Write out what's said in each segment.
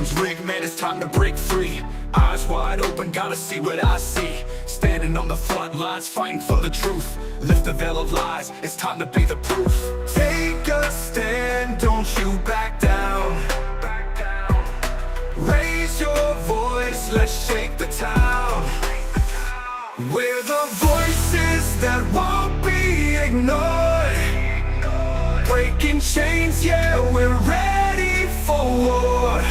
system's rigged, man, it's time to break free. Eyes wide open, gotta see what I see. Standing on the front lines, fighting for the truth. Lift the veil of lies, it's time to be the proof. Take a stand, don't you back down. Raise your voice, let's shake the town. We're the voices that won't be ignored. Breaking chains, yeah, we're ready for war.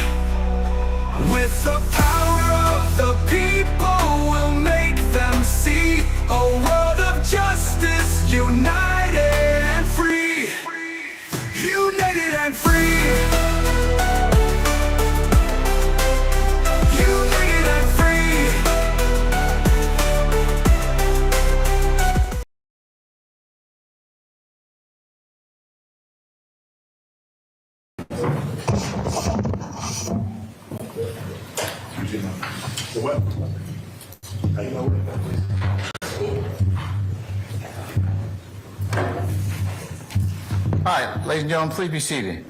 With the power of the people, we'll make them see a world of justice, united and free. United and free. All right, ladies and gentlemen, please be seated.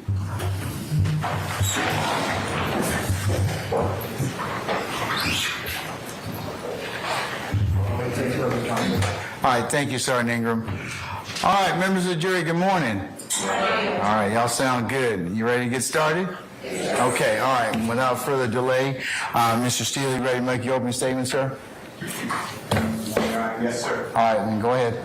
All right, thank you, Sergeant Ingram. All right, members of the jury, good morning. All right, y'all sound good. You ready to get started? Okay, all right, without further delay, Mr. Steele, you ready to make your opening statement, sir? Yes, sir. All right, then go ahead.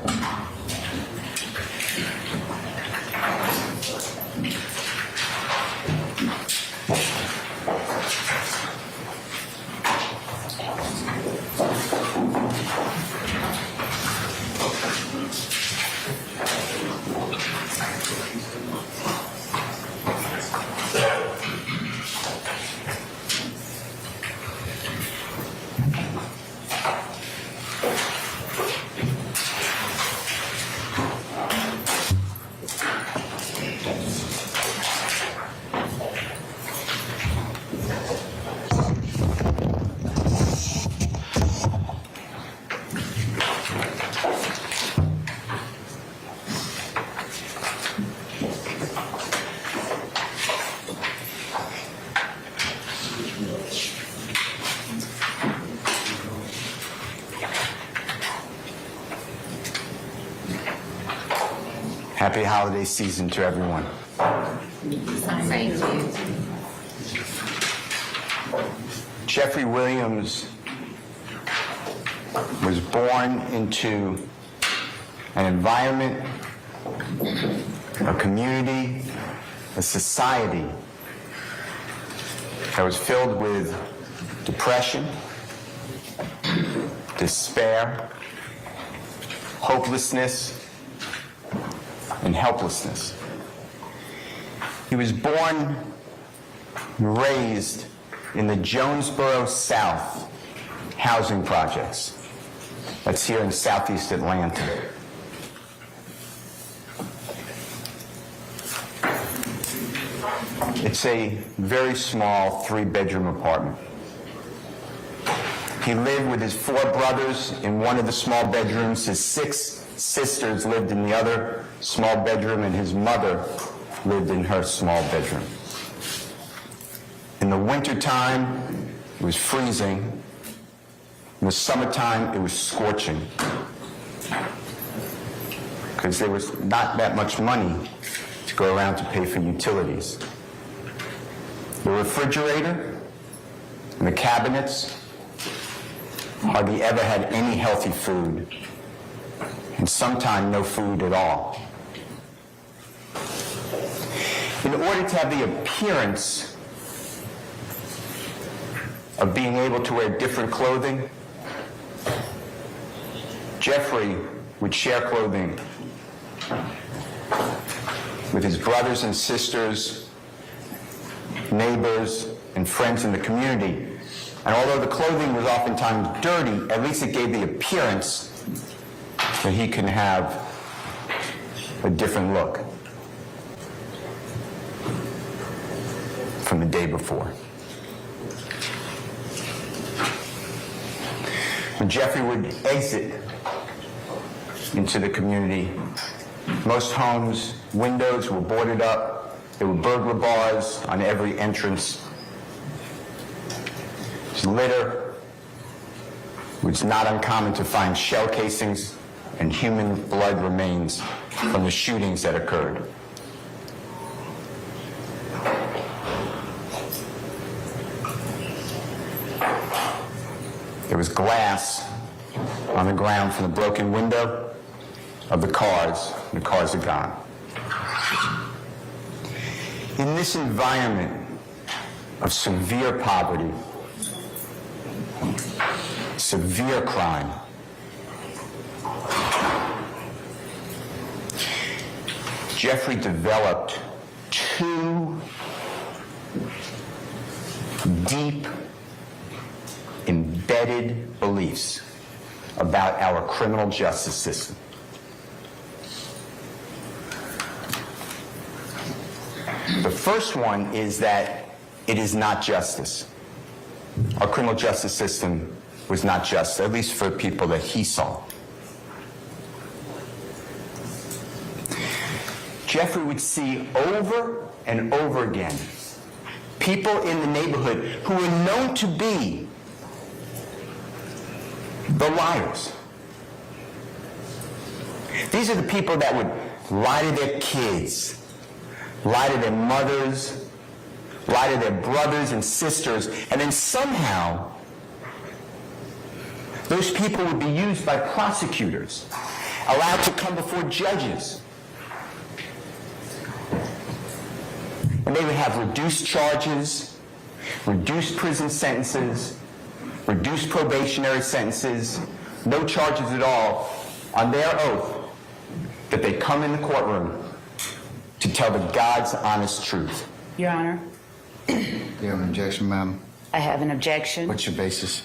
Happy holiday season to everyone. Thank you. Jeffrey Williams was born into an environment, a community, a society that was filled with depression, despair, hopelessness, and helplessness. He was born and raised in the Jonesboro South housing projects. That's here in Southeast Atlanta. It's a very small 3-bedroom apartment. He lived with his 4 brothers in one of the small bedrooms. His 6 sisters lived in the other small bedroom, and his mother lived in her small bedroom. In the wintertime, it was freezing. In the summertime, it was scorching, because there was not that much money to go around to pay for utilities. The refrigerator and the cabinets hardly ever had any healthy food, and sometimes no food at all. In order to have the appearance of being able to wear different clothing, Jeffrey would share clothing with his brothers and sisters, neighbors, and friends in the community. And although the clothing was oftentimes dirty, at least it gave the appearance that he can have a different look from the day before. When Jeffrey would exit into the community, most homes' windows were boarded up. There were burglar bars on every entrance. litter. It was not uncommon to find shell casings and human blood remains from the shootings that occurred. There was glass on the ground from the broken window of the cars. The cars are gone. In this environment of severe poverty, severe crime, Jeffrey developed two deep, embedded beliefs about our criminal justice system. The first one is that it is not justice. Our criminal justice system was not just, at least for people that he saw. Jeffrey would see over and over again people in the neighborhood who were known to be the liars. These are the people that would lie to their kids, lie to their mothers, lie to their brothers and sisters, and then somehow those people would be used by prosecutors, allowed to come before judges. And they would have reduced charges, reduced prison sentences, reduced probationary sentences, no charges at all, on their oath that they come in the courtroom to tell the God's honest truth. Your Honor, Do you have an objection, ma'am? I have an objection. What's your basis?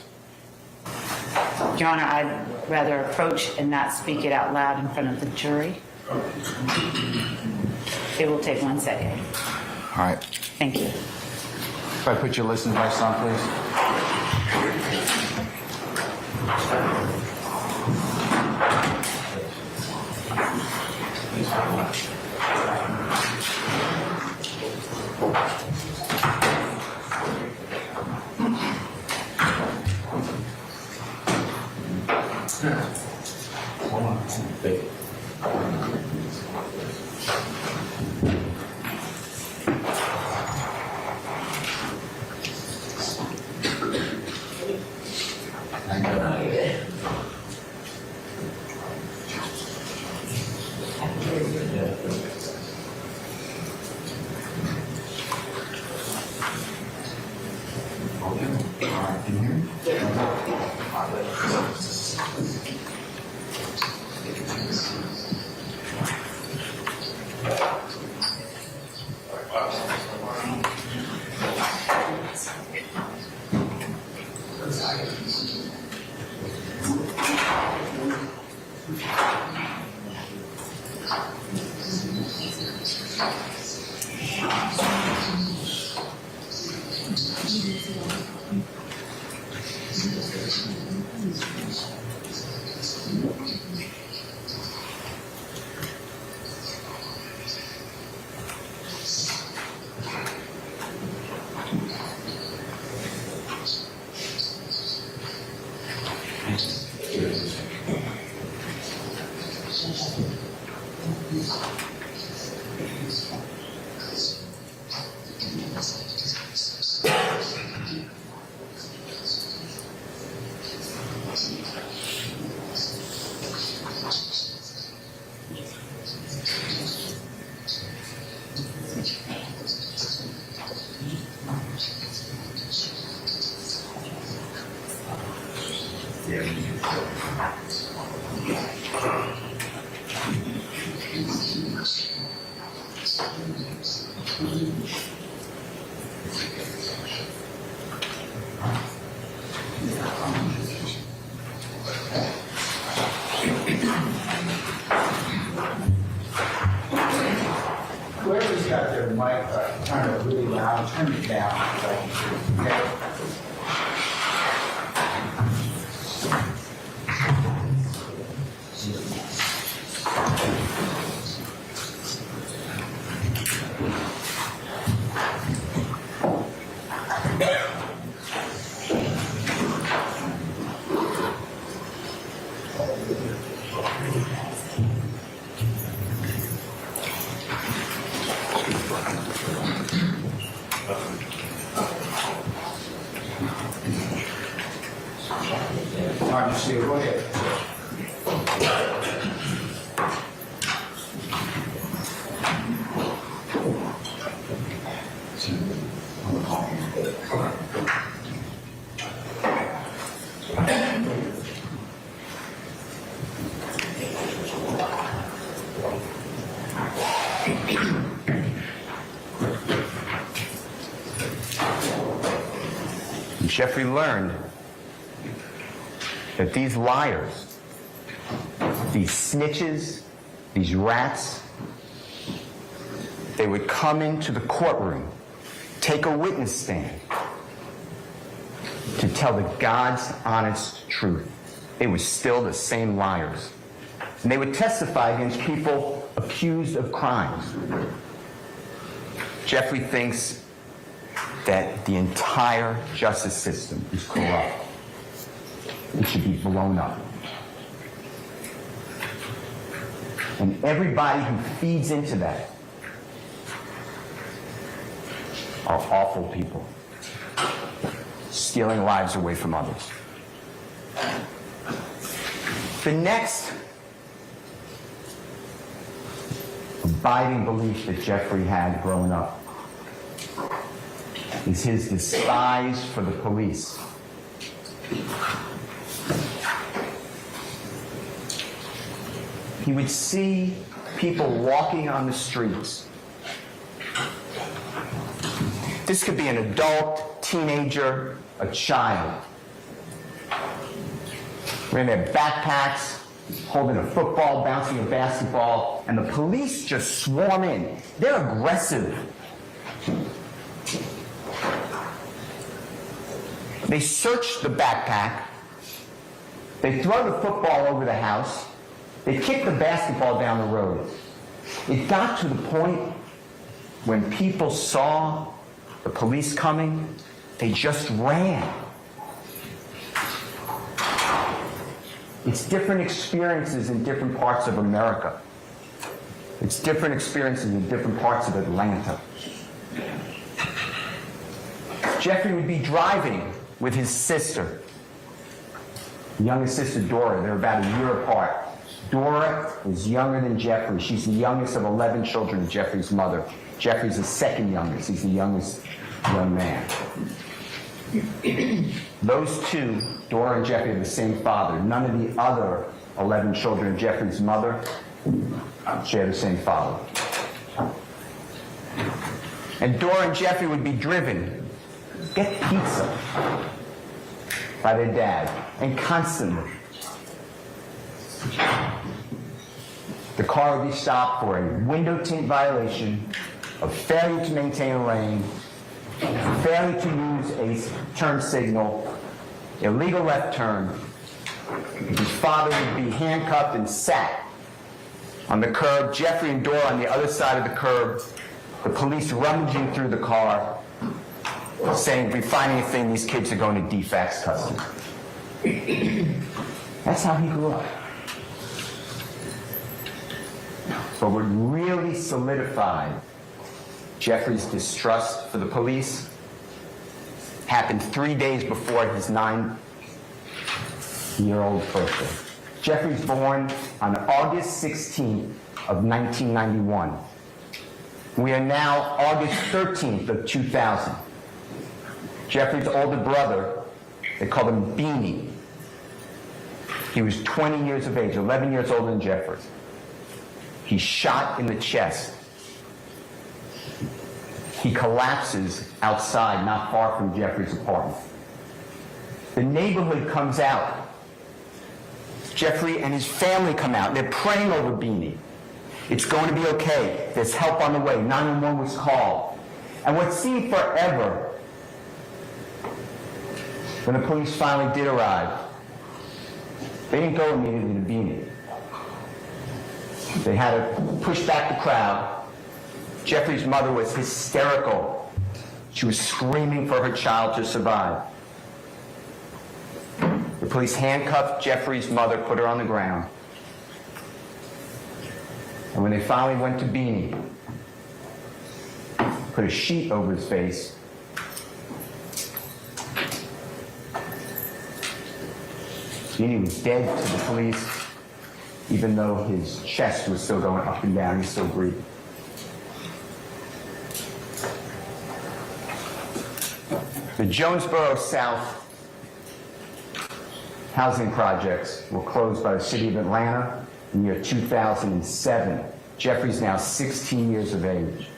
Your Honor, I'd rather approach and not speak it out loud in front of the jury. It will take 1 second. All right. Thank you. If I put your listening device on, please. Whoever's got their mic, turn it really loud, turn it down. Okay? hard to see. Go ahead. Jeffrey learned that these liars, these snitches, these rats, they would come into the courtroom, take a witness stand to tell the God's honest truth. They were still the same liars. And they would testify against people accused of crimes. Jeffrey thinks that the entire justice system is corrupt. It should be blown up. And everybody who feeds into that are awful people, stealing lives away from others. The next abiding belief that Jeffrey had growing up is his despise for the police. He would see people walking on the streets. This could be an adult, teenager, a child. Wearing their backpacks, holding a football, bouncing a basketball, and the police just swarm in. They're aggressive. They search the backpack. They throw the football over the house. They kick the basketball down the road. It got to the point when people saw the police coming, they just ran. It's different experiences in different parts of America. It's different experiences in different parts of Atlanta. Jeffrey would be driving with his sister, youngest sister Dora. They're about a year apart. Dora is younger than Jeffrey. She's the youngest of 11 children of Jeffrey's mother. Jeffrey's the second youngest. He's the youngest young man. Those two, Dora and Jeffrey, have the same father. None of the other 11 children of Jeffrey's mother share the same father. And Dora and Jeffrey would be driven, get pizza, by their dad, and constantly. The car would be stopped for a window tint violation, a failure to maintain a lane, failure to use a turn signal, illegal left turn. His father would be handcuffed and sat on the curb, Jeffrey and Dora on the other side of the curb, the police rummaging through the car, saying, if we find anything, these kids are going to defects custody. That's how he grew up. But what really solidified Jeffrey's distrust for the police happened 3 days before his 9-year-old birthday. Jeffrey's born on August 16th of 1991. We are now August 13th of 2000. Jeffrey's older brother, they called him Beanie. He was 20 years of age, 11 years older than Jeffrey. He's shot in the chest. He collapses outside, not far from Jeffrey's apartment. The neighborhood comes out. Jeffrey and his family come out. They're praying over Beanie. It's going to be okay. There's help on the way. 911 was called. And what seemed forever, when the police finally did arrive, they didn't go immediately to Beanie. They had to push back the crowd. Jeffrey's mother was hysterical. She was screaming for her child to survive. The police handcuffed Jeffrey's mother, put her on the ground. And when they finally went to Beanie, put a sheet over his face, He was dead to the police, even though his chest was still going up and down. He's still breathing. The Jonesboro South housing projects were closed by the city of Atlanta in the year 2007. Jeffrey's now 16 years of age.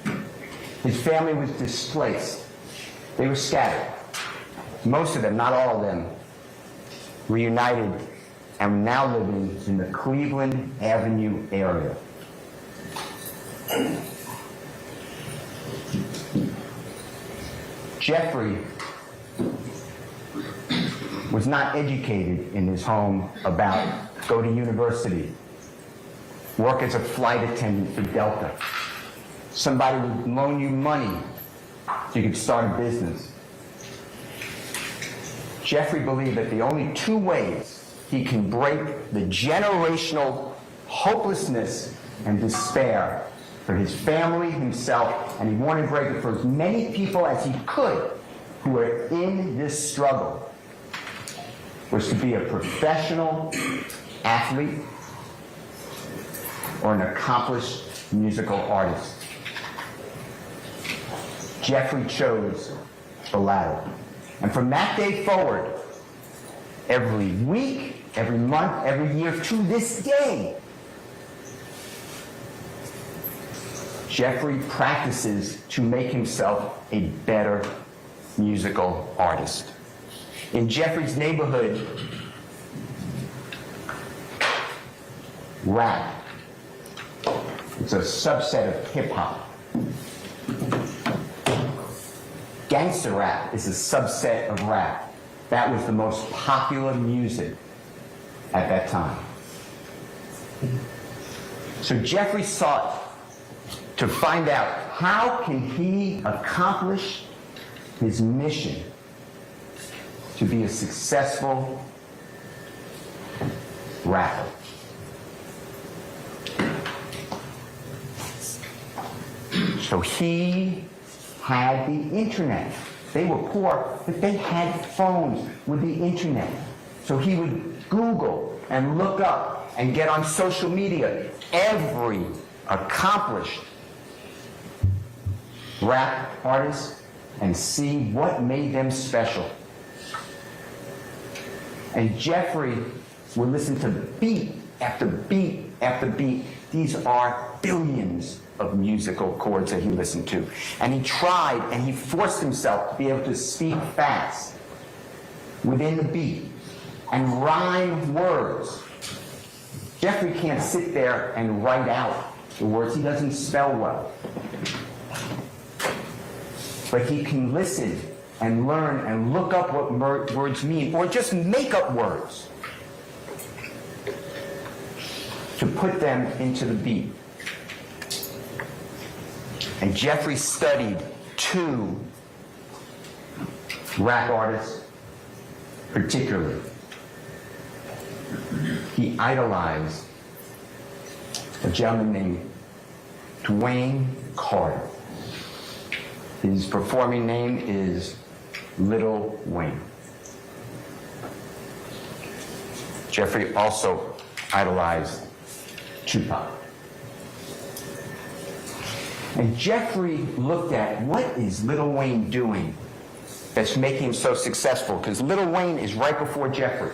His family was displaced. They were scattered. Most of them, not all of them, reunited and now living in the Cleveland Avenue area. Jeffrey was not educated in his home about go to university, work as a flight attendant for Delta. Somebody would loan you money so you could start a business. Jeffrey believed that the only two ways he can break the generational hopelessness and despair for his family, himself, and he wanted to break it for as many people as he could who were in this struggle, was to be a professional athlete or an accomplished musical artist. Jeffrey chose the latter. And from that day forward, every week, every month, every year, to this day, Jeffrey practices to make himself a better musical artist. In Jeffrey's neighborhood, rap, it's a subset of hip-hop. Gangster rap is a subset of rap. That was the most popular music at that time. So Jeffrey sought to find out how can he accomplish his mission to be a successful rapper. So he had the internet. They were poor, but they had phones with the internet. So he would Google and look up and get on social media every accomplished rap artist and see what made them special. And Jeffrey would listen to beat after beat after beat. These are billions of musical chords that he listened to. And he tried and he forced himself to be able to speak fast within the beat and rhyme words. Jeffrey can't sit there and write out the words. He doesn't spell well. But he can listen and learn and look up what words mean, or just make up words to put them into the beat. And Jeffrey studied two rap artists particularly. He idolized a gentleman named Dwayne Carter. His performing name is Little Wayne. Jeffrey also idolized Tupac. And Jeffrey looked at what is Little Wayne doing that's making him so successful, because Little Wayne is right before Jeffrey.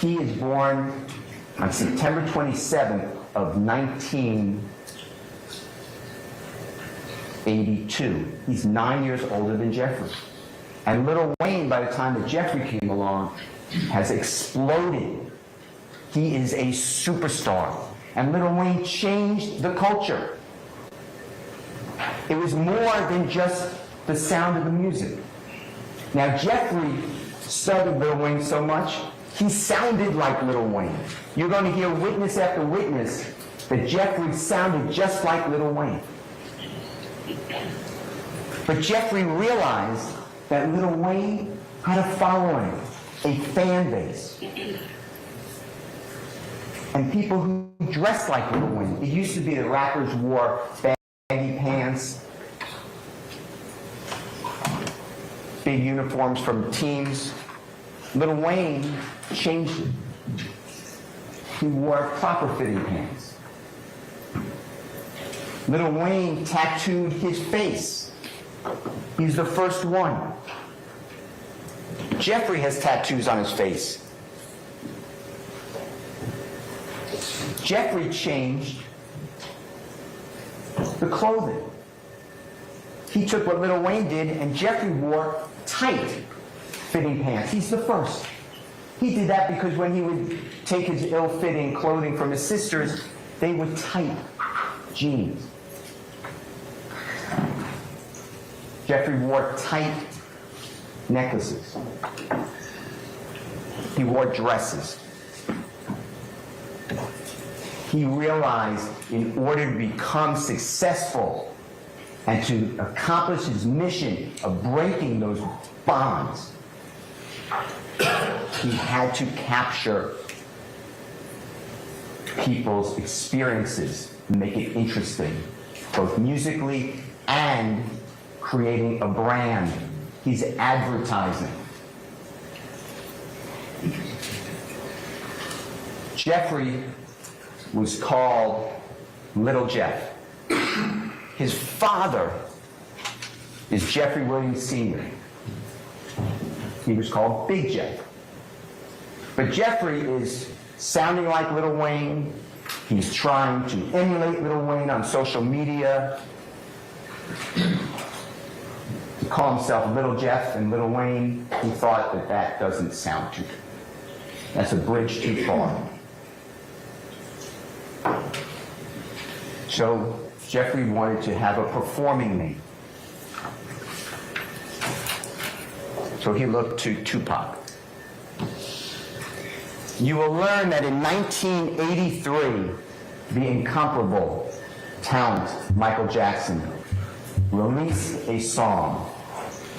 He is born on September 27th of 1982. He's 9 years older than Jeffrey. And Little Wayne, by the time that Jeffrey came along, has exploded. He is a superstar. And Little Wayne changed the culture. It was more than just the sound of the music. Now, Jeffrey studied Little Wayne so much, he sounded like Little Wayne. You're going to hear witness after witness that Jeffrey sounded just like Little Wayne. But Jeffrey realized that Little Wayne had a following, a fan base, and people who dressed like Little Wayne. It used to be that rappers wore baggy pants, big uniforms from teams. Lil Wayne changed it. He wore proper fitting pants. Lil Wayne tattooed his face. He's the first one. Jeffrey has tattoos on his face. Jeffrey changed the clothing. He took what Lil Wayne did, and Jeffrey wore tight fitting pants. He's the first. He did that because when he would take his ill-fitting clothing from his sisters, they were tight jeans. Jeffrey wore tight necklaces. He wore dresses. He realized in order to become successful and to accomplish his mission of breaking those bonds, he had to capture people's experiences, make it interesting, both musically and creating a brand. He's advertising. Jeffrey was called Little Jeff. His father is Jeffrey Williams Sr. He was called Big Jeff. But Jeffrey is sounding like Lil Wayne. He's trying to emulate Lil Wayne on social media. To call himself Little Jeff and Lil Wayne, he thought that that doesn't sound too good. That's a bridge too far. So Jeffrey wanted to have a performing name. So he looked to Tupac. You will learn that in 1983, the incomparable talent Michael Jackson released a song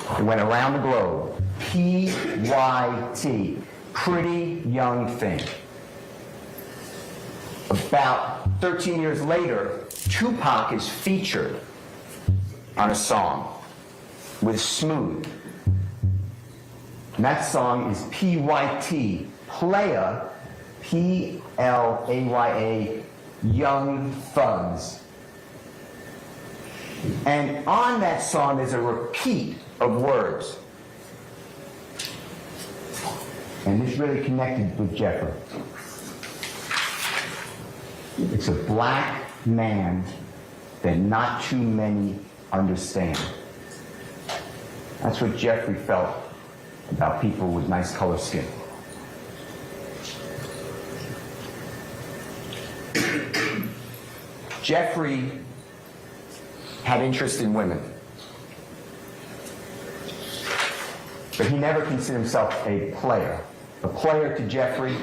that went around the globe, P.Y.T., Pretty Young Thing. About 13 years later, Tupac is featured on a song with Smooth. And that song is P.Y.T., Playa, P-L-A-Y-A, Young Thugs. And on that song, there's a repeat of words. And this really connected with Jeffrey. It's a black man that not too many understand. That's what Jeffrey felt about people with nice color skin. Jeffrey had interest in women, but he never considered himself a player. A player to Jeffrey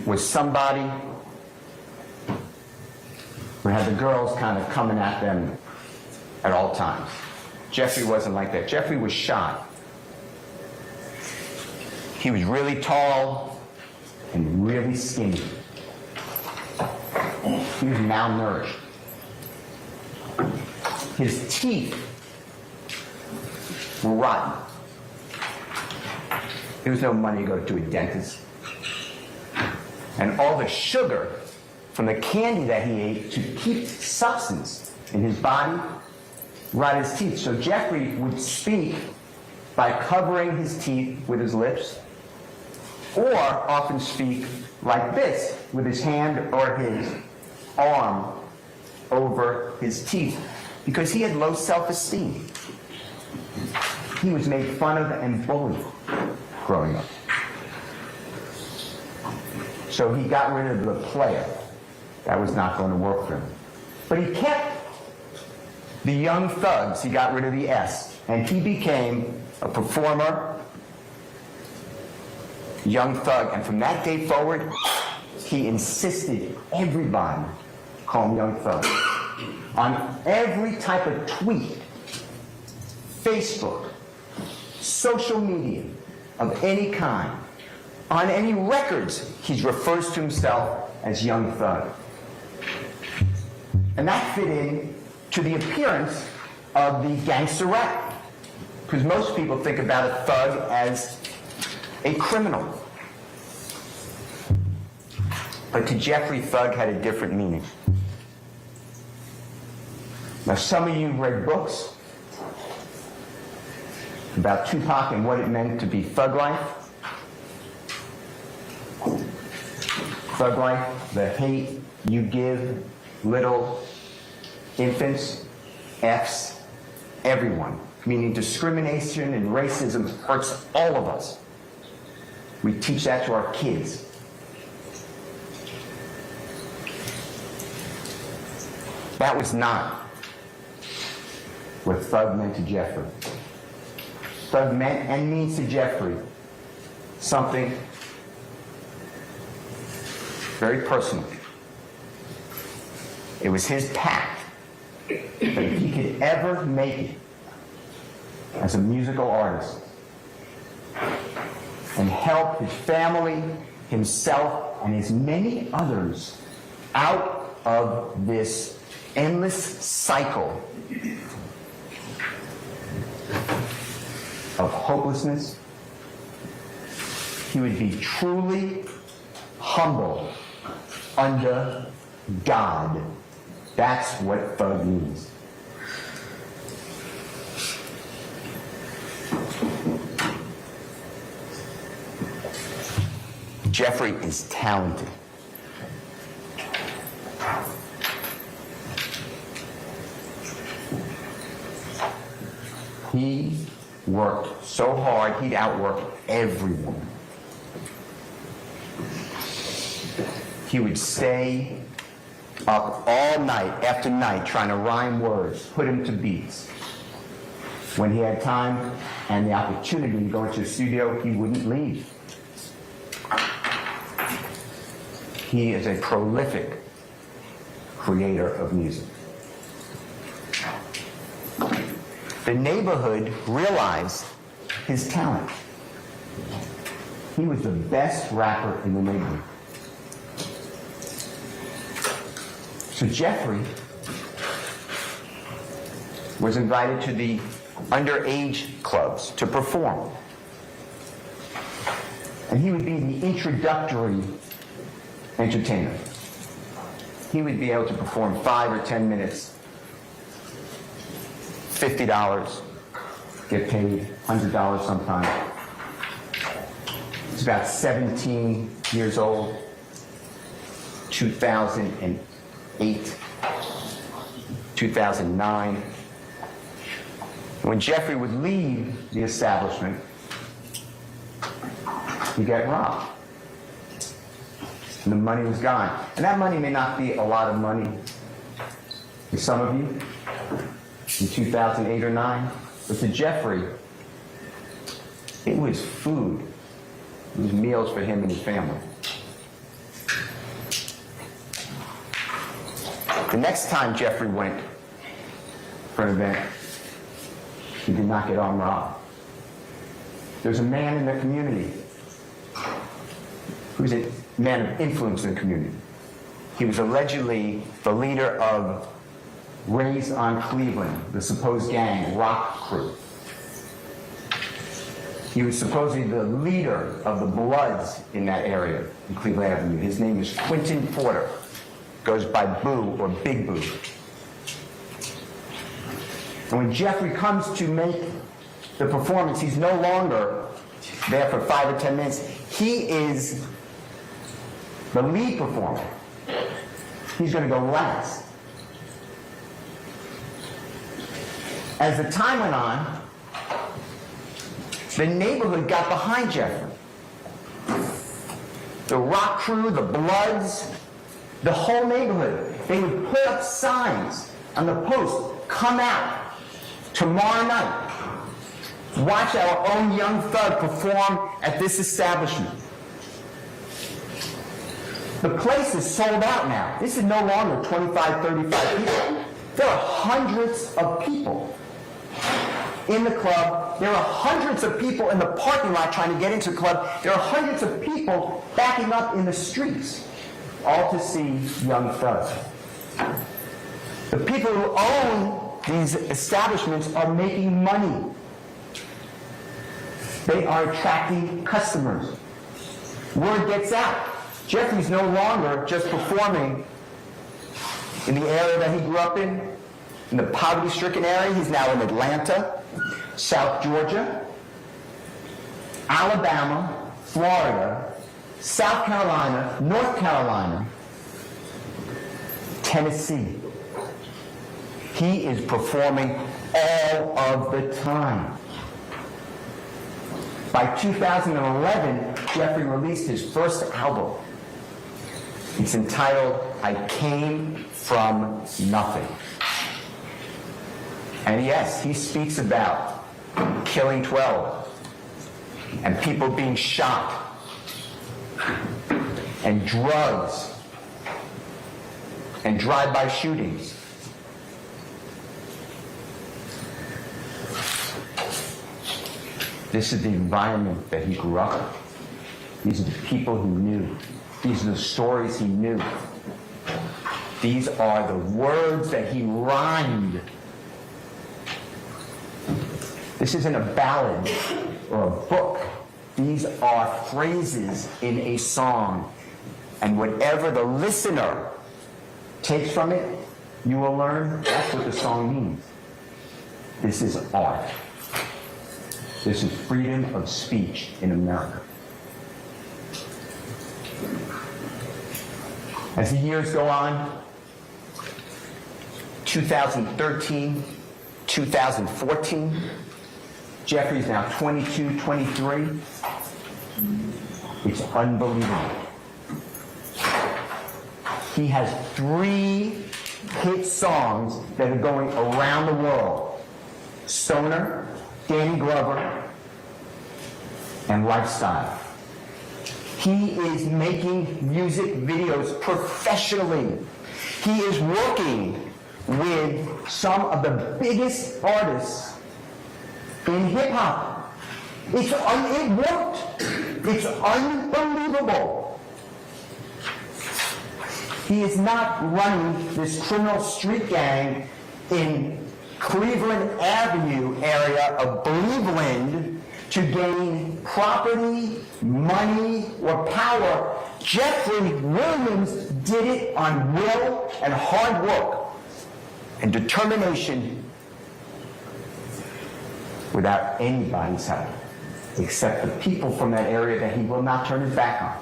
was somebody who had the girls kind of coming at them at all times. Jeffrey wasn't like that. Jeffrey was shy. He was really tall and really skinny. He was malnourished. His teeth were rotten. There was no money to go to a dentist. And all the sugar from the candy that he ate to keep substance in his body rotted his teeth. So Jeffrey would speak by covering his teeth with his lips, or often speak like this with his hand or his arm over his teeth, because he had low self-esteem. He was made fun of and bullied growing up. So he got rid of the player. That was not going to work for him. But he kept the young thugs. He got rid of the S. And he became a performer, young thug. And from that day forward, he insisted everybody call him Young Thug. On every type of tweet, Facebook, social media of any kind, on any records, he refers to himself as Young Thug. And that fit in to the appearance of the gangster rap. Because most people think about a thug as a criminal. But to Jeffrey, thug had a different meaning. Now, some of you read books about Tupac and what it meant to be thug life. Thug life, the hate you give little infants, F's, everyone. Meaning discrimination and racism hurts all of us. We teach that to our kids. That was not what thug meant to Jeffrey. Thug meant and means to Jeffrey something very personal. It was his pact that if he could ever make it as a musical artist and help his family, himself, and as many others out of this endless cycle of hopelessness, he would be truly humble under God. That's what thug means. Jeffrey is talented. He worked so hard, he'd outwork everyone. He would stay up all night after night trying to rhyme words, put them to beats. When he had time and the opportunity to go into the studio, he wouldn't leave. He is a prolific creator of music. The neighborhood realized his talent. He was the best rapper in the neighborhood. So Jeffrey was invited to the underage clubs to perform. And he would be the introductory entertainer. He would be able to perform 5 or 10 minutes, $50, get paid $100 sometimes. He's about 17 years old, 2008, 2009. When Jeffrey would leave the establishment, he got robbed. And the money was gone. And that money may not be a lot of money to some of you in 2008 or 9, but to Jeffrey, it was food. It was meals for him and his family. The next time Jeffrey went for an event, he did not get armed robbed. There's a man in the community who's a man of influence in the community. He was allegedly the leader of Raise on Cleveland, the supposed gang, rock crew. He was supposedly the leader of the Bloods in that area, in Cleveland Avenue. His name is Quentin Porter. Goes by Boo or Big Boo. And when Jeffrey comes to make the performance, he's no longer there for 5 or 10 minutes. He is the lead performer. He's going to go last. As the time went on, the neighborhood got behind Jeffrey. The rock crew, the Bloods, the whole neighborhood. They would put up signs on the post, come out tomorrow night. Watch our own young thug perform at this establishment. The place is sold out now. This is no longer 25, 35 people. There are hundreds of people in the club. There are hundreds of people in the parking lot trying to get into the club. There are hundreds of people backing up in the streets, all to see Young Thug. The people who own these establishments are making money. They are attracting customers. Word gets out. Jeffrey's no longer just performing in the area that he grew up in the poverty-stricken area. He's now in Atlanta, South Georgia, Alabama, Florida, South Carolina, North Carolina, Tennessee. He is performing all of the time. By 2011, Jeffrey released his first album. It's entitled, I Came From Nothing. And yes, he speaks about killing 12 and people being shot and drugs and drive-by shootings. This is the environment that he grew up in. These are the people he knew. These are the stories he knew. These are the words that he rhymed. This isn't a ballad or a book. These are phrases in a song. And whatever the listener takes from it, you will learn that's what the song means. This is art. This is freedom of speech in America. As the years go on, 2013, 2014, Jeffrey's now 22, 23. It's unbelievable. He has 3 hit songs that are going around the world. Stoner, Danny Glover, and Lifestyle. He is making music videos professionally. He is working with some of the biggest artists in hip-hop. It worked. It's unbelievable. He is not running this criminal street gang in Cleveland Avenue area of Cleveland to gain property, money, or power. Jeffrey Williams did it on will and hard work and determination without anybody's help, except the people from that area that he will not turn his back on.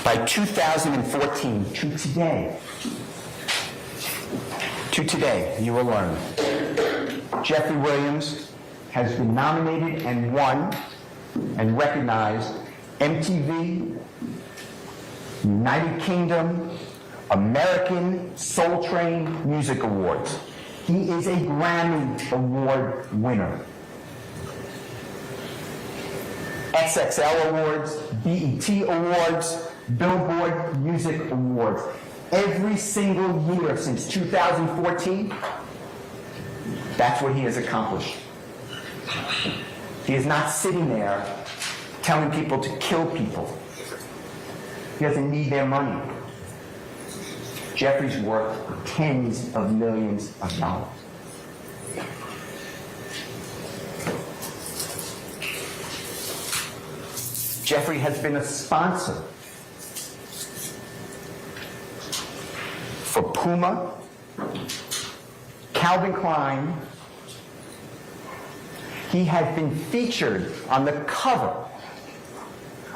By 2014, to today, you will learn. Jeffrey Williams has been nominated and won and recognized MTV, United Kingdom, American Soul Train Music Awards. He is a Grammy Award winner. XXL Awards, BET Awards, Billboard Music Awards. Every single year since 2014, that's what he has accomplished. He is not sitting there telling people to kill people. He doesn't need their money. Jeffrey's worth tens of millions of dollars. Jeffrey has been a sponsor for Puma, Calvin Klein. He has been featured on the cover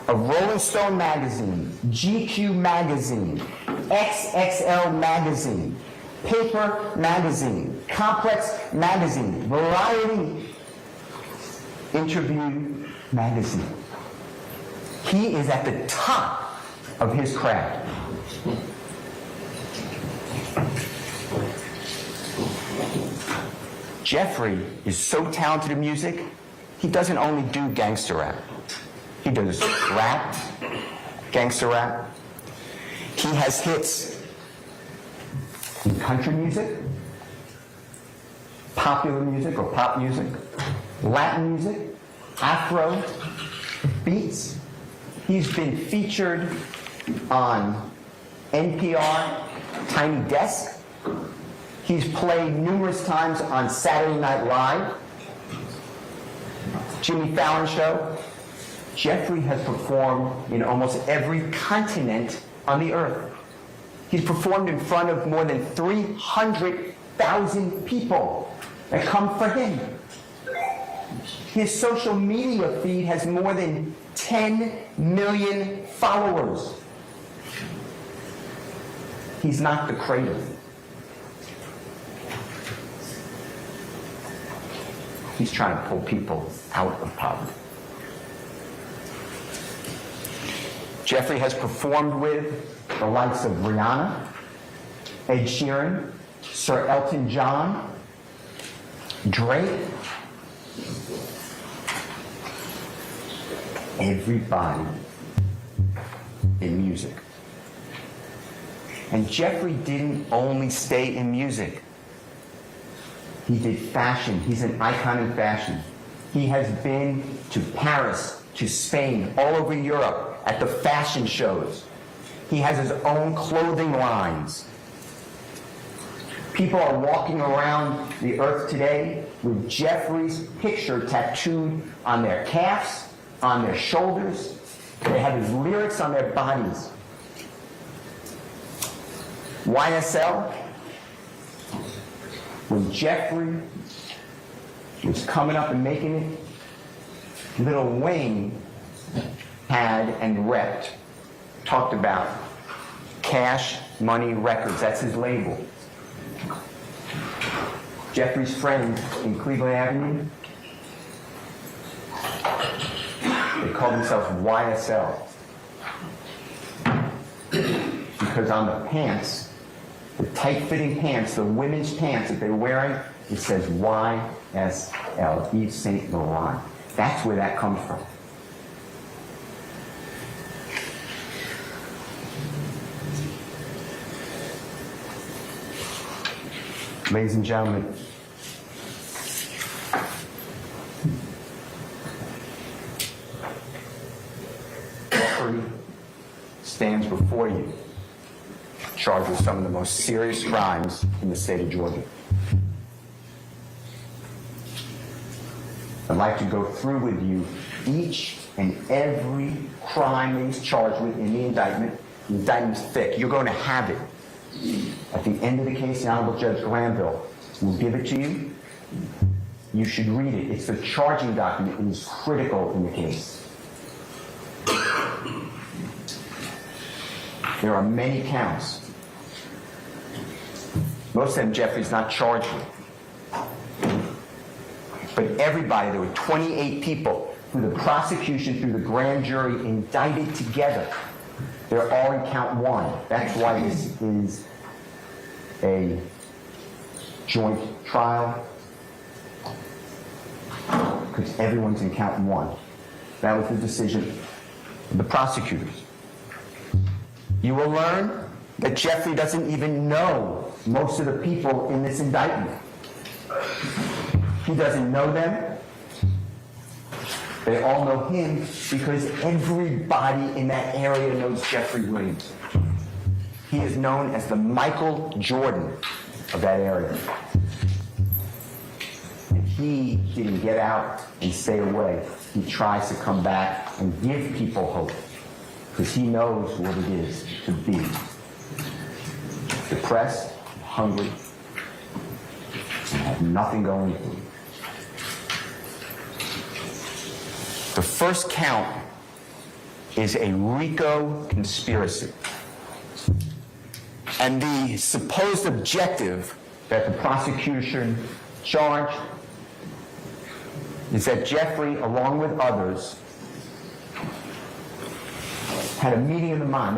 of Rolling Stone magazine, GQ magazine, XXL magazine, Paper magazine, Complex magazine, Variety Interview magazine. He is at the top of his craft. Jeffrey is so talented in music, he doesn't only do gangster rap. He does rap, gangster rap. He has hits in country music, popular music or pop music, Latin music, Afro, beats. He's been featured on NPR, Tiny Desk, He's played numerous times on Saturday Night Live, Jimmy Fallon Show. Jeffrey has performed in almost every continent on the earth. He's performed in front of more than 300,000 people that come for him. His social media feed has more than 10 million followers. He's not the creator. He's trying to pull people out of poverty. Jeffrey has performed with the likes of Rihanna, Ed Sheeran, Sir Elton John, Drake. Everybody in music. And Jeffrey didn't only stay in music. He did fashion. He's an icon in fashion. He has been to Paris, to Spain, all over Europe, at the fashion shows. He has his own clothing lines. People are walking around the earth today with Jeffrey's picture tattooed on their calves, on their shoulders. They have his lyrics on their bodies. YSL, when Jeffrey was coming up and making it, Lil Wayne had and repped, talked about Cash Money Records. That's his label. Jeffrey's friends in Cleveland Avenue, they call themselves YSL. Because on the pants, the tight-fitting pants, the women's pants that they're wearing, it says YSL, Yves Saint Laurent. That's where that comes from. Ladies and gentlemen, Jeffrey stands before you, charged with some of the most serious crimes in the state of Georgia. I'd like to go through with you each and every crime that he's charged with in the indictment. The indictment's thick. You're going to have it. At the end of the case, the Honorable Judge Granville will give it to you. You should read it. It's the charging document. It is critical in the case. There are many counts. Most of them Jeffrey's not charged with. But everybody, there were 28 people who the prosecution through the grand jury indicted together. They're all in count one. That's why this is a joint trial, because everyone's in count one. That was the decision of the prosecutors. You will learn that Jeffrey doesn't even know most of the people in this indictment. He doesn't know them. They all know him because everybody in that area knows Jeffrey Williams. He is known as the Michael Jordan of that area. And he didn't get out and stay away. He tries to come back and give people hope because he knows what it is to be depressed, hungry, and have nothing going for you. The first count is a RICO conspiracy. And the supposed objective that the prosecution charged is that Jeffrey, along with others, had a meeting of the mind.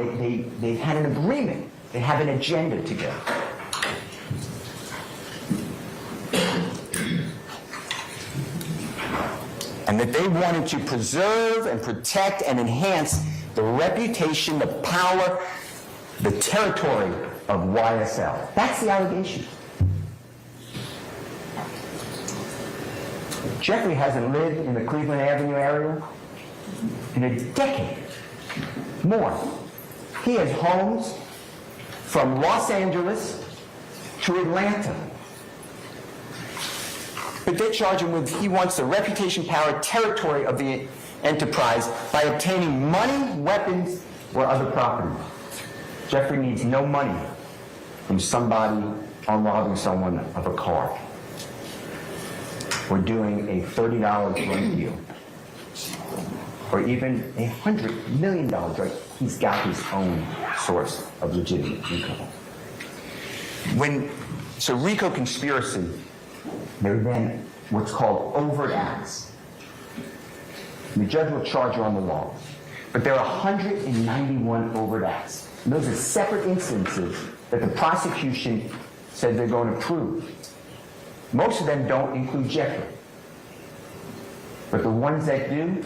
They had an agreement. They have an agenda together. And that they wanted to preserve and protect and enhance the reputation, the power, the territory of YSL. That's the allegation. Jeffrey hasn't lived in the Cleveland Avenue area in a decade, more. He has homes from Los Angeles to Atlanta. But they charge him with, he wants the reputation, power, territory of the enterprise by obtaining money, weapons, or other property. Jeffrey needs no money from somebody on robbing someone of a car or doing a $30 drug deal or even $100 million drug. He's got his own source of legitimate income. So RICO conspiracy, they're then what's called overt acts. The judge will charge you on the law. But there are 191 overt acts. And those are separate instances that the prosecution said they're going to prove. Most of them don't include Jeffrey. But the ones that do,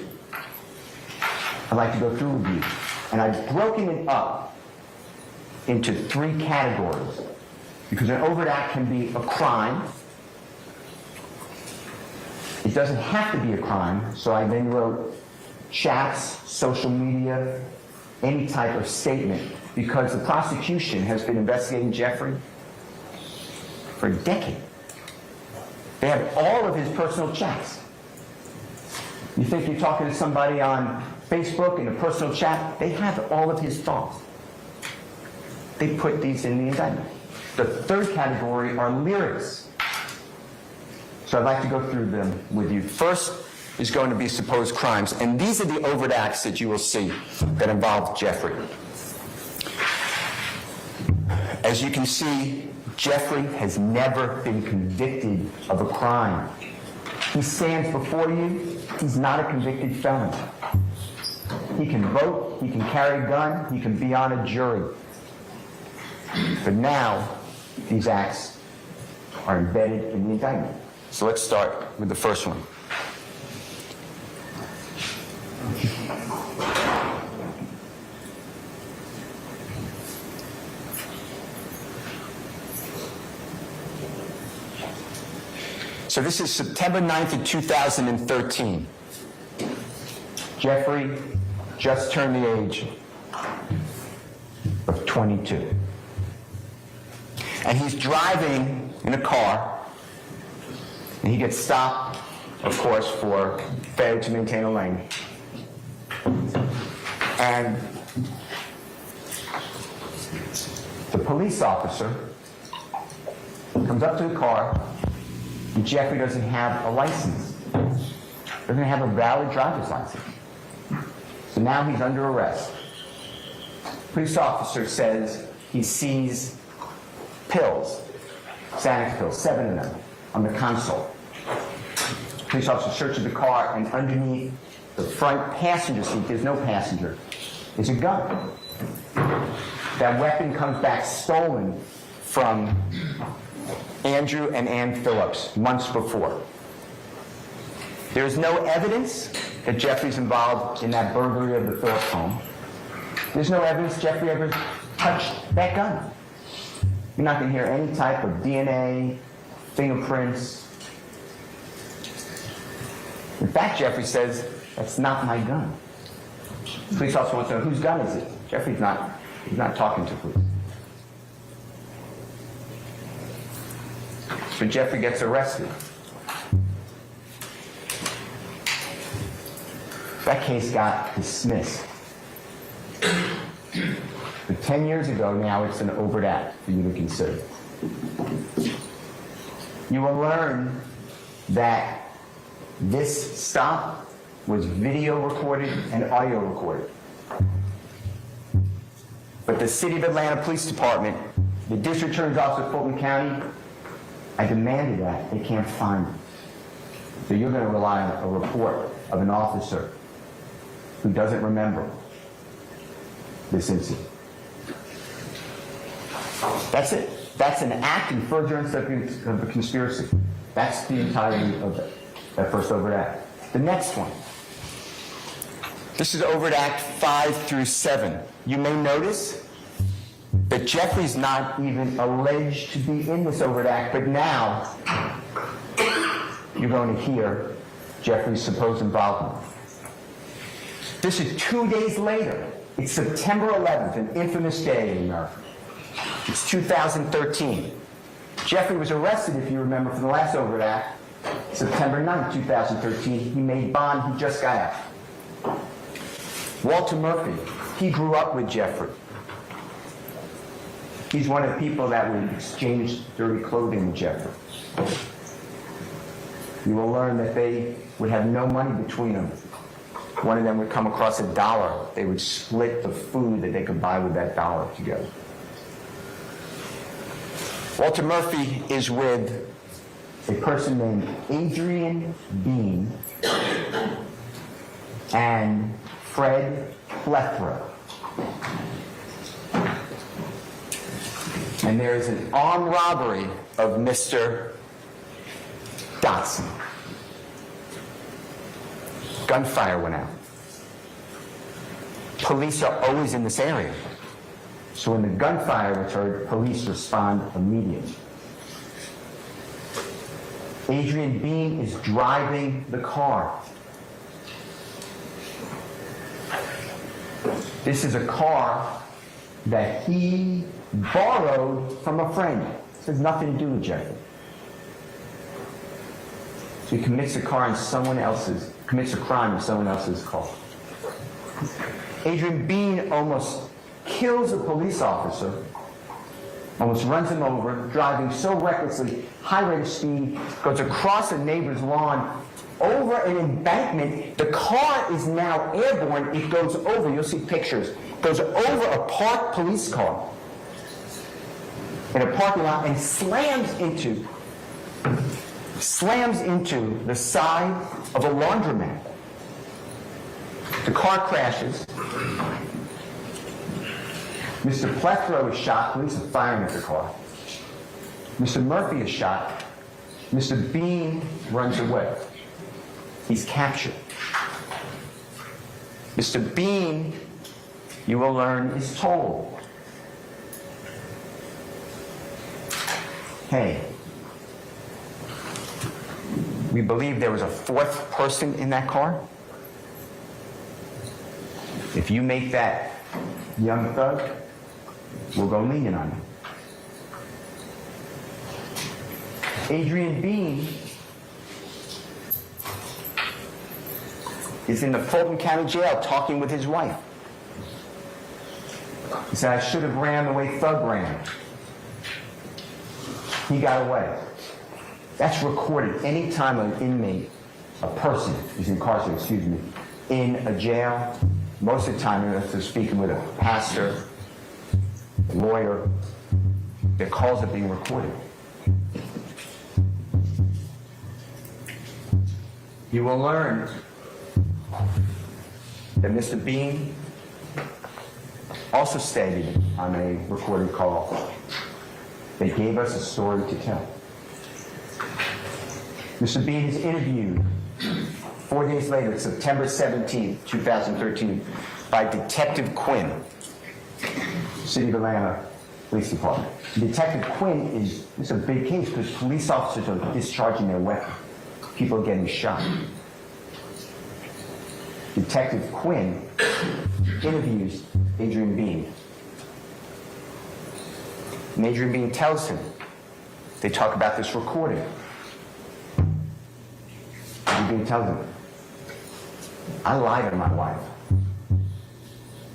I'd like to go through with you. And I've broken it up into 3 categories. Because an overt act can be a crime. It doesn't have to be a crime, so I then wrote chats, social media, any type of statement, because the prosecution has been investigating Jeffrey for a decade. They have all of his personal chats. You think you're talking to somebody on Facebook in a personal chat? They have all of his thoughts. They put these in the indictment. The third category are lyrics. So I'd like to go through them with you. First is going to be supposed crimes, and these are the overt acts that you will see that involve Jeffrey. As you can see, Jeffrey has never been convicted of a crime. He stands before you, he's not a convicted felon. He can vote, he can carry a gun, he can be on a jury. But now, these acts are embedded in the indictment. So let's start with the first one. So this is September 9th of 2013. Jeffrey just turned the age of 22. And he's driving in a car, and he gets stopped, of course, for failure to maintain a lane. And the police officer comes up to the car, and Jeffrey doesn't have a license. Doesn't have a valid driver's license. So now he's under arrest. Police officer says he sees pills, Xanax pills, 7 of them, on the console. Police officer searches the car, and underneath the front passenger seat, there's no passenger, is a gun. That weapon comes back stolen from Andrew and Ann Phillips months before. There's no evidence that Jeffrey's involved in that burglary of the Phillips home. There's no evidence Jeffrey ever touched that gun. You're not going to hear any type of DNA, fingerprints. In fact, Jeffrey says, that's not my gun. The police officer wants to know, whose gun is it? Jeffrey's not talking to police. So Jeffrey gets arrested. That case got dismissed. But 10 years ago now, it's an overt act for you to consider. You will learn that this stop was video recorded and audio recorded. But the City of Atlanta Police Department, the District Attorney's Office of Fulton County, I demanded that. They can't find it. So you're going to rely on a report of an officer who doesn't remember this incident. That's it. That's an act in furtherance of a conspiracy. That's the entirety of it, that first overt act. The next one. This is overt act 5 through 7. You may notice that Jeffrey's not even alleged to be in this overt act, but now you're going to hear Jeffrey's supposed involvement. This is 2 days later. It's September 11th, an infamous day in America. It's 2013. Jeffrey was arrested, if you remember, for the last overt act, September 9th, 2013. He made bond, he just got out. Walter Murphy, he grew up with Jeffrey. He's one of the people that would exchange dirty clothing with Jeffrey. You will learn that they would have no money between them. One of them would come across $1. They would split the food that they could buy with that $1 together. Walter Murphy is with a person named Adrian Bean and Fred Plethora. And there is an armed robbery of Mr. Dotson. Gunfire went out. Police are always in this area. So when the gunfire was heard, police respond immediately. Adrian Bean is driving the car. This is a car that he borrowed from a friend. This has nothing to do with Jeffrey. So he commits a crime in someone else's car. Adrian Bean almost kills a police officer, almost runs him over, driving so recklessly, high rate of speed, goes across a neighbor's lawn, over an embankment. The car is now airborne. It goes over, you'll see pictures, goes over a parked police car in a parking lot and slams into the side of a laundromat. The car crashes. Mr. Plethora is shot. Police are firing at the car. Mr. Murphy is shot. Mr. Bean runs away. He's captured. Mr. Bean, you will learn, is told, hey, we believe there was a fourth person in that car. If you make that young thug, we'll go lenient on him. Adrian Bean is in the Fulton County Jail talking with his wife. He said, I should have ran the way Thug ran. He got away. That's recorded anytime an inmate, a person is incarcerated, in a jail. Most of the time, if they're speaking with a pastor, a lawyer, their calls are being recorded. You will learn that Mr. Bean also stated on a recorded call, they gave us a story to tell. Mr. Bean is interviewed 4 days later, September 17, 2013, by Detective Quinn, City of Atlanta Police Department. Detective Quinn is a big case because police officers are discharging their weapon. People are getting shot. Detective Quinn interviews Adrian Bean. And Adrian Bean tells him, they talk about this recording. Adrian Bean tells him, I lied to my wife.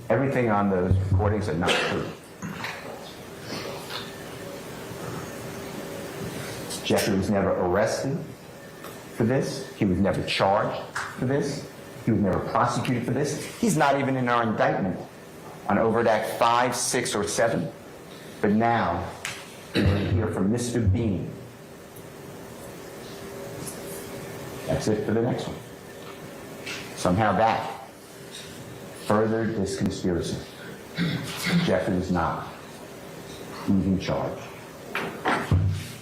Everything on those recordings are not true. Jeffrey was never arrested for this. He was never charged for this. He was never prosecuted for this. He's not even in our indictment on Overt Act 5, 6, or 7. But now, we're going to hear from Mr. Bean. That's it for the next one. Somehow that furthered this conspiracy. Jeffrey was not even charged.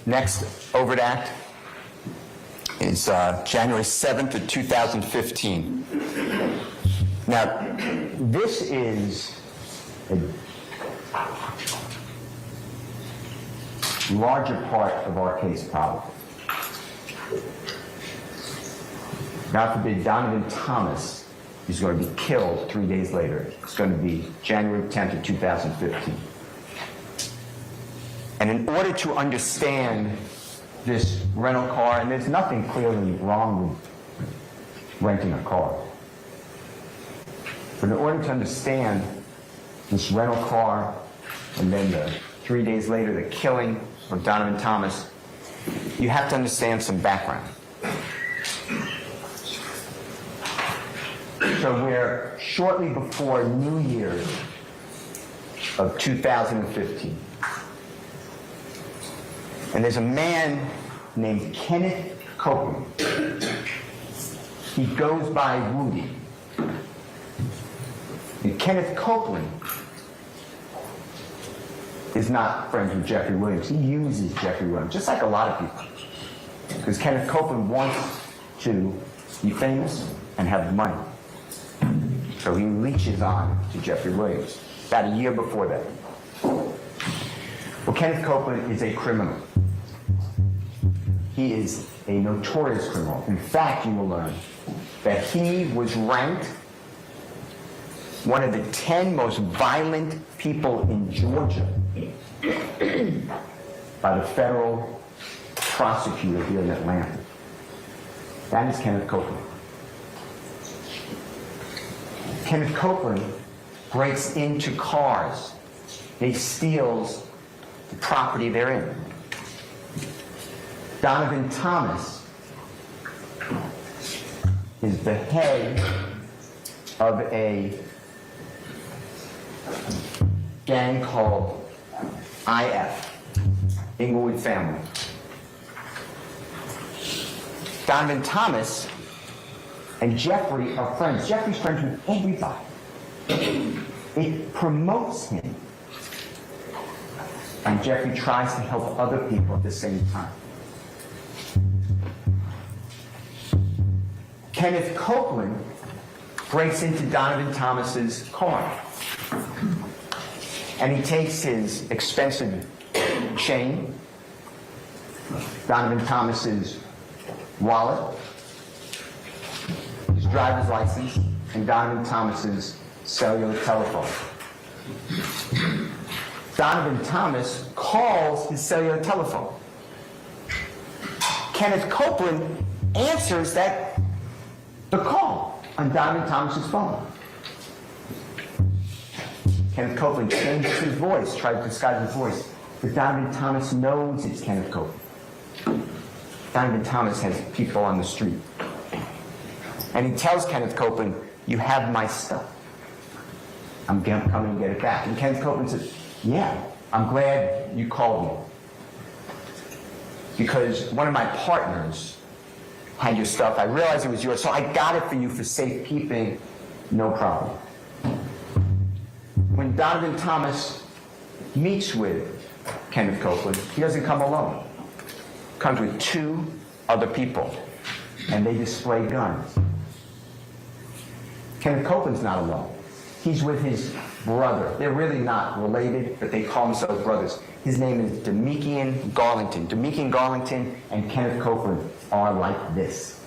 Next overt act is January 7th of 2015. Now, this is a larger part of our case, probably. God forbid Donovan Thomas is going to be killed 3 days later. It's going to be January 10th of 2015. And in order to understand this rental car, and there's nothing clearly wrong with renting a car, but in order to understand this rental car, and then 3 days later the killing of Donovan Thomas, you have to understand some background. So we're shortly before New Year's of 2015. And there's a man named Kenneth Copeland. He goes by Rudy. And Kenneth Copeland is not friends with Jeffrey Williams. He uses Jeffrey Williams, just like a lot of people. Because Kenneth Copeland wants to be famous and have money. So he leeches on to Jeffrey Williams about a year before that. Well, Kenneth Copeland is a criminal. He is a notorious criminal. In fact, you will learn that he was ranked one of the 10 most violent people in Georgia by the federal prosecutor here in Atlanta. That is Kenneth Copeland. Kenneth Copeland breaks into cars. He steals the property they're in. Donovan Thomas is the head of a gang called IF, Inglewood Family. Donovan Thomas and Jeffrey are friends. Jeffrey's friends with everybody. It promotes him. And Jeffrey tries to help other people at the same time. Kenneth Copeland breaks into Donovan Thomas's car. And he takes his expensive chain, Donovan Thomas's wallet, his driver's license, and Donovan Thomas's cellular telephone. Donovan Thomas calls his cellular telephone. Kenneth Copeland answers the call on Donovan Thomas's phone. Kenneth Copeland changes his voice, tries to disguise his voice, but Donovan Thomas knows it's Kenneth Copeland. Donovan Thomas has people on the street. And he tells Kenneth Copeland, "You have my stuff. I'm coming to get it back." And Kenneth Copeland says, "Yeah, I'm glad you called me. Because one of my partners had your stuff. I realized it was yours, so I got it for you for safekeeping. No problem." When Donovan Thomas meets with Kenneth Copeland, he doesn't come alone. He comes with 2 other people, and they display guns. Kenneth Copeland's not alone. He's with his brother. They're really not related, but they call themselves brothers. His name is Demekian Garlington. Demekian Garlington and Kenneth Copeland are like this.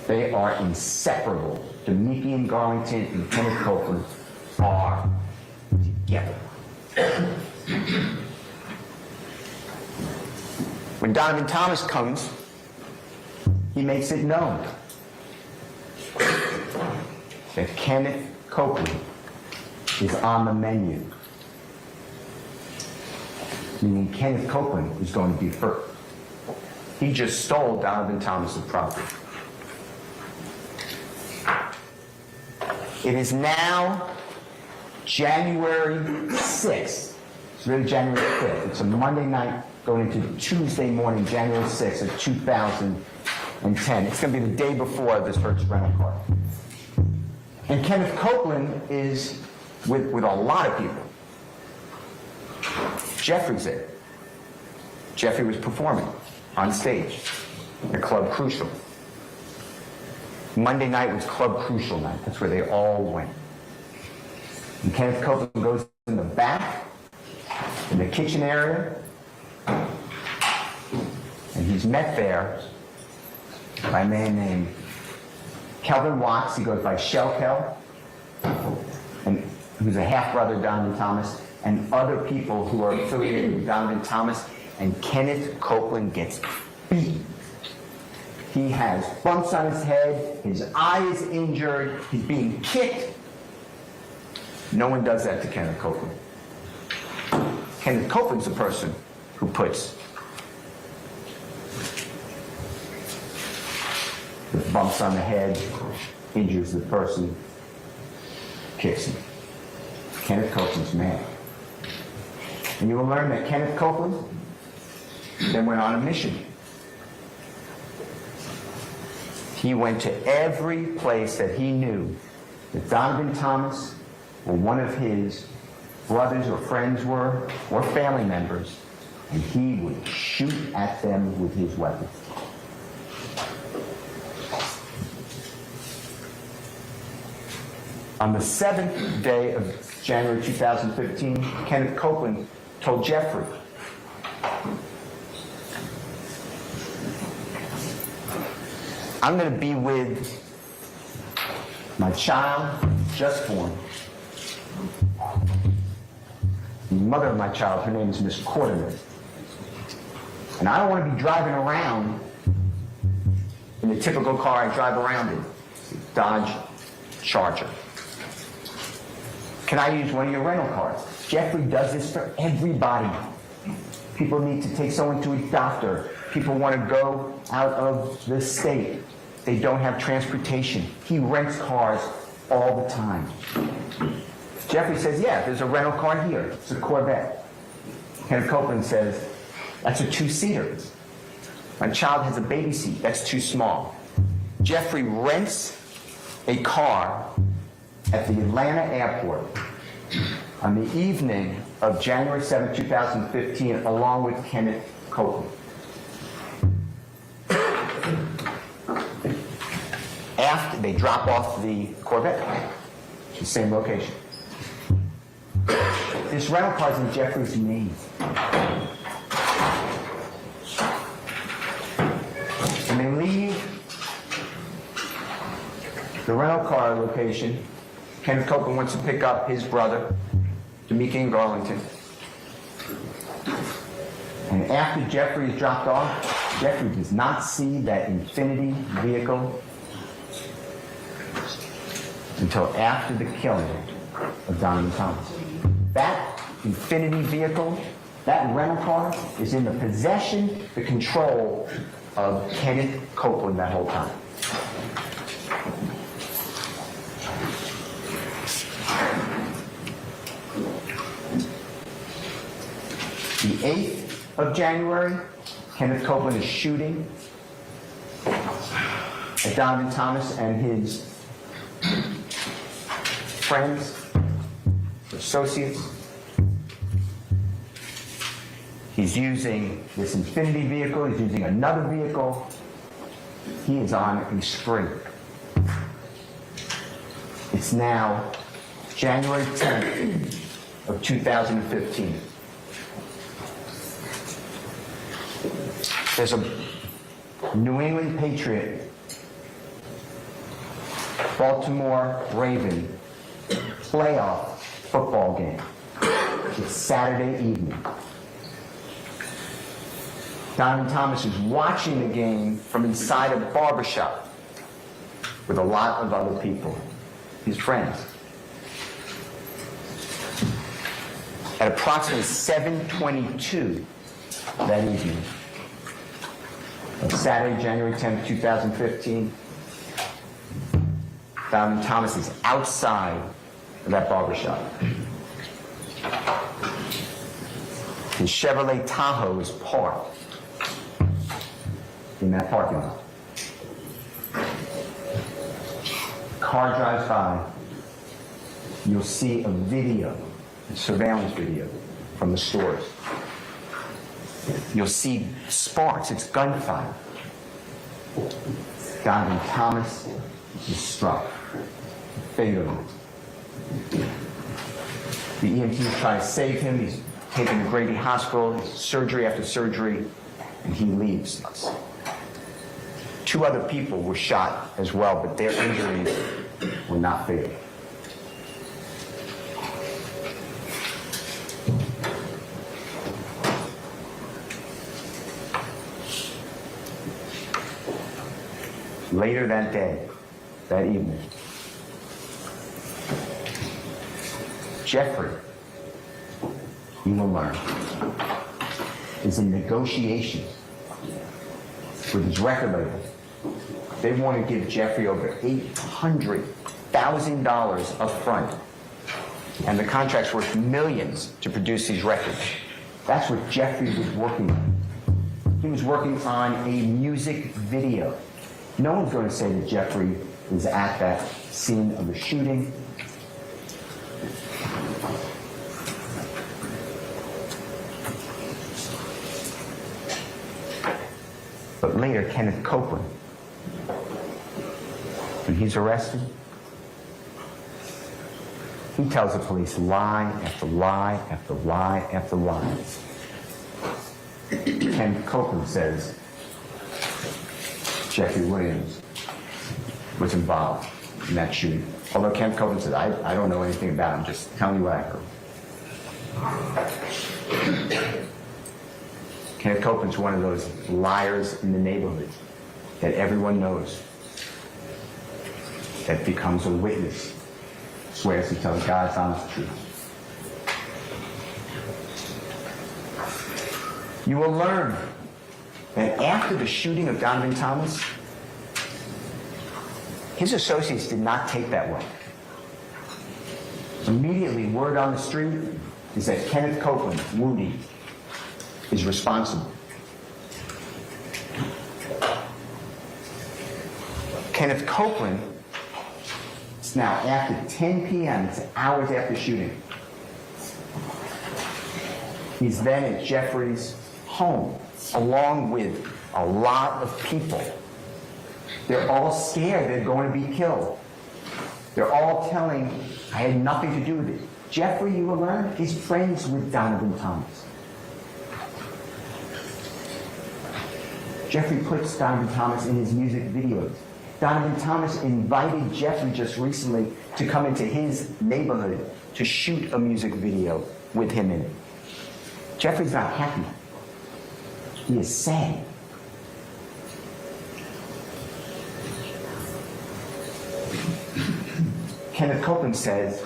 They are inseparable. Demekian Garlington and Kenneth Copeland are together. When Donovan Thomas comes, he makes it known that Kenneth Copeland is on the menu. Meaning Kenneth Copeland is going to be first. He just stole Donovan Thomas's property. It is now January 6th. It's really January 5th. It's a Monday night going into Tuesday morning, January 6th of 2010. It's going to be the day before this first rental car. And Kenneth Copeland is with a lot of people. Jeffrey's there. Jeffrey was performing on stage at Club Crucial. Monday night was Club Crucial night. That's where they all went. And Kenneth Copeland goes in the back, in the kitchen area, and he's met there by a man named Kelvin Watts. He goes by Shell Kel, and who's a half-brother of Donovan Thomas, and other people who are affiliated with Donovan Thomas, and Kenneth Copeland gets beat. He has bumps on his head, his eye is injured, he's being kicked. No one does that to Kenneth Copeland. Kenneth Copeland's the person who puts the bumps on the head, injures the person, kicks him. Kenneth Copeland's mad. And you will learn that Kenneth Copeland then went on a mission. He went to every place that he knew that Donovan Thomas or one of his brothers or friends were, or family members, and he would shoot at them with his weapon. On the 7th day of January 2015, Kenneth Copeland told Jeffrey, I'm going to be with my child, just born. The mother of my child, her name is Miss Quarterman. And I don't want to be driving around in the typical car I drive around in, Dodge Charger. Can I use one of your rental cars? Jeffrey does this for everybody. People need to take someone to a doctor. People want to go out of the state. They don't have transportation. He rents cars all the time. Jeffrey says, yeah, there's a rental car here. It's a Corvette. Kenneth Copeland says, that's a two-seater. My child has a baby seat. That's too small. Jeffrey rents a car at the Atlanta airport on the evening of January 7, 2015, along with Kenneth Copeland. After they drop off the Corvette, the same location. This rental car's in Jeffrey's name. When they leave the rental car location, Kenneth Copeland wants to pick up his brother, D'Amica in Garlington. And after Jeffrey is dropped off, Jeffrey does not see that Infiniti vehicle until after the killing of Donovan Thomas. That Infiniti vehicle, that rental car, is in the possession, the control of Kenneth Copeland that whole time. The 8th of January, Kenneth Copeland is shooting at Donovan Thomas and his friends, associates. He's using this Infiniti vehicle, he's using another vehicle. He is on a spree. It's now January 10th of 2015. There's a New England Patriot, Baltimore Raven playoff football game. It's Saturday evening. Donovan Thomas is watching the game from inside a barbershop with a lot of other people, his friends. At approximately 7:22 that evening, on Saturday, January 10th, 2015, Donovan Thomas is outside of that barbershop. His Chevrolet Tahoe is parked in that parking lot. Car drives by. You'll see a video, a surveillance video from the stores. You'll see sparks, it's gunfire. Donovan Thomas is struck fatally. The EMTs try to save him. He's taken to Grady Hospital, surgery after surgery, and he leaves us. 2 other people were shot as well, but their injuries were not fatal. later that day, that evening, Jeffrey, you will learn, is in negotiations with his record label. They want to give Jeffrey over $800,000 up front. And the contract's worth millions to produce these records. That's what Jeffrey was working on. He was working on a music video. No one's going to say that Jeffrey was at that scene of the shooting. But later, Kenneth Copeland, when he's arrested, he tells the police lie after lie after lie after lie. Kenneth Copeland says Jeffrey Williams was involved in that shooting. Although Kenneth Copeland says, I don't know anything about it, I'm just telling you what I heard. Kenneth Copeland's one of those liars in the neighborhood that everyone knows, that becomes a witness, swears to tell God's honest truth. You will learn that after the shooting of Donovan Thomas, his associates did not take that well. Immediately, word on the street is that Kenneth Copeland, Woody, is responsible. Kenneth Copeland, it's now after 10 p.m., it's hours after shooting. He's then at Jeffrey's home, along with a lot of people. They're all scared they're going to be killed. They're all telling, I had nothing to do with it. Jeffrey, you will learn, is friends with Donovan Thomas. Jeffrey puts Donovan Thomas in his music videos. Donovan Thomas invited Jeffrey just recently to come into his neighborhood to shoot a music video with him in it. Jeffrey's not happy. He is sad. Kenneth Copeland says,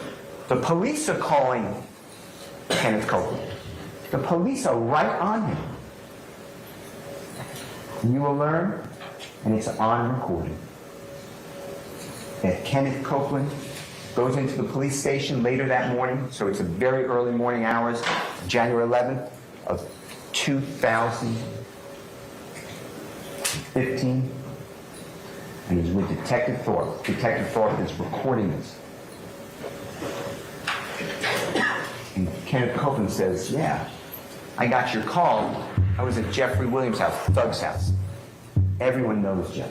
the police are calling Kenneth Copeland. The police are right on him. You will learn, and it's on recording, that Kenneth Copeland goes into the police station later that morning, so it's a very early morning hours, January 11th of 2015, and he's with Detective Thorpe. Detective Thorpe is recording this. And Kenneth Copeland says, yeah, I got your call. I was at Jeffrey Williams' house, Thug's house. Everyone knows Jeff.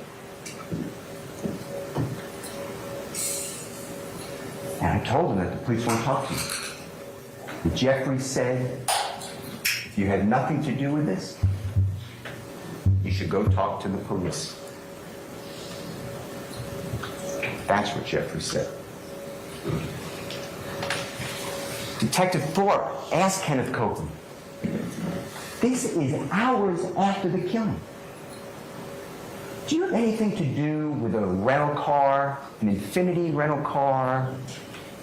And I told him that the police won't talk to you. But Jeffrey said, if you had nothing to do with this, you should go talk to the police. That's what Jeffrey said. Detective Thorpe asked Kenneth Copeland, this is hours after the killing. Do you have anything to do with a rental car, an Infinity rental car?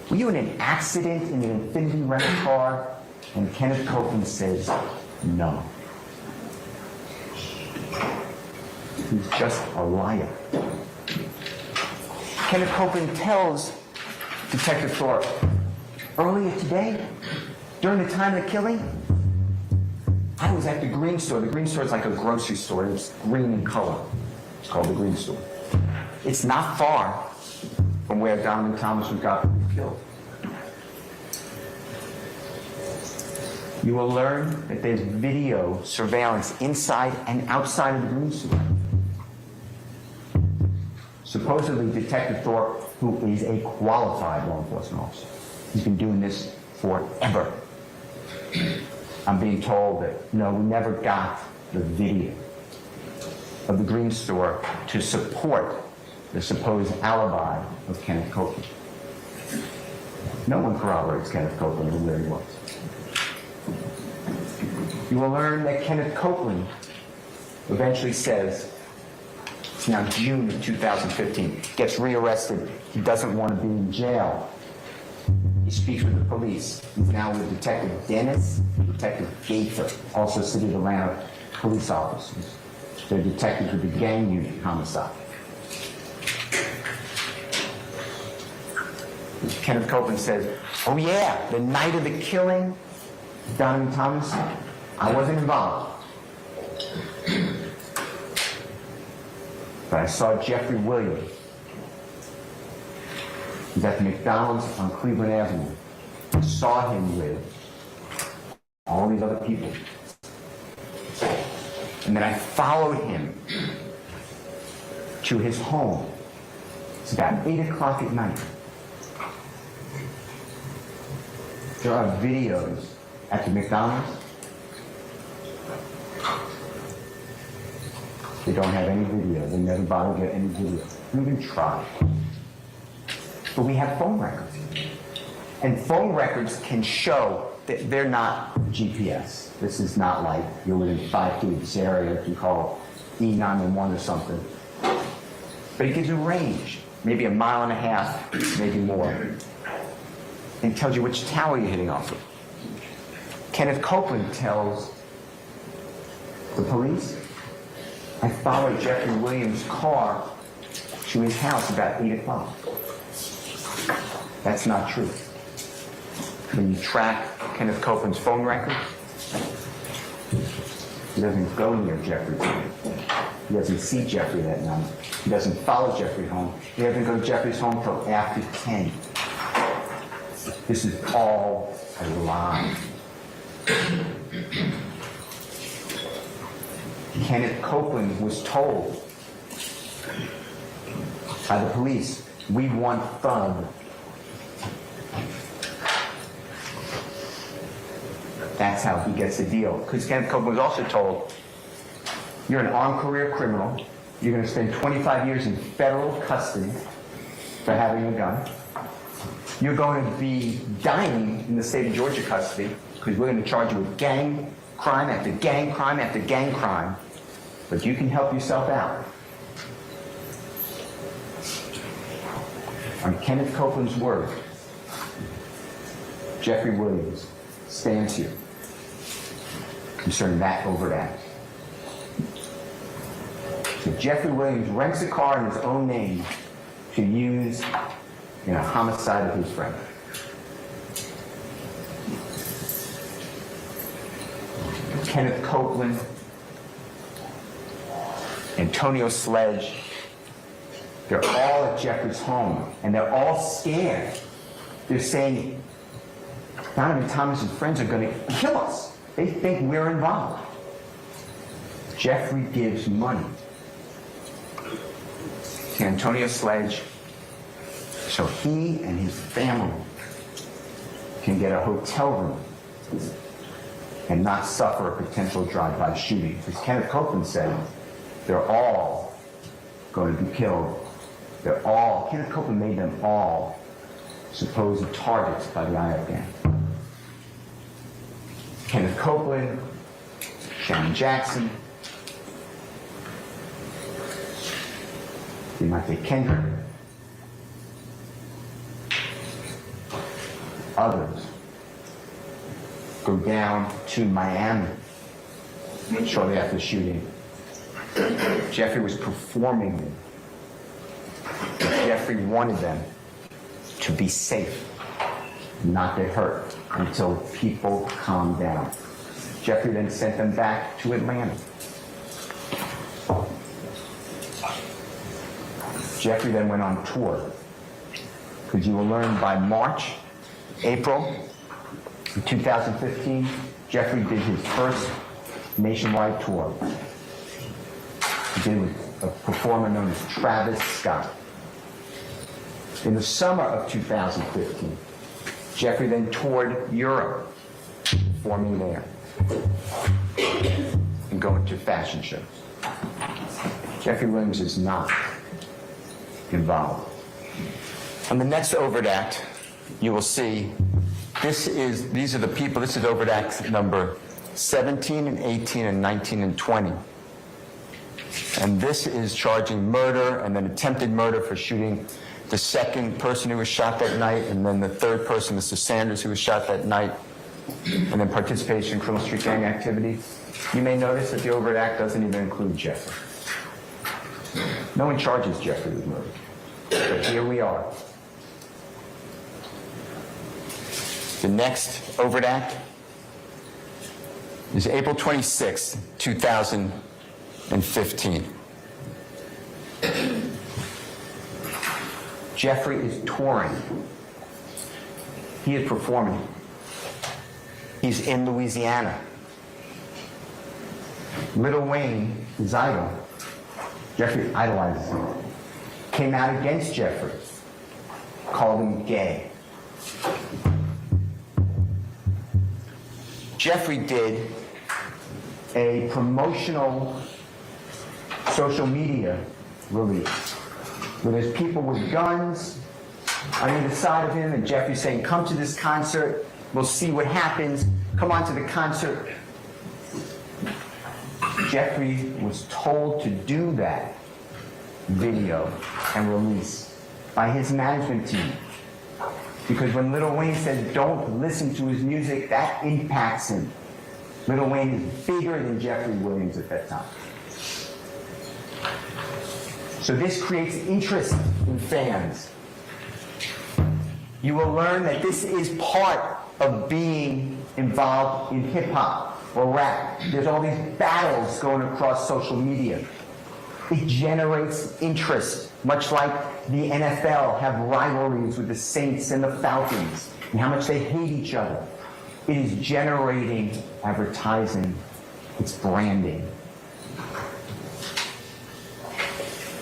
Were you in an accident in an Infinity rental car? And Kenneth Copeland says, no. He's just a liar. Kenneth Copeland tells Detective Thorpe, earlier today, during the time of the killing, I was at the Green Store. The Green Store is like a grocery store. It's green in color. It's called the Green Store. It's not far from where Donovan Thomas was got killed. You will learn that there's video surveillance inside and outside of the Green Store. Supposedly, Detective Thorpe, who is a qualified law enforcement officer, he's been doing this forever. I'm being told that, no, we never got the video of the Green Store to support the supposed alibi of Kenneth Copeland. No one corroborates Kenneth Copeland and where he was. You will learn that Kenneth Copeland eventually says, It's now June of 2015. Gets rearrested. He doesn't want to be in jail. He speaks with the police. He's now with Detective Dennis, Detective Gaither, also City of Atlanta police officers. They're detectives with the gang unit homicide. Kenneth Copeland says, oh yeah, the night of the killing, Donovan Thomas, I wasn't involved. But I saw Jeffrey Williams. He's at the McDonald's on Cleveland Avenue. I saw him with all these other people. And then I followed him to his home. It's about 8 o'clock at night. There are videos at the McDonald's. They don't have any video. They never bother to get any video. They don't even try. But we have phone records. And phone records can show that they're not GPS. This is not like you're within 5 feet of this area. You can call E911 or something. But it gives you range, maybe 1.5 miles, maybe more. And tells you which tower you're hitting off of. Kenneth Copeland tells the police, I followed Jeffrey Williams' car to his house about 8 o'clock. That's not true. When you track Kenneth Copeland's phone records, he doesn't go near Jeffrey. He doesn't see Jeffrey that night. He doesn't follow Jeffrey home. He doesn't go to Jeffrey's home till after 10. This is all a lie. Kenneth Copeland was told by the police, we want Thug. That's how he gets the deal. Because Kenneth Copeland was also told, you're an armed career criminal. You're going to spend 25 years in federal custody for having a gun. You're going to be dying in the state of Georgia custody because we're going to charge you with gang crime after gang crime after gang crime. But you can help yourself out. On Kenneth Copeland's word, Jeffrey Williams stands here concerning that overt act. So Jeffrey Williams rents a car in his own name to use in a homicide of his friend. Kenneth Copeland, Antonio Sledge, they're all at Jeffrey's home, and they're all scared. They're saying, Donovan Thomas and friends are going to kill us. They think we're involved. Jeffrey gives money to Antonio Sledge so he and his family can get a hotel room and not suffer a potential drive-by shooting. Because Kenneth Copeland said they're all going to be killed. Kenneth Copeland made them all supposed targets by the IO gang. Kenneth Copeland, Shannon Jackson, Demonte Kendrick, others go down to Miami shortly after the shooting. Jeffrey was performing them. Jeffrey wanted them to be safe, not get hurt, until people calmed down. Jeffrey then sent them back to Atlanta. Jeffrey then went on tour, because you will learn by March, April of 2015, Jeffrey did his first nationwide tour. He did it with a performer known as Travis Scott. In the summer of 2015, Jeffrey then toured Europe, performing there, and going to fashion shows. Jeffrey Williams is not involved. On the next overt act, you will see these are the people. This is overt act number 17 and 18 and 19 and 20. And this is charging murder and then attempted murder for shooting the second person who was shot that night, and then the third person, Mr. Sanders, who was shot that night, and then participation in criminal street gang activity. You may notice that the overt act doesn't even include Jeffrey. No one charges Jeffrey with murder. But here we are. The next overt act is April 26, 2015. Jeffrey is touring. He is performing. He's in Louisiana. Lil Wayne, his idol, Jeffrey idolizes him, came out against Jeffrey, called him gay. Jeffrey did a promotional social media release where there's people with guns on either side of him, and Jeffrey's saying, come to this concert, we'll see what happens, come on to the concert. Jeffrey was told to do that video and release by his management team. Because when Lil Wayne said don't listen to his music, that impacts him. Lil Wayne is bigger than Jeffrey Williams at that time. So this creates interest in fans. You will learn that this is part of being involved in hip-hop or rap. There's all these battles going across social media. It generates interest, much like the NFL have rivalries with the Saints and the Falcons, and how much they hate each other. It is generating advertising. It's branding.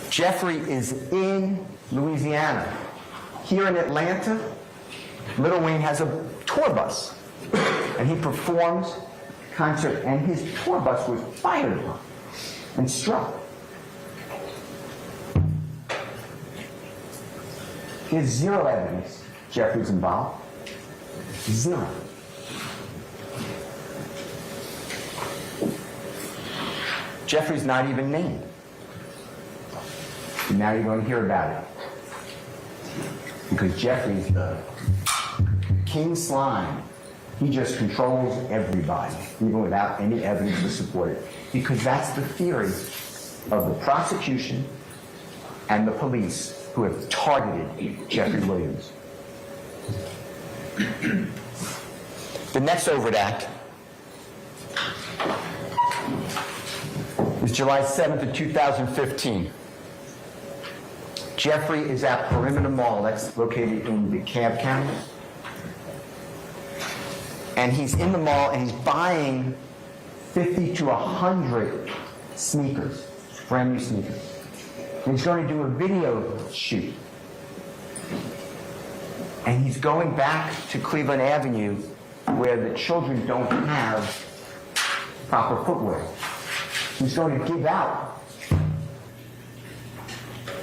Jeffrey is in Louisiana. Here in Atlanta, Lil Wayne has a tour bus, and he performs concert, and his tour bus was fired upon and struck. There's zero evidence Jeffrey's involved. Zero. Jeffrey's not even named. And now you're going to hear about it. Because Jeffrey's the king slime. He just controls everybody, even without any evidence to support it. Because that's the theory of the prosecution and the police who have targeted Jeffrey Williams. The next overt act is July 7th of 2015. Jeffrey is at Perimeter Mall, that's located in DeKalb County. And he's in the mall and he's buying 50 to 100 sneakers, brand new sneakers. And he's going to do a video shoot. And he's going back to Cleveland Avenue where the children don't have proper footwear. He's going to give out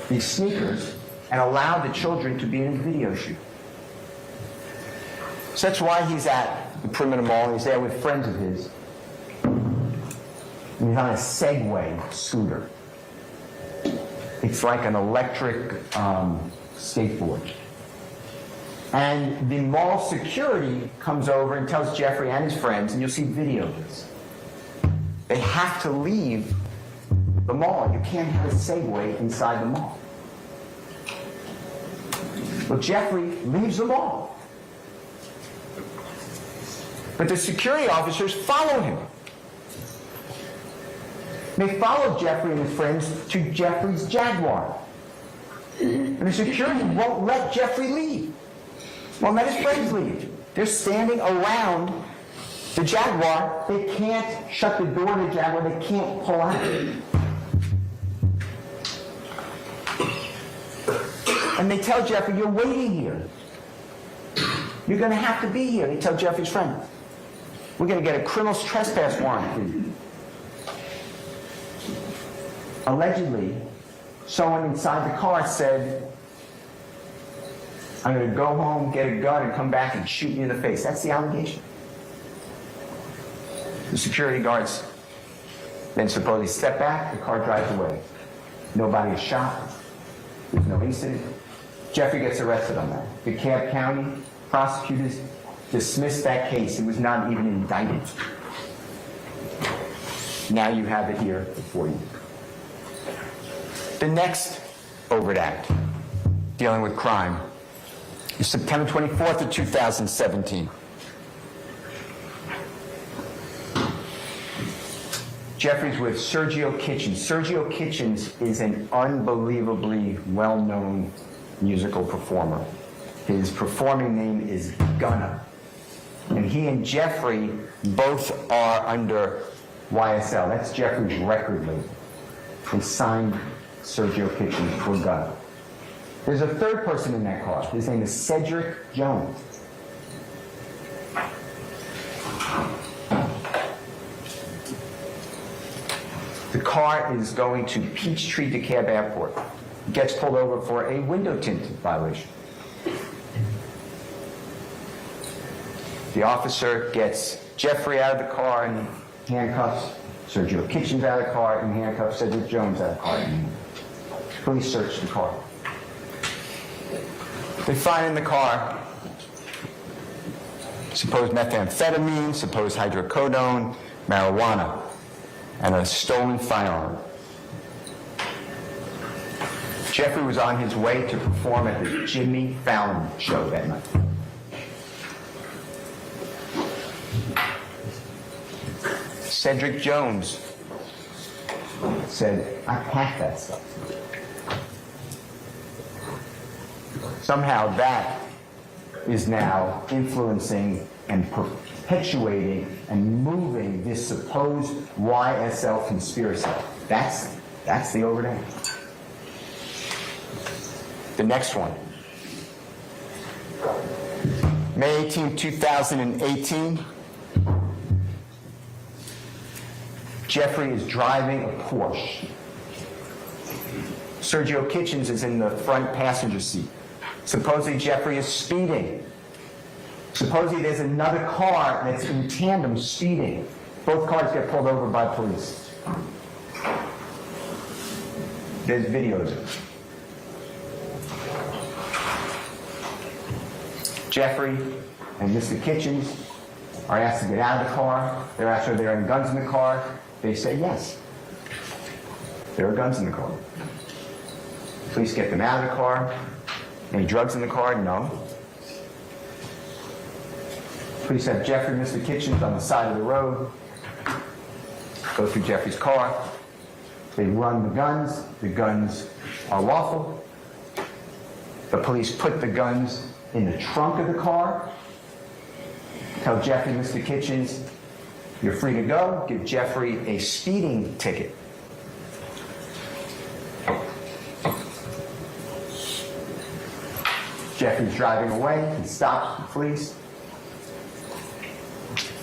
these sneakers and allow the children to be in a video shoot. So that's why he's at the Perimeter Mall, and he's there with friends of his. And he's on a Segway scooter. It's like an electric skateboard. And the mall security comes over and tells Jeffrey and his friends, and you'll see video of this, they have to leave the mall. You can't have a Segway inside the mall. Well, Jeffrey leaves the mall. But the security officers follow him. They follow Jeffrey and his friends to Jeffrey's Jaguar. And the security won't let Jeffrey leave. Won't let his friends leave. They're standing around the Jaguar. They can't shut the door to the Jaguar. They can't pull out. And they tell Jeffrey, you're waiting here. You're going to have to be here. They tell Jeffrey's friend, we're going to get a criminal trespass warrant for you. Allegedly, someone inside the car said, I'm going to go home, get a gun, and come back and shoot you in the face. That's the allegation. The security guards Then supposedly step back, the car drives away. Nobody is shot. There's no incident. Jeffrey gets arrested on that. DeKalb County prosecutors dismissed that case. It was not even indicted. Now you have it here before you. The next overt act dealing with crime is September 24th of 2017. Jeffrey's with Sergio Kitchens. Sergio Kitchens is an unbelievably well-known musical performer. His performing name is Gunna. And he and Jeffrey both are under YSL. That's Jeffrey's record label. They signed Sergio Kitchens for Gunna. There's a third person in that car. His name is Cedric Jones. The car is going to Peachtree DeKalb Airport. Gets pulled over for a window tint violation. The officer gets Jeffrey out of the car in handcuffs, Sergio Kitchens out of the car in handcuffs, Cedric Jones out of the car in handcuffs. Police search the car. They find in the car supposed methamphetamine, supposed hydrocodone, marijuana, and a stolen firearm. Jeffrey was on his way to perform at the Jimmy Fallon show that night. Cedric Jones said, I packed that stuff. Somehow that is now influencing and perpetuating and moving this supposed YSL conspiracy. That's the overt act. The next one. May 18, 2018. Jeffrey is driving a Porsche. Sergio Kitchens is in the front passenger seat. Supposedly Jeffrey is speeding. Supposedly there's another car that's in tandem speeding. Both cars get pulled over by police. There's videos of it. Jeffrey and Mr. Kitchens are asked to get out of the car. They're asked if there are any guns in the car. They say yes. There are guns in the car. Police get them out of the car. Any drugs in the car? No. Police have Jeffrey and Mr. Kitchens on the side of the road. Go through Jeffrey's car. They run the guns. The guns are lawful. The police put the guns in the trunk of the car. Tell Jeffrey and Mr. Kitchens, you're free to go. Give Jeffrey a speeding ticket. Jeffrey's driving away. He stops the police.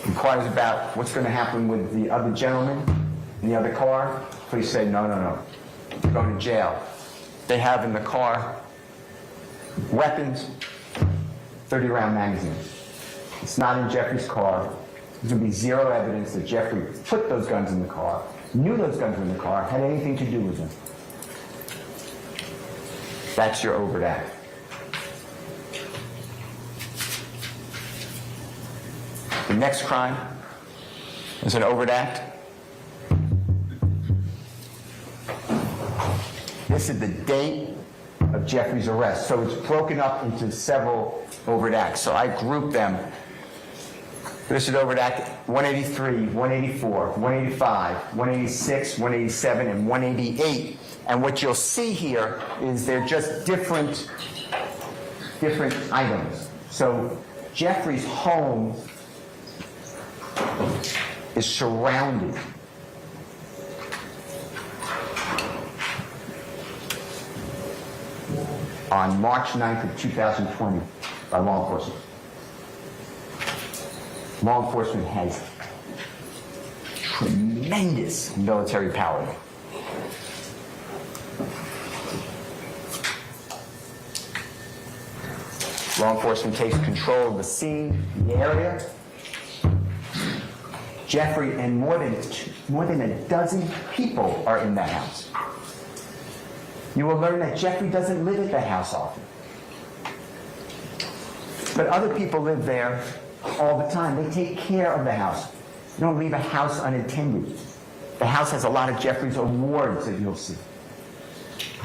Inquires about what's going to happen with the other gentleman in the other car. Police say, no. You're going to jail. They have in the car weapons, 30-round magazines. It's not in Jeffrey's car. There's going to be zero evidence that Jeffrey put those guns in the car, knew those guns were in the car, had anything to do with them. That's your overt act. The next crime is an overt act. This is the date of Jeffrey's arrest. So it's broken up into several overt acts. So I grouped them. This is overt act 183, 184, 185, 186, 187, and 188. And what you'll see here is they're just different items. So Jeffrey's home is surrounded on March 9th of 2020 by law enforcement. Law enforcement has tremendous military power. Law enforcement takes control of the scene, the area. Jeffrey and more than a dozen people are in that house. You will learn that Jeffrey doesn't live at that house often. But other people live there all the time. They take care of the house. You don't leave a house unattended. The house has a lot of Jeffrey's awards that you'll see.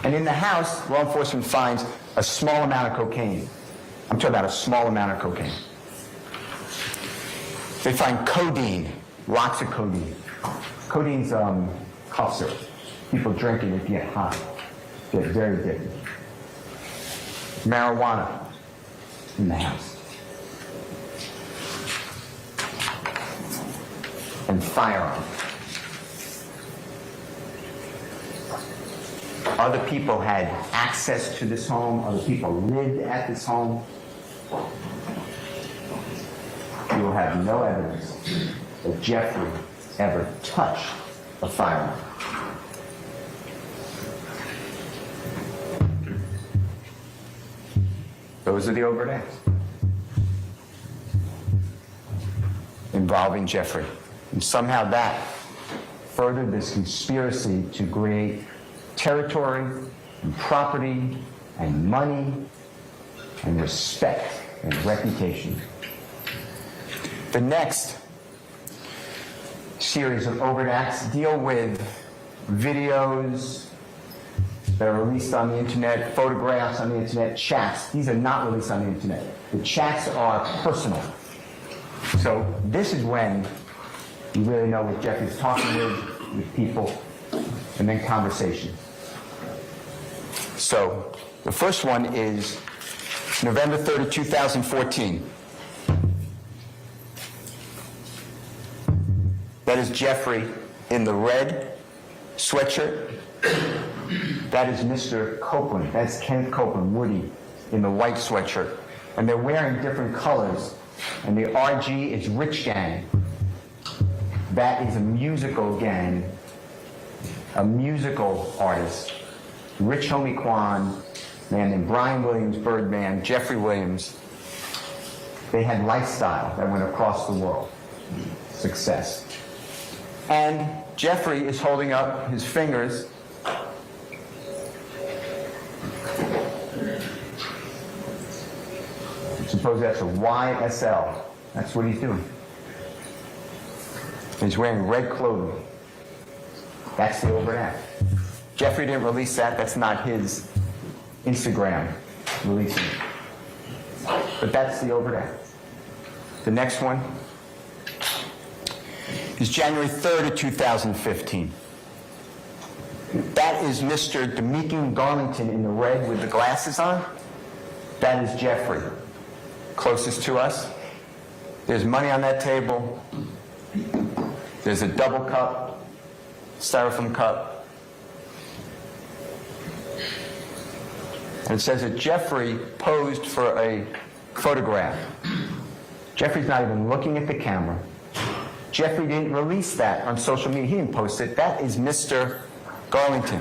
And in the house, law enforcement finds a small amount of cocaine. I'm talking about a small amount of cocaine. They find codeine, lots of codeine. Codeine's cough syrup. People drink it if you get high. Get very addicted. Marijuana in the house. And firearms. Other people had access to this home. Other people lived at this home. You will have no evidence that Jeffrey ever touched a firearm. Those are the overt acts involving Jeffrey. And somehow that furthered this conspiracy to create territory and property and money and respect and reputation. The next series of overt acts deal with videos that are released on the internet, photographs on the internet, chats. These are not released on the internet. The chats are personal. So this is when you really know what Jeffrey's talking with people, and then conversation. So the first one is November 3rd, 2014. That is Jeffrey in the red sweatshirt. That is Mr. Copeland. That's Kenneth Copeland, Woody, in the white sweatshirt. And they're wearing different colors. And the RG is Rich Gang. That is a musical gang, a musical artist. Rich Homie Quan, man named Brian Williams, Birdman, Jeffrey Williams. They had lifestyle that went across the world. Success. And Jeffrey is holding up his fingers. Suppose that's a YSL. That's what he's doing. He's wearing red clothing. That's the overt act. Jeffrey didn't release that. That's not his Instagram releasing it. But that's the overt act. The next one is January 3rd of 2015. That is Mr. Demekin Garlington in the red with the glasses on. That is Jeffrey, closest to us. There's money on that table. There's a double cup, styrofoam cup. And it says that Jeffrey posed for a photograph. Jeffrey's not even looking at the camera. Jeffrey didn't release that on social media. He didn't post it. That is Mr. Garlington.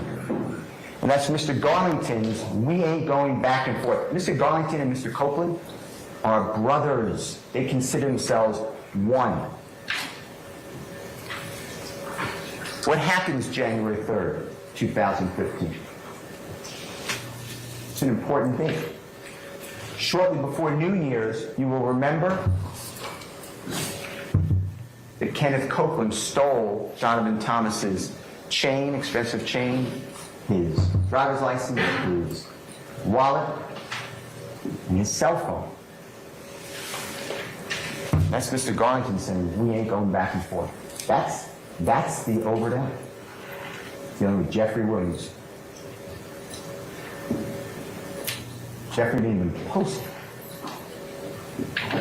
And that's Mr. Garlington's "We Ain't Going Back and Forth." Mr. Garlington and Mr. Copeland are brothers. They consider themselves one. What happens January 3rd, 2015? It's an important thing. Shortly before New Year's, you will remember that Kenneth Copeland stole Jonathan Thomas's chain, expensive chain, his driver's license, his wallet, and his cell phone. That's Mr. Garlington saying, "We ain't going back and forth." That's the overt act. Dealing with Jeffrey Williams. Jeffrey didn't even post it.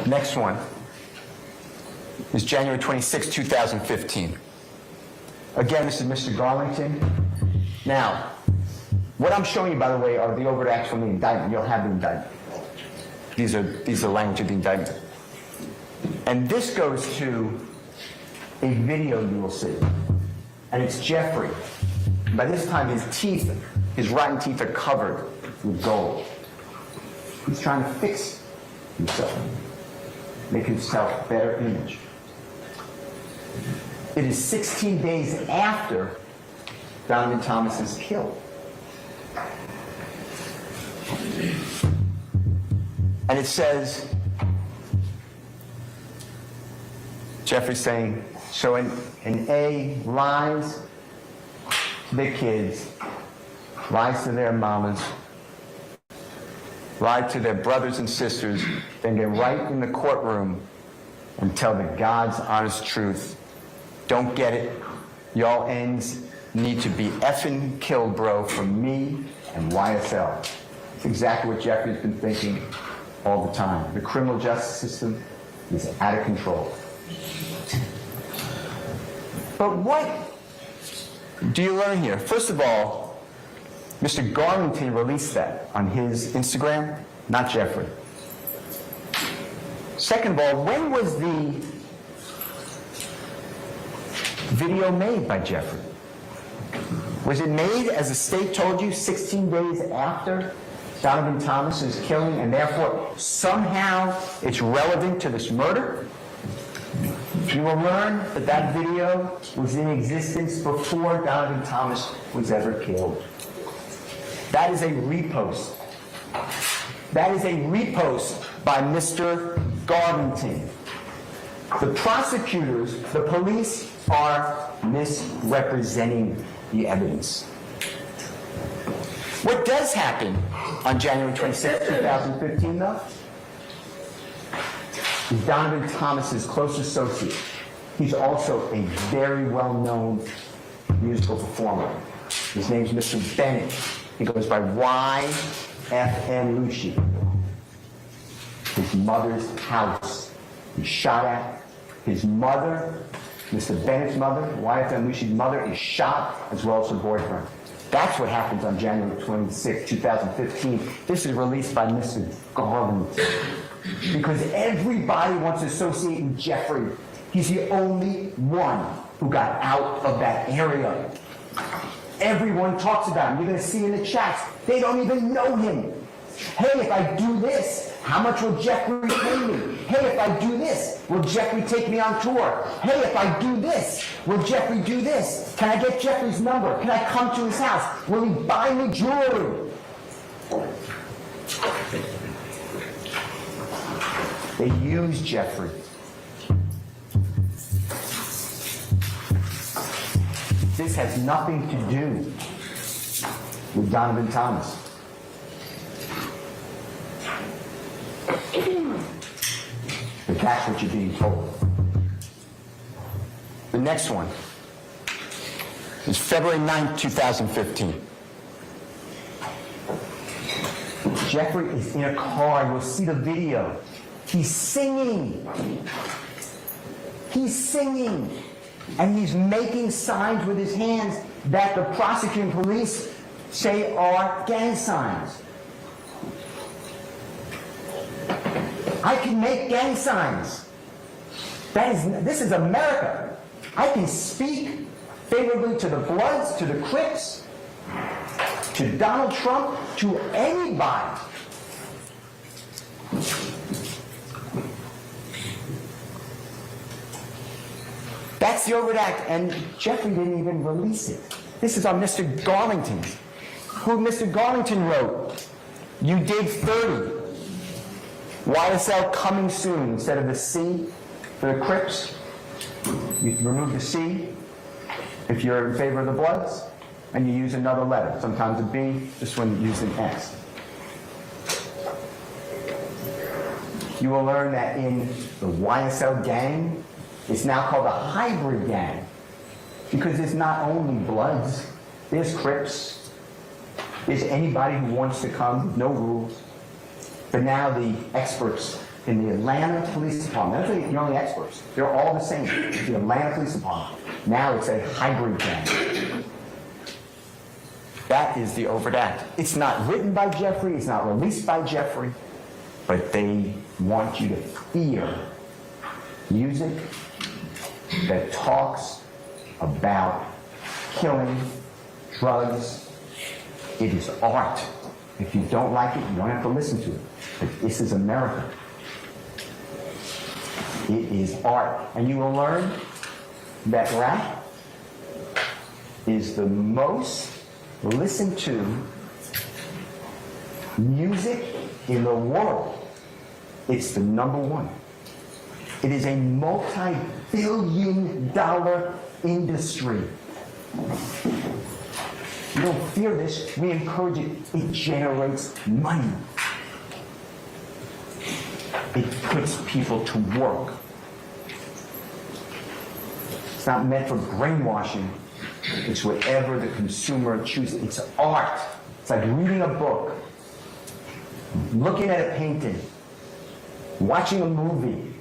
Next one is January 26, 2015. Again, this is Mr. Garlington. Now, what I'm showing you, by the way, are the overt acts from the indictment. You'll have the indictment. These are language of the indictment. And this goes to a video you will see. And it's Jeffrey. By this time, his teeth, his rotten teeth are covered with gold. He's trying to fix himself, make himself a better image. It is 16 days after Donovan Thomas is killed. And it says, Jeffrey's saying, so an A lies to their kids, lies to their mamas, lies to their brothers and sisters, then get right in the courtroom and tell the God's honest truth. Don't get it. Y'all ends need to be effing killed, bro, from me and YSL. It's exactly what Jeffrey's been thinking all the time. The criminal justice system is out of control. But what do you learn here? First of all, Mr. Garlington released that on his Instagram, not Jeffrey. Second of all, when was the video made by Jeffrey? Was it made, as the state told you, 16 days after Donovan Thomas's killing, and therefore somehow it's relevant to this murder? You will learn that that video was in existence before Donovan Thomas was ever killed. That is a repost. That is a repost by Mr. Garlington. The prosecutors, the police, are misrepresenting the evidence. What does happen on January 26, 2015, though, is Donovan Thomas's close associate. He's also a very well-known musical performer. His name's Mr. Bennett. He goes by YFN Lucci. His mother's house. He's shot at. His mother, Mr. Bennett's mother, YFN Lucci's mother, is shot, as well as her boyfriend. That's what happens on January 26, 2015. This is released by Mr. Garlington. Because everybody wants to associate with Jeffrey. He's the only one who got out of that area. Everyone talks about him. You're going to see in the chats, they don't even know him. Hey, if I do this, how much will Jeffrey pay me? Hey, if I do this, will Jeffrey take me on tour? Hey, if I do this, will Jeffrey do this? Can I get Jeffrey's number? Can I come to his house? Will he buy me jewelry? They use Jeffrey. This has nothing to do with Donovan Thomas. But that's what you're being told. The next one is February 9th, 2015. Jeffrey is in a car. You'll see the video. He's singing. He's singing. And he's making signs with his hands that the prosecuting police say are gang signs. I can make gang signs. This is America. I can speak favorably to the Bloods, to the Crips, to Donald Trump, to anybody. That's the overt act, and Jeffrey didn't even release it. This is on Mr. Garlington's. Who Mr. Garlington wrote, "You did 30. YSL coming soon." Instead of the C for the Crips, you remove the C if you're in favor of the Bloods, and you use another letter, sometimes a B, this one you use an S. You will learn that in the YSL gang, it's now called a hybrid gang, because there's not only Bloods, there's Crips, there's anybody who wants to come, no rules. But now the experts in the Atlanta Police Department, they're the only experts, they're all the same, the Atlanta Police Department. Now it's a hybrid gang. That is the overt act. It's not written by Jeffrey, it's not released by Jeffrey, but they want you to fear music that talks about killing, drugs. It is art. If you don't like it, you don't have to listen to it. But this is America. It is art. And you will learn that rap is the most listened to music in the world. It's the #1. It is a multi-billion-dollar industry. We don't fear this, we encourage it. It generates money. It puts people to work. It's not meant for brainwashing. It's whatever the consumer chooses. It's art. It's like reading a book, looking at a painting, watching a movie,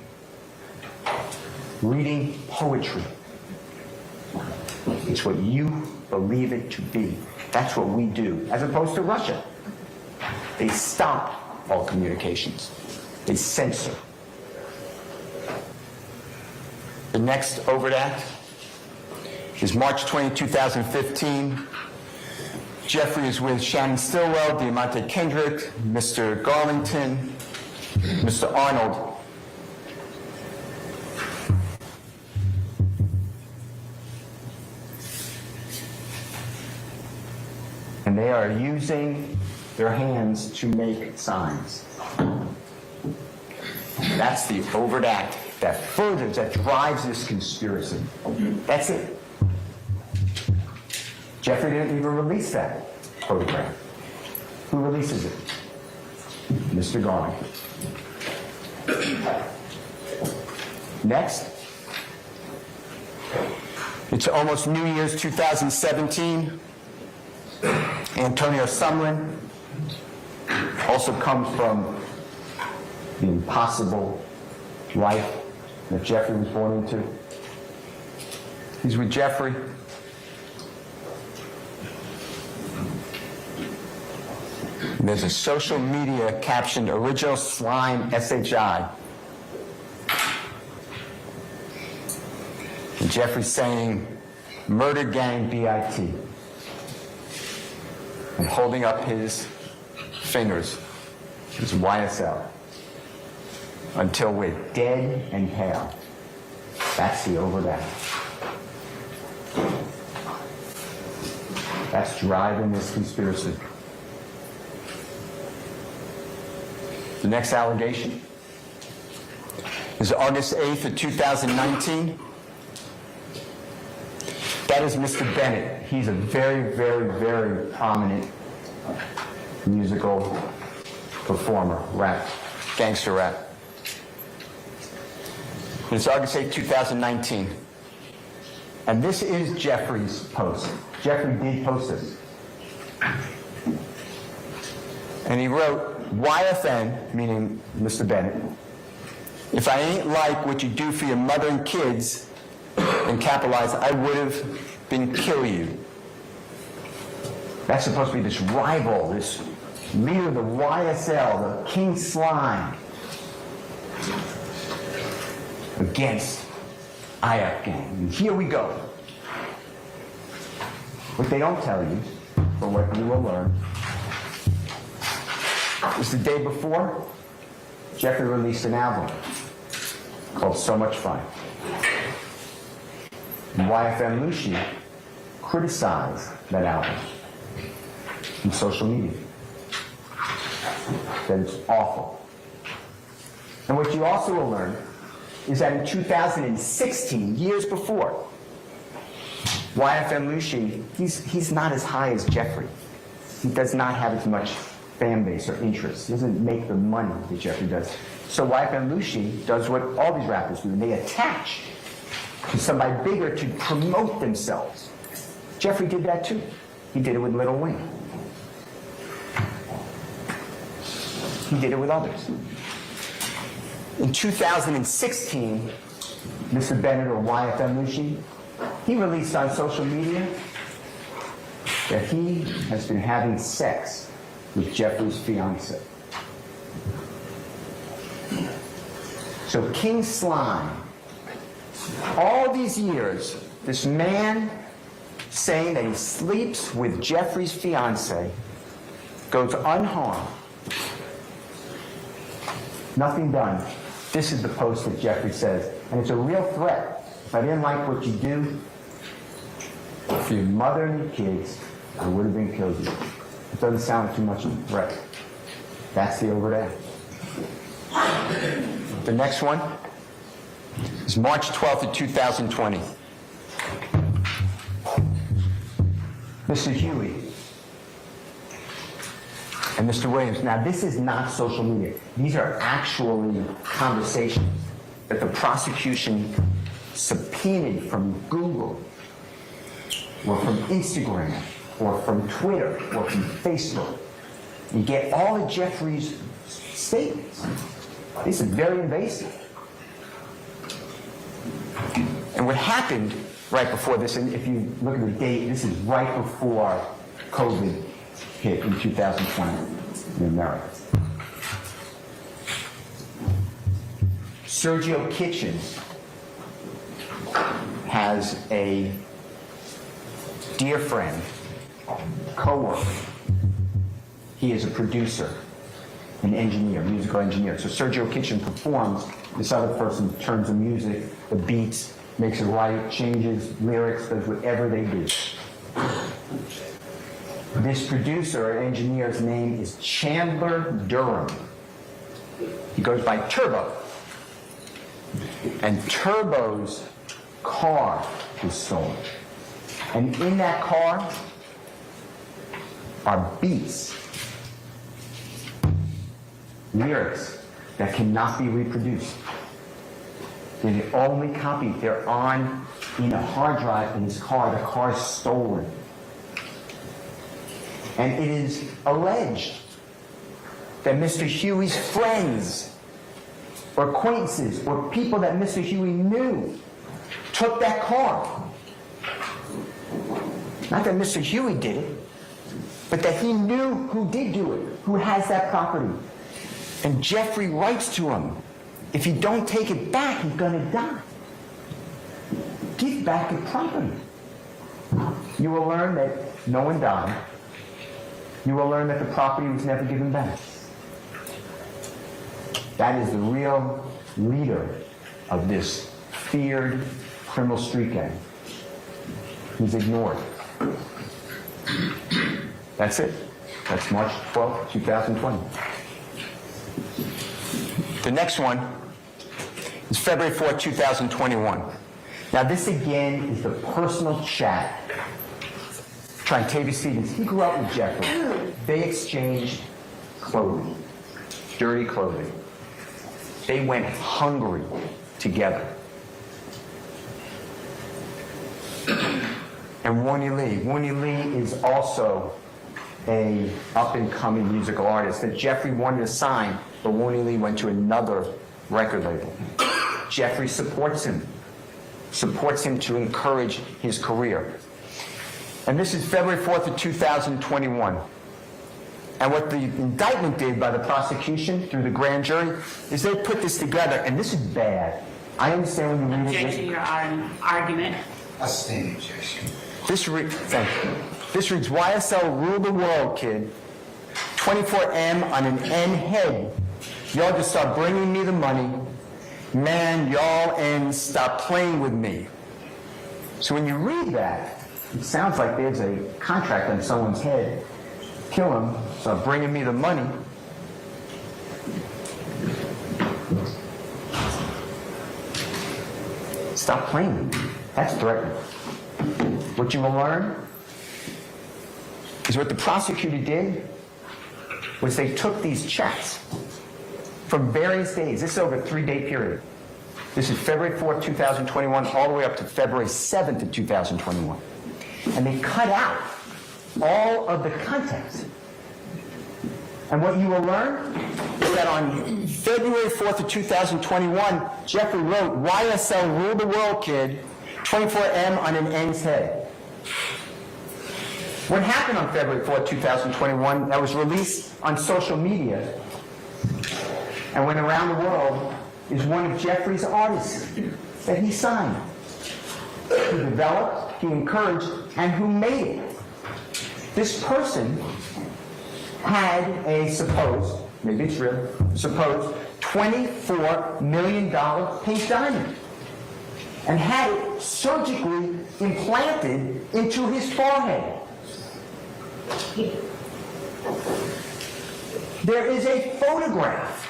reading poetry. It's what you believe it to be. That's what we do, as opposed to Russia. They stop all communications. They censor. The next overt act is March 20, 2015. Jeffrey is with Shannon Stillwell, Diamante Kendrick, Mr. Garlington, Mr. Arnold. And they are using their hands to make signs. That's the overt act that furthers, that drives this conspiracy. That's it. Jeffrey didn't even release that photograph. Who releases it? Mr. Garland. Next. It's almost New Year's 2017. Antonio Sumlin also comes from the impossible life that Jeffrey was born into. He's with Jeffrey. And there's a social media captioned "Original Slime SHI." And Jeffrey's saying, "Murder Gang BIT." And holding up his fingers, his YSL, until we're dead and pale. That's the overt act. That's driving this conspiracy. The next allegation is August 8th of 2019. That is Mr. Bennett. He's a very, very, very prominent musical performer, rap, gangster rap. It's August 8, 2019. And this is Jeffrey's post. Jeffrey did post this. And he wrote, "YFN," meaning Mr. Bennett, "if I ain't like what you do for your mother and kids," and capitalized, "I would have been kill you." That's supposed to be this rival, this leader of the YSL, the King Slime, against IF Gang. And here we go. What they don't tell you, or what you will learn, is the day before, Jeffrey released an album called "So Much Fun." And YFN Lucy criticized that album on social media. That it's awful. And what you also will learn is that in 2016, years before, YFN Lucy, he's not as high as Jeffrey. He does not have as much fan base or interest. He doesn't make the money that Jeffrey does. So YFN Lucy does what all these rappers do. They attach to somebody bigger to promote themselves. Jeffrey did that too. He did it with Lil Wayne. He did it with others. In 2016, Mr. Bennett, or YFN Lucy, he released on social media that he has been having sex with Jeffrey's fiancée. So King Slime, all these years, this man saying that he sleeps with Jeffrey's fiancée goes unharmed. Nothing done. This is the post that Jeffrey says, and it's a real threat if I didn't like what you do, for your mother and your kids, I would have been killed you. It doesn't sound like too much of a threat. That's the overt act. The next one is March 12th of 2020. Mr. Huey and Mr. Williams. Now, this is not social media. These are actually conversations that the prosecution subpoenaed from Google or from Instagram or from Twitter or from Facebook. You get all of Jeffrey's statements. This is very invasive. And what happened right before this, and if you look at the date, this is right before COVID hit in 2020 in America. Sergio Kitchens has a dear friend, co-worker. He is a producer, an engineer, musical engineer. So Sergio Kitchen performs, this other person turns the music, the beats, makes it right, changes lyrics, does whatever they do. This producer or engineer's name is Chandler Durham. He goes by Turbo. And Turbo's car was stolen. And in that car are beats, lyrics that cannot be reproduced. They're the only copy. They're on in a hard drive in his car. The car is stolen. And it is alleged that Mr. Huey's friends or acquaintances or people that Mr. Huey knew took that car. Not that Mr. Huey did it, but that he knew who did do it, who has that property. And Jeffrey writes to him, if you don't take it back, you're going to die. Give back your property. You will learn that no one died. You will learn that the property was never given back. That is the real leader of this feared criminal street gang. He's ignored. That's it. That's March 12, 2020. The next one is February 4, 2021. Now this again is the personal chat. Trentavious Stevens, he grew up with Jeffrey. They exchanged clothing, dirty clothing. They went hungry together. And Woonie Lee is also a up-and-coming musical artist that Jeffrey wanted to sign, but Woonie Lee went to another record label. Jeffrey supports him to encourage his career. And this is February 4th of 2021. And what the indictment did by the prosecution through the grand jury is they put this together, and this is bad. I understand when you read it. Objection to your argument. Abstain, objection. This reads YSL rule the world, kid. 24M on an N head. Y'all just start bringing me the money. Man, y'all and stop playing with me. So when you read that, it sounds like there's a contract on someone's head. Kill him, start bringing me the money. Stop playing with me. That's threatening. What you will learn is what the prosecutor did was they took these checks from various days. This is over a 3-day period. This is February 4th, 2021, all the way up to February 7th of 2021. And they cut out all of the context. And what you will learn is that on February 4th of 2021, Jeffrey wrote, YSL rule the world, kid. 24M on an N's head. What happened on February 4th, 2021 that was released on social media and went around the world is one of Jeffrey's artists that he signed, who developed, he encouraged, and who made it. This person had a supposed, maybe it's real, supposed $24 million pink diamond. and had it surgically implanted into his forehead. There is a photograph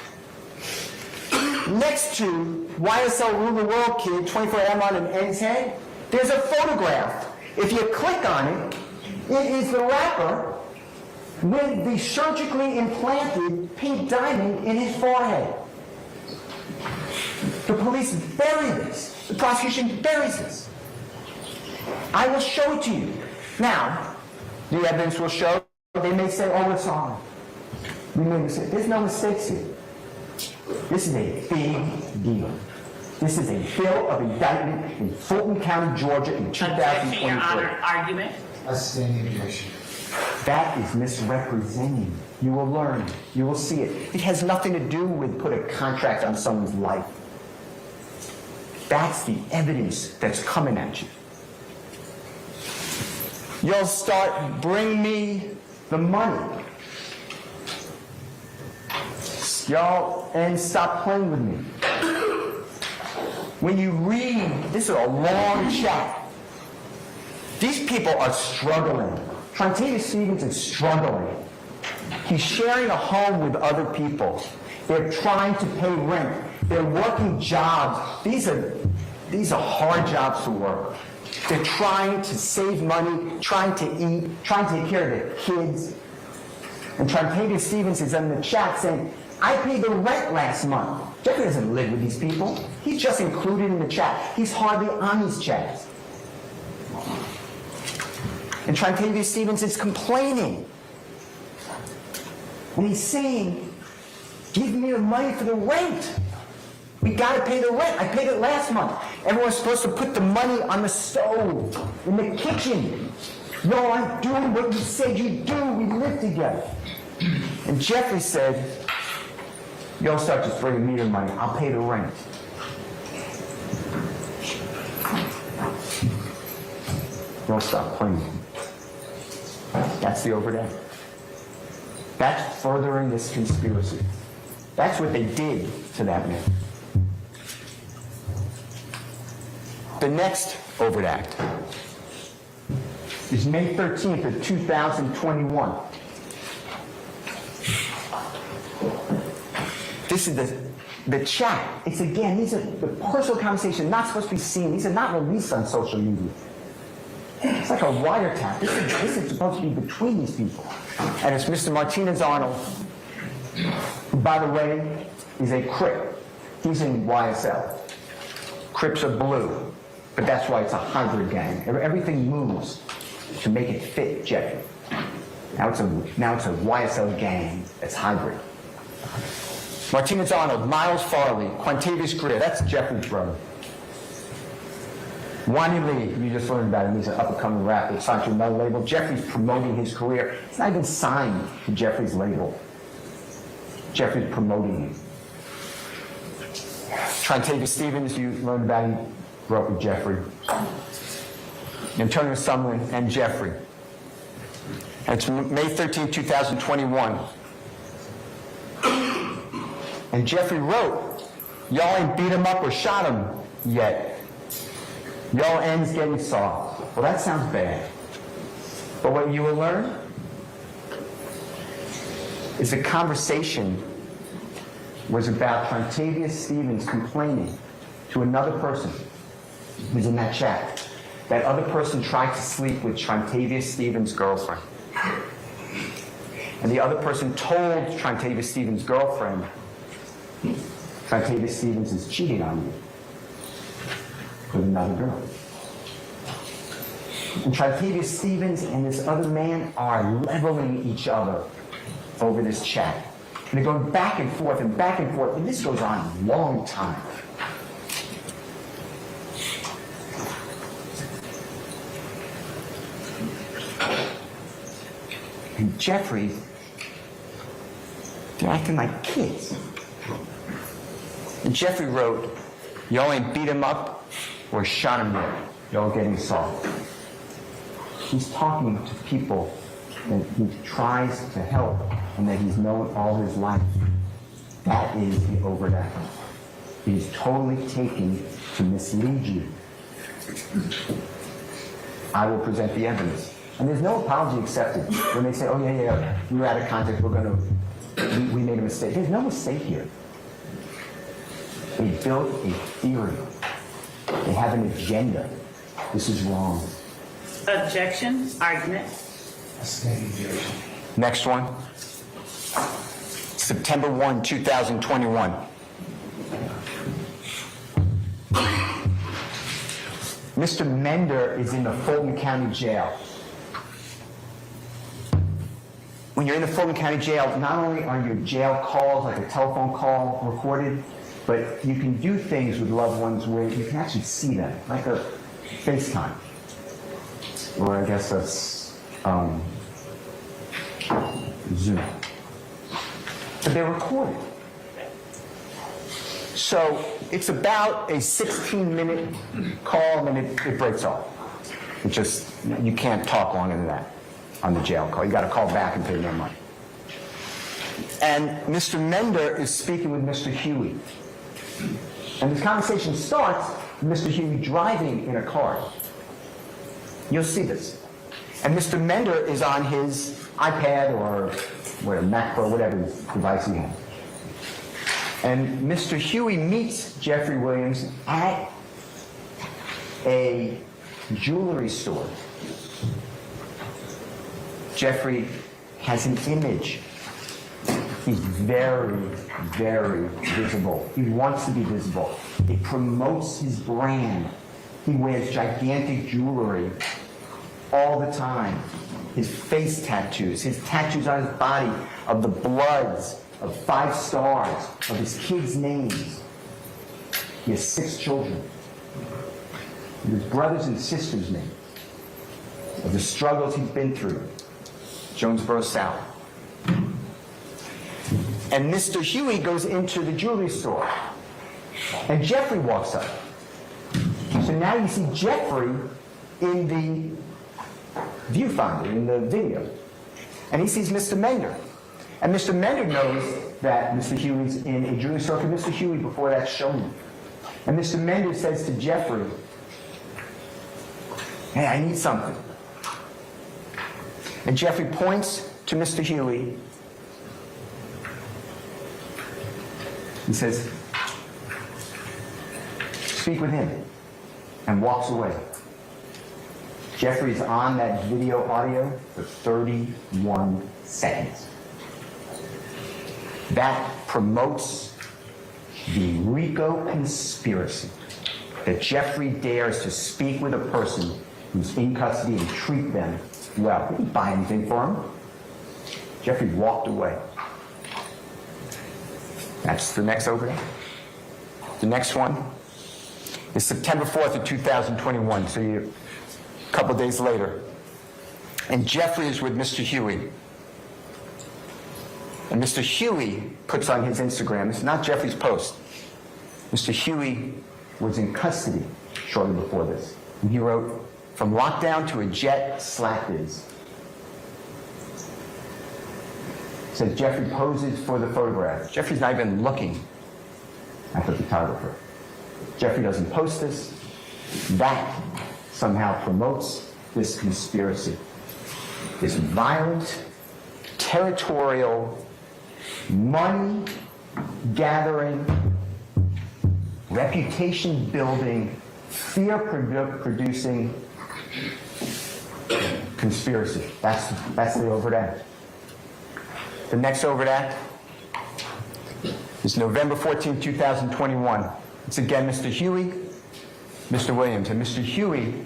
next to YSL Rule the World Kid, 24M on an N's head. There's a photograph. If you click on it, it is the rapper with the surgically implanted pink diamond in his forehead. The police bury this. The prosecution buries this. I will show it to you. Now, the evidence will show, they may say, oh, it's on. We made a mistake. There's no mistakes here. This is a big deal. This is a bill of indictment in Fulton County, Georgia in 2023. Your Honor, argument. A standing objection. That is misrepresenting. You will learn. You will see it. It has nothing to do with put a contract on someone's life. That's the evidence that's coming at you. You'll start, bring me the money. Y'all, and stop playing with me. When you read, this is a long chat. These people are struggling. Trontavia Stevens is struggling. He's sharing a home with other people. They're trying to pay rent. They're working jobs. These are hard jobs to work. They're trying to save money, trying to eat, trying to take care of their kids. And Trontavia Stevens is in the chat saying, I paid the rent last month. Jeffrey doesn't live with these people. He's just included in the chat. He's hardly on these chats. And Trontavia Stevens is complaining. And he's saying, give me the money for the rent. We gotta pay the rent. I paid it last month. Everyone's supposed to put the money on the stove, in the kitchen. No, I'm doing what you said you do. We live together. And Jeffrey said, y'all start just bringing me the money. I'll pay the rent. Don't stop playing. That's the overdose. That's furthering this conspiracy. That's what they did to that man. The next overt act is May 13th of 2021. This is the chat. It's again, these are the personal conversations not supposed to be seen. These are not released on social media. It's like a wiretap. This is supposed to be between these people. And it's Mr. Martinez Arnold, who, by the way, is a Crip. He's in YSL. Crips are blue, but that's why it's a hybrid gang. Everything moves to make it fit Jeffrey. Now it's a YSL gang that's hybrid. Martinez Arnold, Miles Farley, Quantavious Greer, that's Jeffrey's brother. Wani Lee, you just learned about him, he's an up-and-coming rapper, signed to another label. Jeffrey's promoting his career. He's not even signed to Jeffrey's label. Jeffrey's promoting him. Trontavia Stevens, you learned about him, grew up with Jeffrey. Antonio Sumlin and Jeffrey. And it's May 13, 2021. And Jeffrey wrote, y'all ain't beat him up or shot him yet. Y'all ends getting soft. Well, that sounds bad. But what you will learn is the conversation was about Trontavia Stevens complaining to another person who's in that chat. That other person tried to sleep with Trontavia Stevens' girlfriend. And the other person told Trontavia Stevens' girlfriend, Trontavia Stevens is cheating on you with another girl. And Trontavia Stevens and this other man are leveling each other over this chat. And they're going back and forth, and this goes on a long time. And Jeffrey, they're acting like kids. And Jeffrey wrote, y'all ain't beat him up or shot him yet. Y'all getting soft. He's talking to people that he tries to help and that he's known all his life. That is the overt act. He's totally taken to mislead you I will present the evidence. And there's no apology accepted when they say, oh, yeah, we were out of context, we made a mistake. There's no mistake here. They built a theory. They have an agenda. This is wrong. Objection, argument. Next one. September 1, 2021. Mr. Mender is in the Fulton County Jail. When you're in the Fulton County Jail, not only are your jail calls, like a telephone call, recorded, but you can do things with loved ones where you can actually see them, like a FaceTime. Or I guess that's Zoom. But they're recorded. So it's about a 16-minute call, and then it breaks off. It just, you can't talk longer than that on the jail call. You got to call back and pay more money. And Mr. Mender is speaking with Mr. Huey. And the conversation starts with Mr. Huey driving in a car. You'll see this. And Mr. Mender is on his iPad or whatever, Mac Pro, whatever device he has. And Mr. Huey meets Jeffrey Williams at a jewelry store. Jeffrey has an image. He's very, very visible. He wants to be visible. It promotes his brand. He wears gigantic jewelry all the time. His face tattoos, his tattoos on his body of the bloods, of 5 stars, of his kids' names. He has 6 children. Of his brothers and sisters' names. Of the struggles he's been through. Jonesboro South. And Mr. Huey goes into the jewelry store. And Jeffrey walks up. So now you see Jeffrey in the viewfinder, in the video. And he sees Mr. Mender. And Mr. Mender knows that Mr. Huey's in a jewelry store, because Mr. Huey before that showed him. And Mr. Mender says to Jeffrey, hey, I need something. And Jeffrey points to Mr. Huey. He says, speak with him, and walks away. Jeffrey's on that video audio for 31 seconds. That promotes the RICO conspiracy, that Jeffrey dares to speak with a person who's in custody and treat them well. He didn't buy anything for him. Jeffrey walked away. That's the next overhead. The next one is September 4th of 2021, so a couple days later. And Jeffrey is with Mr. Huey. And Mr. Huey puts on his Instagram, it's not Jeffrey's post. Mr. Huey was in custody shortly before this. And he wrote, from lockdown to a jet, Slack is. Says Jeffrey poses for the photograph. Jeffrey's not even looking at the photographer. Jeffrey doesn't post this. That somehow promotes this conspiracy. This violent, territorial, money gathering, reputation building, fear producing conspiracy. That's the overt act. The next overt act is November 14, 2021. It's again Mr. Huey, Mr. Williams. And Mr. Huey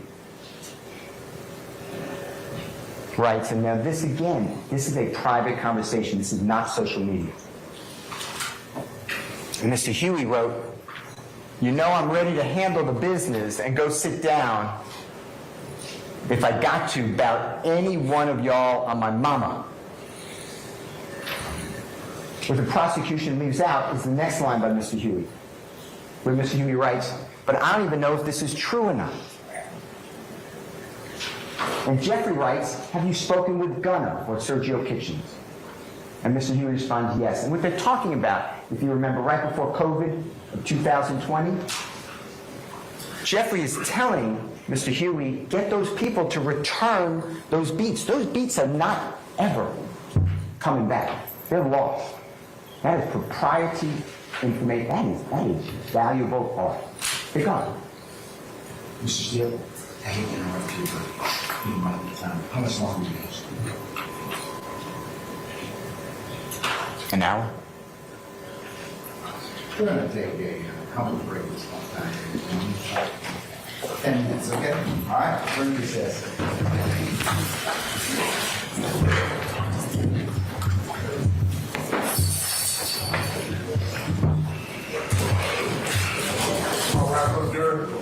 writes, and now this again, this is a private conversation. This is not social media. And Mr. Huey wrote, you know I'm ready to handle the business and go sit down if I got to about any one of y'all on my mama. What the prosecution leaves out is the next line by Mr. Huey, where Mr. Huey writes, but I don't even know if this is true or not. And Jeffrey writes, have you spoken with Gunnar or Sergio Kitchens? And Mr. Huey responds, yes. And what they're talking about, if you remember, right before COVID of 2020, Jeffrey is telling Mr. Huey, get those people to return those beats. Those beats are not ever coming back. They're lost. That is proprietary information. That is valuable art. They're gone. Mr. Steele, I hate to interrupt you, but you might be time. How much longer do you have? An hour? We're gonna take a couple of breaks one time. 10 minutes, okay? All right, we're in recess. All right, go,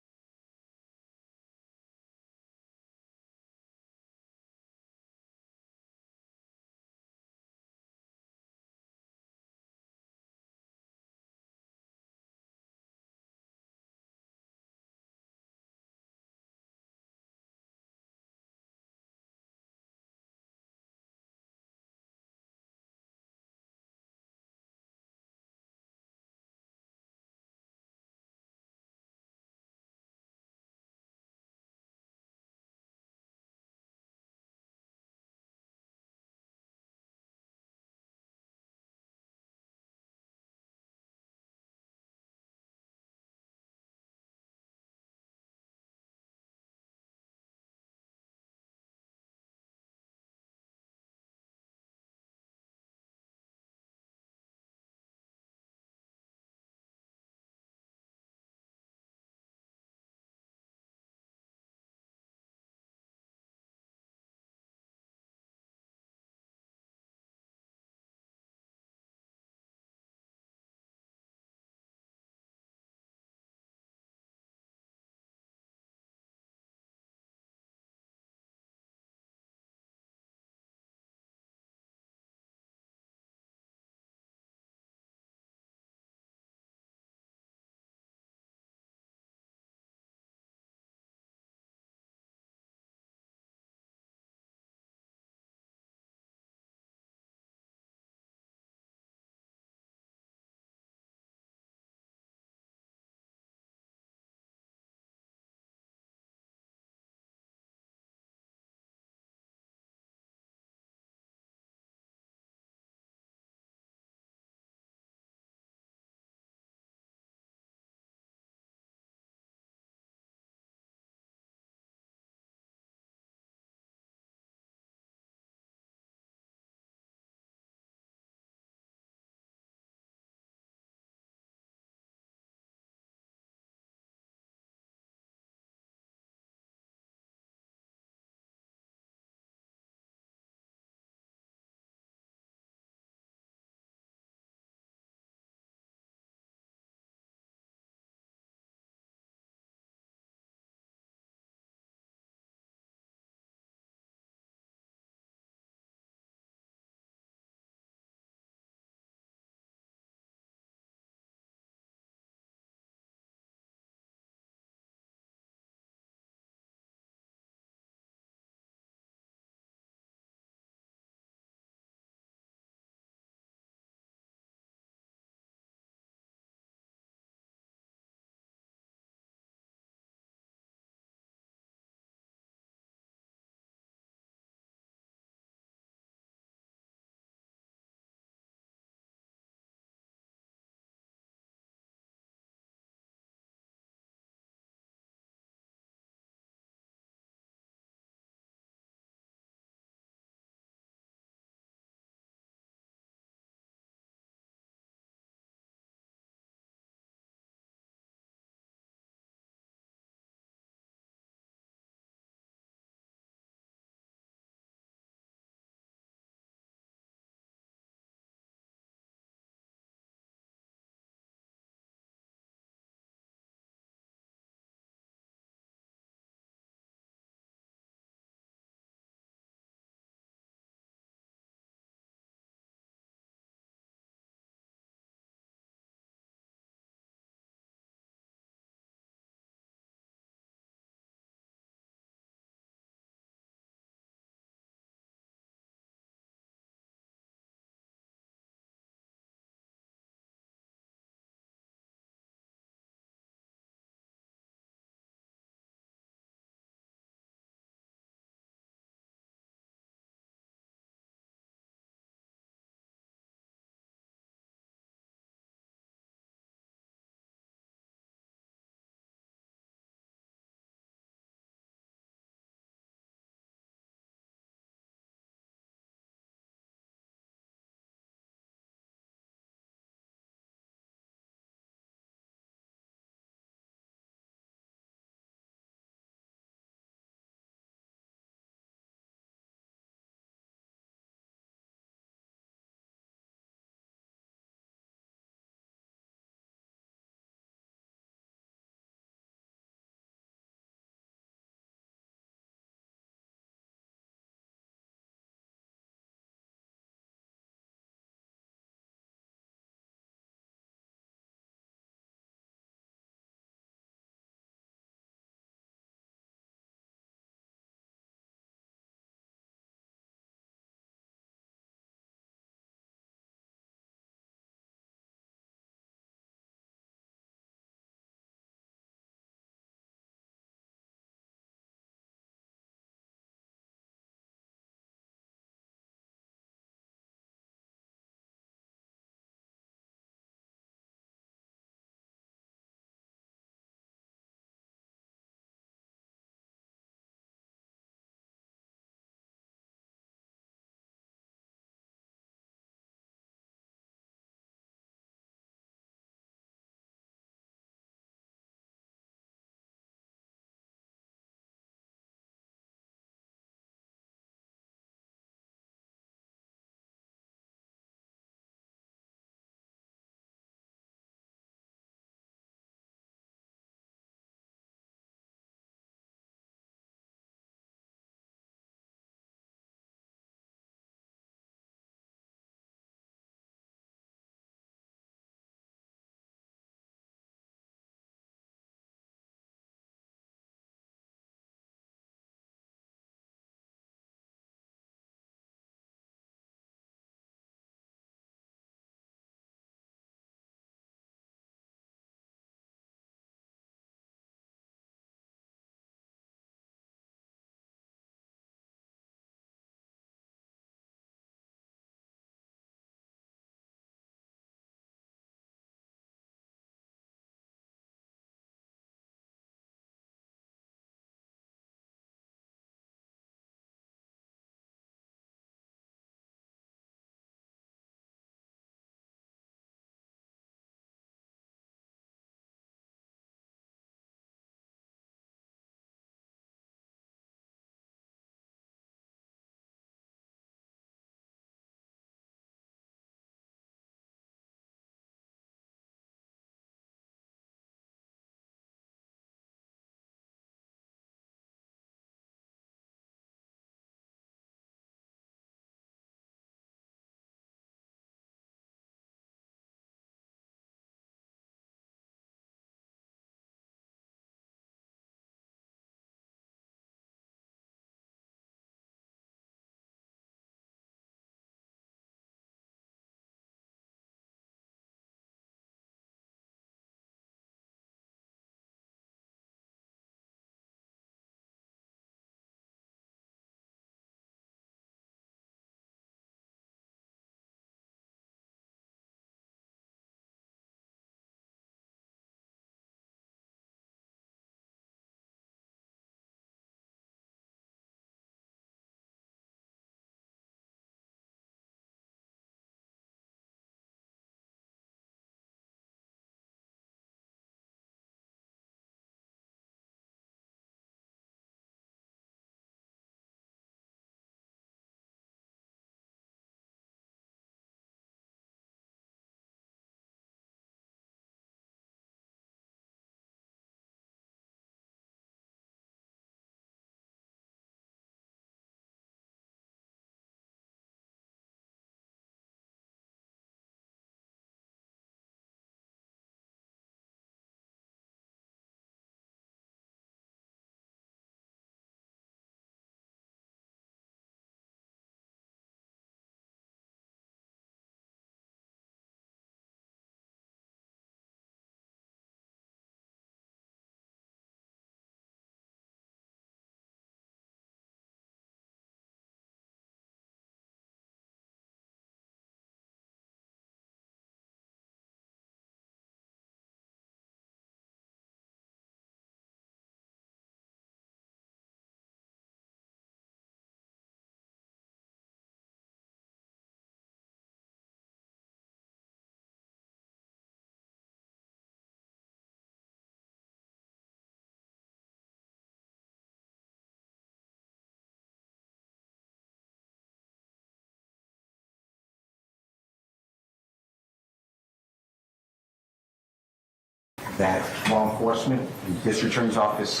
that law enforcement, the district attorney's office,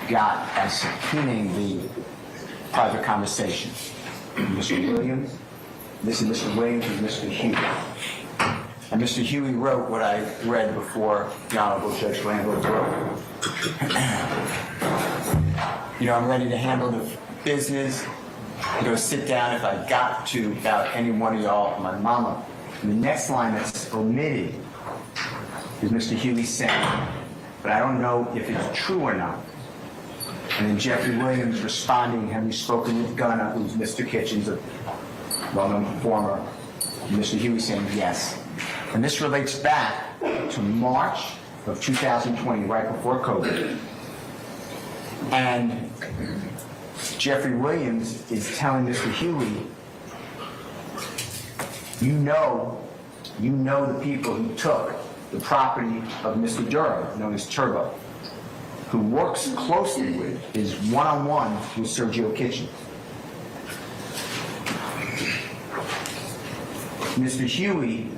got as subpoenaing the private conversation. Mr. Williams, this is Mr. Williams and Mr. Huey. And Mr. Huey wrote what I read before the Honorable Judge Randall wrote. You know, I'm ready to handle the business, go sit down if I got to about any one of y'all, my mama. And the next line that's omitted is Mr. Huey saying, but I don't know if it's true or not. And then Jeffrey Williams responding, have you spoken with Gunner, who's Mr. Kitchens, a well-known performer? And Mr. Huey saying yes. And this relates back to March of 2020, right before COVID. And Jeffrey Williams is telling Mr. Huey, you know the people who took the property of Mr. Durham, known as Turbo, who works closely with, is one-on-one with Sergio Kitchens. Mr. Huey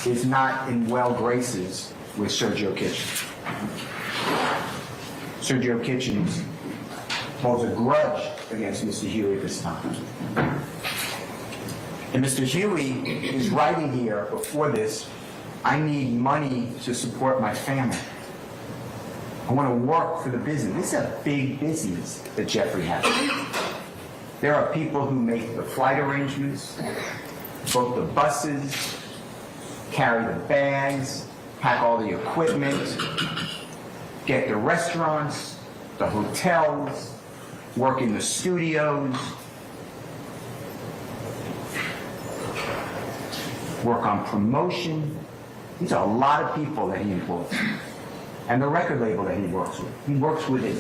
is not in well graces with Sergio Kitchens. Sergio Kitchens holds a grudge against Mr. Huey at this time. And Mr. Huey is writing here before this, I need money to support my family. I want to work for the business. This is a big business that Jeffrey has. There are people who make the flight arrangements, book the buses, carry the bags, pack all the equipment, get the restaurants, the hotels, work in the studios, work on promotion. These are a lot of people that he employs. And the record label that he works with. He works with a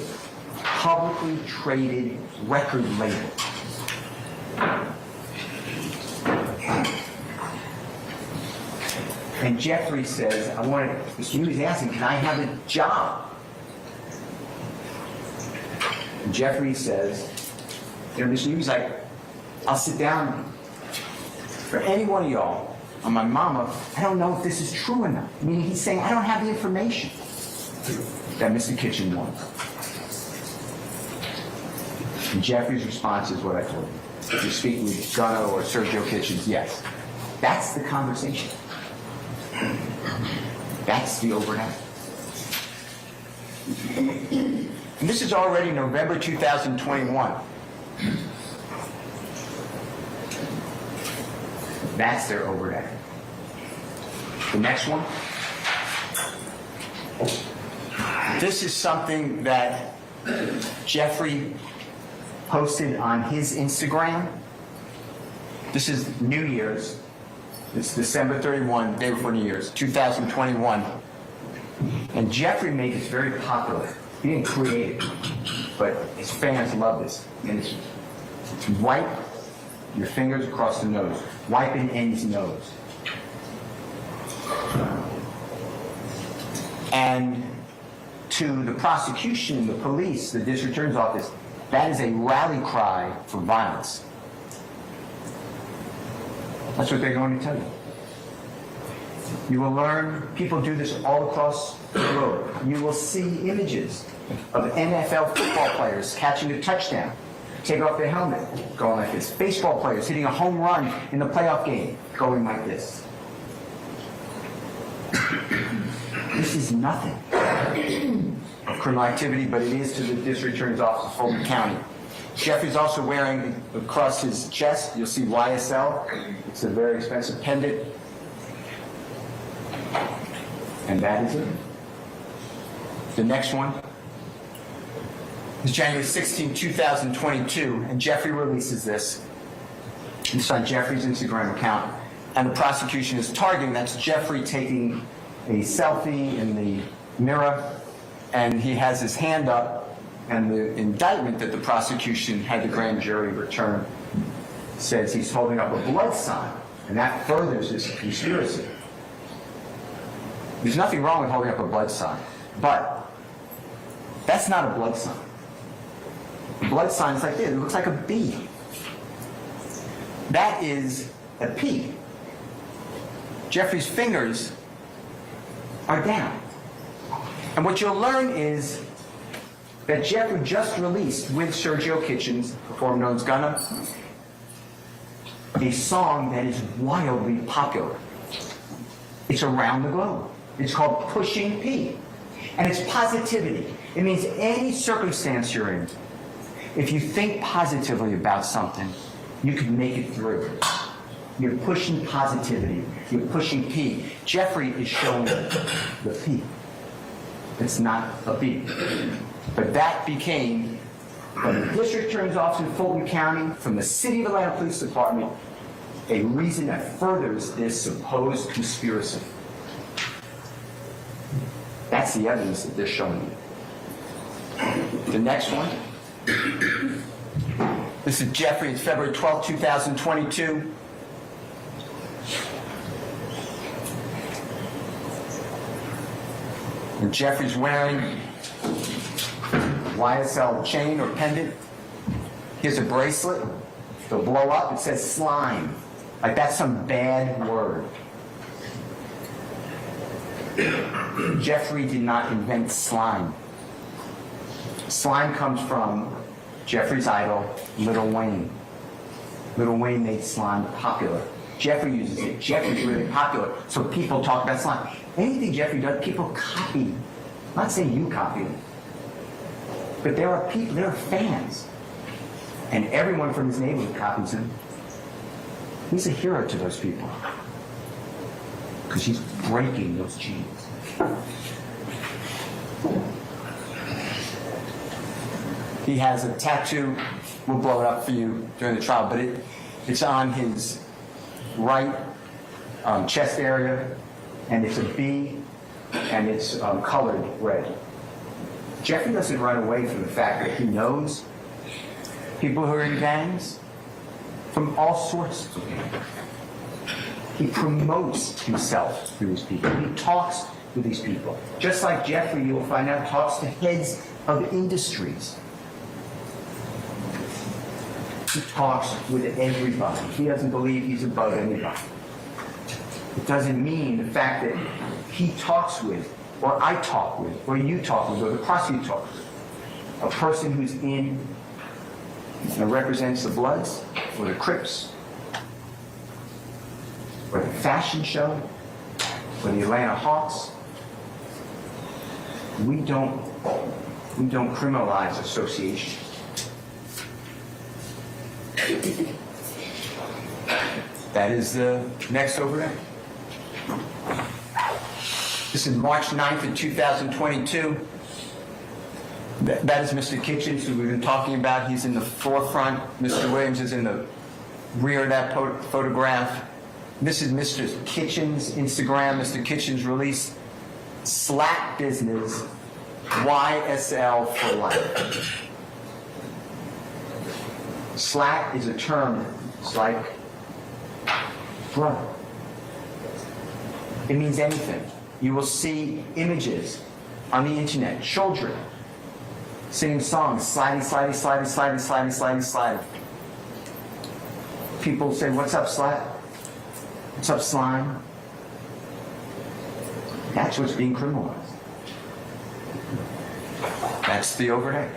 publicly traded record label. And Jeffrey says, Mr. Huey's asking, can I have a job? And Jeffrey says, Mr. Huey's like, I'll sit down. For any one of y'all, on my mama, I don't know if this is true or not. I mean, he's saying, I don't have the information that Mr. Kitchen wants. And Jeffrey's response is what I told you. If you speak with Gunnar or Sergio Kitchens, yes. That's the conversation. That's the overnight. And this is already November 2021. That's their overnight. The next one. This is something that Jeffrey posted on his Instagram. This is New Year's. It's December 31, day before New Year's, 2021. And Jeffrey made this very popular. He didn't create it, but his fans love this. And it's wipe your fingers across the nose. Wiping N's nose. And to the prosecution, the police, the district attorney's office, that is a rally cry for violence. That's what they're going to tell you. You will learn, people do this all across the globe. You will see images of NFL football players catching a touchdown, take off their helmet, going like this. Baseball players hitting a home run in the playoff game, going like this. This is nothing of criminal activity, but it is to the district attorney's office of Fulton County. Jeffrey's also wearing across his chest, you'll see YSL. It's a very expensive pendant. And that is it. The next one is January 16, 2022, and Jeffrey releases this. It's on Jeffrey's Instagram account. And the prosecution is targeting, that's Jeffrey taking a selfie in the mirror, and he has his hand up, and the indictment that the prosecution had the grand jury return says he's holding up a blood sign, and that furthers this conspiracy. There's nothing wrong with holding up a blood sign, but that's not a blood sign. A blood sign is like this. It looks like a B. That is a P. Jeffrey's fingers are down. And what you'll learn is that Jeffrey just released with Sergio Kitchens, performer known as Gunna, a song that is wildly popular. It's around the globe. It's called Pushing P. And it's positivity. It means any circumstance you're in, if you think positively about something, you can make it through. You're pushing positivity. You're pushing P. Jeffrey is showing the P. It's not a B. But that became, from the district attorney's office in Fulton County, from the City of Atlanta Police Department, a reason that furthers this supposed conspiracy. That's the evidence that they're showing you. The next one. This is Jeffrey. It's February 12, 2022. And Jeffrey's wearing YSL chain or pendant. Here's a bracelet. It'll blow up. It says slime. Like that's some bad word. Jeffrey did not invent slime. Slime comes from Jeffrey's idol, Lil Wayne. Lil Wayne made slime popular. Jeffrey uses it. Jeffrey's really popular. So people talk about slime. Anything Jeffrey does, people copy. I'm not saying you copy him. But there are people, there are fans. And everyone from his neighborhood copies him. He's a hero to those people. Because he's breaking those chains. He has a tattoo. We'll blow it up for you during the trial, but it's on his right chest area, and it's a B, and it's colored red. Jeffrey doesn't run away from the fact that he knows people who are in gangs from all sorts of people. He promotes himself through these people. He talks with these people. Just like Jeffrey, you'll find out, talks to heads of industries. He talks with everybody. He doesn't believe he's above anybody. It doesn't mean the fact that he talks with, or I talk with, or you talk with, or the prosecutor talks with, a person who's in and represents the Bloods, or the Crips, or the fashion show, or the Atlanta Hawks. We don't criminalize association. That is the next overlay. This is March 9th of 2022. That is Mr. Kitchens, who we've been talking about. He's in the forefront. Mr. Williams is in the rear of that photograph. This is Mr. Kitchens' Instagram. Mr. Kitchens released Slap Business, YSL for life. Slack is a term. It's like brother. It means anything. You will see images on the internet. Children singing songs, sliding, sliding, sliding, sliding, sliding, sliding, sliding. People say, "What's up, Slack? What's up, slime?" That's what's being criminalized. That's the overhead.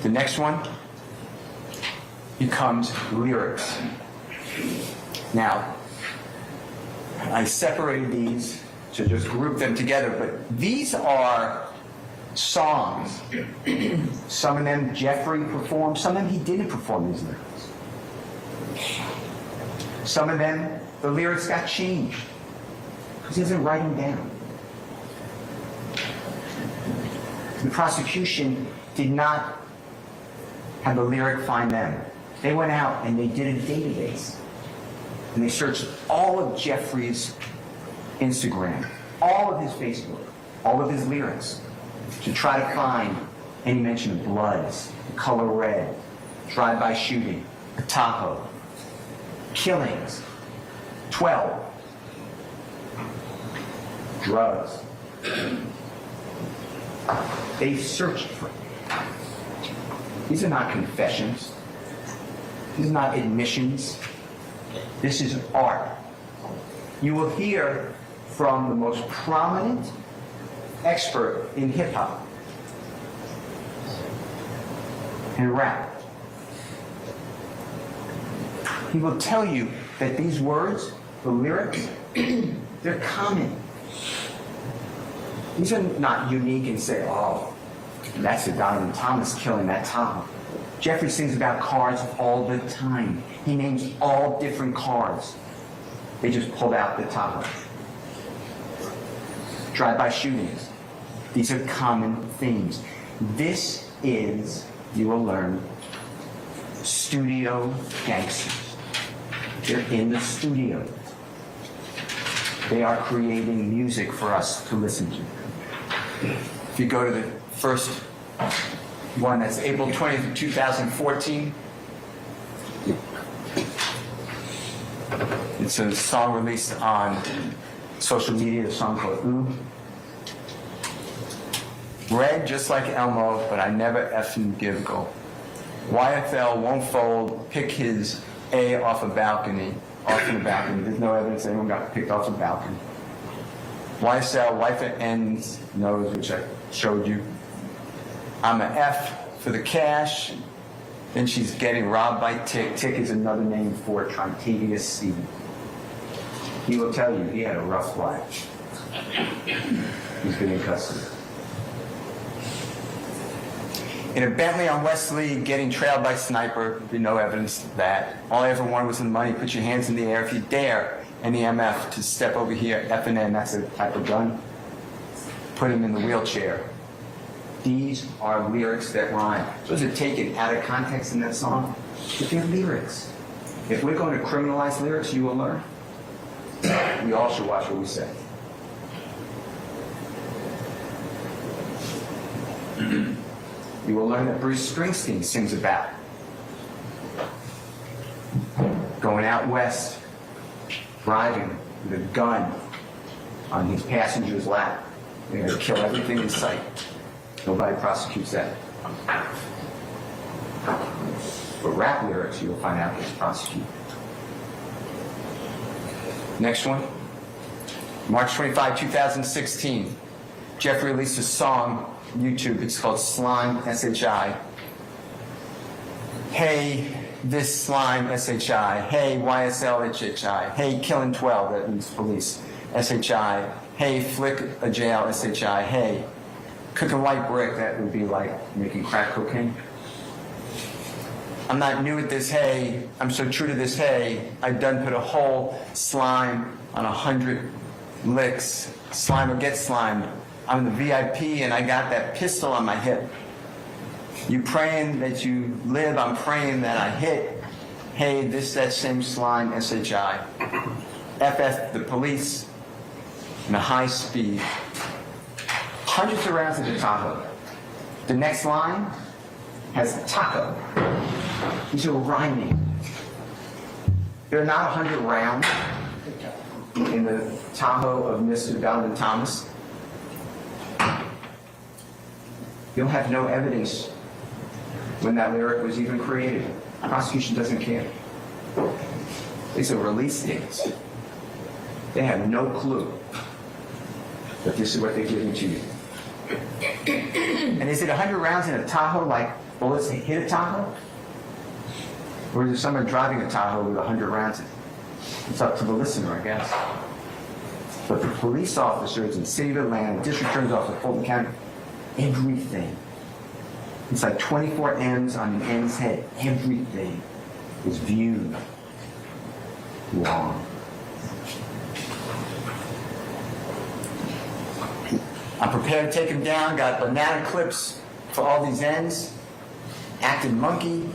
The next one becomes lyrics. Now, I separated these to just group them together, but these are songs. Some of them Jeffrey performed, some of them he didn't perform these lyrics. Some of them, the lyrics got changed because he doesn't write them down. The prosecution did not have the lyric find them. They went out and they did a database. And they searched all of Jeffrey's Instagram, all of his Facebook, all of his lyrics, to try to find any mention of Bloods, the color red, drive-by shooting, Tahoe, killings, 12, drugs. They searched for it. These are not confessions. These are not admissions. This is art. You will hear from the most prominent expert in hip hop and rap. He will tell you that these words, the lyrics, they're common. These are not unique and say, oh, that's the Donovan Thomas killing that Tahoe. Jeffrey sings about cars all the time. He names all different cars. They just pulled out the Tahoe. Drive-by shootings. These are common themes. This is, you will learn, studio gangsters. They're in the studio. They are creating music for us to listen to. If you go to the first one, that's April 20th, 2014. It's a song released on social media, a song called Ooh. Red just like Elmo, but I never effing give go. YSL won't fold, pick his A off the balcony. There's no evidence anyone got picked off the balcony. YSL, wife at ends, nose, which I showed you. I'm an F for the cash. Then she's getting robbed by Tick. Tick is another name for Trontavious C. He will tell you he had a rough life. He's been in custody. In a Bentley on Wesley, getting trailed by sniper, there'd be no evidence of that. All I ever wanted was the money. Put your hands in the air if you dare. And the MF to step over here. F&N, that's a type of gun. Put him in the wheelchair. These are lyrics that rhyme. Those are taken out of context in that song. But they're lyrics. If we're going to criminalize lyrics, you will learn. We all should watch what we say. You will learn that Bruce Springsteen sings about going out west, driving with a gun on his passenger's lap. They're going to kill everything in sight. Nobody prosecutes that. For rap lyrics, you'll find out it's prosecuted. Next one. March 25, 2016. Jeffrey released a song on YouTube. It's called Slime, S-H-I. Hey, this slime, S-H-I. Hey, YSL, H-H-I. Hey, killing 12, that means police, S-H-I. Hey, flick a jail, S-H-I. Hey, cooking white brick, that would be like making crack cocaine. I'm not new at this, hey. I'm so true to this, hey. I done put a whole slime on 100 licks. Slime or get slimed. I'm the VIP and I got that pistol on my hip. You praying that you live, I'm praying that I hit. Hey, this, that same slime, S-H-I. FF, the police, in a high speed. Hundreds of rounds of the Tahoe. The next line has taco. These are rhyming. There are not 100 rounds in the Tahoe of Mr. Donovan Thomas. You'll have no evidence when that lyric was even created. The prosecution doesn't care. These are release dates. They have no clue that this is what they're giving to you. And is it 100 rounds in a Tahoe like bullets hit a Tahoe? Or is there someone driving a Tahoe with 100 rounds in it? It's up to the listener, I guess. But the police officers in the city of Atlanta, district attorney's office of Fulton County, everything. It's like 24 M's on an N's head. Everything is viewed wrong. I'm prepared to take him down. Got banana clips for all these ends. Acting monkey.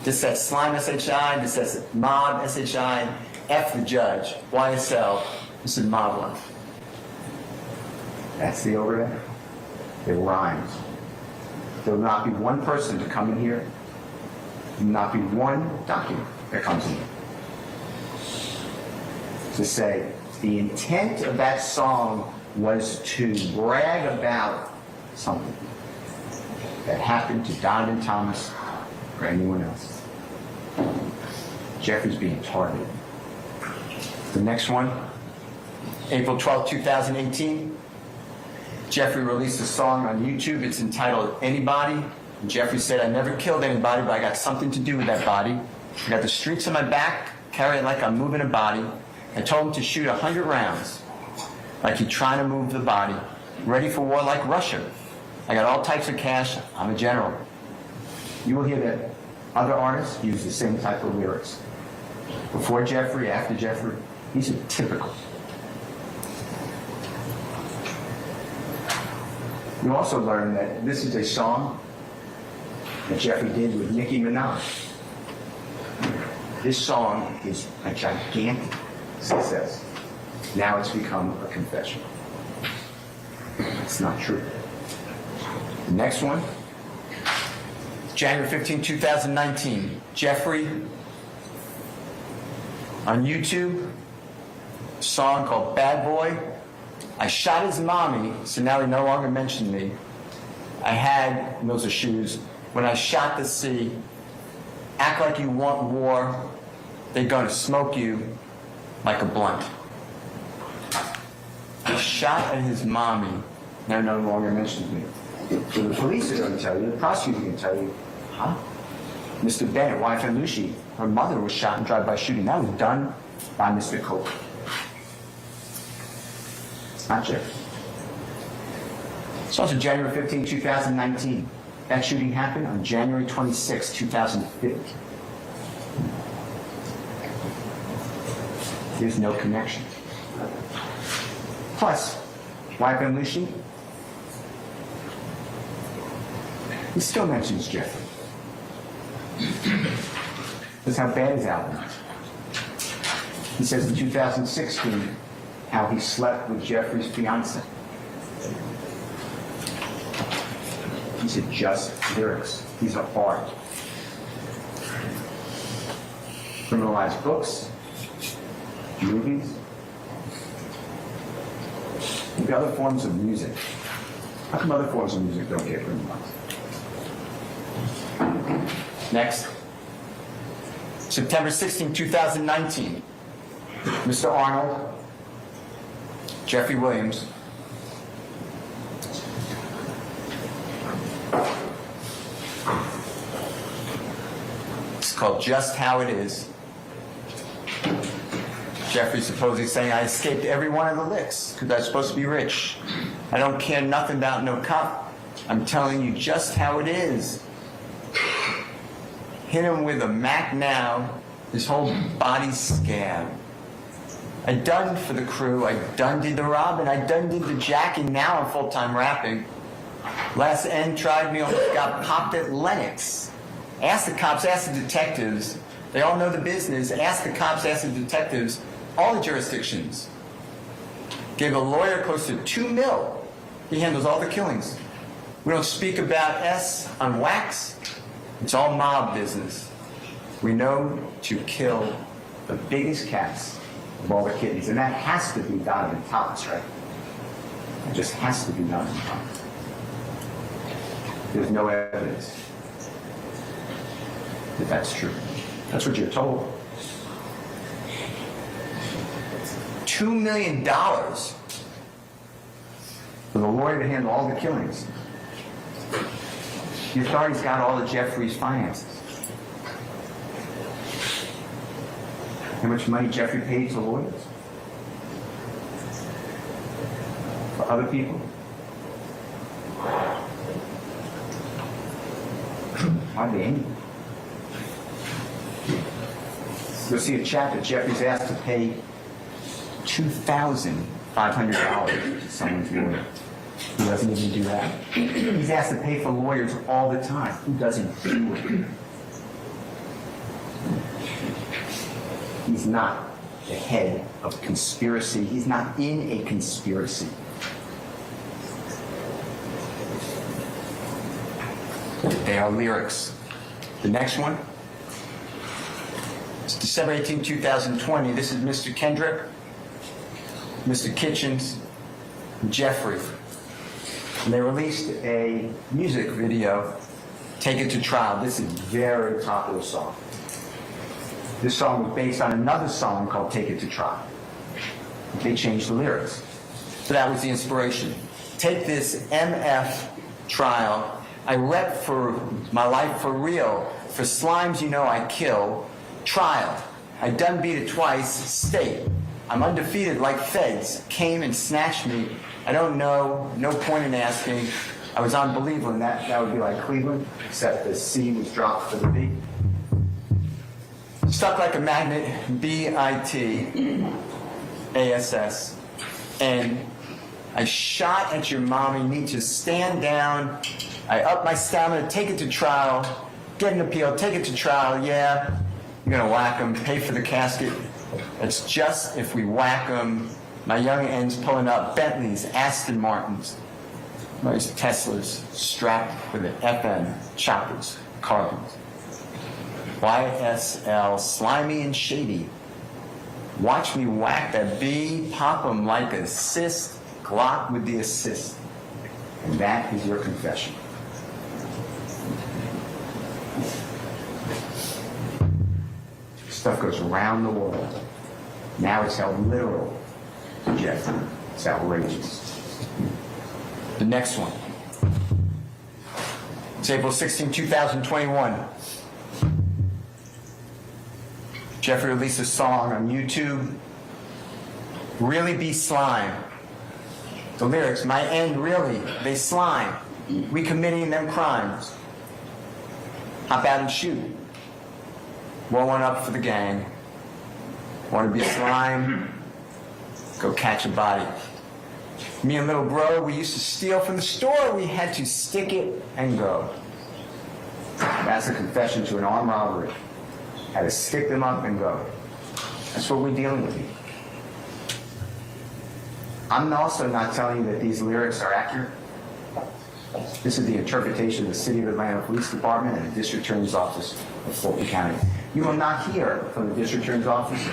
This says slime, S-H-I. This says mob, S-H-I. F the judge. YSL. This is mob life. That's the over there. It rhymes. There will not be one person to come in here. There will not be one document that comes in here. To say the intent of that song was to brag about something that happened to Donovan Thomas or anyone else. Jeffrey's being targeted. The next one, April 12, 2018, Jeffrey released a song on YouTube. It's entitled Anybody. And Jeffrey said, I never killed anybody, but I got something to do with that body. I got the streets on my back, carry it like I'm moving a body. I told him to shoot 100 rounds, like he's trying to move the body. Ready for war like Russia. I got all types of cash. I'm a general. You will hear that other artists use the same type of lyrics. Before Jeffrey, after Jeffrey, these are typical. You also learn that this is a song that Jeffrey did with Nicki Minaj. This song is a gigantic success. Now it's become a confession. It's not true. The next one, January 15, 2019, Jeffrey on YouTube, a song called Bad Boy. I shot his mommy, so now he no longer mentioned me. I had, and those are shoes, when I shot the sea, act like you want war, they're gonna smoke you like a blunt. I shot at his mommy, now no longer mentions me. So the police are gonna tell you, the prosecutor is gonna tell you, huh? Mr. Bennett, YSL Lucy, her mother was shot in drive-by shooting. That was done by Mr. Cope. Not Jeff. It's also January 15, 2019. That shooting happened on January 26, 2015. There's no connection. Plus, YSL Lucy, he still mentions Jeffrey. This is how bad his album is. He says in 2016 how he slept with Jeffrey's fiancée. These are just lyrics. These are art. Criminalized books, movies, maybe other forms of music. How come other forms of music don't get criminalized? Next, September 16, 2019, Mr. Arnold, Jeffrey Williams, it's called Just How It Is. Jeffrey supposedly saying, I escaped every one of the licks because I was supposed to be rich. I don't care nothing about no cop. I'm telling you just how it is. Hit him with a Mac now, his whole body's scab. I done for the crew, I done did the robbing, I done did the jacking, now I'm full-time rapping. Last end tried me, almost got popped at Lennox. Ask the cops, ask the detectives. They all know the business. Ask the cops, ask the detectives. All the jurisdictions. Gave a lawyer close to $2 million. He handles all the killings. We don't speak about S on wax. It's all mob business. We know to kill the biggest cats of all the kittens. And that has to be Donovan Thomas, right? It just has to be Donovan Thomas. There's no evidence that that's true. That's what you're told. $2 million for the lawyer to handle all the killings. The authorities got all of Jeffrey's finances. How much money Jeffrey paid to lawyers? For other people? Hardly any. You'll see a chat that Jeffrey's asked to pay $2,500 to someone's lawyer. He doesn't even do that. He's asked to pay for lawyers all the time. Who doesn't do it? He's not the head of conspiracy. He's not in a conspiracy. They are lyrics. The next one. It's December 18, 2020. This is Mr. Kendrick, Mr. Kitchens, and Jeffrey. And they released a music video, Take It to Trial. This is a very popular song. This song was based on another song called Take It to Trial. they changed the lyrics. So that was the inspiration. Take this MF trial. I rep for my life for real. For slimes you know I kill. Trial. I done beat it twice. State. I'm undefeated like feds. Came and snatched me. I don't know. No point in asking. I was on Believeland. That would be like Cleveland, except the C was dropped for the B. Stuck like a magnet. BITASS. And I shot at your mommy. Need to stand down. I up my stamina. Take it to trial. Get an appeal. Take it to trial. Yeah. You're gonna whack them. Pay for the casket. It's just if we whack them. My young ends pulling up Bentleys, Aston Martins. Those Teslas strapped with an FM, choppers, carbons. YSL, slimy and shady. Watch me whack that B, pop 'em like a cyst, Glock with the assist. And that is your confession. Stuff goes around the world. Now it's held literal, Jeffrey. It's outrageous. The next one. It's April 16, 2021. Jeffrey released a song on YouTube. Really be slime. The lyrics, my end really, they slime. We committing them crimes. Hop out and shoot. Roll one up for the gang. Want to be slime? Go catch a body. Me and little bro, we used to steal from the store. We had to stick it and go. That's a confession to an armed robbery. Had to stick them up and go. That's what we're dealing with here. I'm also not telling you that these lyrics are accurate. This is the interpretation of the City of Atlanta Police Department and the District Attorney's Office of Fulton County. You will not hear from the District Attorney's Office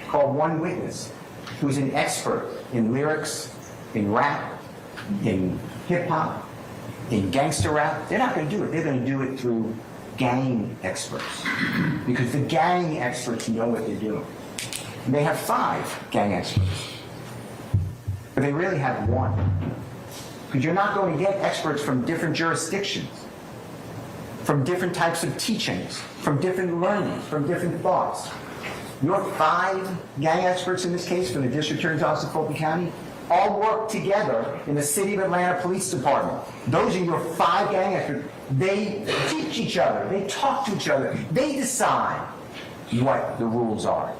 call one witness who's an expert in lyrics, in rap, in hip-hop, in gangster rap. They're not going to do it. They're going to do it through gang experts. Because the gang experts know what they're doing. And they have 5 gang experts. But they really have 1. Because you're not going to get experts from different jurisdictions, from different types of teachings, from different learnings, from different thoughts. Your 5 gang experts in this case from the District Attorney's Office of Fulton County all work together in the City of Atlanta Police Department. Those are your 5 gang experts. They teach each other. They talk to each other. They decide what the rules are.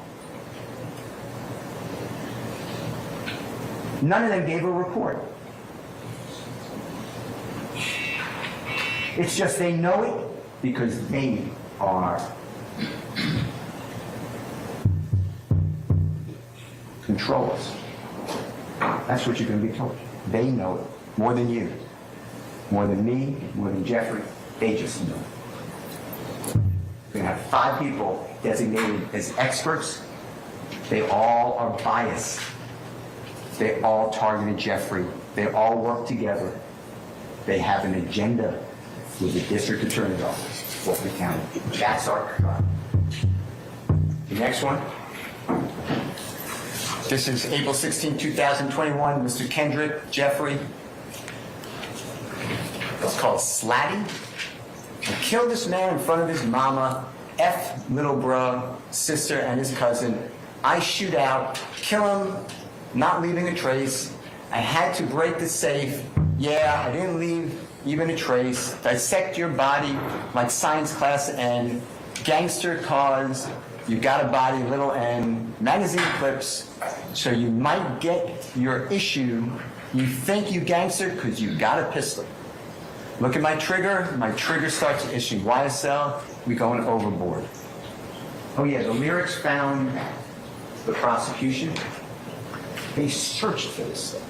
None of them gave a report. It's just they know it because they are controllers. That's what you're going to be told. They know it more than you, more than me, more than Jeffrey. They just know it. We're going to have 5 people designated as experts. They all are biased. They all targeted Jeffrey. They all work together. They have an agenda with the District Attorney's Office, Fulton County. That's our trial. The next one. This is April 16, 2021. Mr. Kendrick, Jeffrey. It's called Slatty. I killed this man in front of his mama, F little bro, sister, and his cousin. I shoot out, kill him, not leaving a trace. I had to break the safe. Yeah, I didn't leave even a trace. Dissect your body like science class N. Gangster cause. You got a body, little n. Magazine clips. So you might get your issue. You think you gangster because you got a pistol. Look at my trigger. My trigger starts to issue. YSL, we going overboard. Oh yeah, the lyrics found the prosecution. They searched for this stuff.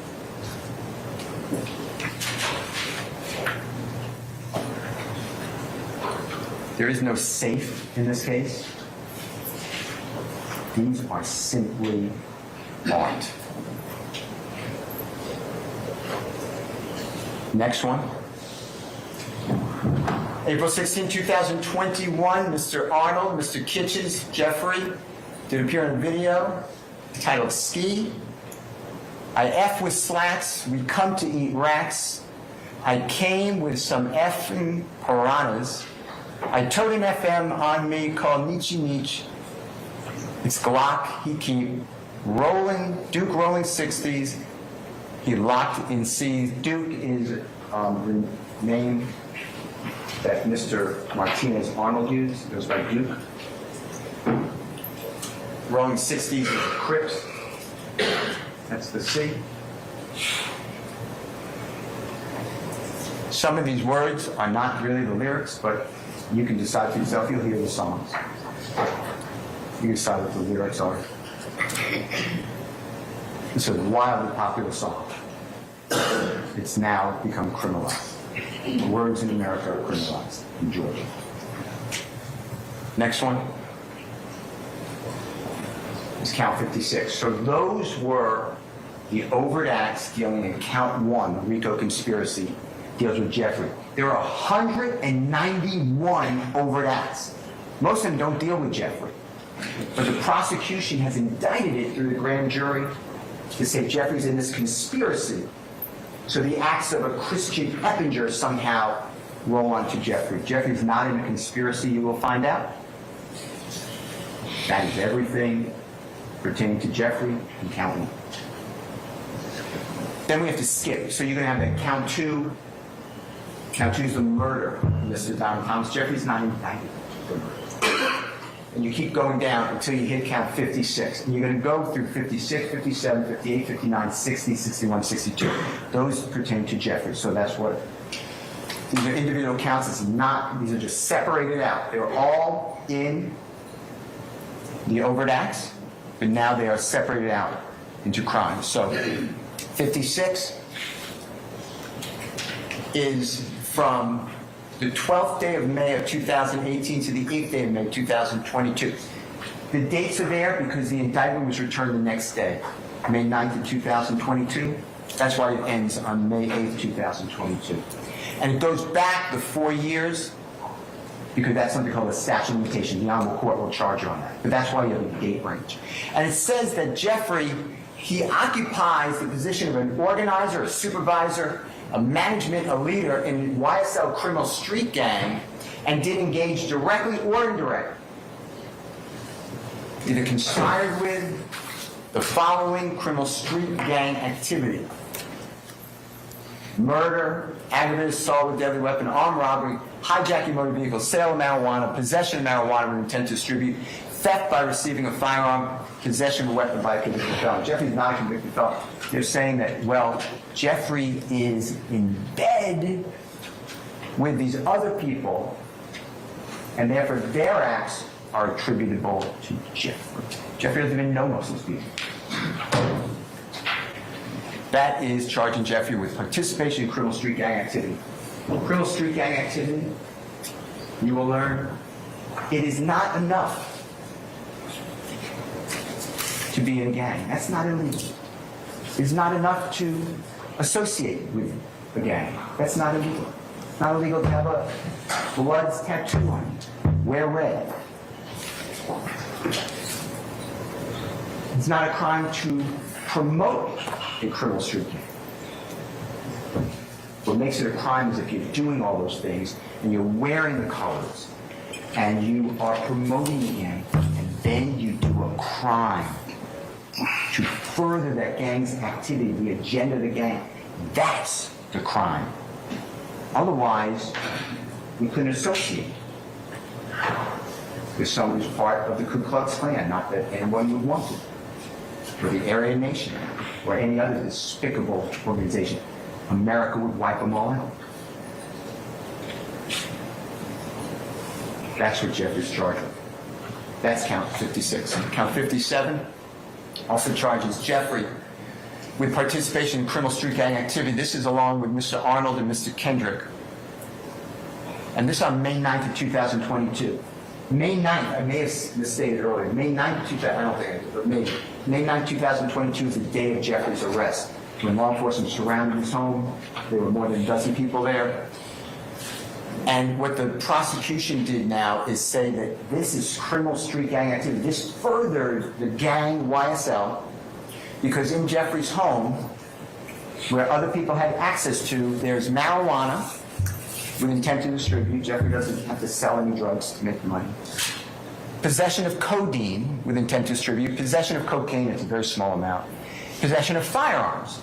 There is no safe in this case. These are simply art. Next one. April 16, 2021, Mr. Arnold, Mr. Kitchens, Jeffrey did appear in a video titled Ski. I F with slats, we come to eat rats. I came with some effing piranhas. I told an FM on me called Nietzsche Nietzsche. It's Glock, he keep rolling, Duke rolling 60s. He locked in C's. Duke is the name that Mr. Martinez Arnold used. It goes by Duke. Rolling 60s is Crips. That's the C. Some of these words are not really the lyrics, but you can decide for yourself. You'll hear the songs. You decide what the lyrics are. It's a wildly popular song. It's now become criminalized. The words in America are criminalized in Georgia. Next one is count 56. So those were the overt acts dealing in count 1, the RICO conspiracy, deals with Jeffrey. There are 191 overt acts. Most of them don't deal with Jeffrey. But the prosecution has indicted it through the grand jury to say Jeffrey's in this conspiracy. So the acts of a Christian Eppinger somehow roll onto Jeffrey. Jeffrey's not in a conspiracy, you will find out. That is everything pertaining to Jeffrey and count 1. Then we have to skip. So you're going to have that count 2. Count 2 is the murder of Mr. Donald Thomas. Jeffrey's not indicted for murder. And you keep going down until you hit count 56. And you're going to go through 56, 57, 58, 59, 60, 61, 62. Those pertain to Jeffrey. So that's what, these are individual counts. It's not, these are just separated out. They're all in the overt acts, but now they are separated out into crimes. So 56 is from the 12th day of May of 2018 to the 8th day of May 2022. The dates are there because the indictment was returned the next day, May 9th of 2022. That's why it ends on May 8th, 2022. And it goes back the 4 years because that's something called a statute of limitations. The Honorable Court will charge you on that. But that's why you have a date range. And it says that Jeffrey, he occupies the position of an organizer, a supervisor, a management, a leader in YSL criminal street gang, and did engage directly or indirectly. Either conspired with the following criminal street gang activity: murder, aggravated assault with deadly weapon, armed robbery, hijacking motor vehicle, sale of marijuana, possession of marijuana with intent to distribute, theft by receiving a firearm, possession of a weapon by a convicted felon. Jeffrey's not a convicted felon. They're saying that, well, Jeffrey is in bed with these other people, and therefore their acts are attributable to Jeffrey. Jeffrey doesn't even know most of these people. That is charging Jeffrey with participation in criminal street gang activity. Criminal street gang activity, you will learn, it is not enough to be in a gang. That's not illegal. It's not enough to associate with a gang. That's not illegal. It's not illegal to have a blood tattoo on you. Wear red. It's not a crime to promote a criminal street gang. What makes it a crime is if you're doing all those things and you're wearing the colors and you are promoting the gang and then you do a crime to further that gang's activity, the agenda of the gang. That's the crime. Otherwise, we couldn't associate with someone who's part of the Ku Klux Klan, not that anyone would want to, or the Aryan Nation, or any other despicable organization. America would wipe them all out. That's what Jeffrey's charged with. That's count 56. Count 57 also charges Jeffrey with participation in criminal street gang activity. This is along with Mr. Arnold and Mr. Kendrick. And this on May 9th of 2022. May 9th, I may have misstated earlier, May 9th, I don't think I did, but maybe. May 9th, 2022 is the day of Jeffrey's arrest. When law enforcement surrounded his home, there were more than a dozen people there. And what the prosecution did now is say that this is criminal street gang activity. This furthered the gang YSL because in Jeffrey's home, where other people had access to, there's marijuana with intent to distribute. Jeffrey doesn't have to sell any drugs to make money. Possession of codeine with intent to distribute. Possession of cocaine, it's a very small amount. Possession of firearms.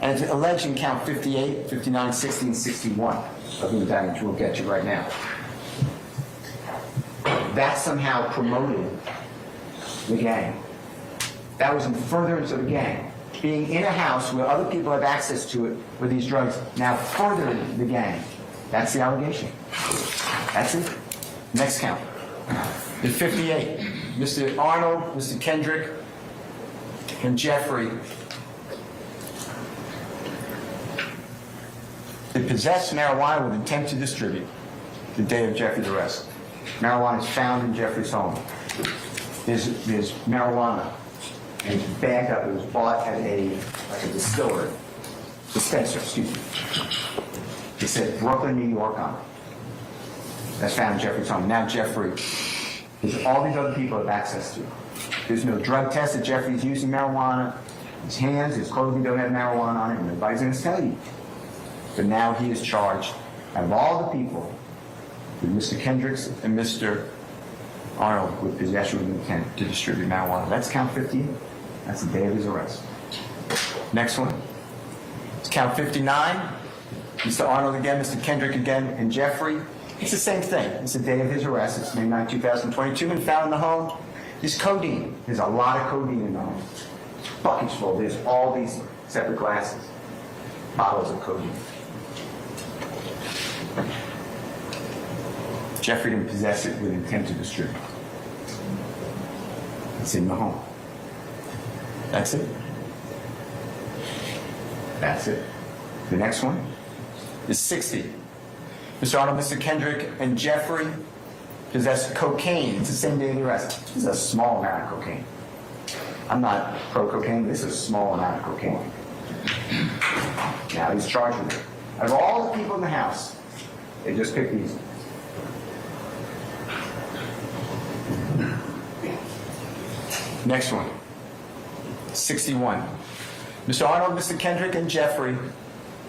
And it's alleged in count 58, 59, 60, and 61 of the indictment, which we'll get to right now. That somehow promoted the gang. That was in furtherance of the gang. Being in a house where other people have access to it with these drugs now furthered the gang. That's the allegation. That's it. Next count. In 58, Mr. Arnold, Mr. Kendrick, and Jeffrey, they possessed marijuana with intent to distribute the day of Jeffrey's arrest. Marijuana is found in Jeffrey's home. There's marijuana, and it's bagged up. It was bought at a dispenser, excuse me. It said Brooklyn, New York on it. That's found in Jeffrey's home. Now Jeffrey, there's all these other people have access to it. There's no drug test that Jeffrey's using marijuana. His hands, his clothing don't have marijuana on it, and nobody's going to tell you. But now he is charged, out of all the people, with Mr. Kendricks and Mr. Arnold with possession with intent to distribute marijuana. That's count 50. That's the day of his arrest. Next one. It's count 59. Mr. Arnold again, Mr. Kendrick again, and Jeffrey. It's the same thing. It's the day of his arrest. It's May 9, 2022, and found in the home is codeine. There's a lot of codeine in the home. Buckets full. There's all these separate glasses, bottles of codeine. Jeffrey didn't possess it with intent to distribute. It's in the home. That's it. That's it. The next one is 60. Mr. Arnold, Mr. Kendrick, and Jeffrey possessed cocaine. It's the same day of the arrest. This is a small amount of cocaine. I'm not pro-cocaine, but this is a small amount of cocaine. Now he's charged with it. Out of all the people in the house, they just picked these. Next one. 61. Mr. Arnold, Mr. Kendrick, and Jeffrey,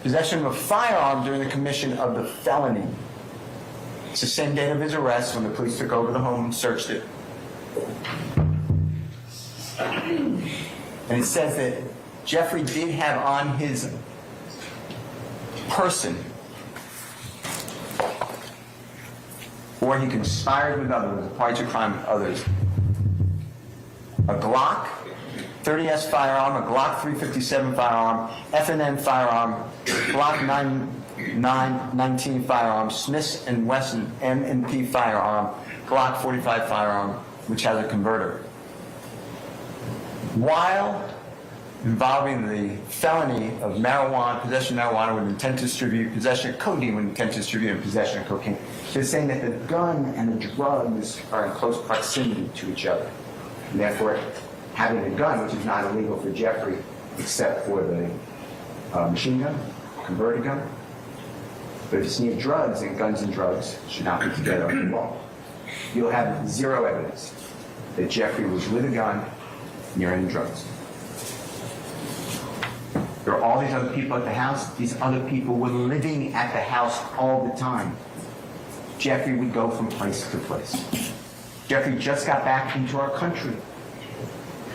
possession of a firearm during the commission of the felony. It's the same date of his arrest when the police took over the home and searched it. And it says that Jeffrey did have on his person, or he conspired with others, party to crime with others, a Glock 30S firearm, a Glock 357 firearm, F&M firearm, Glock 919 firearm, Smith & Wesson M&P firearm, Glock 45 firearm, which has a converter. While involving the felony of marijuana, possession of marijuana with intent to distribute, possession of codeine with intent to distribute, and possession of cocaine, they're saying that the gun and the drugs are in close proximity to each other. And therefore, having a gun, which is not illegal for Jeffrey, except for the machine gun, converted gun. But if it's near drugs, then guns and drugs should not be together under the law. You'll have zero evidence that Jeffrey was with a gun near any drugs. There are all these other people at the house. These other people were living at the house all the time. Jeffrey would go from place to place. Jeffrey just got back into our country.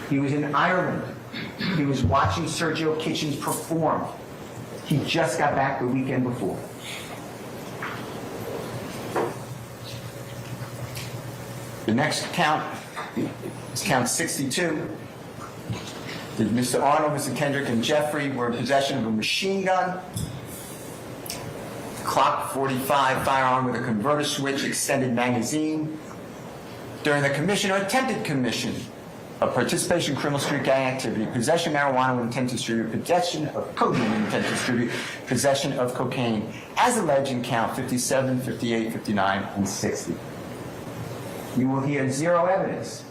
He was in Ireland. He was watching Sergio Kitchens perform. He just got back the weekend before. The next count is count 62. Mr. Arnold, Mr. Kendrick, and Jeffrey were in possession of a machine gun, Glock 45 firearm with a converter switch, extended magazine. During the commission or attempted commission of participation in criminal street gang activity, possession of marijuana with intent to distribute, possession of cocaine with intent to distribute, possession of cocaine, as alleged in count 57, 58, 59, and 60. You will hear zero evidence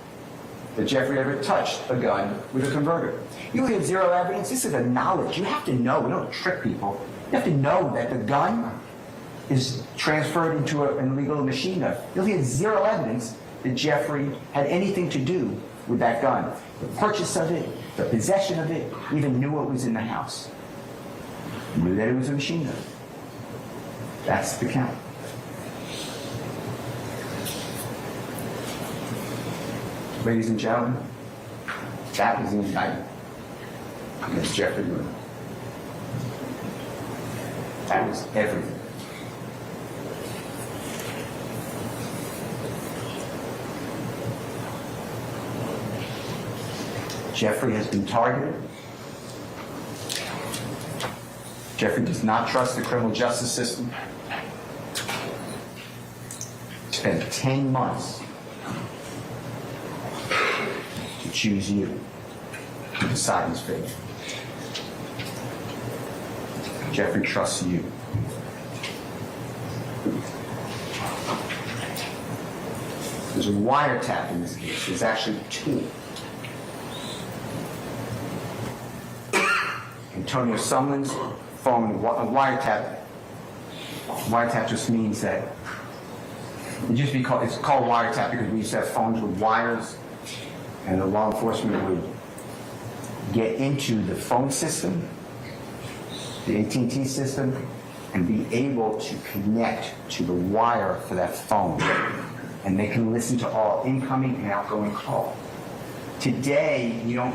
that Jeffrey ever touched a gun with a converter. You will hear zero evidence. This is a knowledge. You have to know. We don't trick people. You have to know that the gun is transferred into an illegal machine gun. You'll hear zero evidence that Jeffrey had anything to do with that gun. The purchase of it, the possession of it, even knew it was in the house. Knew that it was a machine gun. That's the count. Ladies and gentlemen, that was the indictment against Jeffrey Moon. That was everything. Jeffrey has been targeted. Jeffrey does not trust the criminal justice system. Spent 10 months to choose you to decide his fate. Jeffrey trusts you. There's a wiretap in this case. There's actually two. Antonio Sumlin's phone, a wiretap. Wiretap just means that it's called wiretap because we used to have phones with wires, and the law enforcement would get into the phone system, the AT&T system, and be able to connect to the wire for that phone. And they can listen to all incoming and outgoing calls. Today, you don't,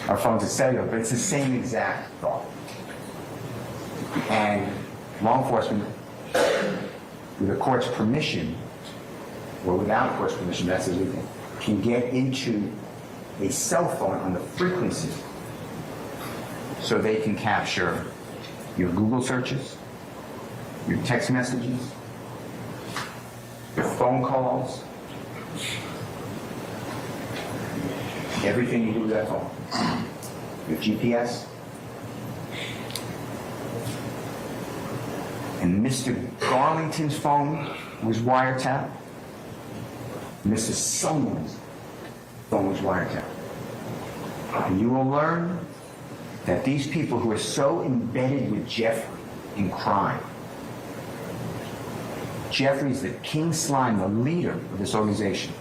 our phones are cellular, but it's the same exact thought. And law enforcement, with the court's permission, or without the court's permission, that's illegal, can get into a cell phone on the frequency so they can capture your Google searches, your text messages, your phone calls, everything you do with that phone, your GPS. And Mr. Garlington's phone was wiretapped. Mr. Sumlin's phone was wiretapped. And you will learn that these people who are so embedded with Jeffrey in crime, Jeffrey's the king slime, the leader of this organization.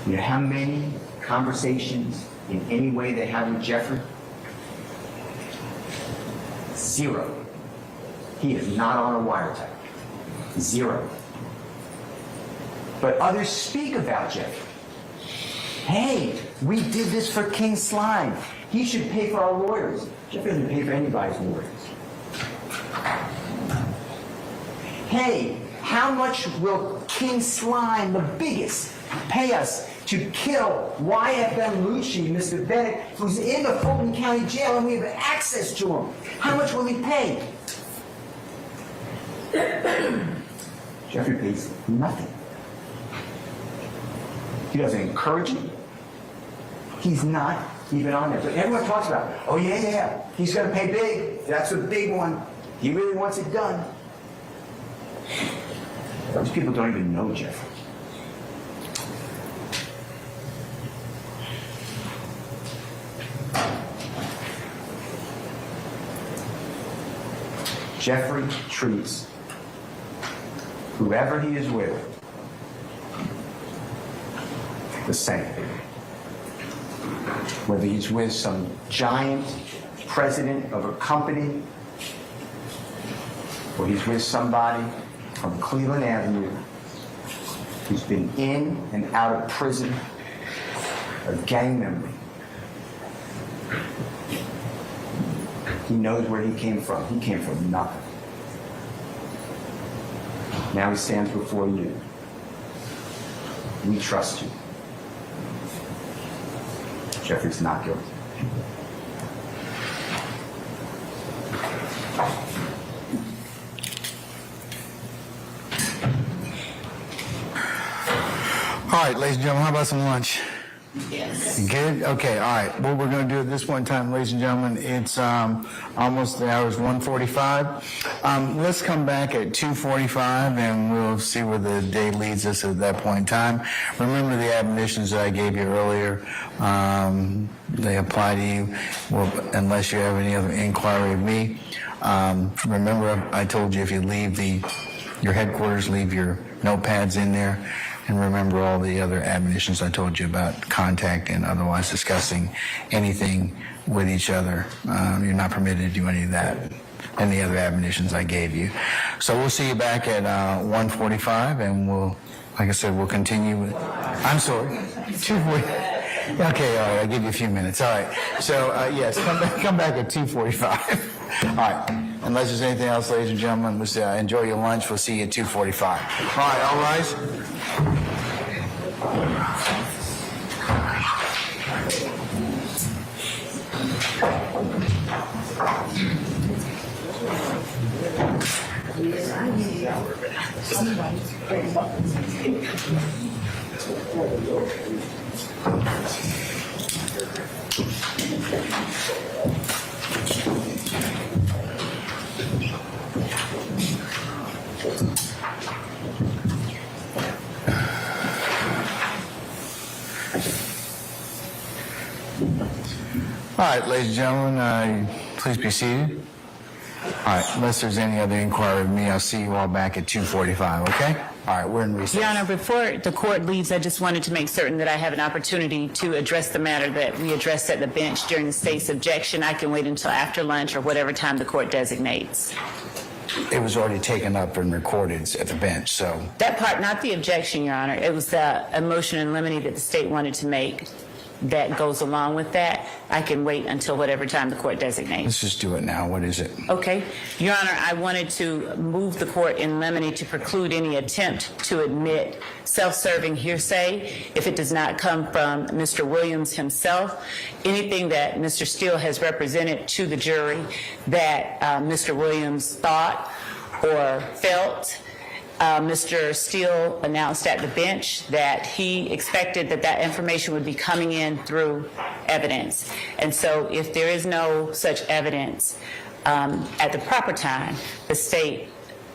You know how many conversations in any way they have with Jeffrey? 0. He is not on a wiretap. 0. But others speak about Jeffrey. Hey, we did this for King Slime. He should pay for our lawyers. Jeffrey doesn't pay for anybody's lawyers. Hey, how much will King Slime, the biggest, pay us to kill YFM Lucci, Mr. Bennett, who's in the Fulton County Jail and we have access to him? How much will he pay? Jeffrey pays nothing. He doesn't encourage it. He's not even on there. But everyone talks about, oh yeah, he's going to pay big. That's a big one. He really wants it done. Those people don't even know Jeffrey. Jeffrey treats whoever he is with the same. Whether he's with some giant president of a company, or he's with somebody from Cleveland Avenue who's been in and out of prison, a gang member. He knows where he came from. He came from nothing. Now he stands before you. We trust you. Jeffrey's not guilty. All right, ladies and gentlemen, how about some lunch? Yes. Good? Okay, all right. What we're going to do at this point in time, ladies and gentlemen, it's almost the hour is 1:45. Let's come back at 2:45 and we'll see where the day leads us at that point in time. Remember the admonitions that I gave you earlier. They apply to you unless you have any other inquiry of me. Remember I told you if you leave your headquarters, leave your notepads in there. And remember all the other admonitions I told you about contact and otherwise discussing anything with each other. You're not permitted to do any of that. And the other admonitions I gave you. So we'll see you back at 1:45, and we'll, like I said, we'll continue with, I'm sorry, 2:40. Okay, all right, I'll give you a few minutes. All right. So, yes, come back at 2:45. All right. Unless there's anything else, ladies and gentlemen, we'll say, enjoy your lunch. We'll see you at 2:45. All right, all rise. All right, ladies and gentlemen, please be seated. All right, unless there's any other inquiry of me, I'll see you all back at 2:45, okay? All right, we're in recess. Your Honor, before the court leaves, I just wanted to make certain that I have an opportunity to address the matter that we addressed at the bench during the state's objection. I can wait until after lunch or whatever time the court designates. It was already taken up and recorded at the bench, so. That part, not the objection, Your Honor. It was a motion in limine that the state wanted to make that goes along with that. I can wait until whatever time the court designates. Let's just do it now. What is it? Okay. Your Honor, I wanted to move the court in limine to preclude any attempt to admit self-serving hearsay if it does not come from Mr. Williams himself. Anything that Mr. Steele has represented to the jury that Mr. Williams thought or felt. Mr. Steele announced at the bench that he expected that information would be coming in through evidence. And so if there is no such evidence at the proper time, the state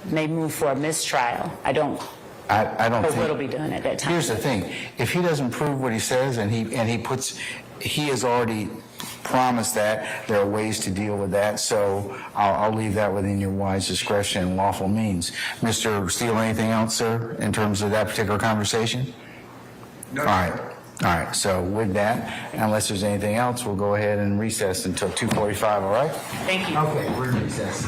may move for a mistrial. I don't I don't know think. what'll be done at that time. Here's the thing. If he doesn't prove what he says and he has already promised that, there are ways to deal with that, so I'll leave that within your wise discretion and lawful means. Mr. Steele, anything else, sir, in terms of that particular conversation? No. All right. All right. So with that, unless there's anything else, we'll go ahead and recess until 2:45, all right? Thank you. Okay, we're in recess.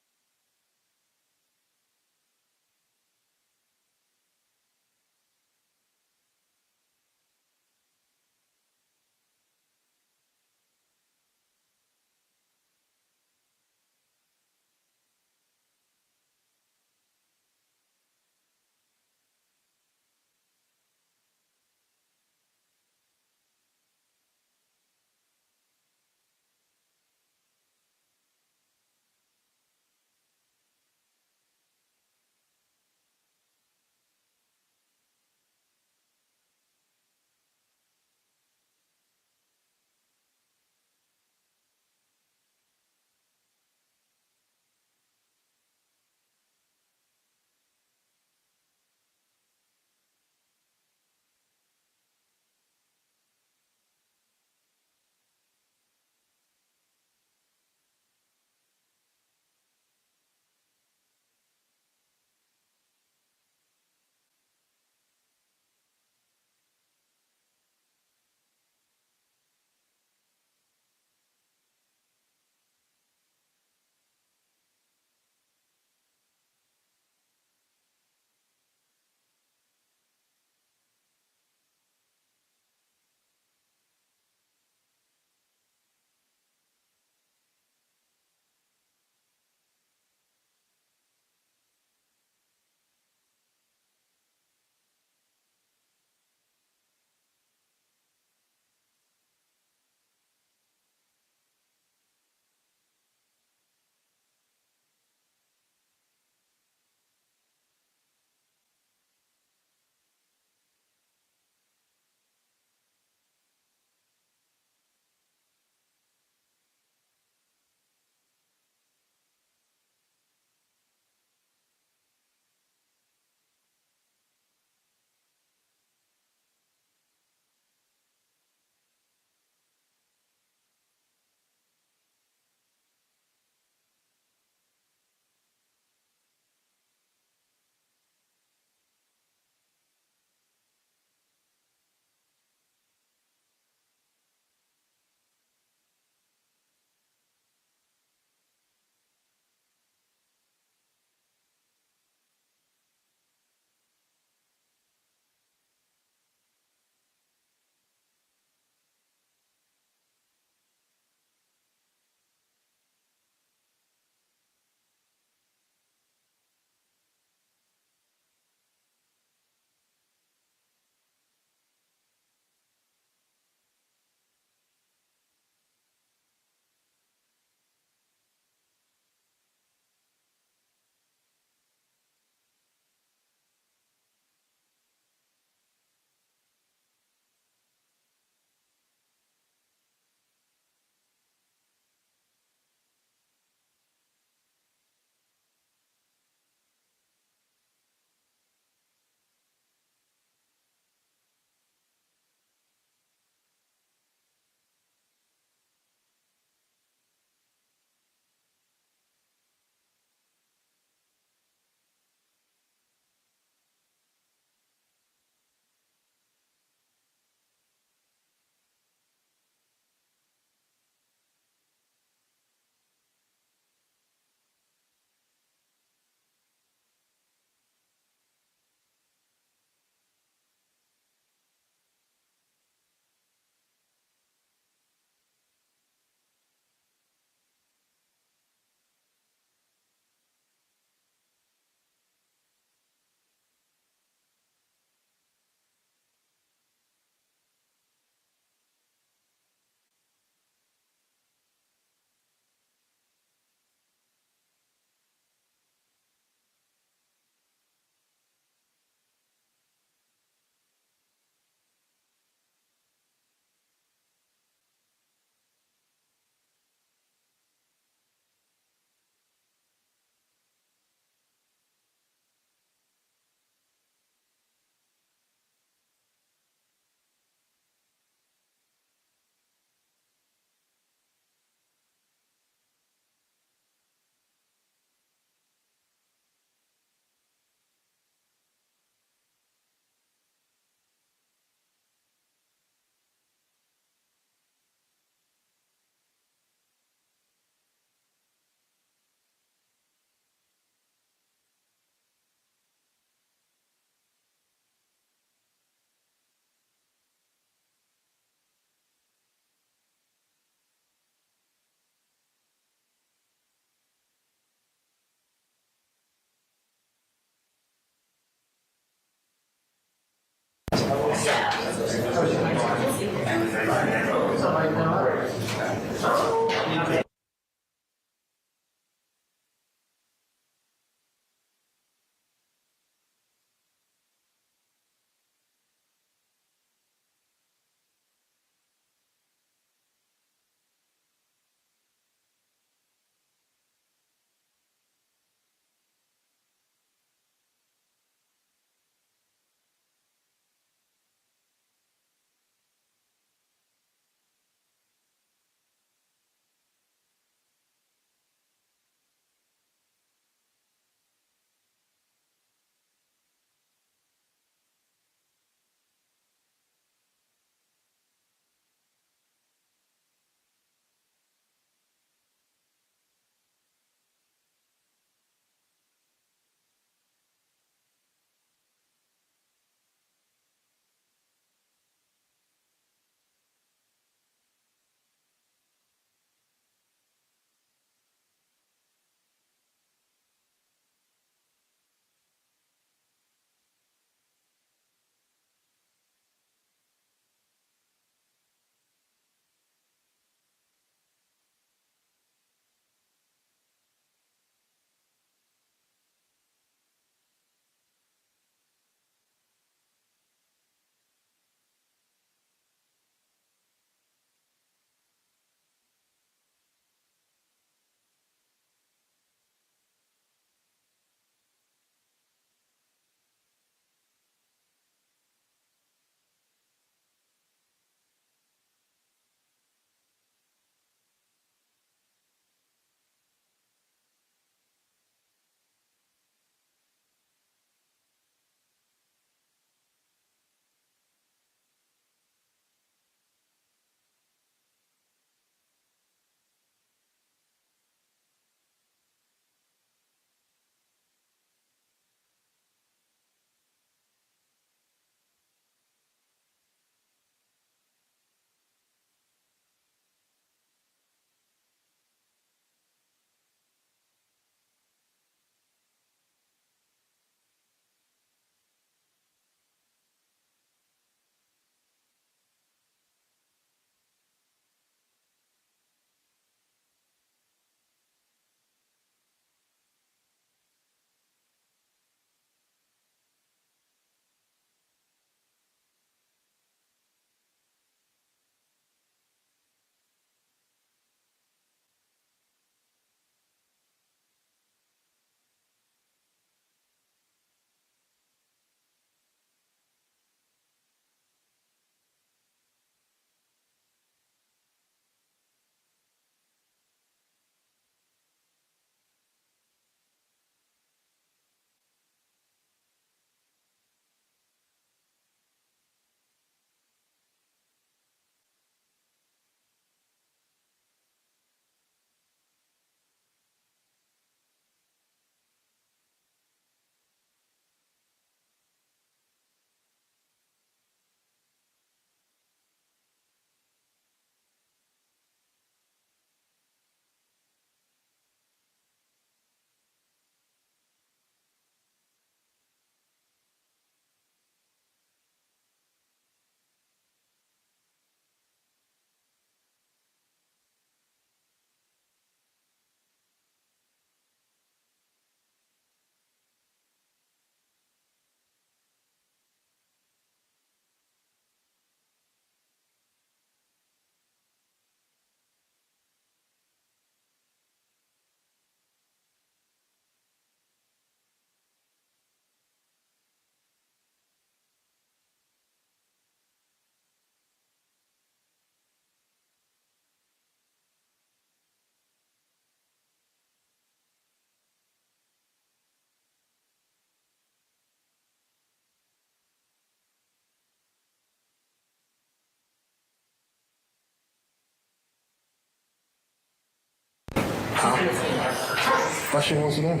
Why she wants it on?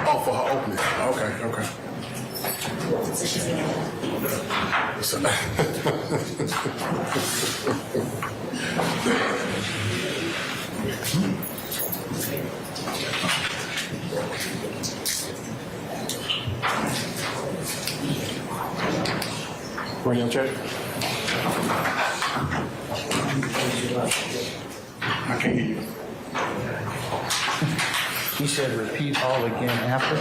Oh, for her opening. Okay. Radio check. I can't hear you. He said repeat all again after.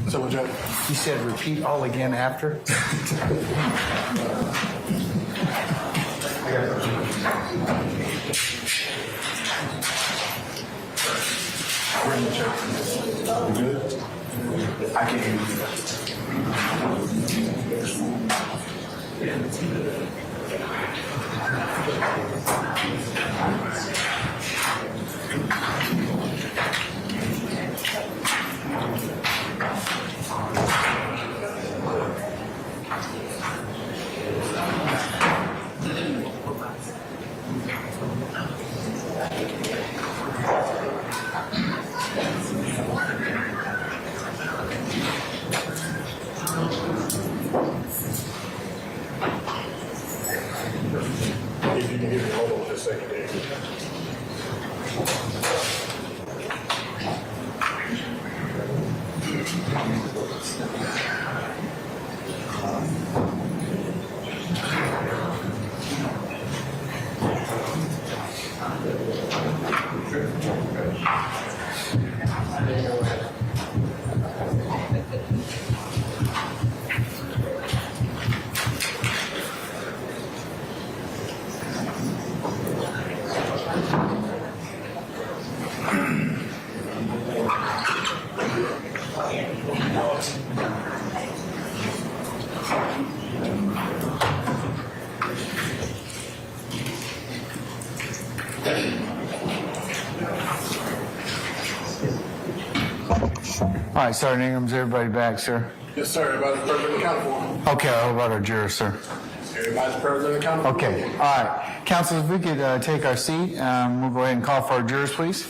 So what, Judge? He said repeat all again after. Radio check. You good? I can't hear you. If you can hear me, hold on just a second, Dave. All right, Sergeant Ingram's everybody back, sir? Yes, sir. Everybody's present and accounted Okay, how about our jurors, sir? for. Everybody's present and accounted for. Okay, all right. Council, if we could take our seat, we'll go ahead and call for our jurors, please.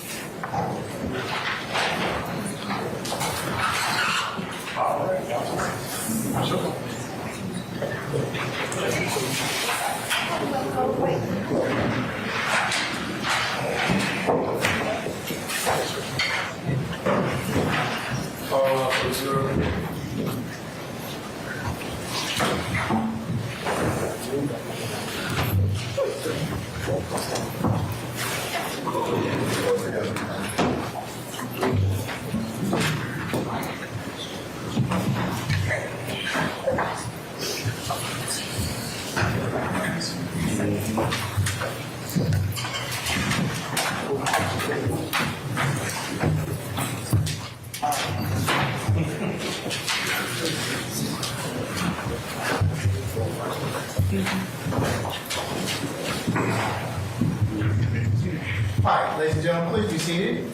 All right, ladies and gentlemen, please be seated.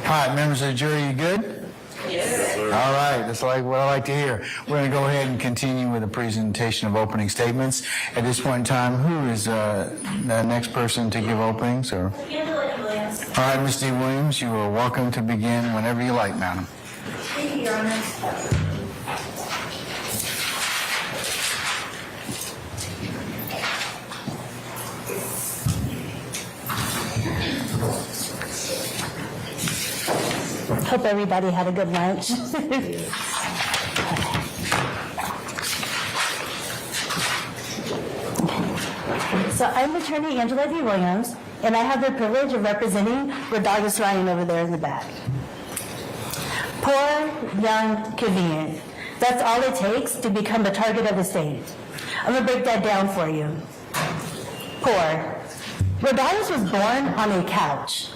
All right, members of the jury, you good? Yes, sir. All right, that's like what I like to hear. We're going to go ahead and continue with the presentation of opening statements. At this point in time, who is the next person to give openings? Or? All right, Ms. D. Williams, you are welcome to begin whenever you like, madam. Thank you, Your Honor. Hope everybody had a good lunch. So I'm attorney Angela D. Williams, and I have the privilege of representing Rodriguez Ryan over there in the back. Poor, young, convenient. That's all it takes to become the target of the state. I'm gonna break that down for you. Poor. Rodriguez was born on a couch.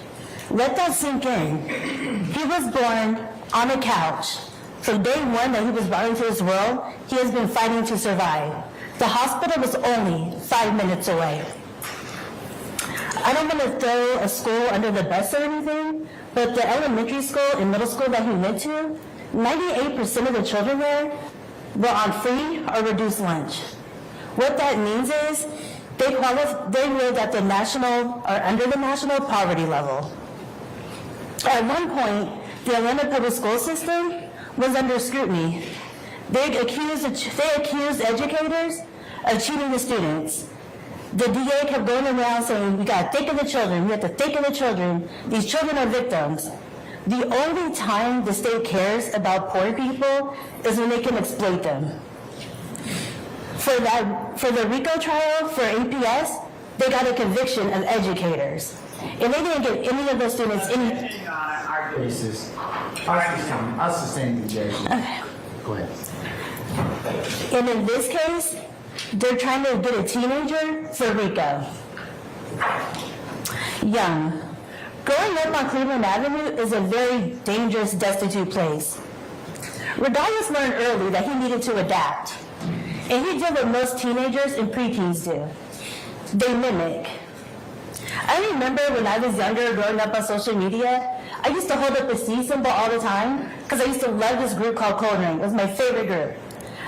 Let that sink in. He was born on a couch. From day one that he was brought into this world, he has been fighting to survive. The hospital was only 5 minutes away. I don't want to throw a school under the bus or anything, but the elementary school and middle school that he went to, 98% of the children there were on free or reduced lunch. What that means is they lived at the national or under the national poverty level. At one point, the Atlanta public school system was under scrutiny. They accused educators of cheating the students. The DA kept going around saying, we got to think of the children, we have to think of the children. These children are victims. The only time the state cares about poor people is when they can exploit them. For the RICO trial for APS, they got a conviction of educators. And they didn't give any of those students any... Our cases. I'll sustain the objection. Okay. Go ahead. And in this case, they're trying to get a teenager for RICO. Young. Growing up on Cleveland Avenue is a very dangerous, destitute place. Rodalius learned early that he needed to adapt. And he did what most teenagers and preteens do. They mimic. I remember when I was younger, growing up on social media, I used to hold up the C symbol all the time because I used to love this group called Cold Rain. It was my favorite group.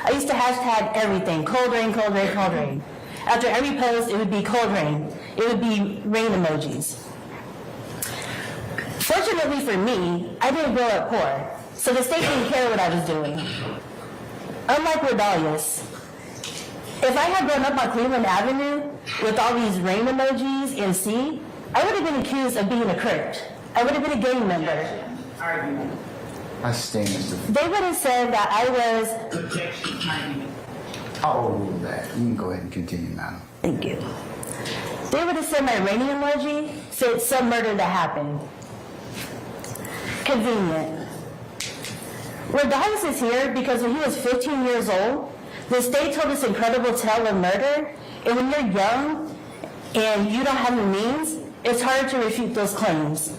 I used to hashtag everything, cold rain, cold rain, cold rain. After every post, it would be cold rain. It would be rain emojis. Fortunately for me, I didn't grow up poor, so the state didn't care what I was doing. Unlike Rodalius, if I had grown up on Cleveland Avenue with all these rain emojis and C, I would have been accused of being a crook. I would have been a gang member. I sustain, Mr. They would have said that I was... I'll overrule that. You can go ahead and continue, madam. Thank you. They would have said my rainy emoji fit some murder that happened. Convenient. Rodalius is here because when he was 15 years old, the state told this incredible tale of murder, and when you're young and you don't have the means, it's hard to refute those claims.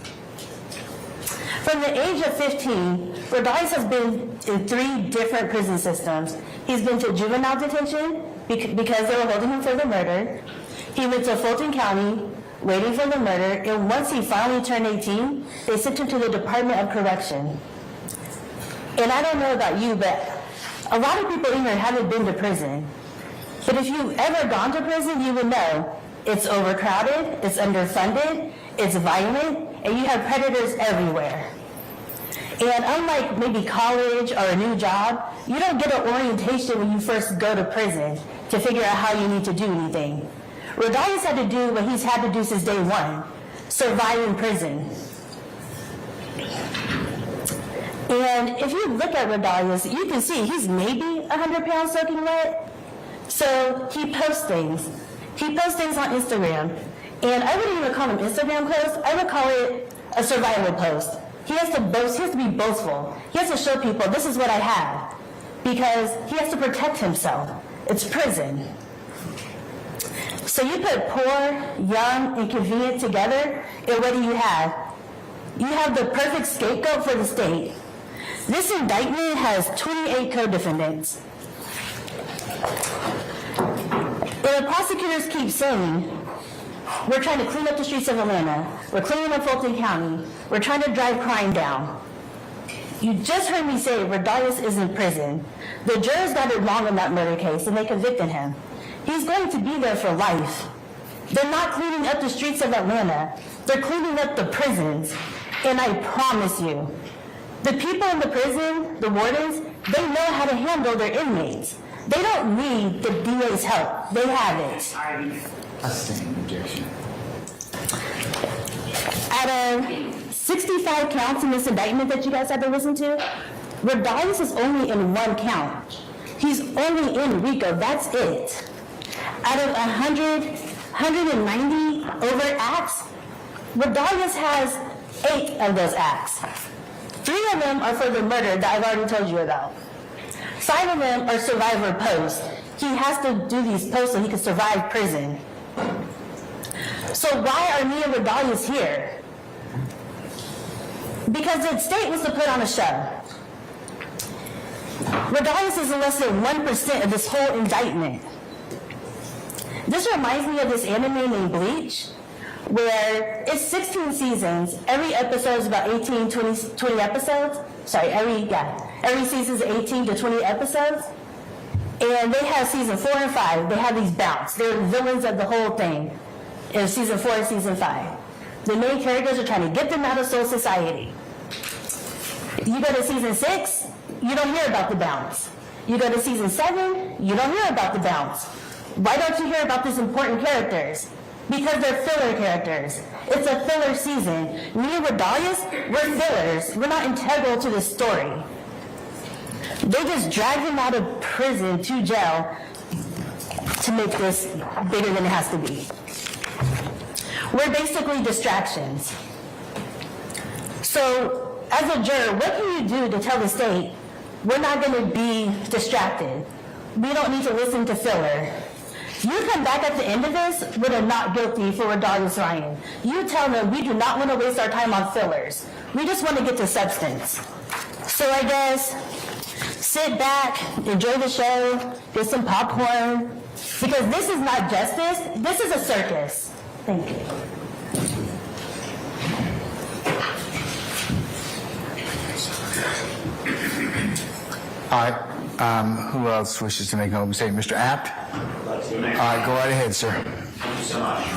From the age of 15, Rodalius has been in 3 different prison systems. He's been to juvenile detention because they were holding him for the murder. He went to Fulton County waiting for the murder, and once he finally turned 18, they sent him to the Department of Correction. And I don't know about you, but a lot of people in here haven't been to prison. But if you've ever gone to prison, you would know it's overcrowded, it's underfunded, it's violent, and you have predators everywhere. And unlike maybe college or a new job, you don't get an orientation when you first go to prison to figure out how you need to do anything. Rodalius had to do what he's had to do since day one, survive in prison. And if you look at Rodalius, you can see he's maybe 100 pounds soaking wet. So he posts things. He posts things on Instagram. And I wouldn't even call them Instagram posts. I would call it a survival post. He has to boast. He has to be boastful. He has to show people, this is what I have. Because he has to protect himself. It's prison. So you put poor, young, and convenient together, and what do you have? You have the perfect scapegoat for the state. This indictment has 28 co-defendants. And the prosecutors keep saying, we're trying to clean up the streets of Atlanta. We're cleaning up Fulton County. We're trying to drive crime down. You just heard me say Rodalius is in prison. The jurors got it wrong in that murder case, and they convicted him. He's going to be there for life. They're not cleaning up the streets of Atlanta. They're cleaning up the prisons. And I promise you, the people in the prison, the wardens, they know how to handle their inmates. They don't need the DA's help. They have it. I sustain the objection. Out of 65 counts in this indictment that you guys had to listen to, Rodalius is only in 1 count. He's only in RICO, that's it. Out of 190 overt acts, Rodalius has 8 of those acts. 3 of them are for the murder that I've already told you about. 5 of them are survivor posts. He has to do these posts so he can survive prison. So why are me and Rodalius here? Because the state was to put on a show. Rodalius is in less than 1% of this whole indictment. This reminds me of this anime named Bleach, where it's 16 seasons. Every episode is about 18, 20 episodes. Sorry, every season is 18 to 20 episodes. And they have season 4 and 5. They have these bouts. They're villains of the whole thing in season 4 and season 5. The main characters are trying to get them out of soul society. You go to season 6, you don't hear about the bounce. You go to season 7, you don't hear about the bounce. Why don't you hear about these important characters? Because they're filler characters. It's a filler season. Me and Redalius, we're fillers. We're not integral to the story. They just dragged him out of prison to jail to make this bigger than it has to be. We're basically distractions. So, as a juror, what can you do to tell the state, we're not going to be distracted? We don't need to listen to filler. You come back at the end of this with a not guilty for Redalius Ryan. You tell them we do not want to waste our time on fillers. We just want to get to substance. So I guess, sit back, enjoy the show, get some popcorn, because this is not justice, this is a circus. Thank you. All right, who else wishes to make an open statement? Mr. Apt? All right, go right ahead, sir. Thank you so much.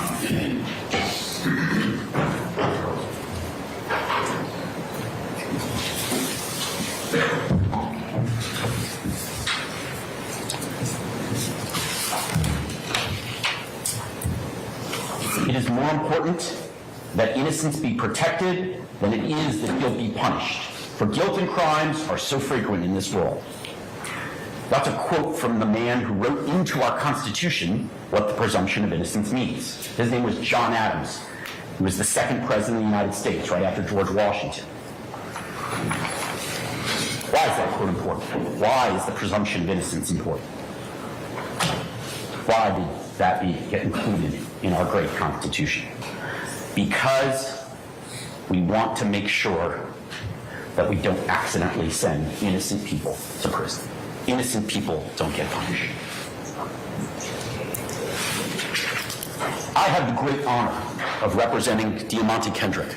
It is more important that innocence be protected than it is that guilt be punished. For guilt and crimes are so frequent in this world. That's a quote from the man who wrote into our Constitution what the presumption of innocence means. His name was John Adams. He was the second president of the United States, right after George Washington. Why is that quote important? Why is the presumption of innocence important? Why did that get included in our great Constitution? Because we want to make sure that we don't accidentally send innocent people to prison. Innocent people don't get punished. I have the great honor of representing Diamante Kendrick,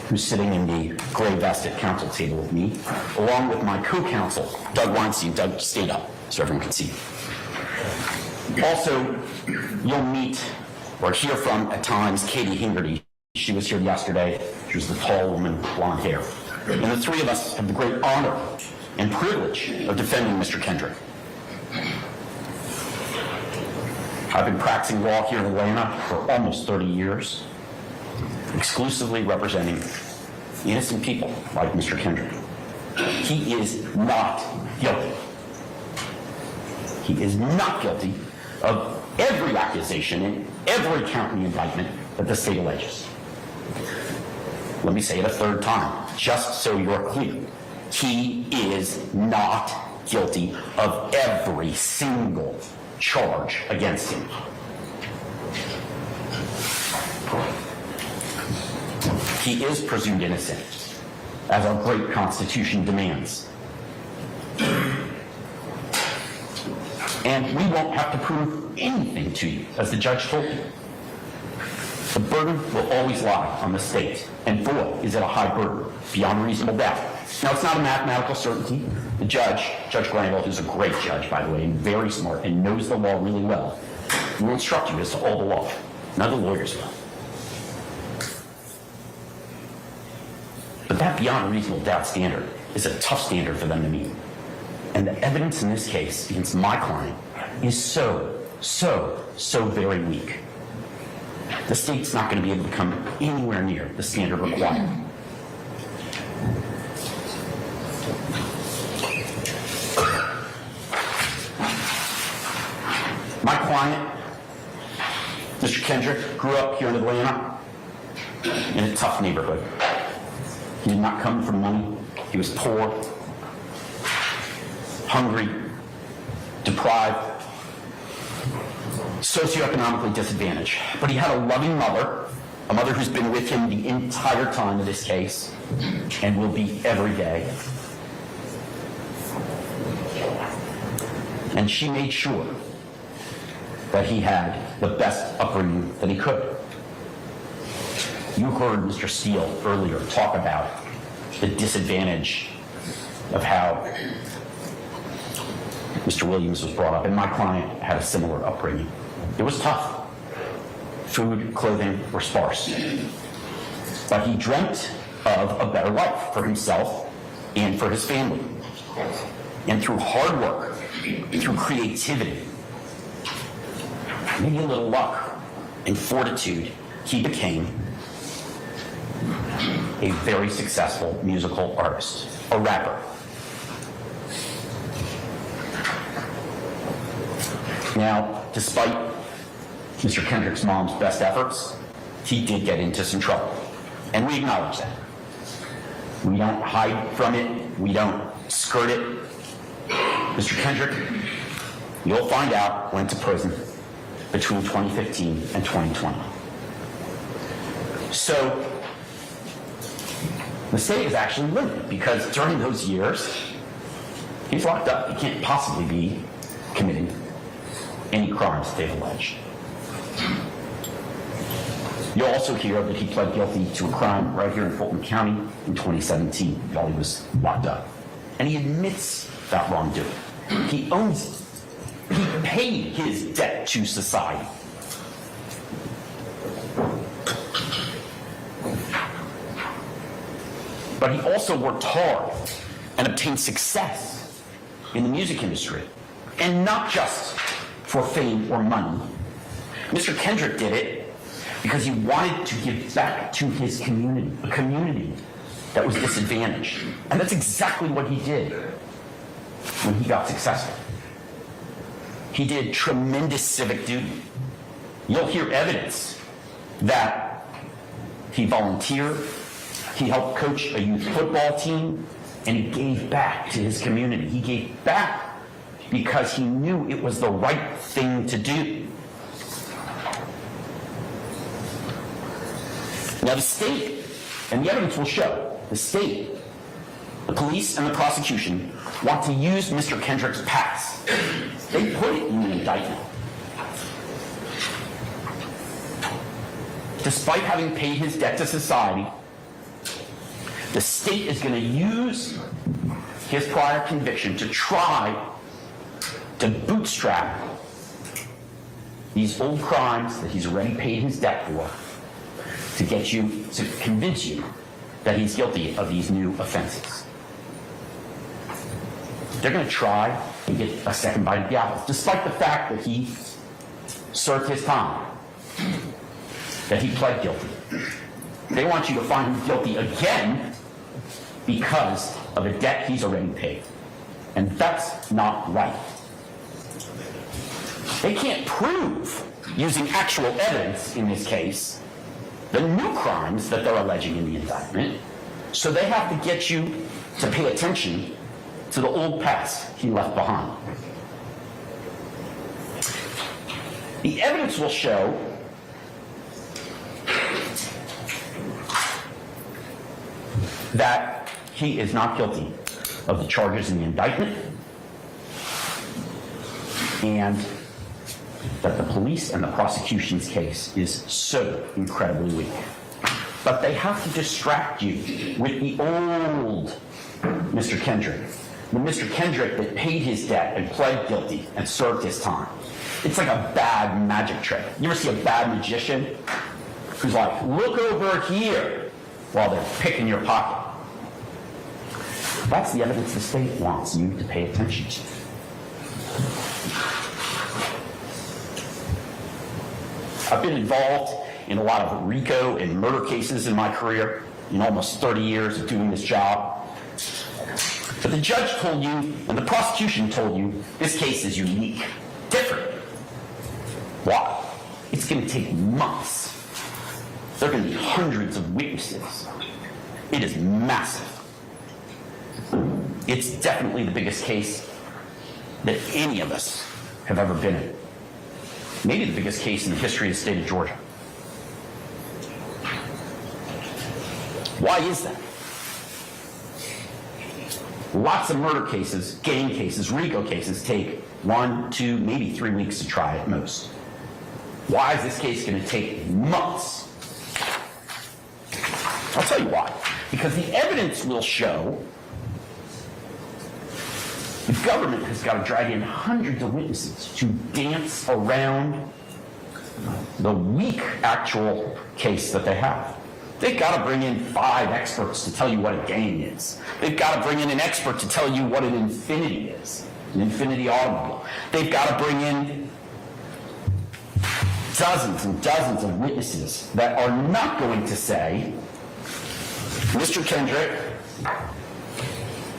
who's sitting in the gray vest at council table with me, along with my co-counsel, Doug Weinstein. Doug, stayed up so everyone can see. Also, you'll meet or hear from, at times, Katie Hingerty. She was here yesterday. She was the tall woman, blonde hair. And the three of us have the great honor and privilege of defending Mr. Kendrick. I've been practicing law here in Atlanta for almost 30 years, exclusively representing innocent people like Mr. Kendrick. He is not guilty. He is not guilty of every accusation and every count in the indictment that the state alleges. Let me say it a third time, just so you're clear. He is not guilty of every single charge against him. He is presumed innocent, as our great Constitution demands. And we won't have to prove anything to you, as the judge told you. The burden will always lie on the state, and boy, is it a high burden, beyond reasonable doubt. Now, it's not a mathematical certainty. The judge, Judge Granville, who's a great judge, by the way, and very smart, and knows the law really well, will instruct you as to all the law. None of the lawyers will. But that beyond a reasonable doubt standard is a tough standard for them to meet. And the evidence in this case against my client is so very weak. The state's not going to be able to come anywhere near the standard required. My client, Mr. Kendrick, grew up here in Atlanta in a tough neighborhood. He did not come from money. He was poor, hungry, deprived, socioeconomically disadvantaged. But he had a loving mother, a mother who's been with him the entire time of this case and will be every day. And she made sure that he had the best upbringing that he could. You heard Mr. Steele earlier talk about the disadvantage of how Mr. Williams was brought up, and my client had a similar upbringing. It was tough. Food, clothing were sparse. But he dreamt of a better life for himself and for his family. And through hard work, through creativity, maybe a little luck and fortitude, he became a very successful musical artist, a rapper. Now, despite Mr. Kendrick's mom's best efforts, he did get into some trouble, and we acknowledge that. We don't hide from it. We don't skirt it. Mr. Kendrick, you'll find out, went to prison between 2015 and 2020. So, the state is actually limited because during those years, he's locked up. He can't possibly be committing any crimes they've alleged. You'll also hear that he pled guilty to a crime right here in Fulton County in 2017 while he was locked up. And he admits that wrongdoing. He owns it. He paid his debt to society. But he also worked hard and obtained success in the music industry. And not just for fame or money. Mr. Kendrick did it because he wanted to give back to his community, a community that was disadvantaged. And that's exactly what he did when he got successful. He did tremendous civic duty. You'll hear evidence that he volunteered, he helped coach a youth football team, and he gave back to his community. He gave back because he knew it was the right thing to do. Now the state, and the evidence will show, the state, the police, and the prosecution want to use Mr. Kendrick's past. They put it in the indictment. Despite having paid his debt to society, the state is going to use his prior conviction to try to bootstrap these old crimes that he's already paid his debt for to get you, to convince you that he's guilty of these new offenses. They're going to try and get a second bite of the apple, despite the fact that he served his time, that he pled guilty. They want you to find him guilty again because of a debt he's already paid. And that's not right. They can't prove, using actual evidence in this case, the new crimes that they're alleging in the indictment, so they have to get you to pay attention to the old past he left behind. The evidence will show that he is not guilty of the charges in the indictment, and that the police and the prosecution's case is so incredibly weak. But they have to distract you with the old Mr. Kendrick, the Mr. Kendrick that paid his debt and pled guilty and served his time. It's like a bad magic trick. You ever see a bad magician who's like, look over here, while they're picking your pocket? That's the evidence the state wants you to pay attention to. I've been involved in a lot of RICO and murder cases in my career, in almost 30 years of doing this job. But the judge told you, and the prosecution told you, this case is unique, different. Why? It's going to take months. There are going to be hundreds of witnesses. It is massive. It's definitely the biggest case that any of us have ever been in. Maybe the biggest case in the history of the state of Georgia. Why is that? Lots of murder cases, gang cases, RICO cases take 1, 2, maybe 3 weeks to try at most. Why is this case going to take months? I'll tell you why. Because the evidence will show the government has got to drag in hundreds of witnesses to dance around the weak actual case that they have. They've got to bring in 5 experts to tell you what a gang is. They've got to bring in an expert to tell you what an Infinity is, an Infinity automobile. They've got to bring in dozens and dozens of witnesses that are not going to say, Mr. Kendrick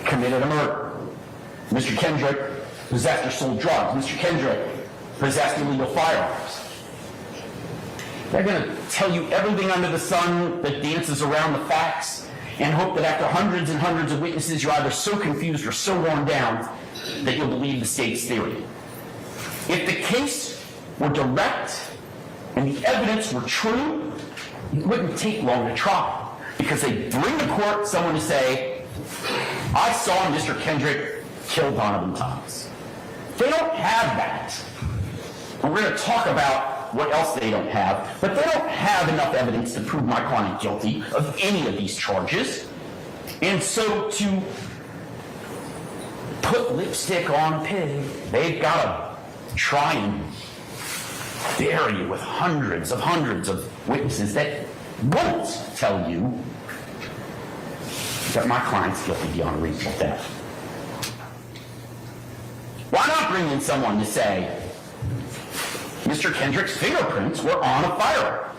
committed a murder. Mr. Kendrick possessed or sold drugs. Mr. Kendrick possessed illegal firearms. They're going to tell you everything under the sun that dances around the facts and hope that after hundreds and hundreds of witnesses, you're either so confused or so worn down that you'll believe the state's theory. If the case were direct and the evidence were true, it wouldn't take long to try, because they bring to court someone to say, I saw Mr. Kendrick kill Donovan Thomas. They don't have that. And we're going to talk about what else they don't have, but they don't have enough evidence to prove my client guilty of any of these charges. And so to put lipstick on a pig, they've got to try and bury you with hundreds of witnesses that won't tell you that my client's guilty beyond a reasonable doubt. Why not bring in someone to say, Mr. Kendrick's fingerprints were on a firearm.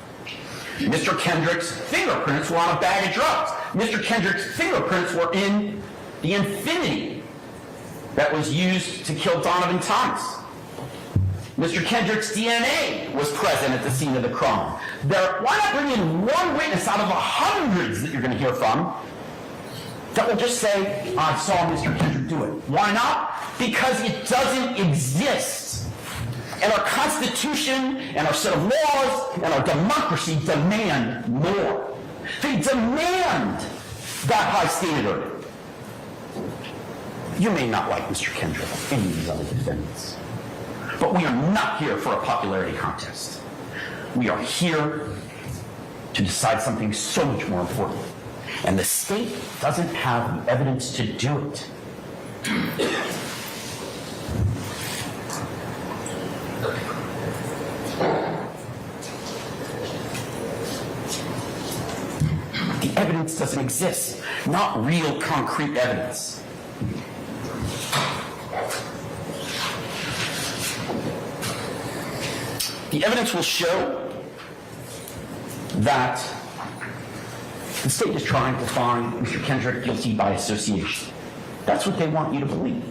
Mr. Kendrick's fingerprints were on a bag of drugs. Mr. Kendrick's fingerprints were in the Infiniti that was used to kill Donovan Thomas. Mr. Kendrick's DNA was present at the scene of the crime. Why not bring in one witness out of the hundreds that you're going to hear from that will just say, I saw Mr. Kendrick do it? Why not? Because it doesn't exist. And our Constitution and our set of laws and our democracy demand more. They demand that high standard. You may not like Mr. Kendrick or any of these other defendants, but we are not here for a popularity contest. We are here to decide something so much more important. And the state doesn't have the evidence to do it. The evidence doesn't exist, not real concrete evidence. The evidence will show that the state is trying to find Mr. Kendrick guilty by association. That's what they want you to believe.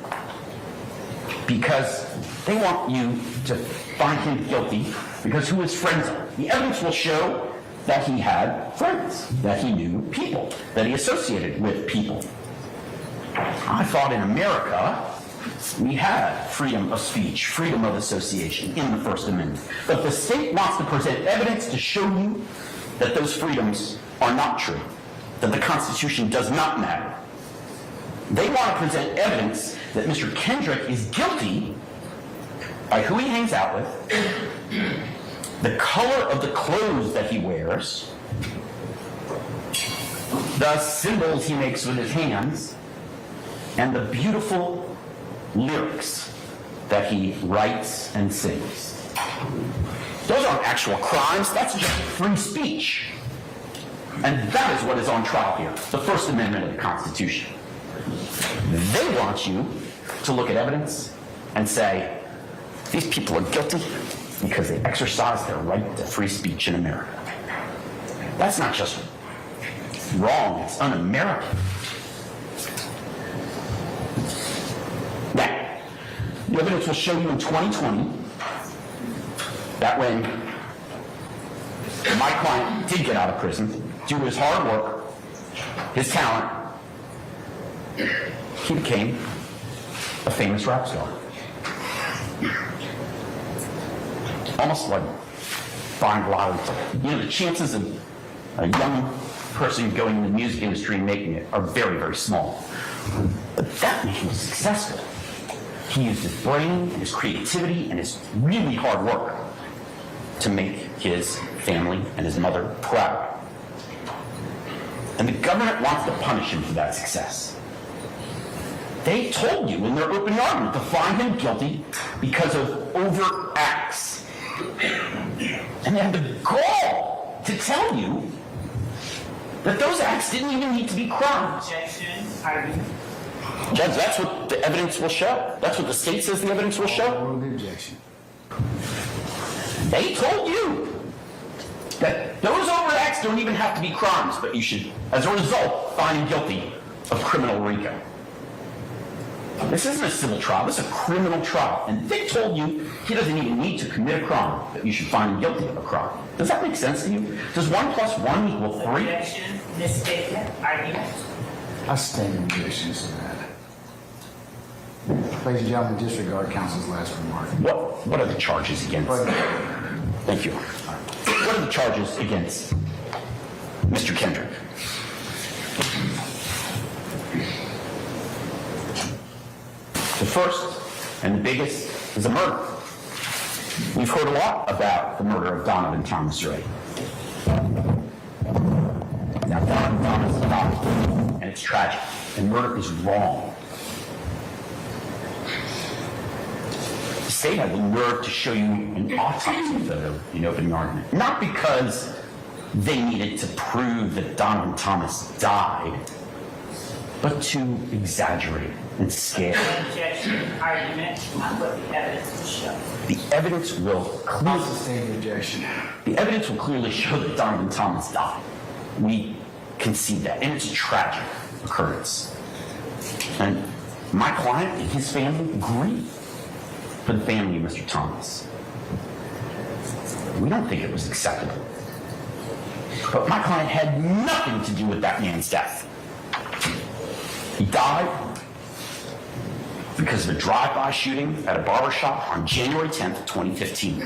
Because they want you to find him guilty because who his friends are. The evidence will show that he had friends, that he knew people, that he associated with people. I thought in America we had freedom of speech, freedom of association in the First Amendment. But the state wants to present evidence to show you that those freedoms are not true, that the Constitution does not matter. They want to present evidence that Mr. Kendrick is guilty by who he hangs out with, the color of the clothes that he wears, the symbols he makes with his hands, and the beautiful lyrics that he writes and sings. Those aren't actual crimes, that's just free speech. And that is what is on trial here, the First Amendment of the Constitution. They want you to look at evidence and say, these people are guilty because they exercise their right to free speech in America. That's not just wrong, it's un-American. Now, the evidence will show you in 2020 that when my client did get out of prison, due to his hard work, his talent, he became a famous rap star. Almost like buying lottery tickets. You know, the chances of a young person going in the music industry and making it are very, very small. But that made him successful. He used his brain, his creativity, and his really hard work to make his family and his mother proud. And the government wants to punish him for that success. They told you in their opening argument to find him guilty because of overt acts. And they had the gall to tell you that those acts didn't even need to be crimes. Judge, that's what the evidence will show. That's what the state says the evidence will show. Overrule the objection. They told you that those overacts don't even have to be crimes, but you should, as a result, find him guilty of criminal RICO. This isn't a civil trial, this is a criminal trial. And they told you he doesn't even need to commit a crime, but you should find him guilty of a crime. Does that make sense to you? Does 1 + 1 equal 3? Objection, misstatement, argument. I stand in objections to that. Ladies and gentlemen, disregard counsel's last remark. What are the charges against? Thank you. What are the charges against Mr. Kendrick? The first and the biggest is a murder. We've heard a lot about the murder of Donovan Thomas already. Now, Donovan Thomas died, and it's tragic, and murder is wrong. The state had the nerve to show you an autopsy photo in opening argument, not because they needed to prove that Donovan Thomas died, but to exaggerate and scare. Objection, argument, not what the evidence will show. The evidence will clearly Sustain the objection. The evidence will clearly show that Donovan Thomas died. We concede that, and it's a tragic occurrence. And my client and his family grieve for the family of Mr. Thomas. We don't think it was acceptable. But my client had nothing to do with that man's death. He died because of a drive-by shooting at a barbershop on January 10th, 2015.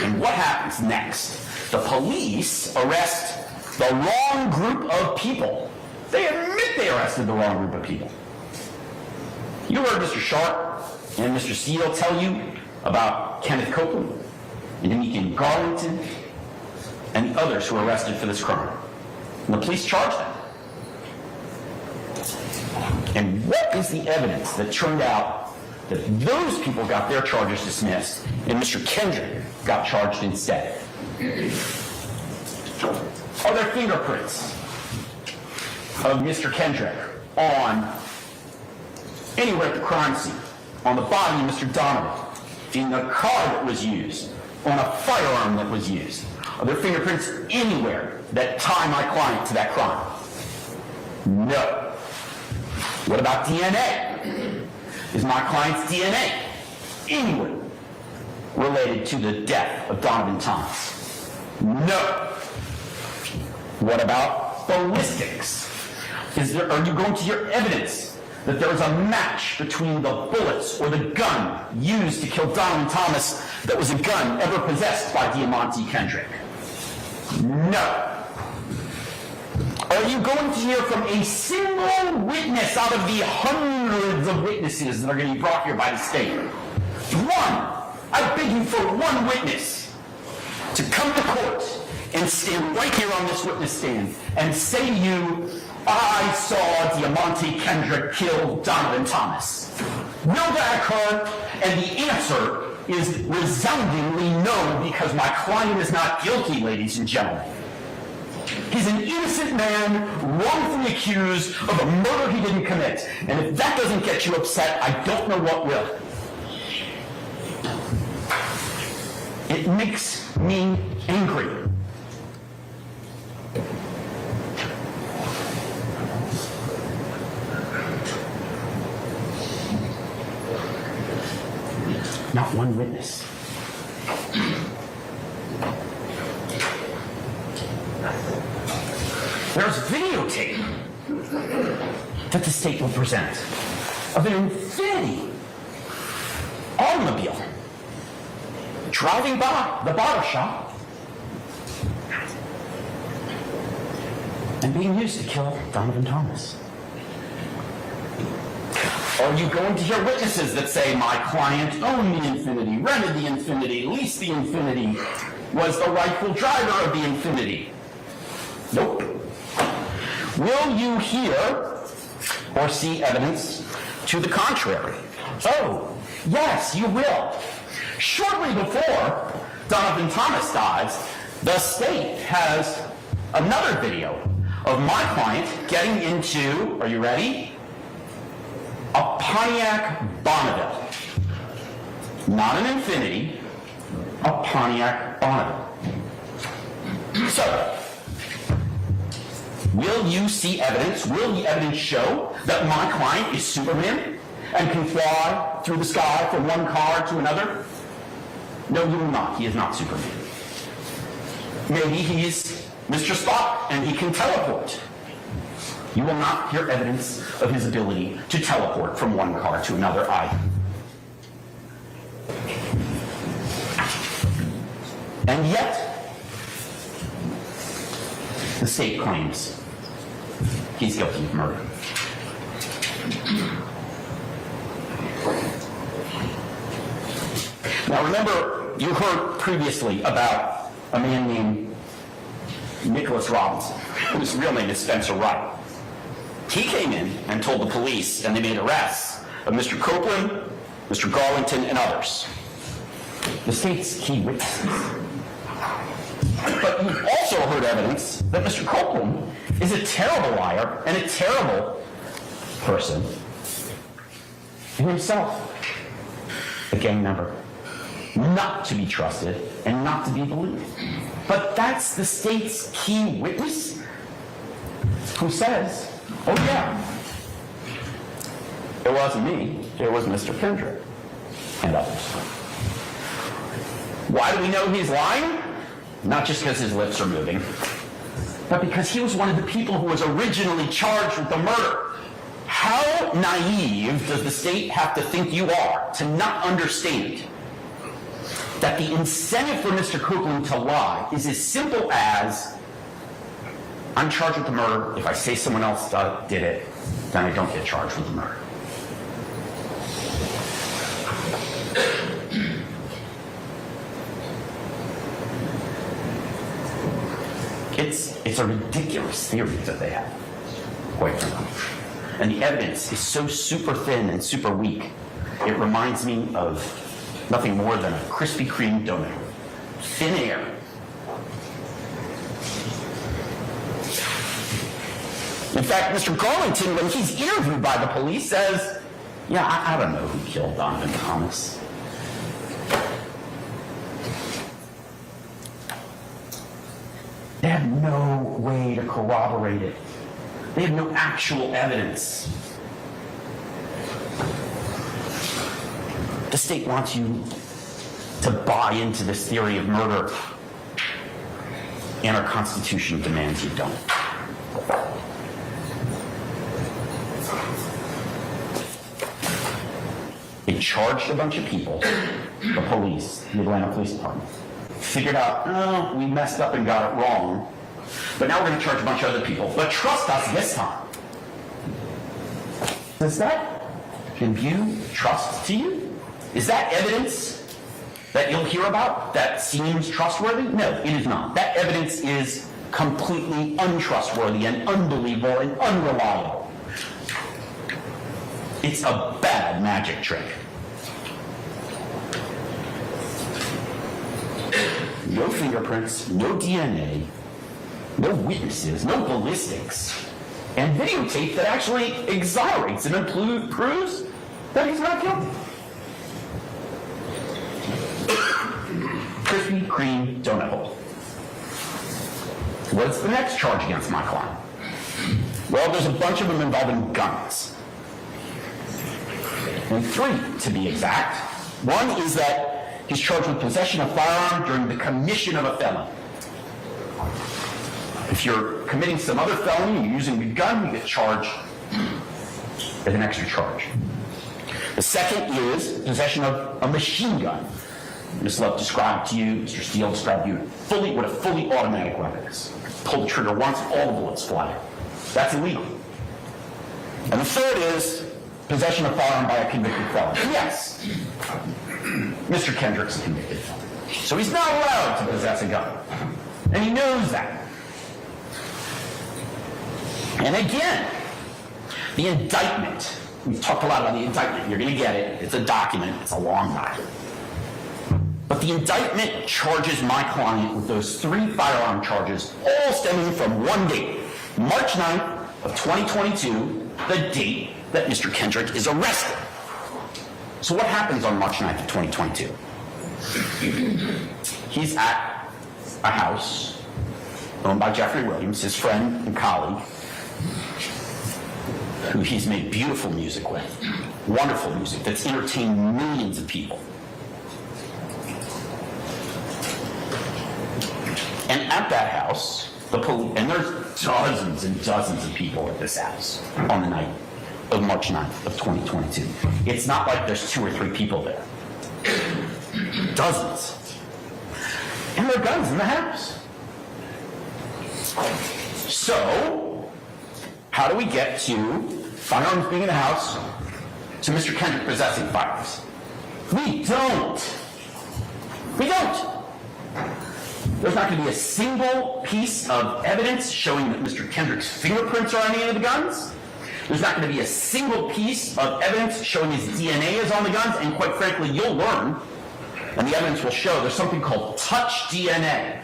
And what happens next? The police arrest the wrong group of people. They admit they arrested the wrong group of people. You heard Mr. Sharp and Mr. Steele tell you about Kenneth Copeland and Demetrius Garlington and the others who were arrested for this crime. And the police charged them. And what is the evidence that turned out that those people got their charges dismissed and Mr. Kendrick got charged instead? Are there fingerprints of Mr. Kendrick on anywhere at the crime scene, on the body of Mr. Donovan, in the car that was used, on a firearm that was used? Are there fingerprints anywhere that tie my client to that crime? No. What about DNA? Is my client's DNA anywhere related to the death of Donovan Thomas? No. What about ballistics? Are you going to hear evidence that there was a match between the bullets or the gun used to kill Donovan Thomas that was a gun ever possessed by Diamante Kendrick? No. Are you going to hear from a single witness out of the hundreds of witnesses that are going to be brought here by the state? One. I beg you for one witness to come to court and stand right here on this witness stand and say to you, I saw Diamante Kendrick kill Donovan Thomas. Will that occur? And the answer is resoundingly no, because my client is not guilty, ladies and gentlemen. He's an innocent man, wrongfully accused of a murder he didn't commit. And if that doesn't get you upset, I don't know what will. It makes me angry. Not one witness. There's videotape that the state will present of an Infiniti automobile driving by the barber shop and being used to kill Donovan Thomas. Are you going to hear witnesses that say my client owned the Infiniti, rented the Infiniti, leased the Infiniti, was the rightful driver of the Infiniti? Nope. Will you hear or see evidence to the contrary? Oh, yes, you will. Shortly before Donovan Thomas dies, the state has another video of my client getting into, are you ready? A Pontiac Bonneville. Not an Infiniti, a Pontiac Bonneville. So, will you see evidence? Will the evidence show that my client is Superman and can fly through the sky from one car to another? No, you will not. He is not Superman. Maybe he's Mr. Spock and he can teleport. You will not hear evidence of his ability to teleport from one car to another either. And yet, the state claims he's guilty of murder. Now remember, you heard previously about a man named Nicholas Robinson, whose real name is Spencer Wright. He came in and told the police, and they made arrests of Mr. Copeland, Mr. Garlington, and others. The state's key witnesses. But you've also heard evidence that Mr. Copeland is a terrible liar and a terrible person himself, a gang member, not to be trusted and not to be believed. But that's the state's key witness who says, oh yeah, it wasn't me, it was Mr. Kendrick and others. Why do we know he's lying? Not just because his lips are moving, but because he was one of the people who was originally charged with the murder. How naive does the state have to think you are to not understand that the incentive for Mr. Copeland to lie is as simple as, I'm charged with the murder. If I say someone else did it, then I don't get charged with the murder. It's a ridiculous theory that they have, quite frankly. And the evidence is so super thin and super weak, it reminds me of nothing more than a Krispy Kreme donut. Thin air. In fact, Mr. Garlington, when he's interviewed by the police, says, yeah, I don't know who killed Donovan Thomas. They have no way to corroborate it. They have no actual evidence. The state wants you to buy into this theory of murder, and our Constitution demands you don't. They charged a bunch of people, the police, the Atlanta Police Department, figured out, oh, we messed up and got it wrong, but now we're going to charge a bunch of other people. But trust us this time. Does that imbue trust to you? Is that evidence that you'll hear about that seems trustworthy? No, it is not. That evidence is completely untrustworthy and unbelievable and unreliable. It's a bad magic trick. No fingerprints, no DNA, no witnesses, no ballistics, and videotape that actually exonerates him and proves that he's not guilty. Krispy Kreme donut hole. What's the next charge against my client? Well, there's a bunch of them involving guns. And 3, to be exact. One is that he's charged with possession of firearm during the commission of a felony. If you're committing some other felony and you're using a gun, you get charged as an extra charge. The second is possession of a machine gun. Ms. Love described to you, Mr. Steele described to you, what a fully automatic weapon is. Pull the trigger once, all the bullets fly out. That's illegal. And the third is possession of firearm by a convicted felon. Yes, Mr. Kendrick's a convicted felon. So he's not allowed to possess a gun. And he knows that. And again, the indictment. We've talked a lot about the indictment. You're going to get it. It's a document. It's a long document. But the indictment charges my client with those 3 firearm charges, all stemming from one date, March 9th of 2022, the date that Mr. Kendrick is arrested. So what happens on March 9th of 2022? He's at a house owned by Jeffrey Williams, his friend and colleague, who he's made beautiful music with, wonderful music that's entertained millions of people. And at that house, and there's dozens and dozens of people at this house on the night of March 9th of 2022. It's not like there's 2 or 3 people there. Dozens. And there are guns in the house. So, how do we get to firearms being in the house to Mr. Kendrick possessing firearms? We don't. We don't. There's not going to be a single piece of evidence showing that Mr. Kendrick's fingerprints are on any of the guns. There's not going to be a single piece of evidence showing his DNA is on the guns, and quite frankly, you'll learn, and the evidence will show, there's something called touch DNA.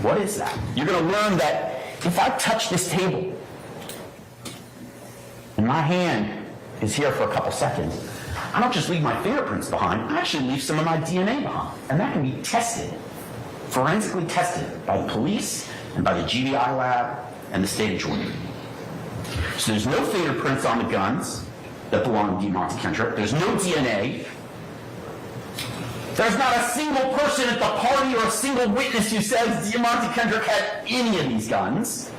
What is that? You're going to learn that if I touch this table, and my hand is here for a couple seconds, I don't just leave my fingerprints behind, I actually leave some of my DNA behind. And that can be tested, forensically tested by the police and by the GBI lab and the state of Georgia. So there's no fingerprints on the guns that belong to Demonte Kendrick. There's no DNA. There's not a single person at the party or a single witness who says Demonte Kendrick had any of these guns.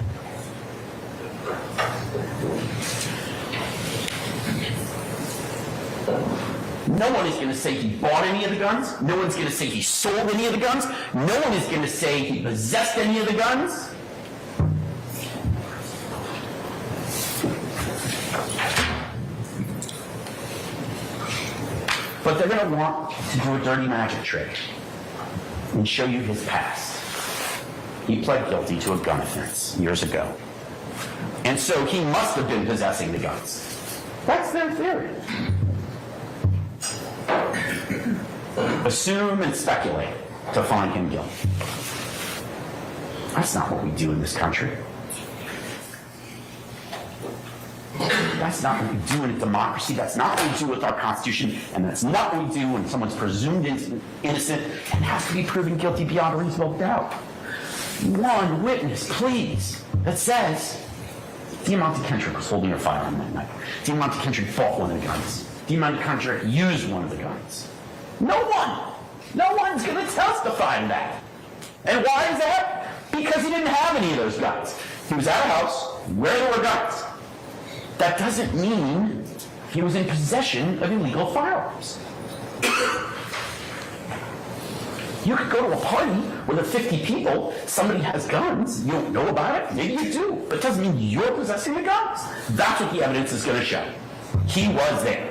No one is going to say he bought any of the guns. No one's going to say he sold any of the guns. No one is going to say he possessed any of the guns. But they're going to want to do a dirty magic trick and show you his past. He pled guilty to a gun offense years ago. And so he must have been possessing the guns. That's their theory. Assume and speculate to find him guilty. That's not what we do in this country. That's not what we do in a democracy. That's not what we do with our Constitution. And that's not what we do when someone's presumed innocent and has to be proven guilty beyond a reasonable doubt. One witness, please, that says Demonte Kendrick was holding a firearm that night. Demonte Kendrick bought one of the guns. Demonte Kendrick used one of the guns. No one. No one's going to testify to that. And why is that? Because he didn't have any of those guns. He was at a house where there were guns. That doesn't mean he was in possession of illegal firearms. You could go to a party where there are 50 people, somebody has guns, you don't know about it, maybe you do, but it doesn't mean you're possessing the guns. That's what the evidence is going to show. He was there.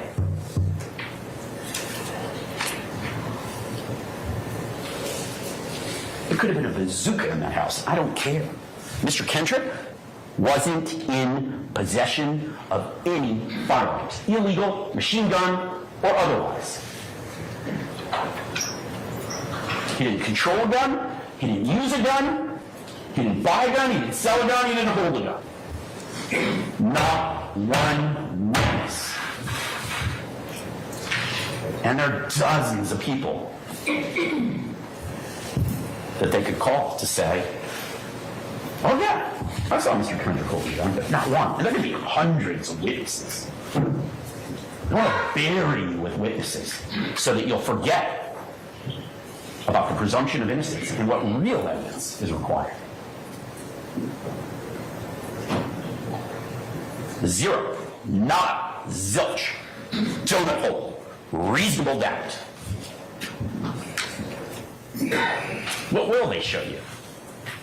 It could have been a bazooka in that house. I don't care. Mr. Kendrick wasn't in possession of any firearms, illegal, machine gun, or otherwise. He didn't control a gun, he didn't use a gun, he didn't buy a gun, he didn't sell a gun, he didn't hold a gun. Not one witness. And there are dozens of people that they could call to say, oh yeah, I saw Mr. Kendrick hold a gun, but not one. And there could be hundreds of witnesses. I want to bury you with witnesses so that you'll forget about the presumption of innocence and what real evidence is required. Zero, not zilch, donut hole, reasonable doubt. What will they show you?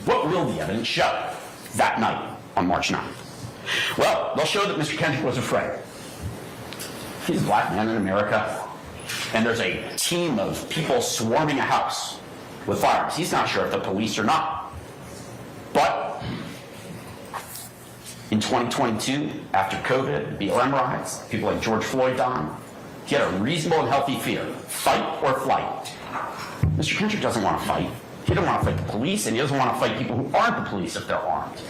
What will the evidence show that night on March 9th? Well, they'll show that Mr. Kendrick was afraid. He's a black man in America, and there's a team of people swarming a house with firearms. He's not sure if the police or not. But in 2022, after COVID, BLM riots, people like George Floyd died, he had a reasonable and healthy fear, fight or flight. Mr. Kendrick doesn't want to fight. He doesn't want to fight the police, and he doesn't want to fight people who aren't the police if they're armed.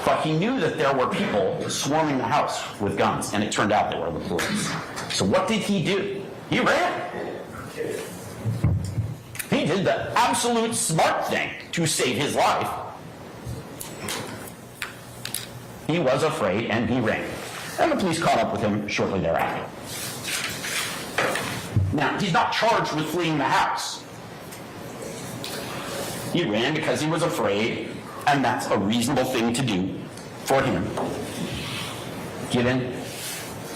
But he knew that there were people swarming the house with guns, and it turned out they were the police. So what did he do? He ran. He did the absolute smart thing to save his life. He was afraid and he ran. And the police caught up with him shortly thereafter. Now, he's not charged with fleeing the house. He ran because he was afraid, and that's a reasonable thing to do for him, given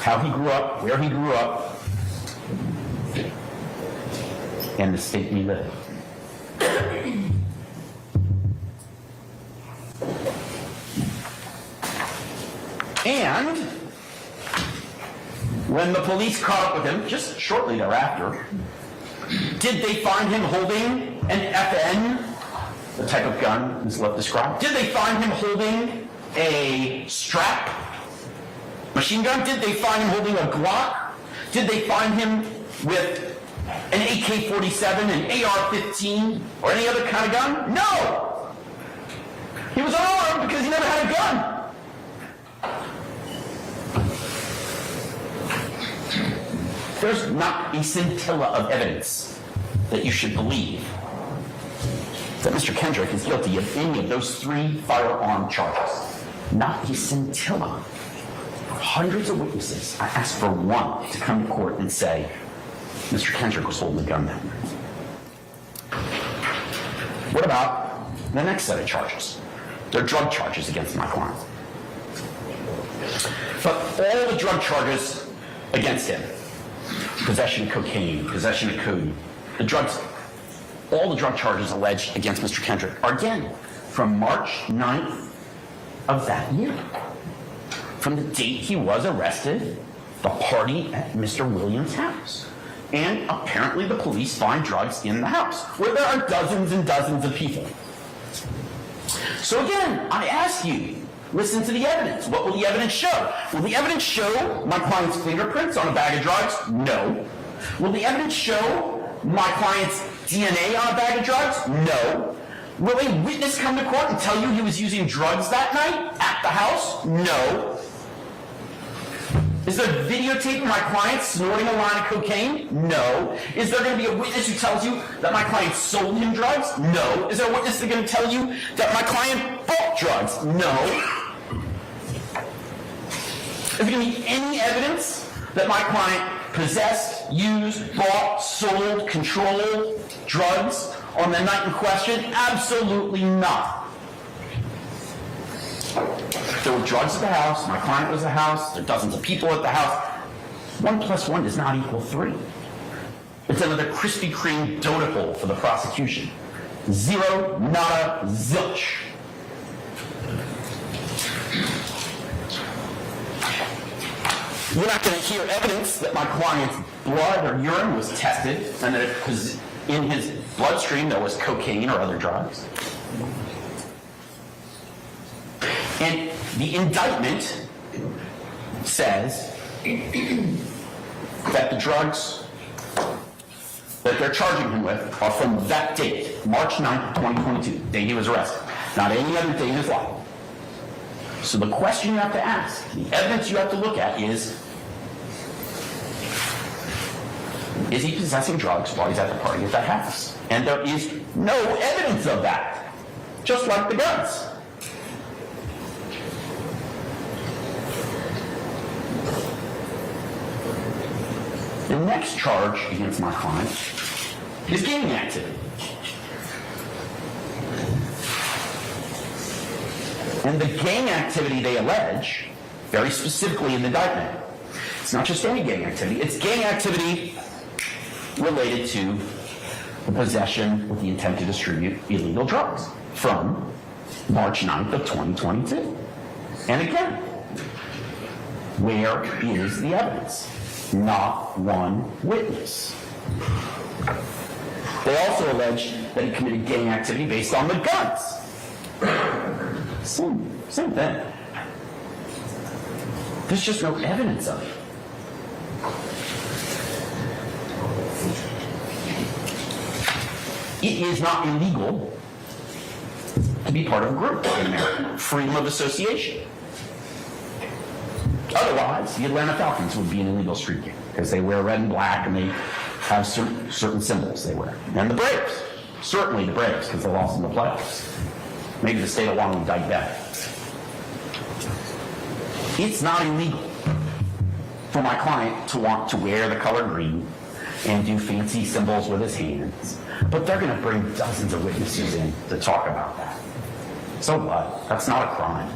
how he grew up, where he grew up, and the state we live in. And when the police caught up with him, just shortly thereafter, did they find him holding an FN, the type of gun Ms. Love described? Did they find him holding a strap machine gun? Did they find him holding a Glock? Did they find him with an AK-47, an AR-15, or any other kind of gun? No! He was unarmed because he never had a gun. There's not a scintilla of evidence that you should believe that Mr. Kendrick is guilty of any of those 3 firearm charges. Not a scintilla. Hundreds of witnesses. I asked for one to come to court and say, Mr. Kendrick was holding a gun then. What about the next set of charges? They're drug charges against my client. But all the drug charges against him, possession of cocaine, possession of codeine, all the drug charges alleged against Mr. Kendrick are again from March 9th of that year. From the date he was arrested, the party at Mr. Williams' house. And apparently the police find drugs in the house, where there are dozens and dozens of people. So again, I ask you, listen to the evidence. What will the evidence show? Will the evidence show my client's fingerprints on a bag of drugs? No. Will the evidence show my client's DNA on a bag of drugs? No. Will a witness come to court and tell you he was using drugs that night at the house? No. Is there videotape of my client snorting a line of cocaine? No. Is there going to be a witness who tells you that my client sold him drugs? No. Is there a witness that's going to tell you that my client bought drugs? No. Is there going to be any evidence that my client possessed, used, bought, sold, controlled drugs on the night in question? Absolutely not. There were drugs at the house, my client was at the house, there are dozens of people at the house. 1 + 1 does not equal 3. It's another Krispy Kreme donut hole for the prosecution. 0, nada, zilch. You're not going to hear evidence that my client's blood or urine was tested and that it was in his bloodstream there was cocaine or other drugs. And the indictment says that the drugs that they're charging him with are from that date, March 9th, 2022, the day he was arrested, not any other day in his life. So the question you have to ask, the evidence you have to look at is he possessing drugs while he's at the party at that house? And there is no evidence of that, just like the guns. The next charge against my client is gang activity. And the gang activity they allege, very specifically in the indictment, it's not just any gang activity, it's gang activity related to the possession with the intent to distribute illegal drugs from March 9th of 2022. And again, where is the evidence? Not one witness. They also allege that he committed gang activity based on the guns. Same thing. There's just no evidence of it. It is not illegal to be part of a group in America. Freedom of association. Otherwise, the Atlanta Falcons would be an illegal street game because they wear red and black and they have certain symbols they wear. And the Braves. Certainly the Braves, because they lost in the playoffs. Maybe the state of Long would indict them. It's not illegal for my client to want to wear the color green and do fancy symbols with his hands, but they're going to bring dozens of witnesses in to talk about that. So what? That's not a crime.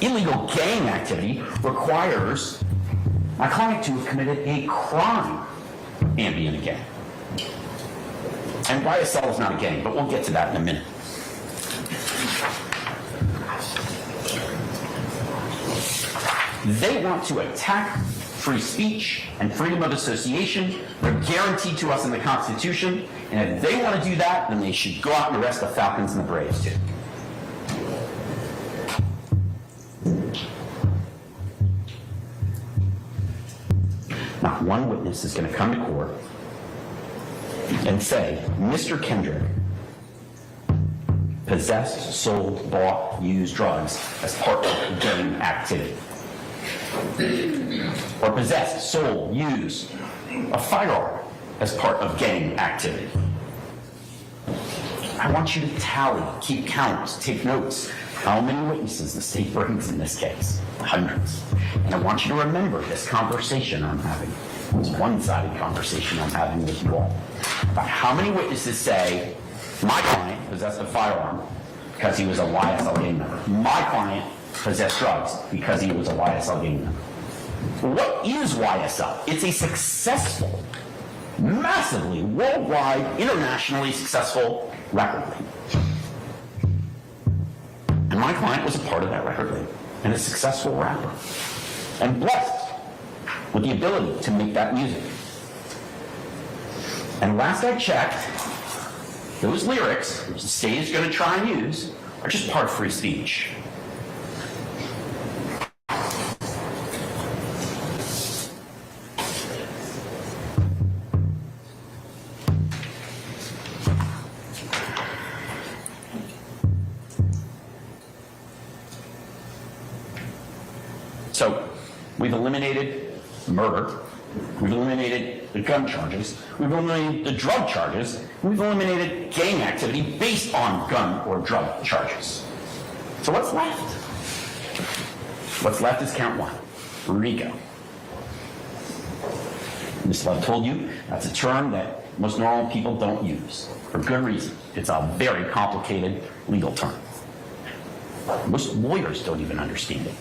Illegal gang activity requires my client to have committed a crime and be in a gang. And YSL is not a gang, but we'll get to that in a minute. They want to attack free speech and freedom of association. They're guaranteed to us in the Constitution, and if they want to do that, then they should go out and arrest the Falcons and the Braves too. Not one witness is going to come to court and say, Mr. Kendrick possessed, sold, bought, used drugs as part of gang activity. Or possessed, sold, used a firearm as part of gang activity. I want you to tally, keep count, take notes. How many witnesses the state brings in this case? Hundreds. And I want you to remember this conversation I'm having. This one-sided conversation I'm having with you all. About how many witnesses say, my client possessed a firearm because he was a YSL gang member. My client possessed drugs because he was a YSL gang member. What is YSL? It's a successful, massively, worldwide, internationally successful record label. And my client was a part of that record label and a successful rapper. And blessed with the ability to make that music. And last I checked, those lyrics, which the state is going to try and use, are just part of free speech. So, we've eliminated murder, we've eliminated the gun charges, we've eliminated the drug charges, we've eliminated gang activity based on gun or drug charges. So what's left? What's left is count one, RICO. Ms. Love told you that's a term that most normal people don't use, for good reason. It's a very complicated legal term. Most lawyers don't even understand it.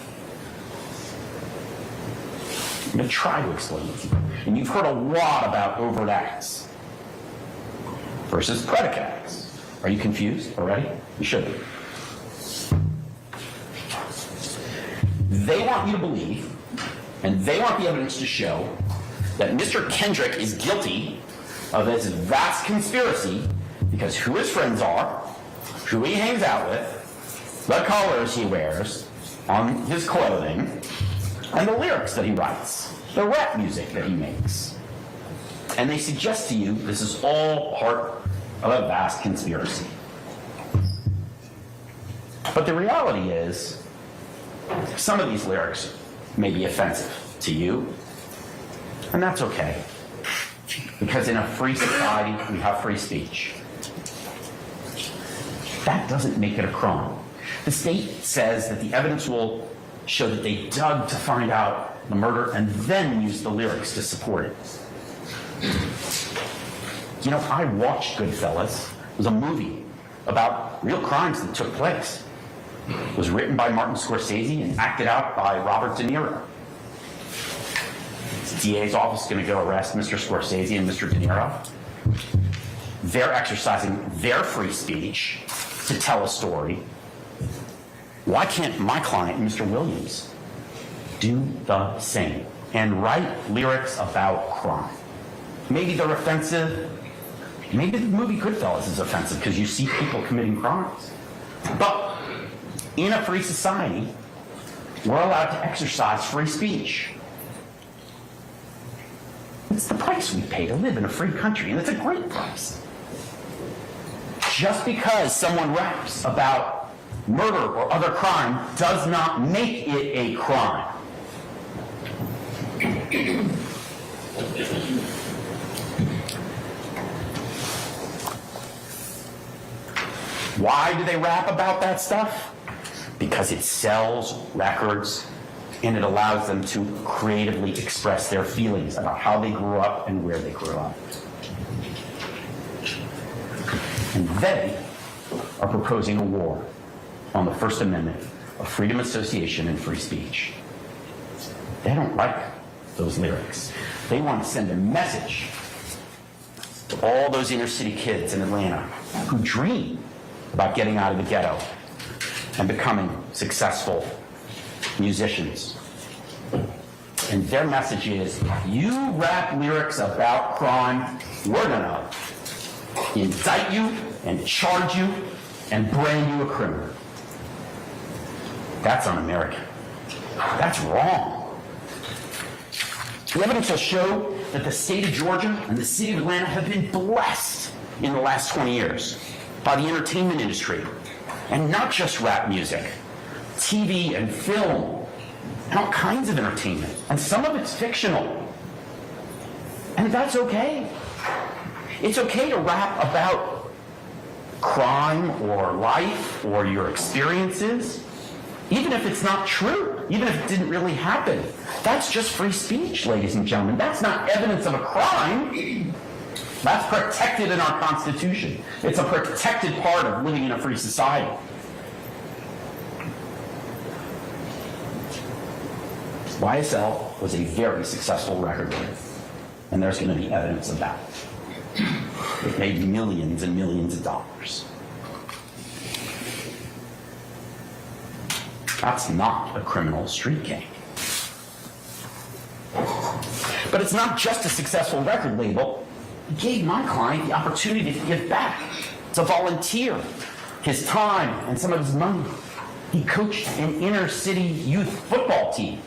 I'm going to try to explain it to you. And you've heard a lot about overt acts versus predicate acts. Are you confused already? You should be. They want you to believe, and they want the evidence to show, that Mr. Kendrick is guilty of this vast conspiracy because who his friends are, who he hangs out with, the colors he wears on his clothing, and the lyrics that he writes, the rap music that he makes. And they suggest to you this is all part of a vast conspiracy. But the reality is, some of these lyrics may be offensive to you, and that's okay. Because in a free society, we have free speech. That doesn't make it a crime. The state says that the evidence will show that they dug to find out the murder and then used the lyrics to support it. You know, I watched Goodfellas. It was a movie about real crimes that took place. It was written by Martin Scorsese and acted out by Robert De Niro. The DA's office is going to go arrest Mr. Scorsese and Mr. De Niro. They're exercising their free speech to tell a story. Why can't my client, Mr. Williams, do the same and write lyrics about crime? Maybe they're offensive. Maybe the movie Goodfellas is offensive because you see people committing crimes. But in a free society, we're allowed to exercise free speech. It's the price we pay to live in a free country, and it's a great price. Just because someone raps about murder or other crime does not make it a crime. Why do they rap about that stuff? Because it sells records and it allows them to creatively express their feelings about how they grew up and where they grew up. And they are proposing a war on the First Amendment of freedom of association and free speech. They don't like those lyrics. They want to send a message to all those inner city kids in Atlanta who dream about getting out of the ghetto and becoming successful musicians. And their message is, you rap lyrics about crime, we're gonna indict you and charge you and brand you a criminal. That's un-American. That's wrong. The evidence will show that the state of Georgia and the city of Atlanta have been blessed in the last 20 years by the entertainment industry. And not just rap music, TV and film, and all kinds of entertainment. And some of it's fictional. And that's okay. It's okay to rap about crime or life or your experiences, even if it's not true, even if it didn't really happen. That's just free speech, ladies and gentlemen. That's not evidence of a crime. That's protected in our Constitution. It's a protected part of living in a free society. YSL was a very successful record label, and there's going to be evidence of that. It made millions and millions of dollars. That's not a criminal street gang. But it's not just a successful record label. It gave my client the opportunity to give back, to volunteer his time and some of his money. He coached an inner city youth football team.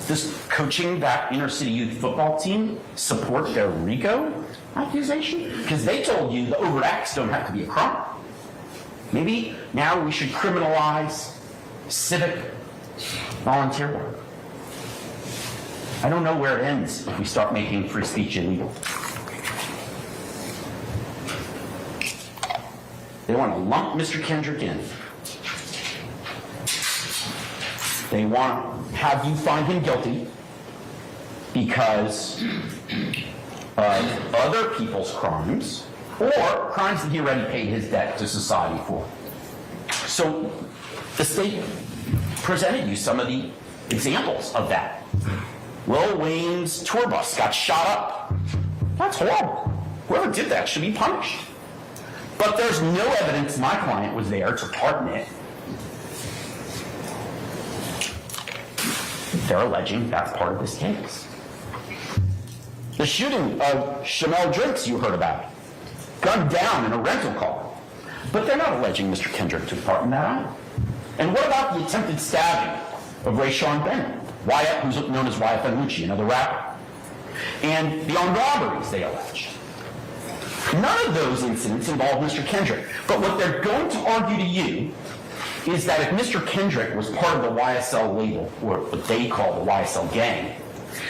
Does coaching that inner city youth football team support their RICO accusation? Because they told you the overt acts don't have to be a crime. Maybe now we should criminalize civic volunteer work. I don't know where it ends if we start making free speech illegal. They want to lump Mr. Kendrick in. They want to have you find him guilty because of other people's crimes or crimes that he already paid his debt to society for. So the state presented you some of the examples of that. Lil Wayne's tour bus got shot up. That's horrible. Whoever did that should be punished. But there's no evidence my client was there to pardon it. They're alleging that's part of this case. The shooting of Chanel Drakes you heard about, gunned down in a rental car. But they're not alleging Mr. Kendrick took part in that either. And what about the attempted stabbing of Rayshawn Bennett, who's known as YSL, another rapper, and the armed robberies they allege? None of those incidents involve Mr. Kendrick. But what they're going to argue to you is that if Mr. Kendrick was part of the YSL label, or what they call the YSL gang,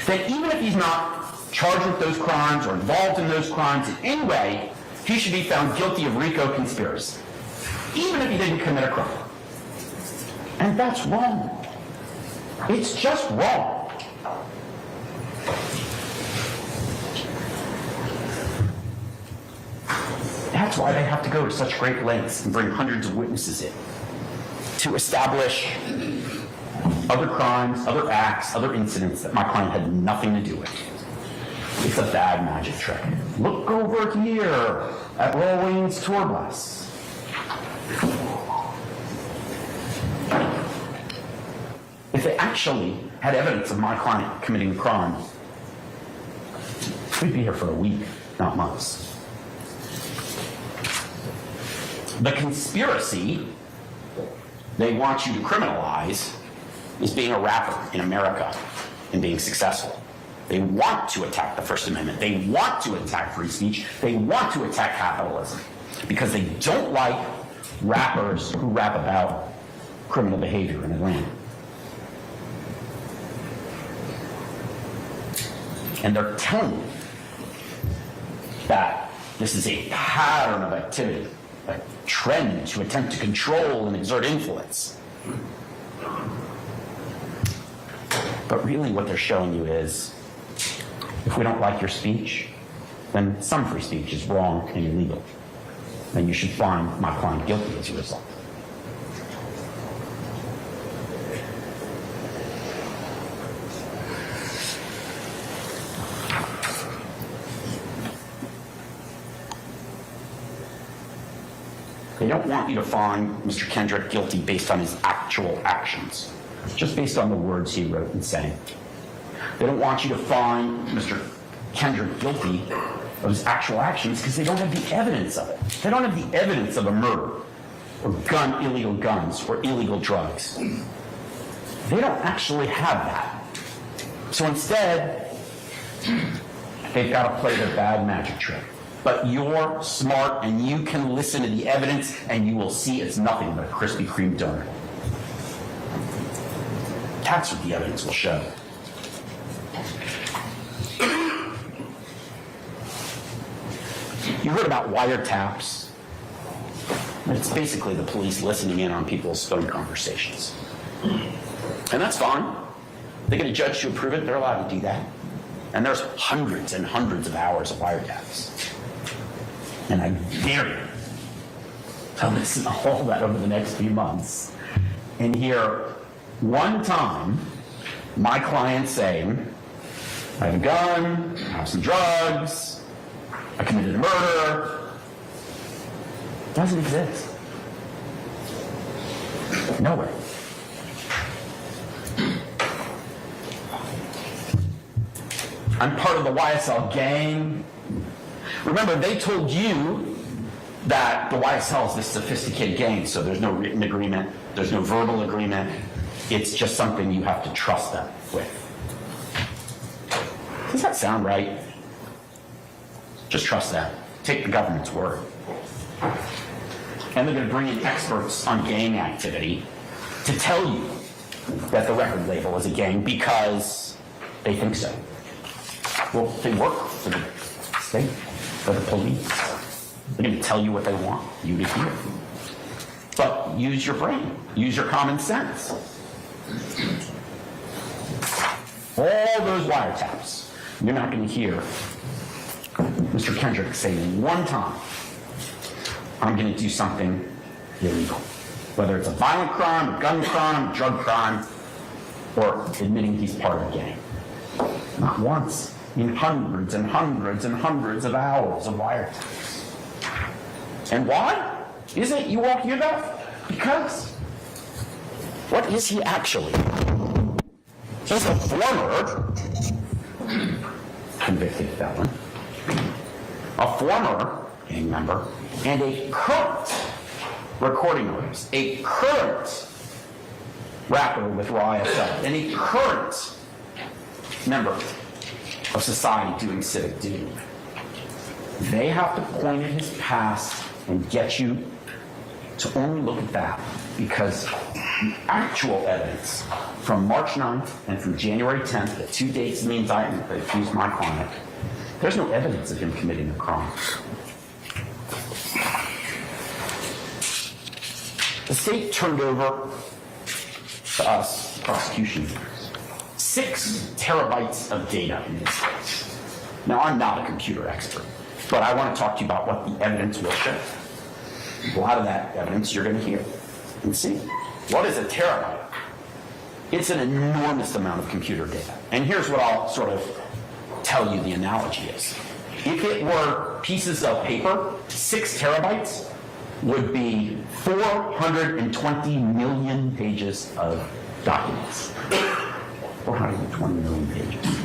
then even if he's not charged with those crimes or involved in those crimes in any way, he should be found guilty of RICO conspiracy, even if he didn't commit a crime. And that's wrong. It's just wrong. That's why they have to go to such great lengths and bring hundreds of witnesses in to establish other crimes, other acts, other incidents that my client had nothing to do with. It's a bad magic trick. Look over here at Lil Wayne's tour bus. If they actually had evidence of my client committing the crime, we'd be here for a week, not months. The conspiracy they want you to criminalize is being a rapper in America and being successful. They want to attack the First Amendment. They want to attack free speech. They want to attack capitalism because they don't like rappers who rap about criminal behavior in Atlanta. And they're telling you that this is a pattern of activity a trend to attempt to control and exert influence. But really what they're showing you is, if we don't like your speech, then some free speech is wrong and illegal. And you should find my client guilty as a result. They don't want you to find Mr. Kendrick guilty based on his actual actions, just based on the words he wrote and sang. They don't want you to find Mr. Kendrick guilty of his actual actions because they don't have the evidence of it. They don't have the evidence of a murder or illegal guns or illegal drugs. They don't actually have that. So instead, they've got to play their bad magic trick. But you're smart and you can listen to the evidence and you will see it's nothing but a Krispy Kreme donut. That's what the evidence will show. You heard about wiretaps. It's basically the police listening in on people's phone conversations. And that's fine. They get a judge to approve it, they're allowed to do that. And there's hundreds and hundreds of hours of wiretaps. And I dare you to listen to all that over the next few months and hear one time my client saying, I have a gun, I have some drugs, I committed a murder. It doesn't exist. Nowhere. I'm part of the YSL gang. Remember, they told you that the YSL is this sophisticated gang, so there's no written agreement, there's no verbal agreement. It's just something you have to trust them with. Does that sound right? Just trust them. Take the government's word. And they're going to bring in experts on gang activity to tell you that the record label is a gang because they think so. Well, they work for the state, for the police. They're going to tell you what they want you to hear. But use your brain. Use your common sense. All those wiretaps, you're not going to hear Mr. Kendrick saying one time, I'm going to do something illegal. Whether it's a violent crime, a gun crime, a drug crime, or admitting he's part of a gang. Not once. In hundreds and hundreds and hundreds of hours of wiretaps. And why is it you won't hear that? Because what is he actually? He's a former convicted felon, a former gang member, and a current recording artist, a current rapper with YSL, and a current member of society doing civic duty. They have to point at his past and get you to only look at that because the actual evidence from March 9th and from January 10th, the 2 dates in the indictment that accused my client, there's no evidence of him committing a crime. The state turned over to us, prosecution, 6 terabytes of data in this case. Now, I'm not a computer expert, but I want to talk to you about what the evidence will show. A lot of that evidence you're going to hear and see. What is a terabyte? It's an enormous amount of computer data. And here's what I'll sort of tell you the analogy is. If it were pieces of paper, 6 terabytes would be 420 million pages of documents. 420 million pages.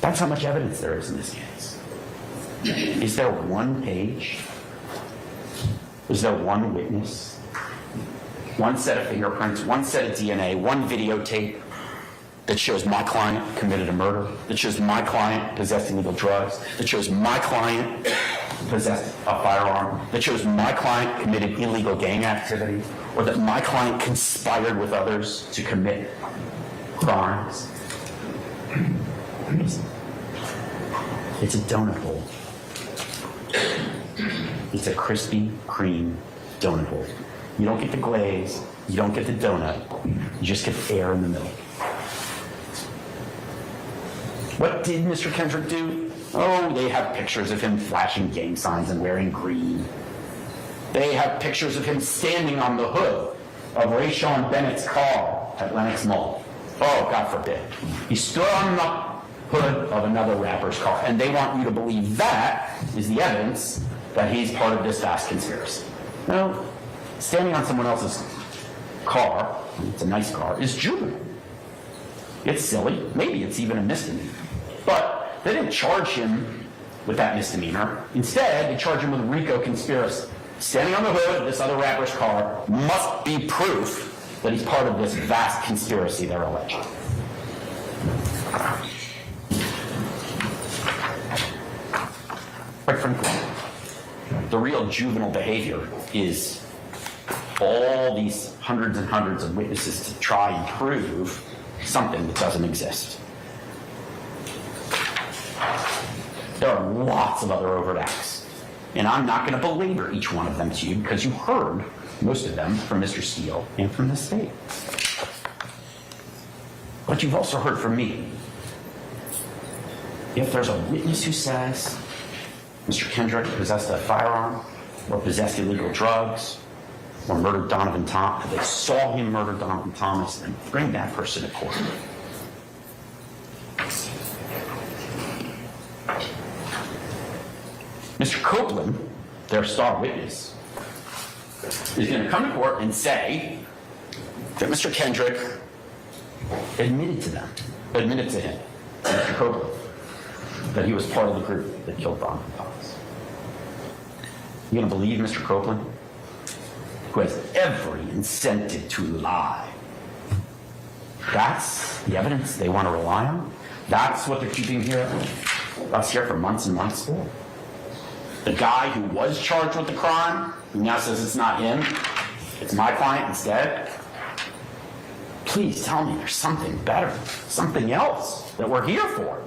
That's how much evidence there is in this case. Is there one page? Is there one witness? One set of fingerprints, one set of DNA, one videotape that shows my client committed a murder, that shows my client possessed illegal drugs, that shows my client possessed a firearm, that shows my client committed illegal gang activity, or that my client conspired with others to commit crimes? It's a donut hole. It's a Krispy Kreme donut hole. You don't get the glaze, you don't get the donut, you just get air in the middle. What did Mr. Kendrick do? Oh, they have pictures of him flashing gang signs and wearing green. They have pictures of him standing on the hood of Rayshawn Bennett's car at Lenox Mall. Oh, God forbid. He stood on the hood of another rapper's car, and they want you to believe that is the evidence that he's part of this vast conspiracy. No, standing on someone else's car, it's a nice car, is juvenile. It's silly. Maybe it's even a misdemeanor. But they didn't charge him with that misdemeanor. Instead, they charge him with RICO conspiracy. Standing on the hood of this other rapper's car must be proof that he's part of this vast conspiracy they're alleging. Quite frankly, the real juvenile behavior is all these hundreds and hundreds of witnesses to try and prove something that doesn't exist. There are lots of other overt acts, and I'm not going to belabor each one of them to you because you heard most of them from Mr. Steele and from the state. But you've also heard from me. If there's a witness who says Mr. Kendrick possessed a firearm or possessed illegal drugs or murdered Donovan Thomas, they saw him murder Donovan Thomas, and bring that person to court. Mr. Copeland, their star witness, is going to come to court and say that Mr. Kendrick admitted to him, Mr. Copeland, that he was part of the group that killed Donovan Thomas. You going to believe Mr. Copeland, who has every incentive to lie? That's the evidence they want to rely on? That's what they're keeping us here for months and months for? The guy who was charged with the crime, who now says it's not him, it's my client instead? Please tell me there's something better, something else that we're here for.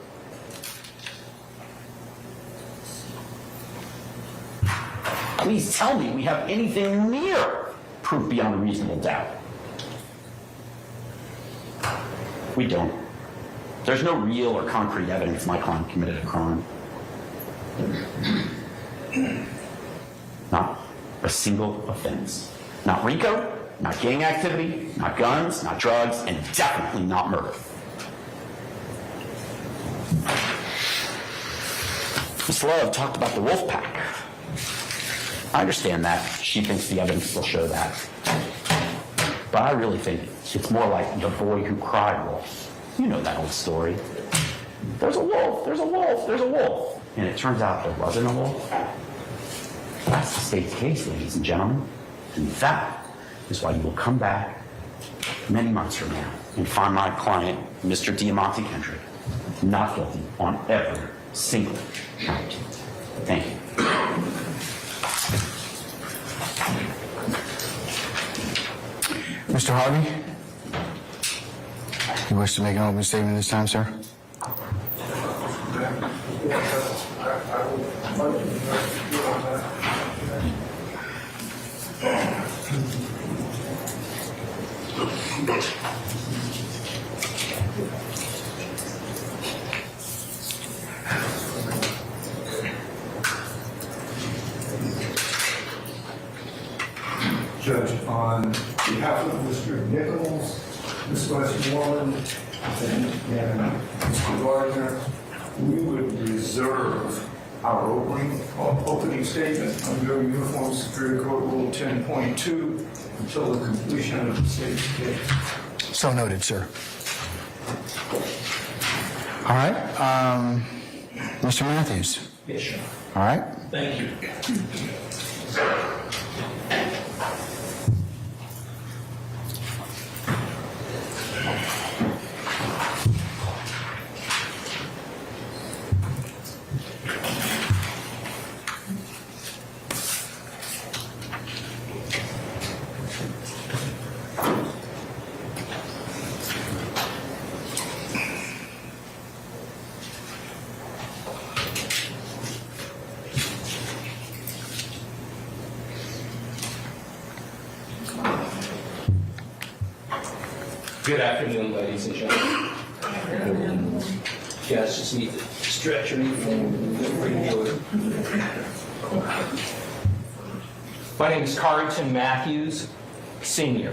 Please tell me we have anything near proof beyond a reasonable doubt. We don't. There's no real or concrete evidence my client committed a crime. Not a single offense. Not RICO, not gang activity, not guns, not drugs, and definitely not murder. Ms. Love talked about the wolf pack. I understand that. She thinks the evidence will show that. But I really think it's more like the boy who cried wolf. You know that old story. There's a wolf, there's a wolf, there's a wolf. And it turns out there wasn't a wolf. That's the state's case, ladies and gentlemen. And that is why you will come back many months from now and find my client, Mr. Diamante Kendrick, not guilty on every single count. Thank you. Mr. Harvey, you wish to make an opening statement this time, sir? Judge, on behalf of Mr. Nichols, Ms. Westmoreland, and Mr. Gardner, we would reserve our opening statement under Uniform Superior Court Rule 10.2 until the completion of the state's case. So noted, sir. All right. Mr. Matthews. Yes, sir. All right. Thank you. Good afternoon, ladies and gentlemen. You guys just need to stretch your knees and feel free to do it. My name is Carrington Matthews, Sr.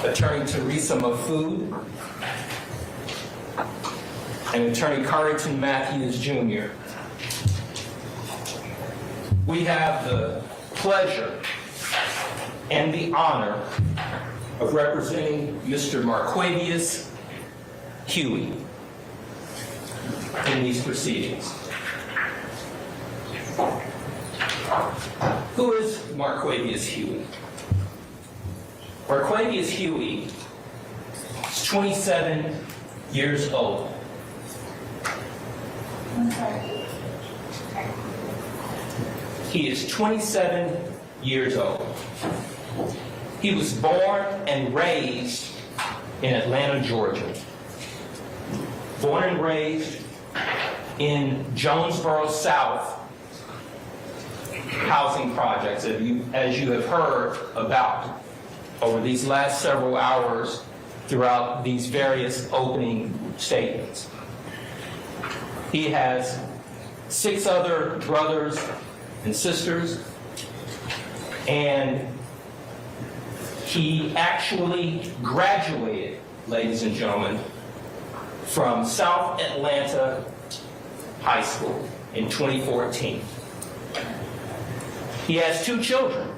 Attorney Teresa Mafood and Attorney Carrington Matthews, Jr. We have the pleasure and the honor of representing Mr. Marquavius Huey in these proceedings. Who is Marquavius Huey? Marquavius Huey is 27 years old. He is 27 years old. He was born and raised in Atlanta, Georgia. Born and raised in Jonesboro South housing projects, as you have heard about over these last several hours throughout these various opening statements. He has 6 other brothers and sisters, and he actually graduated, ladies and gentlemen, from South Atlanta High School in 2014. He has 2 children.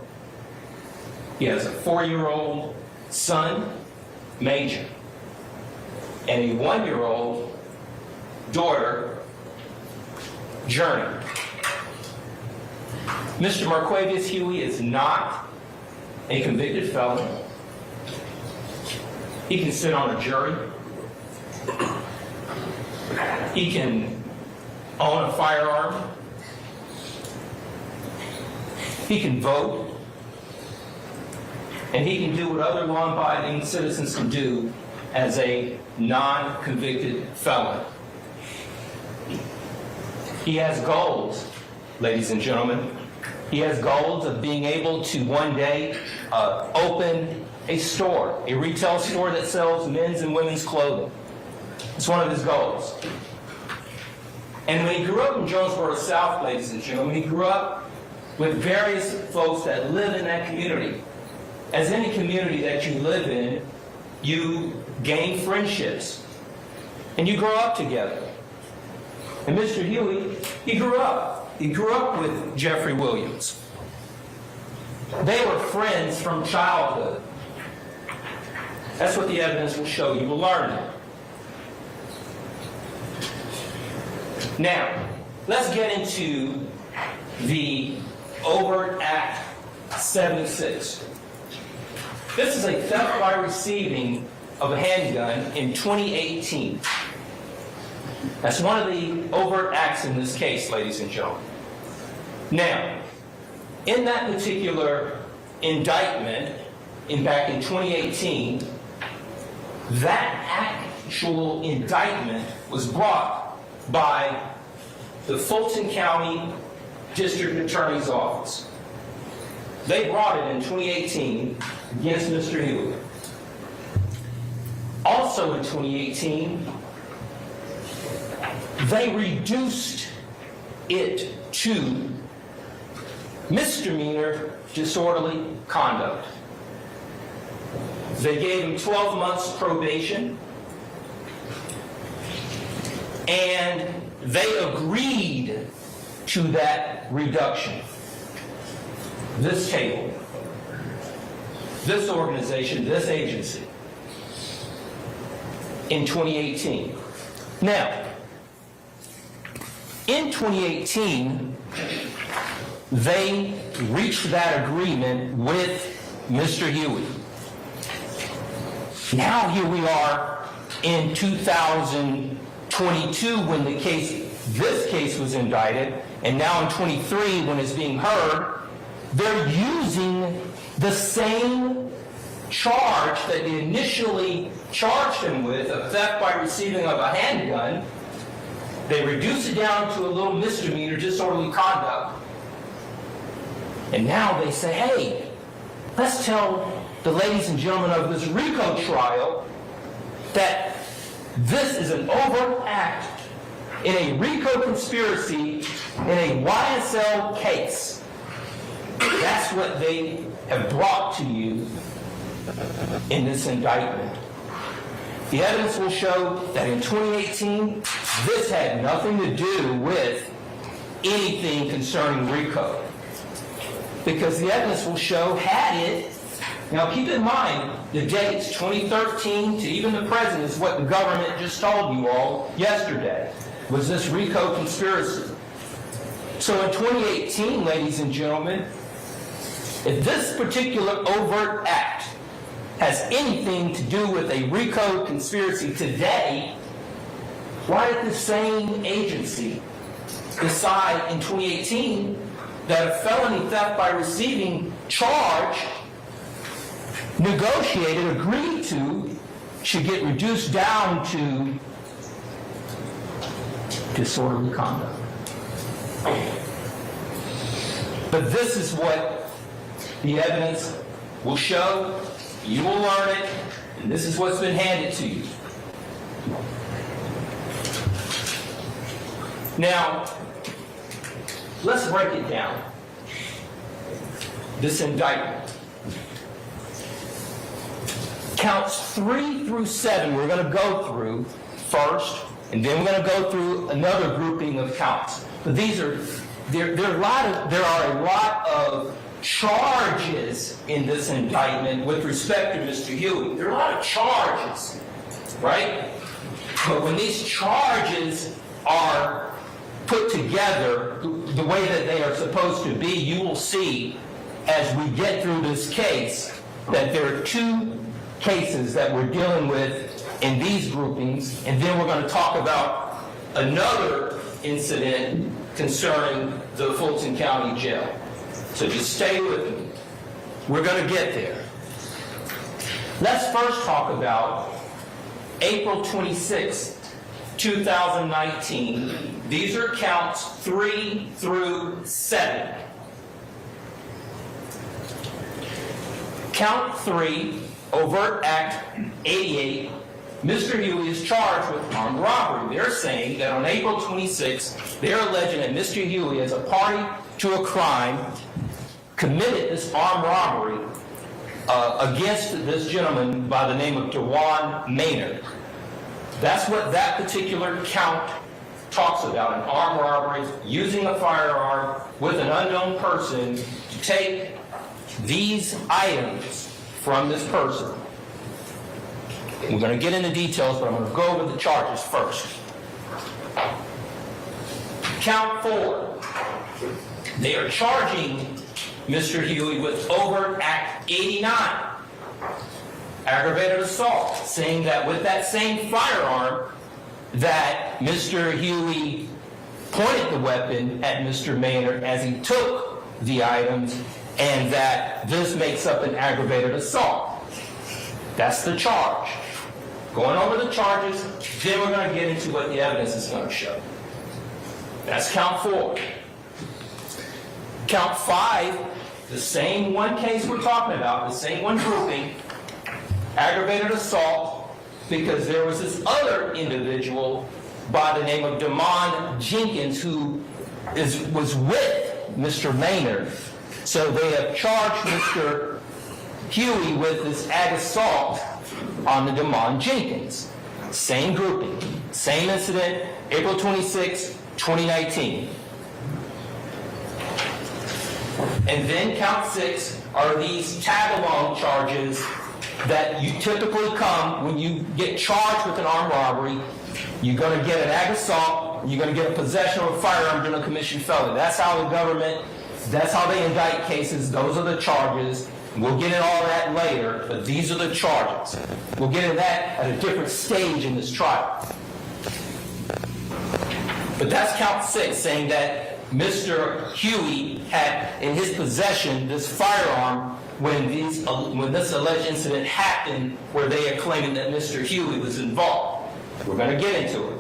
He has a 4-year-old son, Major, and a 1-year-old daughter, Journey. Mr. Marquavius Huey is not a convicted felon. He can sit on a jury. He can own a firearm. He can vote. And he can do what other law-abiding citizens can do as a non-convicted felon. He has goals, ladies and gentlemen. He has goals of being able to one day open a store, a retail store that sells men's and women's clothing. It's one of his goals. And when he grew up in Jonesboro South, ladies and gentlemen, he grew up with various folks that live in that community. As any community that you live in, you gain friendships and you grow up together. And Mr. Huey, he grew up. He grew up with Jeffrey Williams. They were friends from childhood. That's what the evidence will show. You will learn that. Now, let's get into the Overt Act 76. This is a theft by receiving of a handgun in 2018. That's one of the overt acts in this case, ladies and gentlemen. Now, in that particular indictment, back in 2018, that actual indictment was brought by the Fulton County District Attorney's Office. They brought it in 2018 against Mr. Huey. Also in 2018, they reduced it to misdemeanor disorderly conduct. They gave him 12 months probation, and they agreed to that reduction. This table, this organization, this agency, in 2018. Now, in 2018, they reached that agreement with Mr. Huey. Now here we are in 2022 when this case was indicted, and now in 23 when it's being heard. They're using the same charge that they initially charged him with, of theft by receiving of a handgun. They reduce it down to a little misdemeanor, disorderly conduct. And now they say, hey, let's tell the ladies and gentlemen of this RICO trial that this is an overt act in a RICO conspiracy in a YSL case. That's what they have brought to you in this indictment. The evidence will show that in 2018, this had nothing to do with anything concerning RICO. Because the evidence will show, had it, now keep in mind, the dates 2013 to even the present is what the government just told you all yesterday, was this RICO conspiracy. So in 2018, ladies and gentlemen, if this particular overt act has anything to do with a RICO conspiracy today, why did the same agency decide in 2018 that a felony theft by receiving charge negotiated, agreed to, should get reduced down to disorderly conduct? But this is what the evidence will show. You will learn it, and this is what's been handed to you. Now, let's break it down. This indictment. Counts 3 through 7 we're going to go through first, and then we're going to go through another grouping of counts. But these are there are a lot of charges in this indictment with respect to Mr. Huey. There are a lot of charges, right? But when these charges are put together the way that they are supposed to be, you will see as we get through this case that there are 2 cases that we're dealing with in these groupings, and then we're going to talk about another incident concerning the Fulton County Jail. So just stay with me. We're going to get there. Let's first talk about April 26, 2019. These are counts 3 through 7. Count 3, overt act 88. Mr. Huey is charged with armed robbery. They're saying that on April 26, they're alleging that Mr. Huey, as a party to a crime, committed this armed robbery against this gentleman by the name of DeJuan Maynard. That's what that particular count talks about, an armed robbery, using a firearm with an unknown person to take these items from this person. We're going to get into details, but I'm going to go over the charges first. Count 4. They are charging Mr. Huey with overt act 89, aggravated assault, saying that with that same firearm that Mr. Huey pointed the weapon at Mr. Maynard as he took the items, and that this makes up an aggravated assault. That's the charge. Going over the charges, then we're going to get into what the evidence is going to show. That's count 4. Count 5, the same one case we're talking about, the same one grouping, aggravated assault, because there was this other individual by the name of Damon Jenkins who was with Mr. Maynard. So they have charged Mr. Huey with this ag assault on the Damon Jenkins. Same grouping, same incident, April 26, 2019. And then count 6 are these tag-along charges that you typically come when you get charged with an armed robbery. You're going to get an ag assault, you're going to get a possession of a firearm during a commissioned felony. That's how the government, that's how they indict cases. Those are the charges. We'll get into all that later, but these are the charges. We'll get into that at a different stage in this trial. But that's count 6, saying that Mr. Huey had in his possession this firearm when this alleged incident happened, where they are claiming that Mr. Huey was involved. We're going to get into it.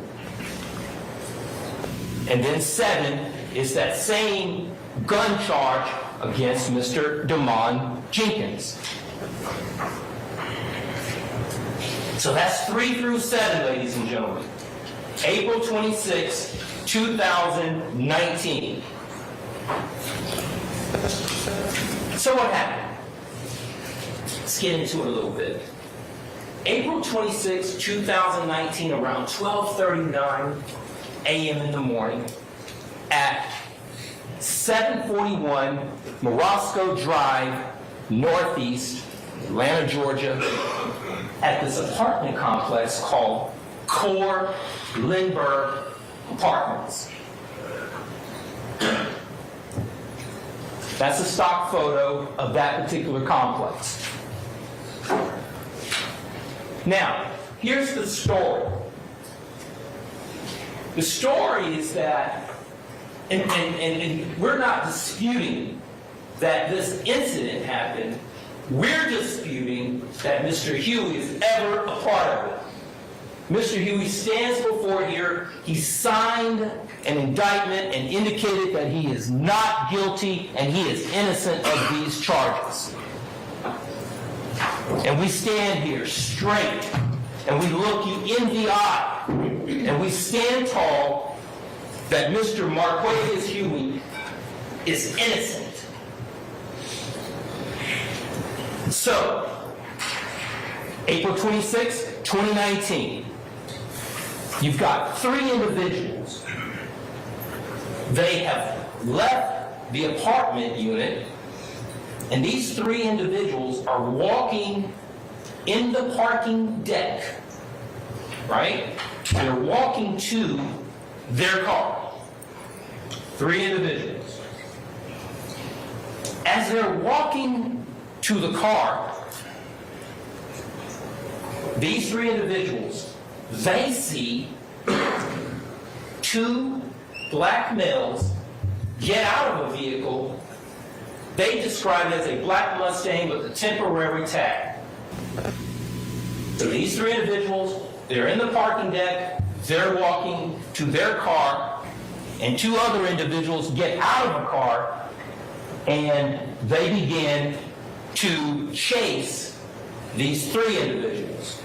And then 7 is that same gun charge against Mr. Damon Jenkins. So that's 3 through 7, ladies and gentlemen. April 26, 2019. So what happened? Let's get into it a little bit. April 26, 2019, around 12:39 a.m. in the morning, at 741 Morosco Drive, Northeast, Atlanta, Georgia, at this apartment complex called Core Lindbergh Apartments. That's a stock photo of that particular complex. Now, here's the story. The story is that, and we're not disputing that this incident happened. We're disputing that Mr. Huey is ever a part of it. Mr. Huey stands before here. He signed an indictment and indicated that he is not guilty and he is innocent of these charges. And we stand here straight and we look you in the eye and we stand tall that Mr. Marquez Huey is innocent. So, April 26, 2019, you've got 3 individuals. They have left the apartment unit, and these 3 individuals are walking in the parking deck, right? They're walking to their car. 3 individuals. As they're walking to the car, these 3 individuals, they see 2 black males get out of a vehicle they describe it as a black Mustang with a temporary tag. So these 3 individuals, they're in the parking deck, they're walking to their car, and 2 other individuals get out of the car and they begin to chase these 3 individuals.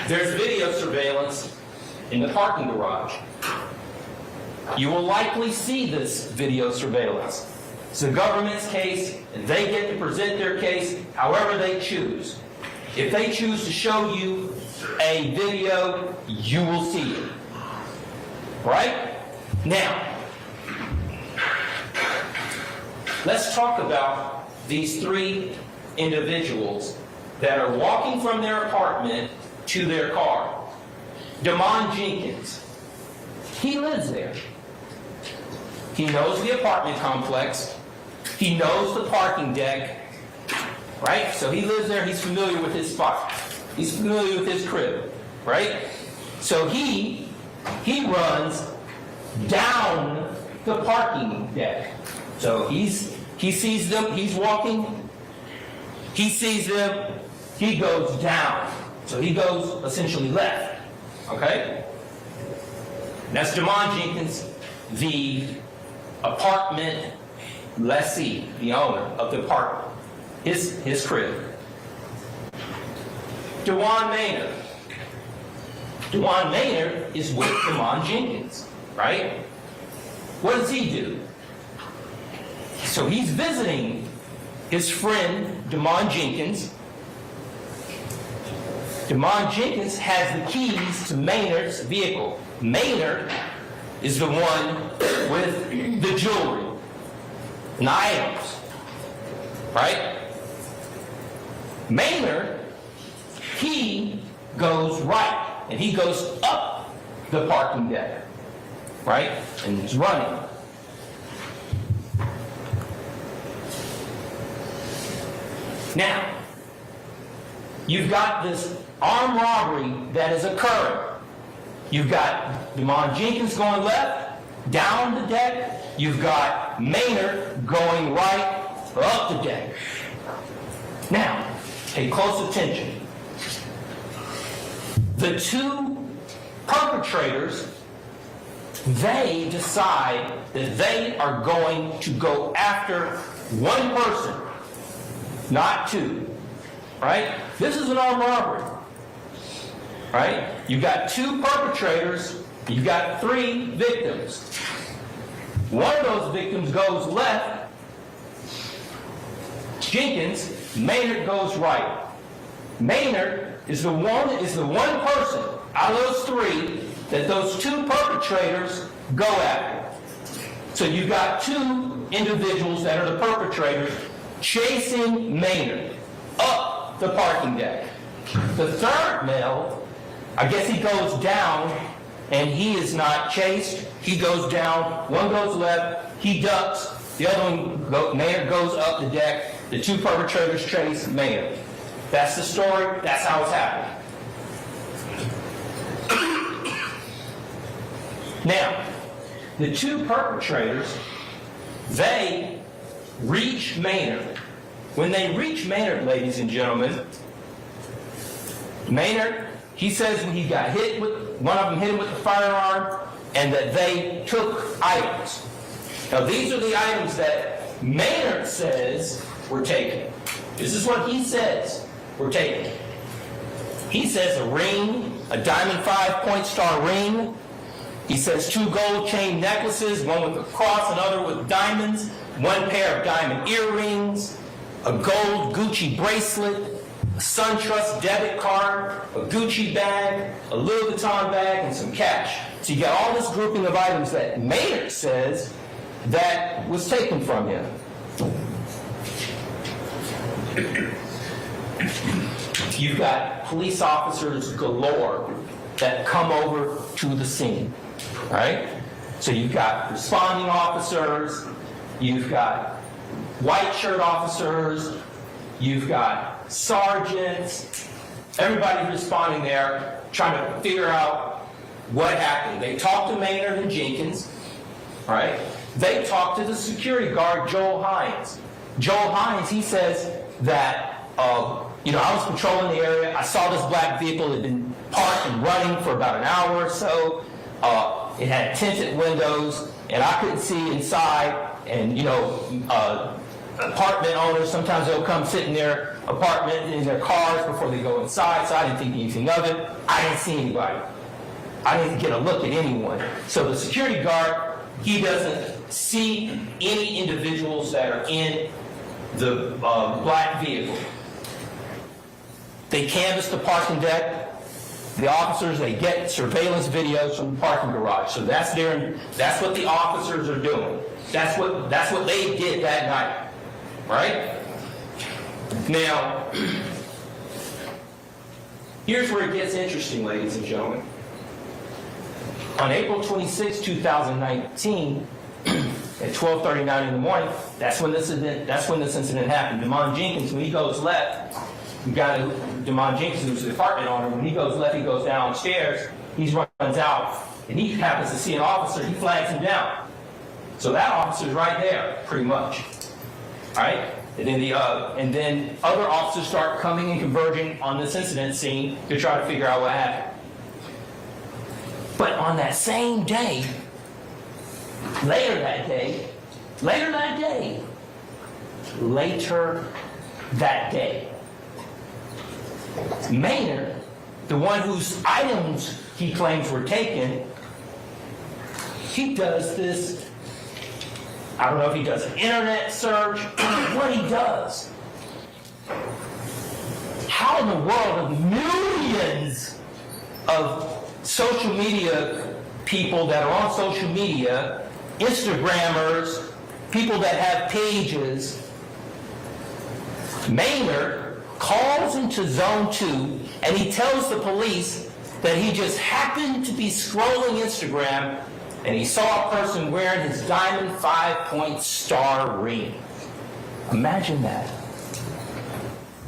There's video surveillance in the parking garage. You will likely see this video surveillance. It's the government's case, and they get to present their case however they choose. If they choose to show you a video, you will see it. Right? Now, let's talk about these 3 individuals that are walking from their apartment to their car. Damon Jenkins, he lives there. He knows the apartment complex. He knows the parking deck, right? So he lives there. He's familiar with his spot. He's familiar with his crib, right? So he runs down the parking deck. So he sees them. He's walking. He sees them. He goes down. So he goes essentially left. Okay? That's Damon Jenkins, the apartment lessee, the owner of the apartment, his crib. DeJuan Maynard. DeJuan Maynard is with Damon Jenkins, right? What does he do? So he's visiting his friend, Damon Jenkins. Damon Jenkins has the keys to Maynard's vehicle. Maynard is the one with the jewelry and the items, right? Maynard, he goes right, and he goes up the parking deck, right? And he's running. Now, you've got this armed robbery that is occurring. You've got Damon Jenkins going left, down the deck. You've got Maynard going right, up the deck. Now, pay close attention. The 2 perpetrators, they decide that they are going to go after one person, not two, right? This is an armed robbery, right? You've got two perpetrators, you've got three victims. One of those victims goes left, Jenkins, Maynard goes right. Maynard is the one person out of those three that those two perpetrators go after. So you've got two individuals that are the perpetrators chasing Maynard up the parking deck. The third male, I guess he goes down and he is not chased. He goes down, one goes left, he ducks, the other one, Maynard goes up the deck, the two perpetrators chase Maynard. That's the story, that's how it's happening. Now, the two perpetrators, they reach Maynard. When they reach Maynard, ladies and gentlemen, Maynard, he says when he got hit with, one of them hit him with the firearm, and that they took items. Now, these are the items that Maynard says were taken. This is what he says were taken. He says a ring, a diamond 5-point star ring. He says 2 gold chain necklaces, one with a cross, another with diamonds, 1 pair of diamond earrings, a gold Gucci bracelet, a SunTrust debit card, a Gucci bag, a Louis Vuitton bag, and some cash. So you got all this grouping of items that Maynard says that was taken from him. You've got police officers galore that come over to the scene, right? So you've got responding officers, you've got white shirt officers, you've got sergeants, everybody responding there, trying to figure out what happened. They talked to Maynard and Jenkins, right? They talked to the security guard, Joel Hines. Joel Hines, he says that, I was patrolling the area. I saw this black vehicle had been parked and running for about an hour or so. It had tinted windows, and I couldn't see inside. And, apartment owners, sometimes they'll come sit in their apartment, in their cars before they go inside, so I didn't think anything of it. I didn't see anybody. I didn't get a look at anyone. So the security guard, he doesn't see any individuals that are in the black vehicle. They canvass the parking deck. The officers, they get surveillance videos from the parking garage. So that's what the officers are doing. That's what they did that night, right? Now, here's where it gets interesting, ladies and gentlemen. On April 26, 2019, at 12:39 in the morning, that's when this incident happened. Demond Jenkins, when he goes left, Demond Jenkins, who's the apartment owner, when he goes left, he goes downstairs, he runs out, and he happens to see an officer, he flags him down. So that officer's right there, pretty much. All right? And then other officers start coming and converging on this incident scene to try to figure out what happened. But on that same day, later that day, Maynard, the one whose items he claims were taken, he does this, I don't know if he does an internet search, what he does. How in the world of millions of social media people that are on social media, Instagrammers, people that have pages, Maynard calls into Zone 2 and he tells the police that he just happened to be scrolling Instagram and he saw a person wearing his diamond 5-point star ring. Imagine that.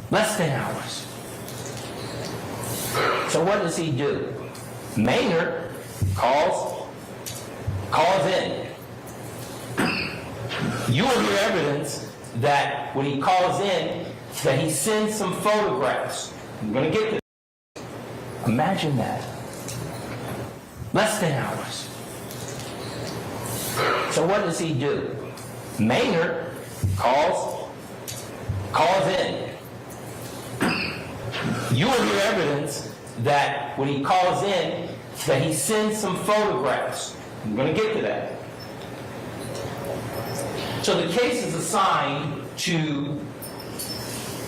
Less than hours. So what does he do? Maynard calls in. You will hear evidence that when he calls in, that he sends some photographs. I'm going to get this. Imagine that. Less than hours. So what does he do? Maynard calls in. You will hear evidence that when he calls in, that he sends some photographs. I'm going to get to that. So the case is assigned to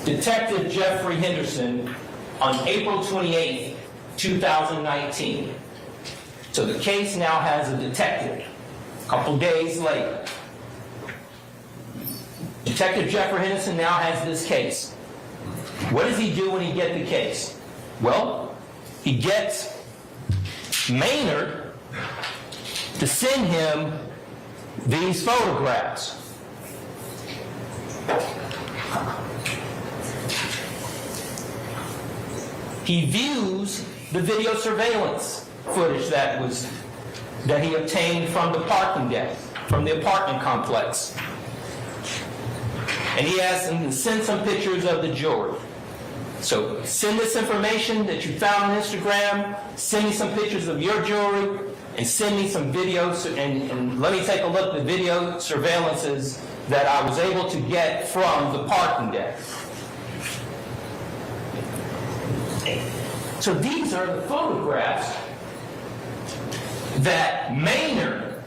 Detective Jeffrey Henderson on April 28, 2019. So the case now has a detective. A couple days later, Detective Jeffrey Henderson now has this case. What does he do when he gets the case? Well, he gets Maynard to send him these photographs. He views the video surveillance footage that he obtained from the parking deck, from the apartment complex. And he asks him to send some pictures of the jewelry. So send this information that you found on Instagram, send me some pictures of your jewelry, and send me some videos, and let me take a look at the video surveillances that I was able to get from the parking deck. So these are the photographs that Maynard,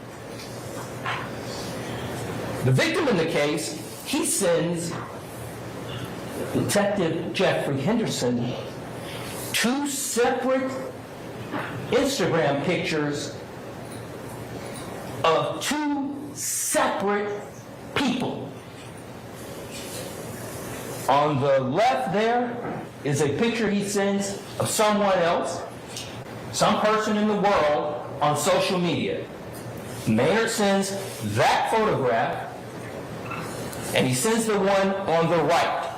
the victim in the case, he sends Detective Jeffrey Henderson 2 separate Instagram pictures of 2 separate people. On the left there is a picture he sends of someone else, some person in the world on social media. Maynard sends that photograph, and he sends the one on the right.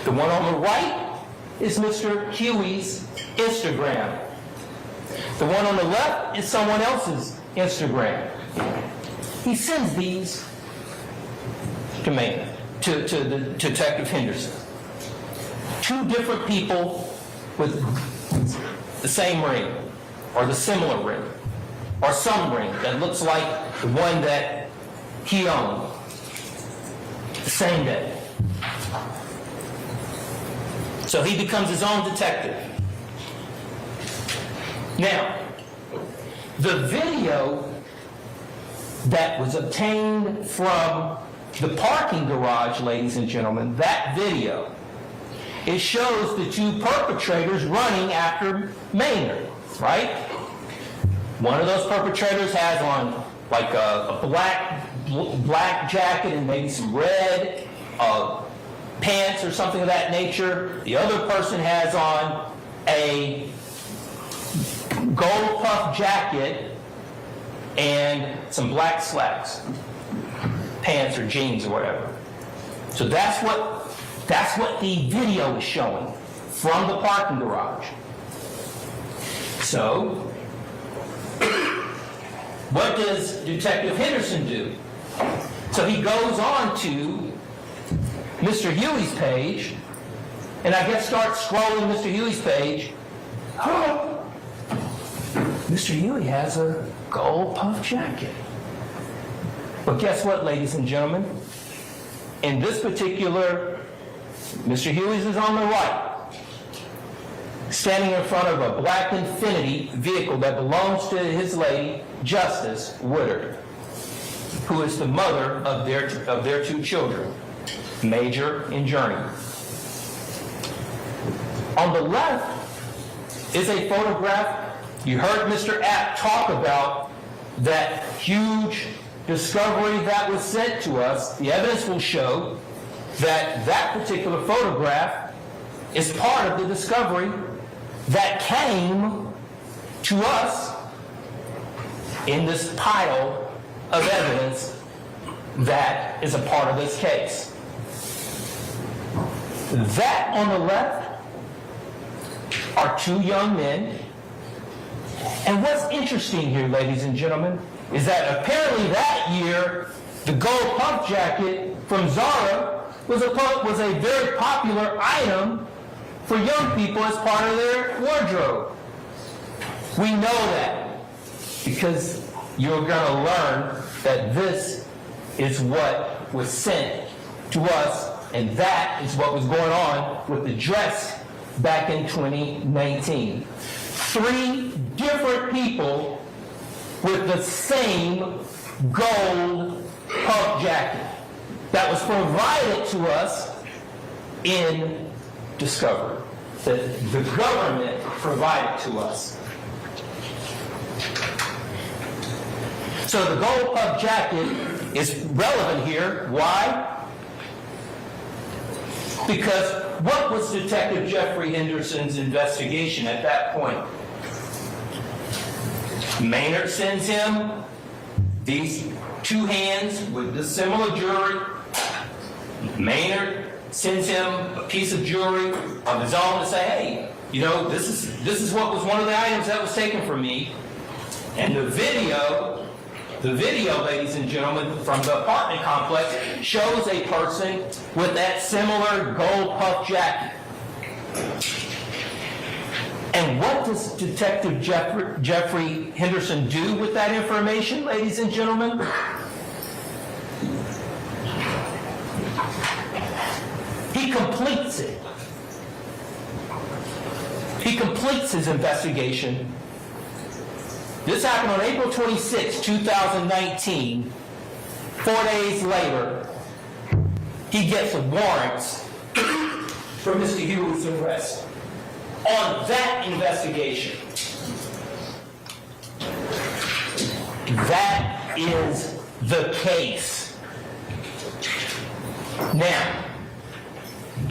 The one on the right is Mr. Huey's Instagram. The one on the left is someone else's Instagram. He sends these to Maynard, to the Detective Henderson. 2 different people with the same ring, or the similar ring, or some ring that looks like the one that he owned the same day. So he becomes his own detective. Now, the video that was obtained from the parking garage, ladies and gentlemen, that video, it shows the 2 perpetrators running after Maynard, right? One of those perpetrators has on like a black jacket and maybe some red pants or something of that nature. The other person has on a gold puff jacket and some black slacks, pants or jeans or whatever. So that's what the video is showing from the parking garage. So, what does Detective Henderson do? So he goes on to Mr. Huey's page, and I guess starts scrolling Mr. Huey's page. Oh, Mr. Huey has a gold puff jacket. But guess what, ladies and gentlemen? In this particular, Mr. Huey's is on the right, standing in front of a black Infiniti vehicle that belongs to his lady, Justice Woodard, who is the mother of their 2 children, Major and Journey. On the left is a photograph. You heard Mr. App talk about that huge discovery that was sent to us. The evidence will show that that particular photograph is part of the discovery that came to us in this pile of evidence that is a part of this case. That on the left are 2 young men. And what's interesting here, ladies and gentlemen, is that apparently that year, the gold puff jacket from Zara was a very popular item for young people as part of their wardrobe. We know that because you're going to learn that this is what was sent to us, and that is what was going on with the dress back in 2019. 3 different people with the same gold pump jacket that was provided to us in discovery, that the government provided to us. So the gold pump jacket is relevant here. Why? Because what was Detective Jeffrey Henderson's investigation at that point? Maynard sends him these 2 hands with the similar jewelry. Maynard sends him a piece of jewelry of his own to say, hey, you know, this is what was one of the items that was taken from me. And the video, ladies and gentlemen, from the apartment complex shows a person with that similar gold puff jacket. And what does Detective Jeffrey Henderson do with that information, ladies and gentlemen? He completes it. He completes his investigation. This happened on April 26, 2019. 4 days later, he gets warrants for Mr. Hughes' arrest. On that investigation, that is the case. Now,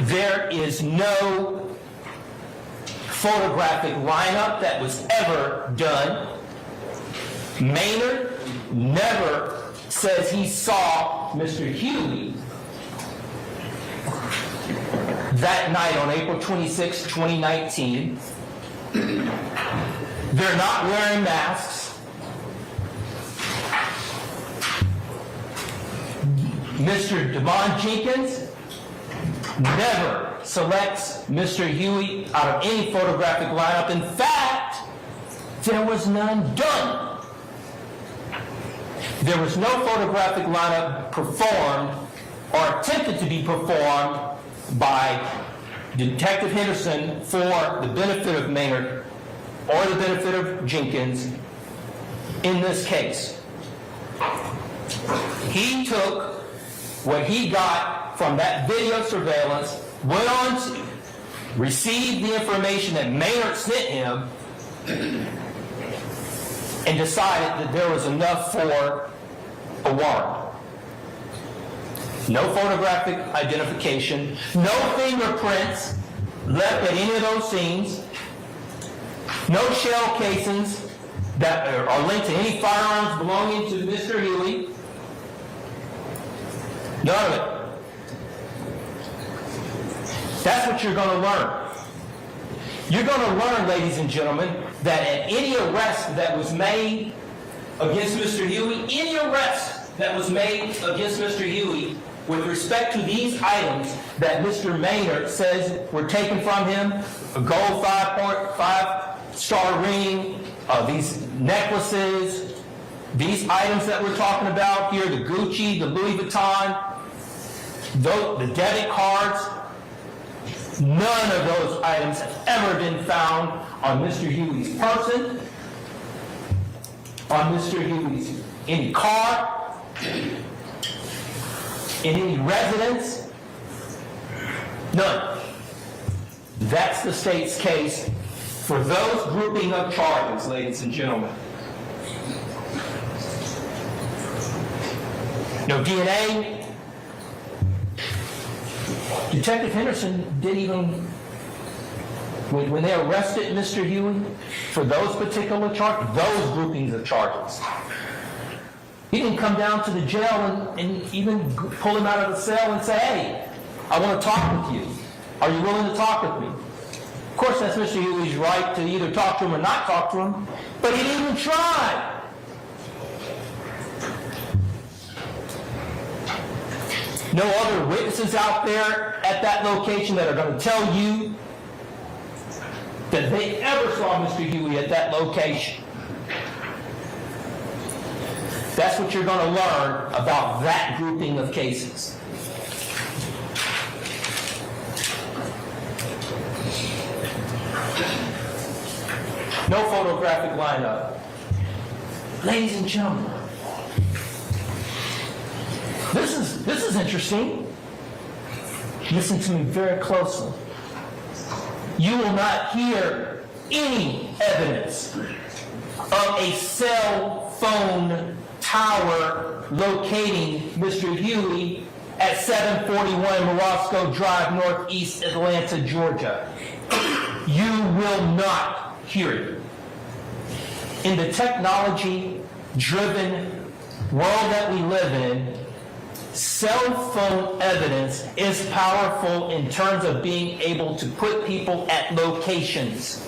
there is no photographic lineup that was ever done. Maynard never says he saw Mr. Huey that night on April 26, 2019. They're not wearing masks. Mr. Devon Jenkins never selects Mr. Huey out of any photographic lineup. In fact, there was none done. There was no photographic lineup performed or attempted to be performed by Detective Henderson for the benefit of Maynard or the benefit of Jenkins in this case. He took what he got from that video surveillance, went on to receive the information that Maynard sent him, and decided that there was enough for a warrant. No photographic identification, no fingerprints left at any of those scenes, no shell casings that are linked to any firearms belonging to Mr. Huey. None of it. That's what you're going to learn. You're going to learn, ladies and gentlemen, that at any arrest that was made against Mr. Huey, any arrest that was made against Mr. Huey with respect to these items that Mr. Maynard says were taken from him, a gold 5.5-star ring, these necklaces, these items that we're talking about here, the Gucci, the Louis Vuitton, the debit cards, none of those items have ever been found on Mr. Huey's person, on Mr. Huey's any car, in any residence. None. That's the state's case for those grouping of charges, ladies and gentlemen. No DNA. Detective Henderson didn't even, when they arrested Mr. Huey for those particular charges, those groupings of charges, he didn't come down to the jail and even pull him out of the cell and say, hey, I want to talk with you. Are you willing to talk with me? Of course, that's Mr. Huey's right to either talk to him or not talk to him, but he didn't even try. No other witnesses out there at that location that are going to tell you that they ever saw Mr. Huey at that location. That's what you're going to learn about that grouping of cases. No photographic lineup. Ladies and gentlemen, this is interesting. Listen to me very closely. You will not hear any evidence of a cell phone tower locating Mr. Huey at 741 Morosco Drive, Northeast Atlanta, Georgia. You will not hear it. In the technology-driven world that we live in, cell phone evidence is powerful in terms of being able to put people at locations.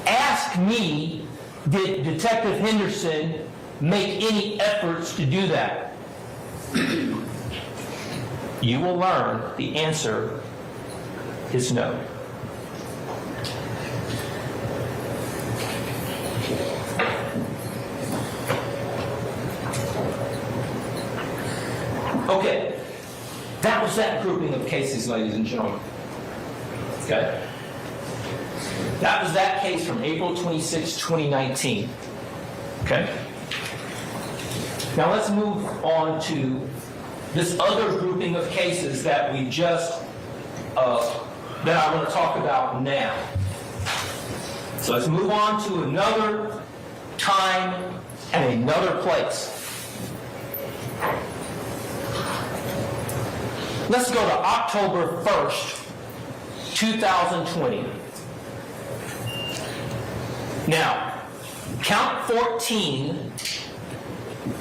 Ask me, did Detective Henderson make any efforts to do that? You will learn the answer is no. Okay, that was that grouping of cases, ladies and gentlemen. Okay? That was that case from April 26, 2019. Okay? Now let's move on to this other grouping of cases that we just, that I want to talk about now. So let's move on to another time and another place. Let's go to October 1st, 2020. Now, count 14,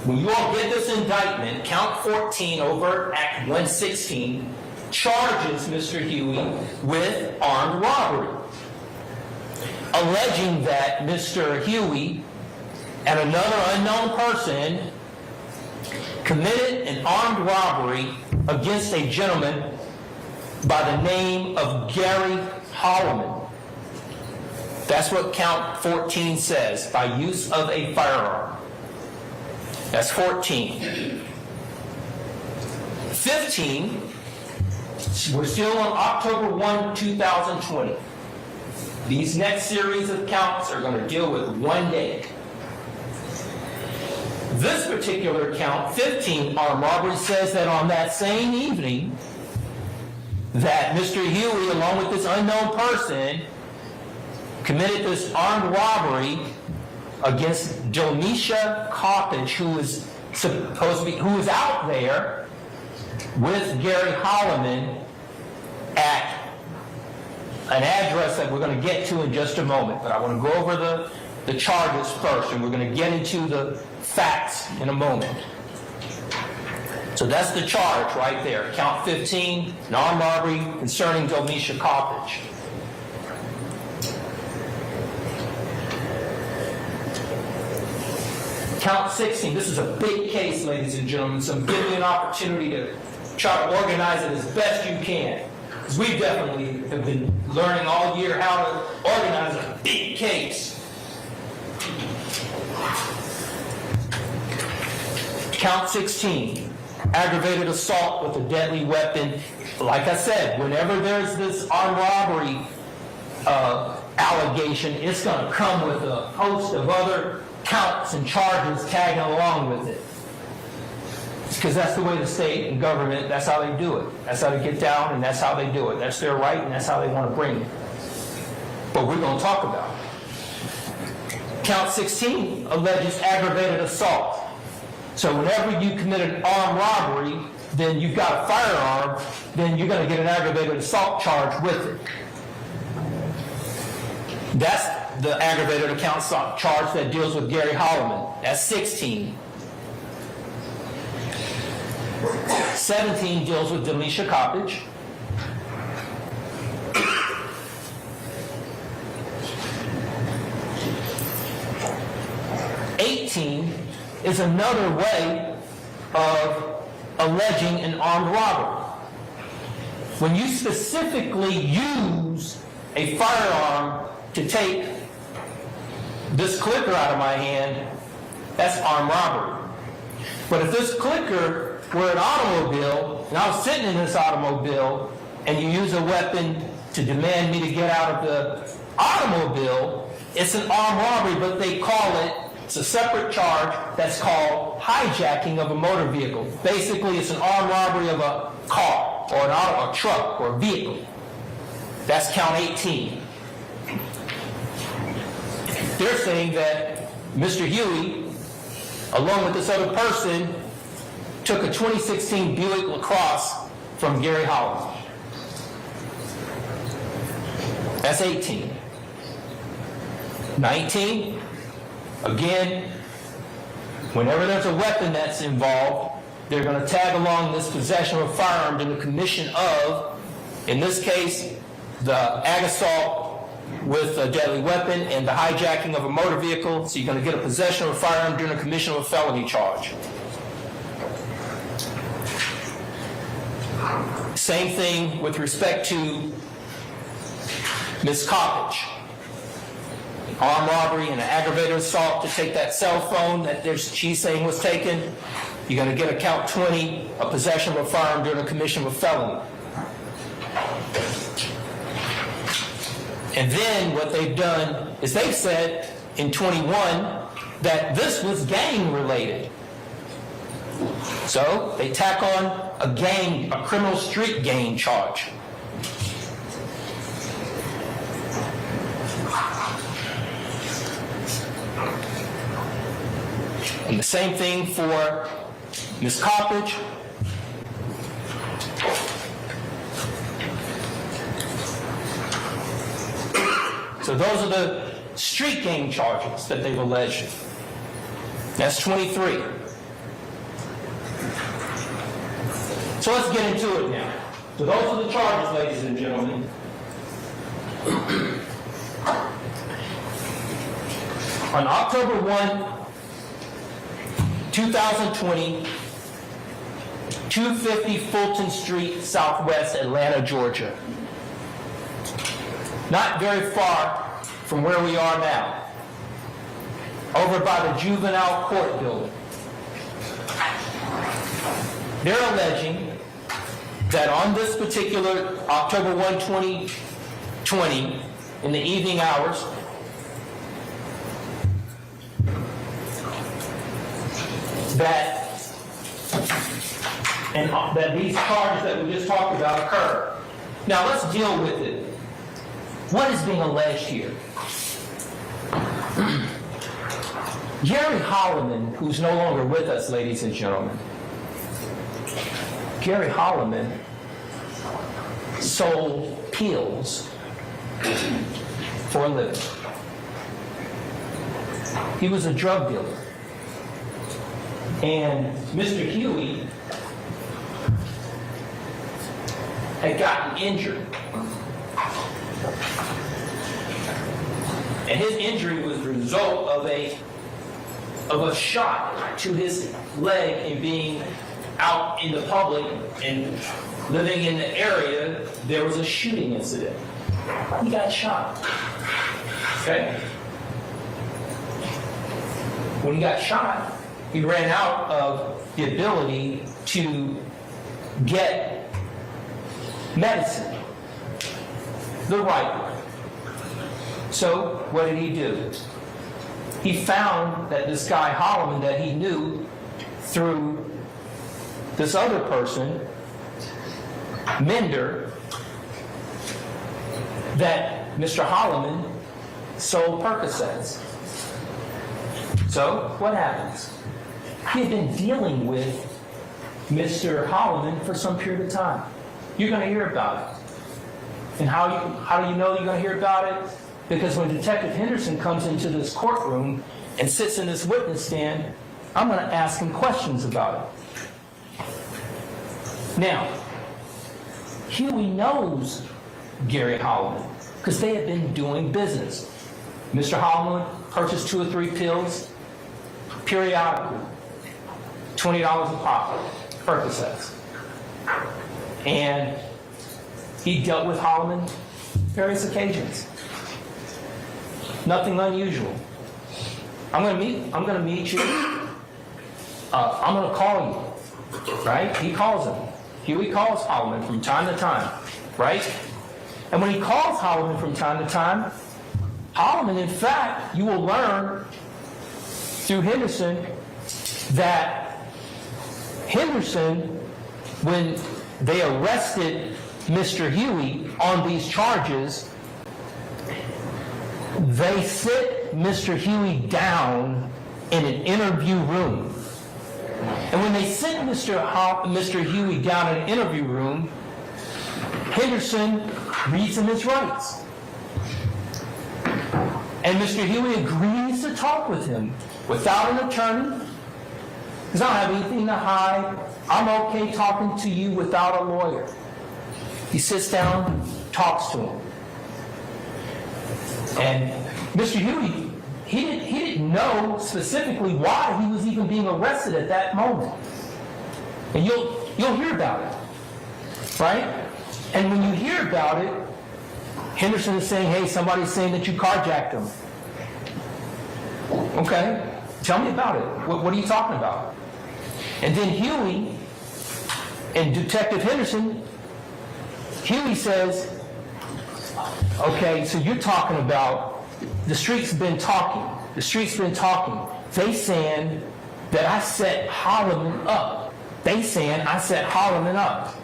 when you all get this indictment, count 14 over Act 116 charges Mr. Huey with armed robbery, alleging that Mr. Huey and another unknown person committed an armed robbery against a gentleman by the name of Gary Holloman. That's what count 14 says, by use of a firearm. That's 14. 15, we're still on October 1, 2020. These next series of counts are going to deal with one day. This particular count, 15, armed robbery, says that on that same evening that Mr. Huey, along with this unknown person, committed this armed robbery against Domisha Coppage, who is out there with Gary Holloman at an address that we're going to get to in just a moment. But I want to go over the charges first, and we're going to get into the facts in a moment. So that's the charge right there. Count 15, an armed robbery concerning Domisha Coppage. Count 16, this is a big case, ladies and gentlemen, so I'm giving you an opportunity to try to organize it as best you can. Because we definitely have been learning all year how to organize a big case. Count 16, aggravated assault with a deadly weapon. Like I said, whenever there's this armed robbery allegation, it's going to come with a host of other counts and charges tagging along with it. Because that's the way the state and government, that's how they do it. That's how they get down, and that's how they do it. That's their right, and that's how they want to bring it. But we're going to talk about it. Count 16 alleges aggravated assault. So whenever you commit an armed robbery, then you've got a firearm, then you're going to get an aggravated assault charge with it. That's the aggravated account charge that deals with Gary Holloman. That's 16. 17 deals with Domisha Coppage. 18 is another way of alleging an armed robbery. When you specifically use a firearm to take this clipper out of my hand, that's armed robbery. But if this clicker were an automobile, and I was sitting in this automobile, and you use a weapon to demand me to get out of the automobile, it's an armed robbery, but they call it, it's a separate charge that's called hijacking of a motor vehicle. Basically, it's an armed robbery of a car, or an auto, a truck, or a vehicle. That's count 18. They're saying that Mr. Huey, along with this other person, took a 2016 Buick LaCrosse from Gary Holland. That's 18. 19, again, whenever there's a weapon that's involved, they're going to tag along this possession of a firearm to the commission of, in this case, the ag assault with a deadly weapon and the hijacking of a motor vehicle. So you're going to get a possession of a firearm during the commission of a felony charge. Same thing with respect to miscoppage. Armed robbery and an aggravated assault to take that cell phone that she's saying was taken. You're going to get a count 20, a possession of a firearm during the commission of a felony. And then what they've done is they've said in 21 that this was gang related. So they tack on a criminal street gang charge. And the same thing for miscoppage. So those are the street gang charges that they've alleged. That's 23. So let's get into it now. So those are the charges, ladies and gentlemen. On October 1, 2020, 250 Fulton Street, Southwest Atlanta, Georgia. Not very far from where we are now, over by the juvenile court building. They're alleging that on this particular October 1, 2020, in the evening hours, that these charges that we just talked about occur. Now let's deal with it. What is being alleged here? Gary Holloman, who's no longer with us, ladies and gentlemen. Gary Holloman sold pills for a living. He was a drug dealer. And Mr. Huey had gotten injured. And his injury was the result of a shot to his leg in being out in the public and living in the area. There was a shooting incident. He got shot. Okay? When he got shot, he ran out of the ability to get medicine the right way. So what did he do? He found that this guy Holloman that he knew through this other person, Mender, that Mr. Holloman sold Percocets. So what happens? He had been dealing with Mr. Holloman for some period of time. You're going to hear about it. And how do you know you're going to hear about it? Because when Detective Henderson comes into this courtroom and sits in this witness stand, I'm going to ask him questions about it. Now, Huey knows Gary Holloman because they have been doing business. Mr. Holloman purchased 2 or 3 pills periodically, $20 a pop, Percocets. And he dealt with Holloman various occasions. Nothing unusual. I'm going to meet you I'm going to call you, right? He calls him. Huey calls Holloman from time to time, right? And when he calls Holloman from time to time, Holloman, in fact, you will learn through Henderson that Henderson, when they arrested Mr. Huey on these charges, they sit Mr. Huey down in an interview room. And when they sit Mr. Huey down in an interview room, Henderson reads him his rights. And Mr. Huey agrees to talk with him without an attorney, because I don't have anything to hide. I'm okay talking to you without a lawyer. He sits down, talks to him. And Mr. Huey, he didn't know specifically why he was even being arrested at that moment. And you'll hear about it, right? And when you hear about it, Henderson is saying, hey, somebody's saying that you carjacked him. Okay, tell me about it. What are you talking about? And then Huey and Detective Henderson, Huey says, okay, so you're talking about the streets been talking. The streets been talking. They saying that I set Holloman up. They saying I set Holloman up.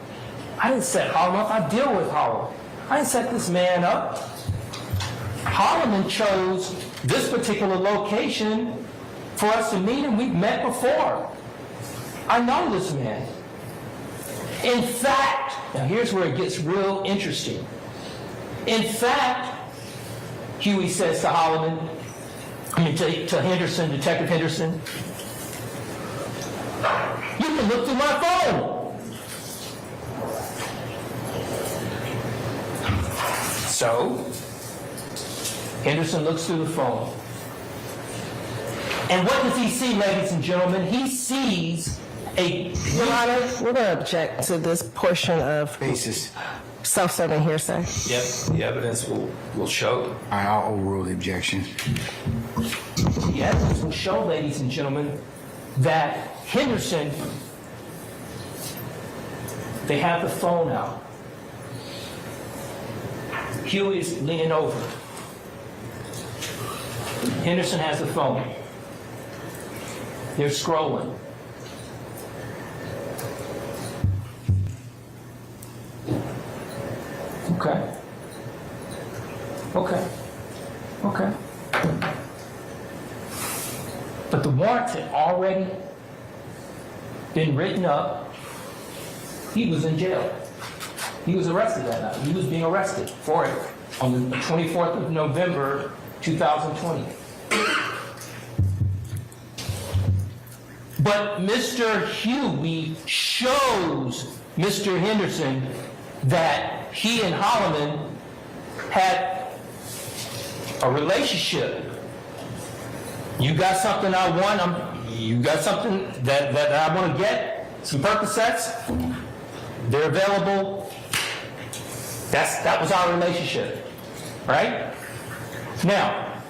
I didn't set Holloman up. I deal with Holloman. I didn't set this man up. Holloman chose this particular location for us to meet, and we've met before. I know this man. In fact, now here's where it gets real interesting. In fact, Huey says to to Henderson, Detective Henderson, you can look through my phone. So, Henderson looks through the phone. And what does he see, ladies and gentlemen? He sees Your Honor, we're going to object to this portion of Basis. self-serving hearsay. Yep, the evidence will show. I'll overrule the objection. The evidence will show, ladies and gentlemen, that Henderson, they have the phone out. Huey is leaning over. Henderson has the phone. They're scrolling. Okay. But the warrants had already been written up. He was in jail. He was arrested that night. He was being arrested for it on the 24th of November, 2020. But Mr. Huey shows Mr. Henderson that he and Holloman had a relationship. You got something I want, you got something that I want to get, some Percocets, they're available. That was our relationship, right? Now,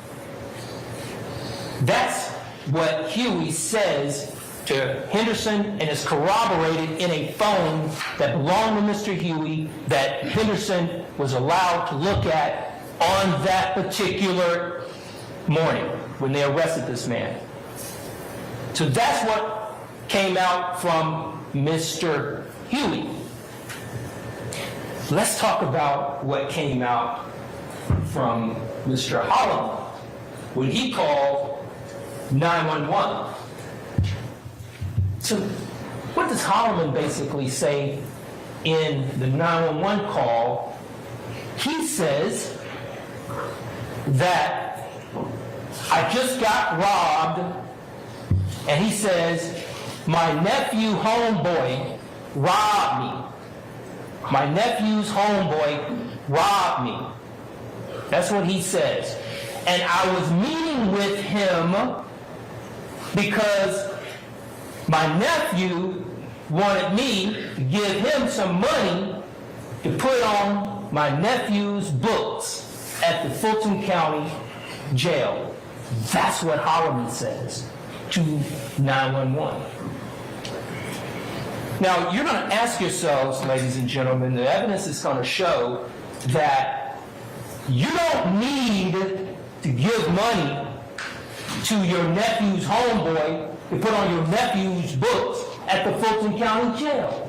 that's what Huey says to Henderson, and is corroborated in a phone that belonged to Mr. Huey that Henderson was allowed to look at on that particular morning when they arrested this man. So that's what came out from Mr. Huey. Let's talk about what came out from Mr. Holloman when he called 911. So what does Holloman basically say in the 911 call? He says that I just got robbed, and he says my nephew homeboy robbed me. My nephew's homeboy robbed me. That's what he says. And I was meeting with him because my nephew wanted me to give him some money to put on my nephew's books at the Fulton County Jail. That's what Holloman says. to 911. Now, you're going to ask yourselves, ladies and gentlemen, the evidence is going to show that you don't need to give money to your nephew's homeboy to put on your nephew's books at the Fulton County Jail.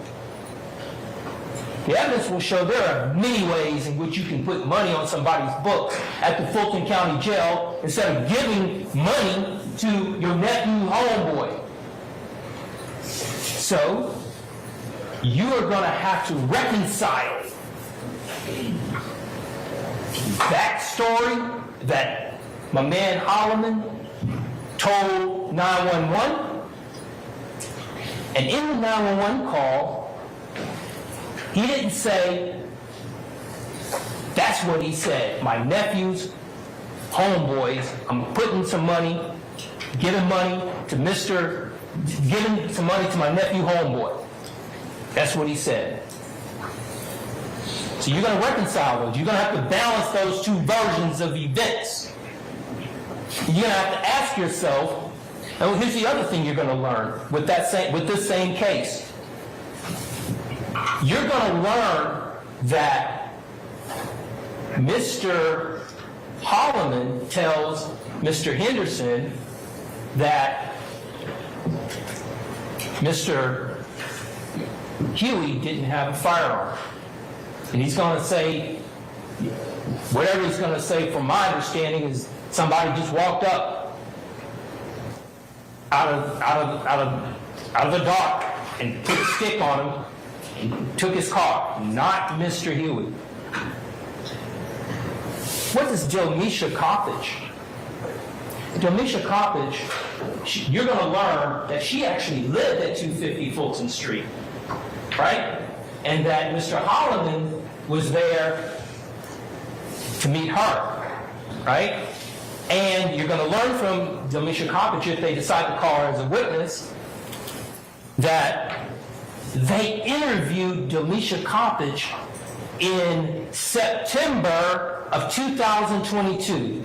The evidence will show there are many ways in which you can put money on somebody's books at the Fulton County Jail instead of giving money to your nephew's homeboy. So, you are going to have to reconcile that story that my man Holloman told 911, and in the 911 call, he didn't say, that's what he said, my nephew's homeboys, I'm putting some money, giving money to giving some money to my nephew homeboy. That's what he said. So you're going to reconcile those. You're going to have to balance those two versions of events. You're going to have to ask yourself, and here's the other thing you're going to learn with this same case. You're going to learn that Mr. Holloman tells Mr. Henderson that Mr. Huey didn't have a firearm. And he's going to say, whatever he's going to say, from my understanding, is somebody just walked up out of the dark and put a stick on him and took his car, not Mr. Huey. What is Delmisha Coppage? Delmisha Coppage, you're going to learn that she actually lived at 250 Fulton Street, right? And that Mr. Holloman was there to meet her, right? And you're going to learn from Delmisha Coppage, if they decide to call her as a witness, that they interviewed Delmisha Coppage in September of 2022,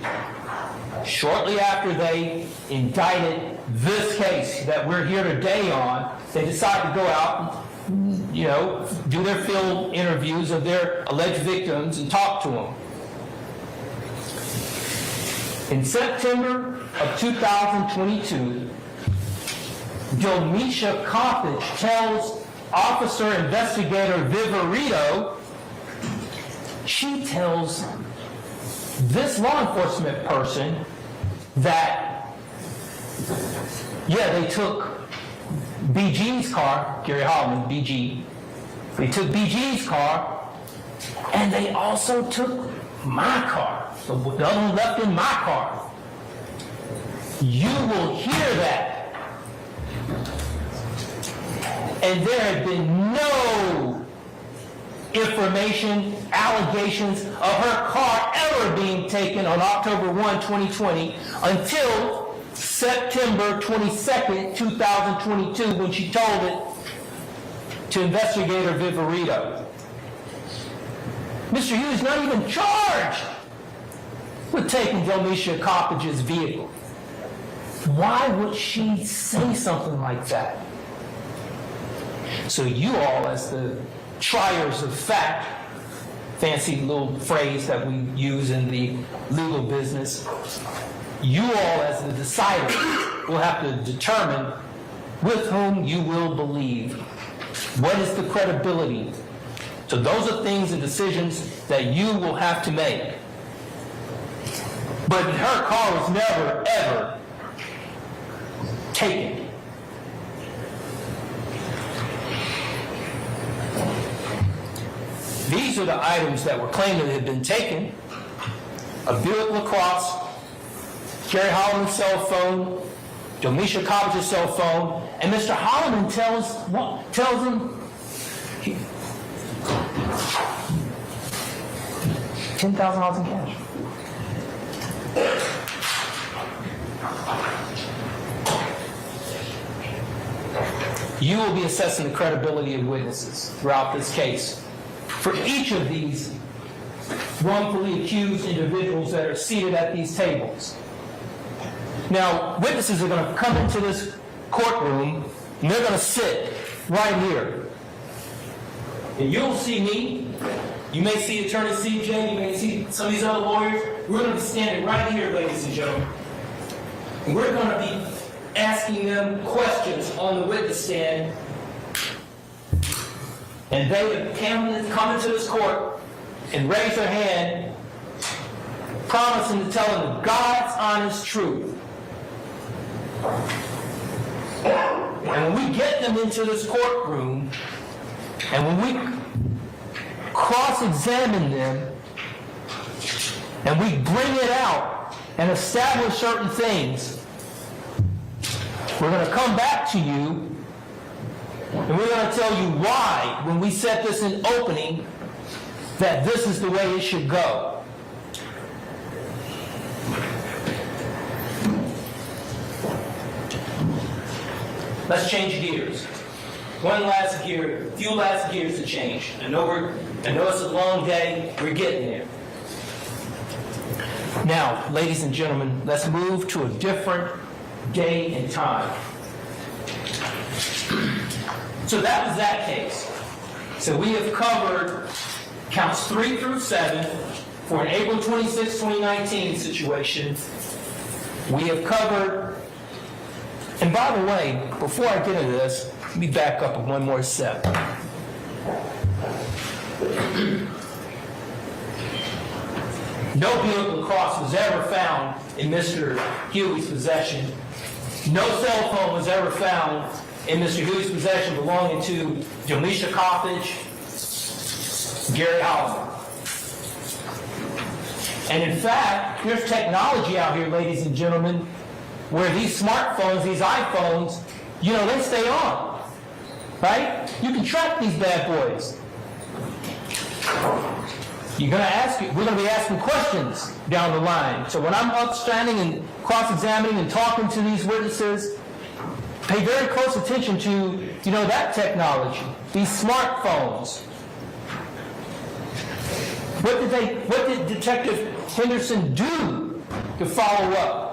shortly after they indicted this case that we're here today on. They decided to go out and, do their field interviews of their alleged victims and talk to them. In September of 2022, Delmisha Coppage tells Officer Investigator Viverito, she tells this law enforcement person that, they took BG's car, Gary Holloman, BG. They took BG's car, and they also took my car, the other one left in my car. You will hear that. And there had been no information, allegations of her car ever being taken on October 1, 2020 until September 22nd, 2022, when she told it to Investigator Viverito. Mr. Hughes not even charged with taking Delmisha Coppage's vehicle. Why would she say something like that? So you all, as the triers of fact, fancy little phrase that we use in the legal business, you all, as the deciders, will have to determine with whom you will believe. What is the credibility? So those are things and decisions that you will have to make. But her car was never, ever taken. These are the items that were claimed that had been taken: a Buick LaCrosse, Gary Holloman's cell phone, Delmisha Coppage's cell phone, and Mr. Holloman tells him $10,000 in cash. You will be assessing the credibility of witnesses throughout this case. For each of these wrongfully accused individuals that are seated at these tables, Now, witnesses are going to come into this courtroom, and they're going to sit right here. And you'll see me. You may see Attorney CJ. You may see some of these other lawyers. We're going to be standing right here, ladies and gentlemen. And we're going to be asking them questions on the witness stand. And they come into this court and raise their hand, promising to tell them God's honest truth. And when we get them into this courtroom, and when we cross-examine them, and we bring it out and establish certain things, we're going to come back to you, and we're going to tell you why, when we set this in opening, that this is the way it should go. Let's change gears. One last gear, few last gears to change. I know it's a long day. We're getting there. Now, ladies and gentlemen, let's move to a different day and time. So that was that case. So we have covered counts 3 through 7 for an April 26, 2019 situation. We have covered, and by the way, before I get into this, let me back up one more step. No vehicle cross was ever found in Mr. Huey's possession. No cell phone was ever found in Mr. Huey's possession belonging to Jamisha Coppage, Gary Holliman. And in fact, there's technology out here, ladies and gentlemen, where these smartphones, these iPhones, they stay on, right? You can track these bad boys. We're going to be asking questions down the line. So when I'm up standing and cross-examining and talking to these witnesses, pay very close attention to, that technology, these smartphones. What did Detective Henderson do to follow up?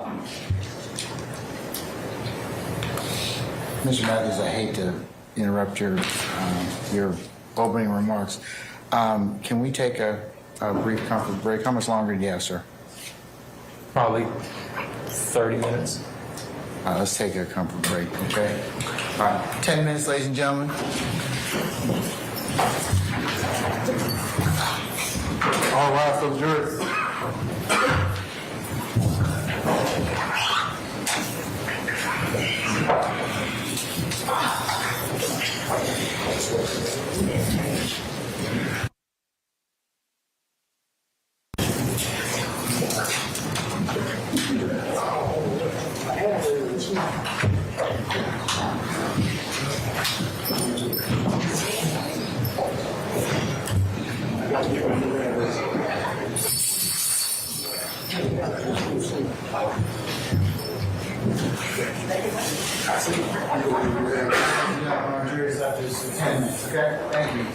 Mr. Matthews, I hate to interrupt your opening remarks. Can we take a brief comfort break? How much longer do you have, sir? Probably 30 minutes. Let's take a comfort break, okay? All right, 10 minutes, ladies and gentlemen. All rise for the jury. Jury's up to 10 minutes, okay? Thank you.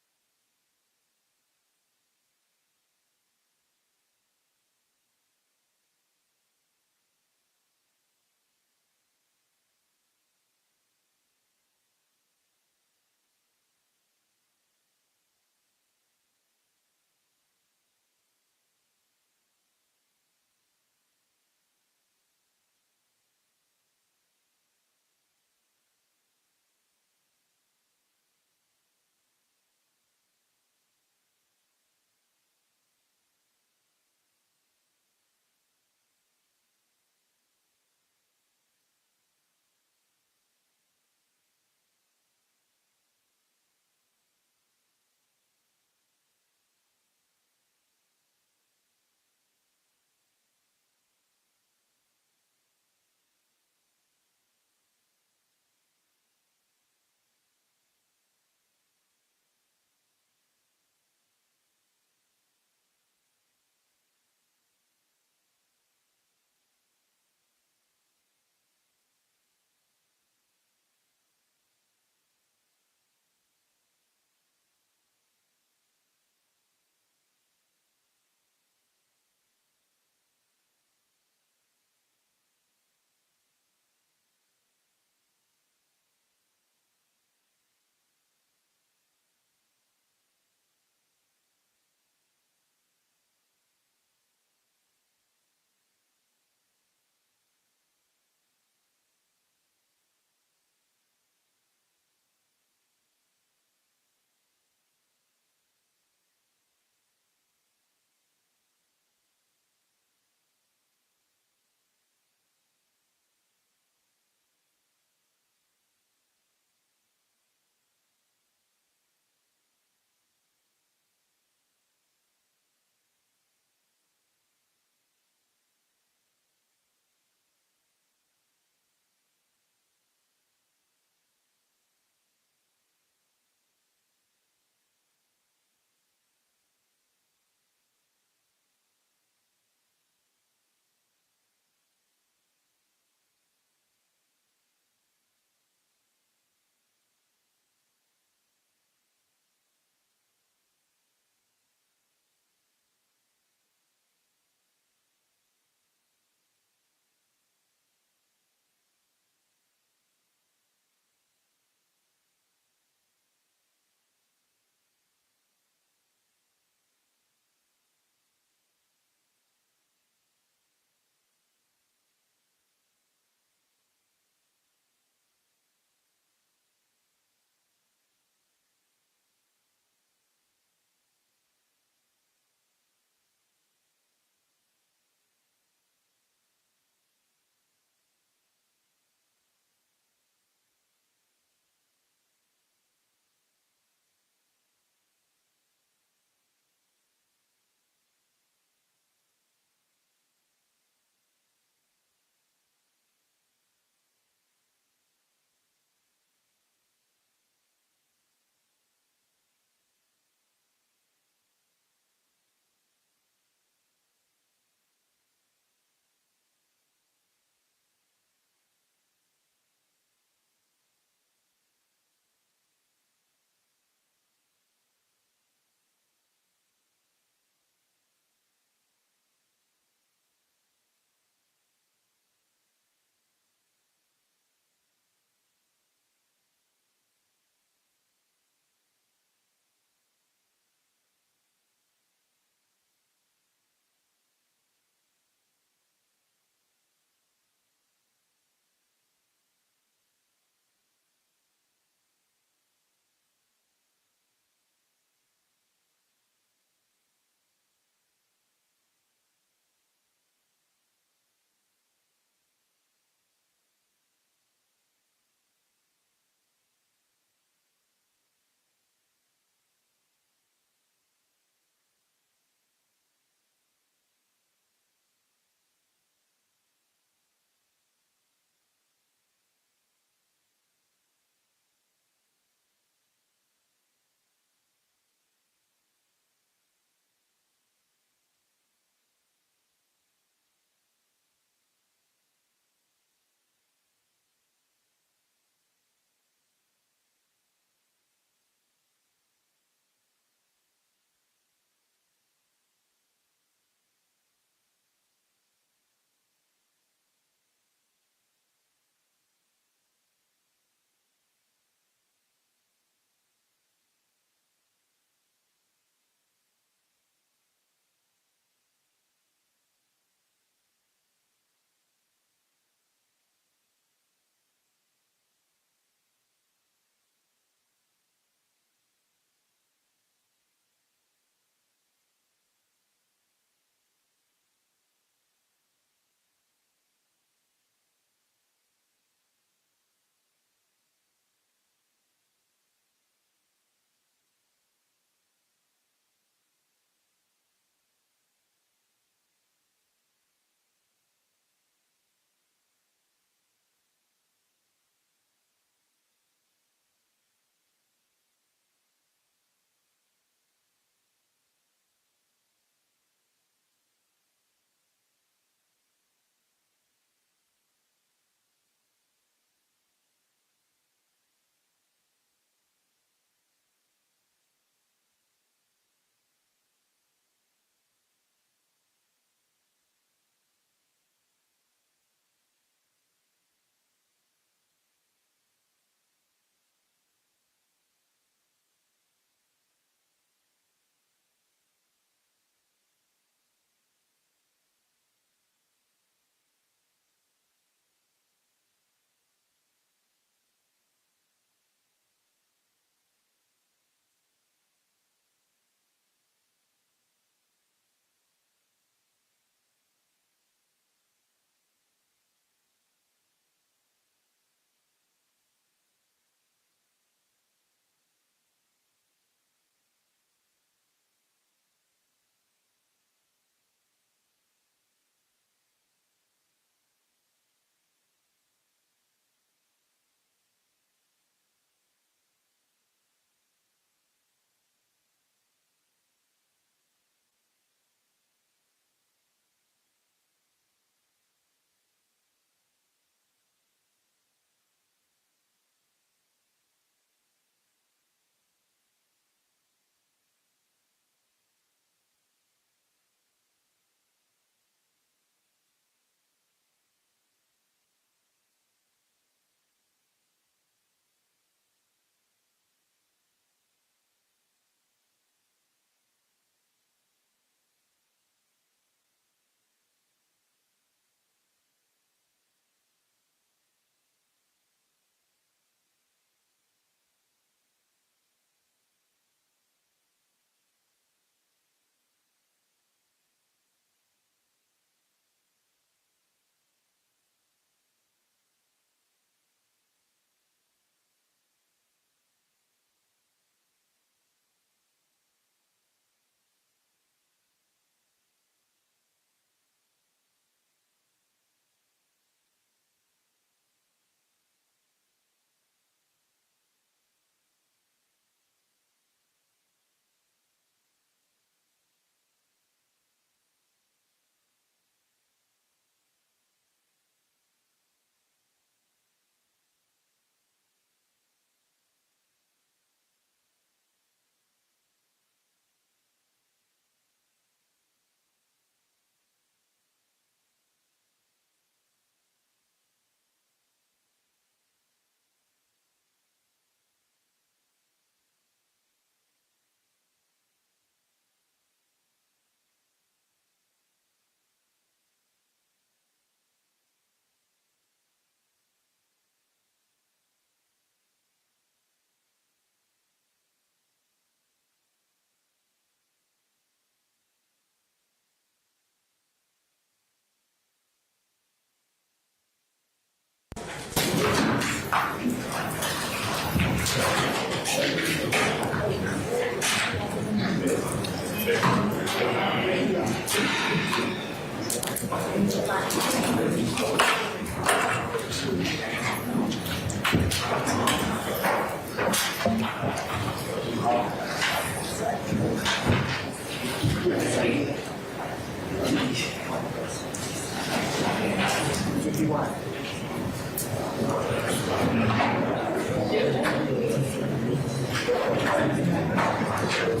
All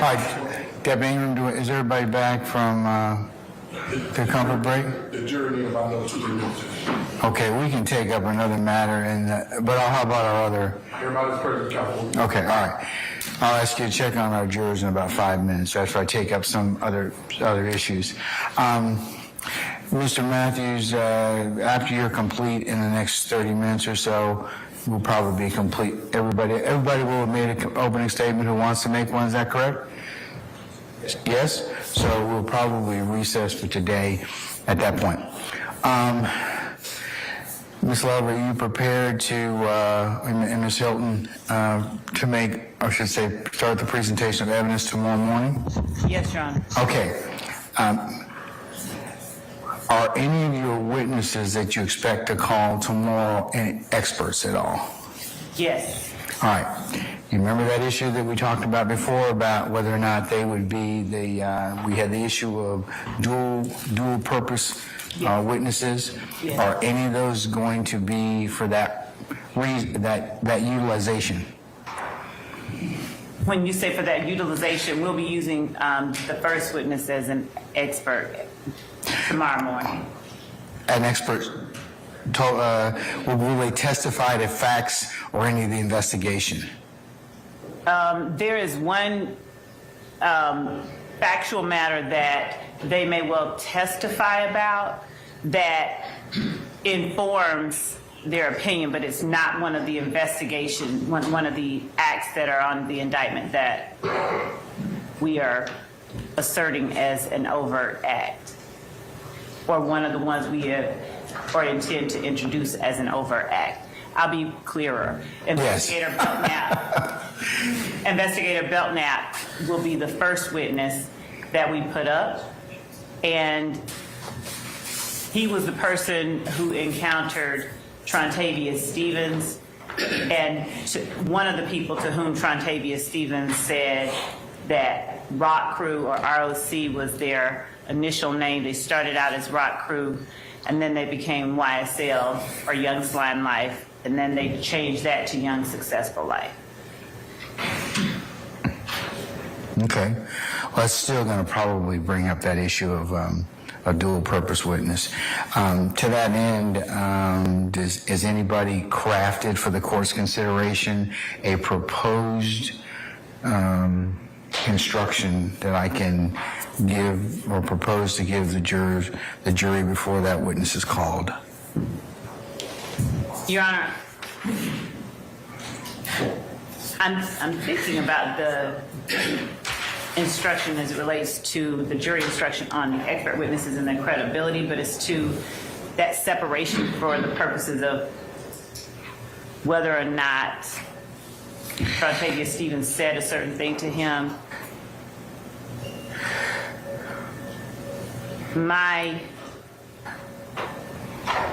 right, Deputy Ingram, is everybody back from the comfort break? The jury need about another 2 minutes. Okay, we can take up another matter, but how about our other? Everybody's present, counsel. Okay, all right. I'll ask you to check on our jurors in about 5 minutes after I take up some other issues. Mr. Matthews, after you're complete in the next 30 minutes or so, we'll probably be complete. Everybody will have made an opening statement who wants to make one. Is that correct? Yes? So we'll probably recess for today at that point. Ms. Love, are you prepared to, and Ms. Hilton, to make, or I should say, start the presentation of evidence tomorrow morning? Yes, Your Honor. Okay. Are any of your witnesses that you expect to call tomorrow any experts at all? Yes. All right. You remember that issue that we talked about before about whether or not they would be we had the issue of dual purpose witnesses? Yes. Are any of those going to be for that reason, that utilization? When you say for that utilization, we'll be using the first witness as an expert tomorrow morning. An expert, will they testify to facts or any of the investigation? There is one factual matter that they may well testify about that informs their opinion, but it's not one of the investigation, one of the acts that are on the indictment that we are asserting as an overt act, or one of the ones we have or intend to introduce as an overt act. I'll be clearer. Investigator Belknap will be the first witness that we put up, and he was the person who encountered Trontavious Stevens, and one of the people to whom Trontavious Stevens said that Rock Crew or ROC was their initial name. They started out as Rock Crew, and then they became YSL or Young Slime Life, and then they changed that to Young Successful Life. Okay. Well, that's still going to probably bring up that issue of a dual purpose witness. To that end, is anybody crafted for the court's consideration a proposed instruction that I can give or propose to give the jury before that witness is called? Your Honor, I'm thinking about the instruction as it relates to the jury instruction on the expert witnesses and their credibility, but it's to that separation for the purposes of whether or not Trontavious Stevens said a certain thing to him.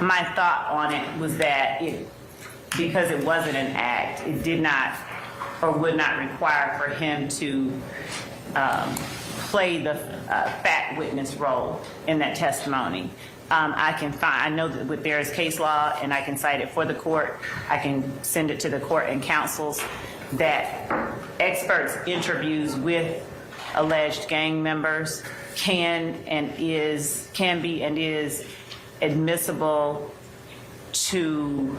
My thought on it was that because it wasn't an act, it did not or would not require for him to play the fact witness role in that testimony. I know that there is case law, and I can cite it for the court. I can send it to the court and counsels that experts' interviews with alleged gang members can be and is admissible to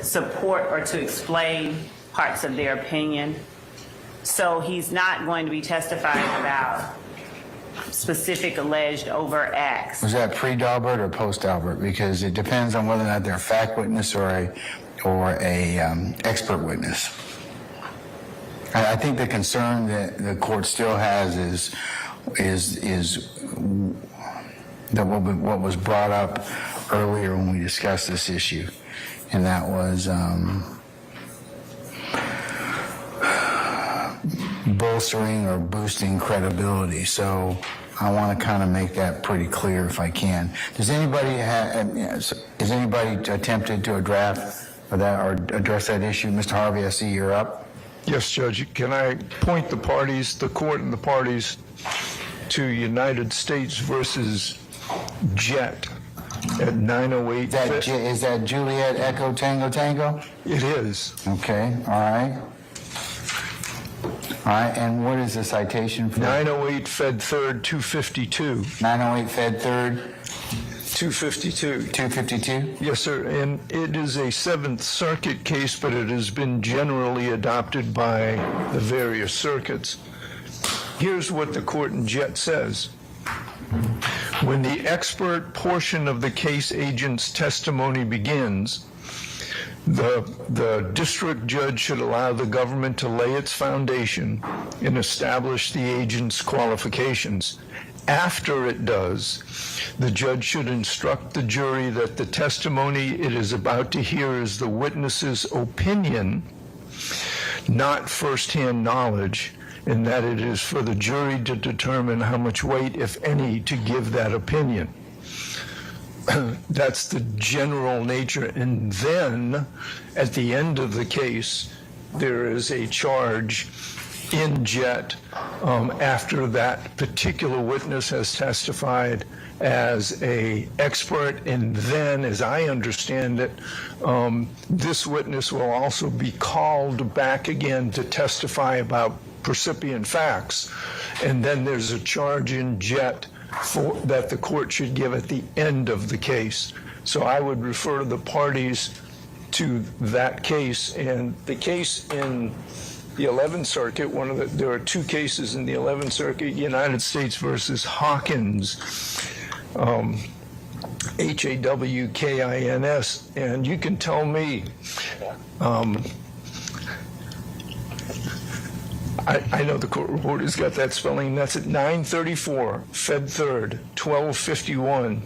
support or to explain parts of their opinion. So he's not going to be testifying about specific alleged overt acts. Was that pre-Daubert or post-Daubert? Because it depends on whether or not they're a fact witness or a expert witness. I think the concern that the court still has is that what was brought up earlier when we discussed this issue, and that was bolstering or boosting credibility. So I want to kind of make that pretty clear if I can. Does anybody has anybody attempted to address that issue? Mr. Harvey, I see you're up. Yes, Judge. Can I point the parties, the court and the parties, to United States versus Jet at 908? Is that Juliet Echo Tango Tango? It is. Okay, all right. All right, and what is the citation for? 908 Fed 3rd 252. 908 Fed 3rd 252. 252? Yes, sir. And it is a Seventh Circuit case, but it has been generally adopted by the various circuits. Here's what the court in Jet says. When the expert portion of the case agent's testimony begins, the district judge should allow the government to lay its foundation and establish the agent's qualifications. After it does, the judge should instruct the jury that the testimony it is about to hear is the witness's opinion, not firsthand knowledge, and that it is for the jury to determine how much weight, if any, to give that opinion. That's the general nature. And then, at the end of the case, there is a charge in Jet after that particular witness has testified as an expert, and then, as I understand it, this witness will also be called back again to testify about percipient facts. And then there's a charge in Jet that the court should give at the end of the case. So I would refer the parties to that case. And the case in the 11th Circuit, there are two cases in the 11th Circuit, United States versus Hawkins, Hawkins, and you can tell me, I know the court reporter's got that spelling. That's at 934 Fed 3rd 1251.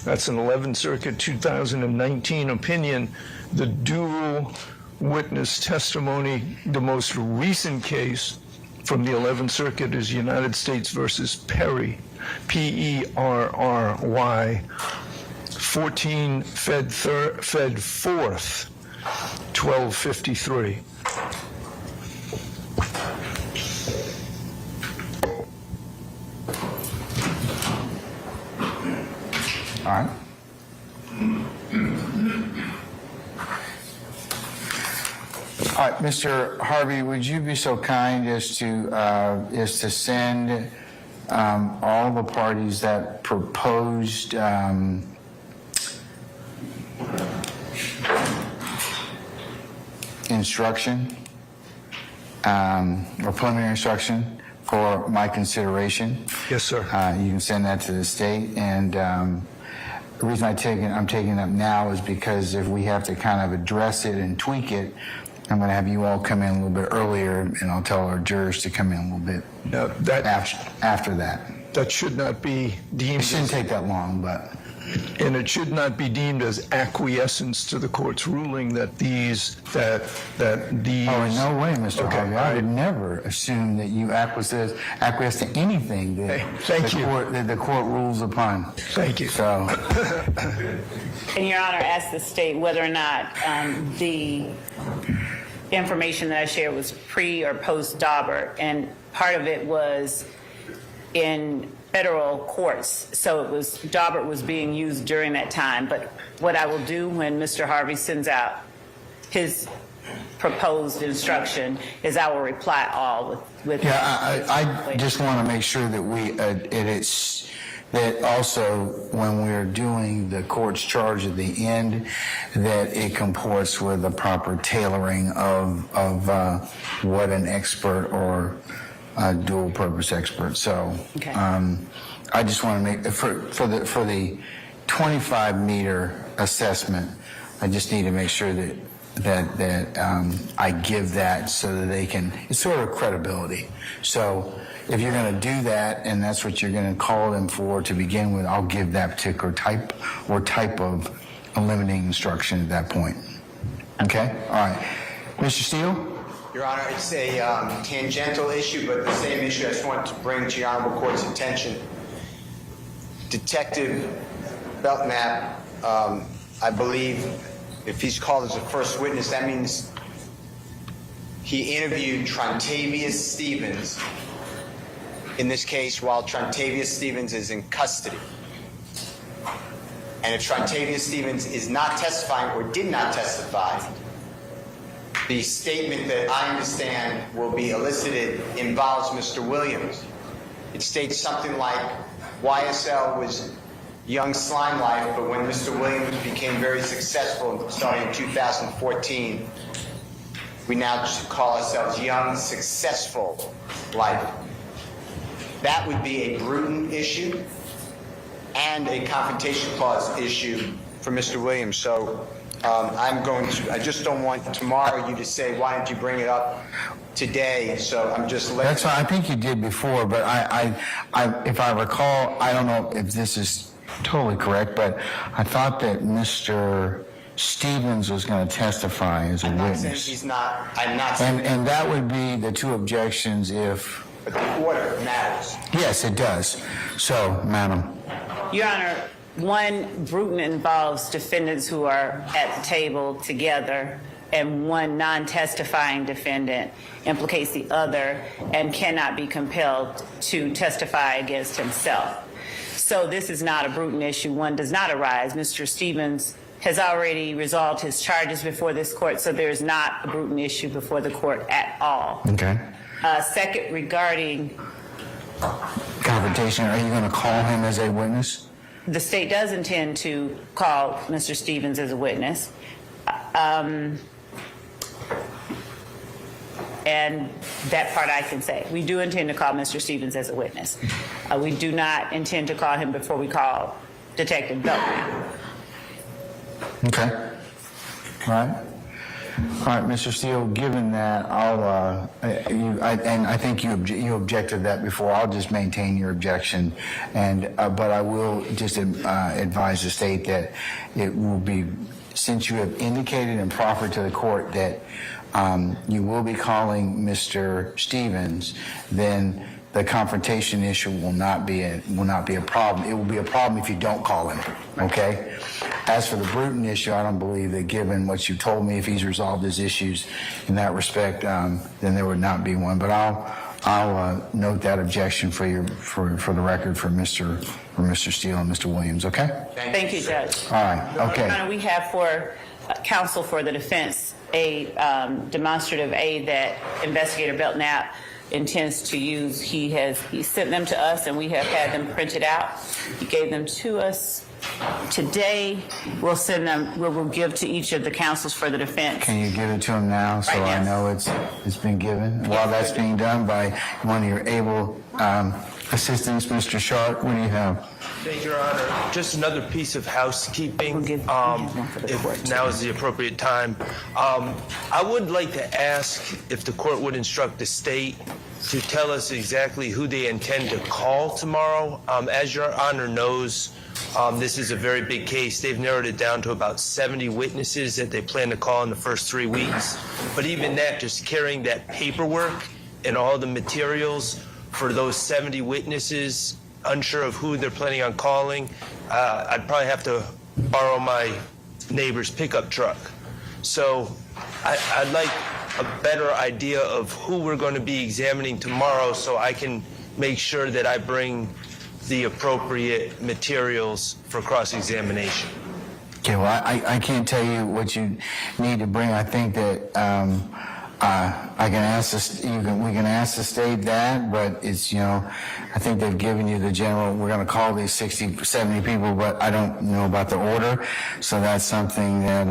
That's an 11th Circuit 2019 opinion. The dual witness testimony, the most recent case from the 11th Circuit is United States versus Perry, Perry, 14 Fed 4th 1253. All right. All right, Mr. Harvey, would you be so kind as to send all the parties that proposed instruction or preliminary instruction for my consideration? Yes, sir. You can send that to the state, and the reason I'm taking it up now is because if we have to kind of address it and tweak it, I'm going to have you all come in a little bit earlier, and I'll tell our jurors to come in a little bit after that. That should not be deemed. It shouldn't take that long, but And it should not be deemed as acquiescence to the court's ruling that these. Oh, in no way, Mr. Okay. Harvey. I would never assume that you acquiesce to anything that the court rules upon. Thank you. So, And Your Honor asked the state whether or not the information that I shared was pre or post Daubert, and part of it was in federal courts, so it was Daubert was being used during that time. But what I will do when Mr. Harvey sends out his proposed instruction is I will reply all with yeah, I just want to make sure that that also when we're doing the court's charge at the end, that it comports with the proper tailoring of what an expert or a dual purpose expert. So Okay. I just want to make for the 25-meter assessment, I just need to make sure that I give that so that they can, it's sort of credibility. So if you're going to do that and that's what you're going to call them for to begin with, I'll give that particular type of limiting instruction at that point. Okay? All right. Mr. Steele? Your Honor, it's a tangential issue, but the same issue I just want to bring to your Honorable Court's attention. Detective Belknap, I believe, if he's called as a first witness, that means he interviewed Trontavious Stevens, in this case, while Trontavious Stevens is in custody. And if Trontavious Stevens is not testifying or did not testify, the statement that I understand will be elicited involves Mr. Williams. It states something like, YSL was young slime life, but when Mr. Williams became very successful starting in 2014, we now just call ourselves young, successful life. That would be a Bruton issue and a confrontation clause issue for Mr. Williams. So I just don't want tomorrow you to say, why didn't you bring it up today? So I'm just letting. That's what I think you did before, but I if I recall, I don't know if this is totally correct, but I thought that Mr. Stevens was going to testify as a I'm not witness. saying he's not. I'm not saying. And that would be the two objections if. But the order matters. Yes, it does. So, Madam. Your Honor, one, Bruton involves defendants who are at the table together, and one non-testifying defendant implicates the other and cannot be compelled to testify against himself. So this is not a Bruton issue. One does not arise. Mr. Stevens has already resolved his charges before this court, so there is not a Bruton issue before the court at all. Okay. Second, regarding Confrontation, are you going to call him as a witness? the state does intend to call Mr. Stevens as a witness. And that part I can say. We do intend to call Mr. Stevens as a witness. We do not intend to call him before we call Detective Belknap. Okay. All right. All right, Mr. Steele, given that, I think you objected that before. I'll just maintain your objection, but I will just advise the state that it will be, since you have indicated and proffered to the court that you will be calling Mr. Stevens, then the confrontation issue will not be a problem. It will be a problem if you don't call him. Okay. As for the Bruton issue, I don't believe that, given what you told me, if he's resolved his issues in that respect, then there would not be one. But I'll note that objection for the record for Mr. Steele and Mr. Williams. Okay. Thank you, Judge. All right. Okay. Your Honor, we have for counsel for the defense a demonstrative aid that Investigator Belknap intends to use. He sent them to us, and we have had them printed out. He gave them to us today. We'll send them. We'll give to each of the counsels for the defense. Can you give it to him now so Right now. I know it's been given? While that's being done by one of your able assistants, Mr. Sharp, what do you have? Thank you, Your Honor. Just another piece of housekeeping, if now is the appropriate time. I would like to ask if the court would instruct the state to tell us exactly who they intend to call tomorrow. As Your Honor knows, This is a very big case. They've narrowed it down to about 70 witnesses that they plan to call in the first 3 weeks. But even that, just carrying that paperwork and all the materials for those 70 witnesses, unsure of who they're planning on calling, I'd probably have to borrow my neighbor's pickup truck. So I'd like a better idea of who we're going to be examining tomorrow so I can make sure that I bring the appropriate materials for cross-examination. Okay, well, I can't tell you what you need to bring. I think that I can ask we can ask the state that, but it's, I think they've given you the general, we're going to call these 60, 70 people, but I don't know about the order, so that's something that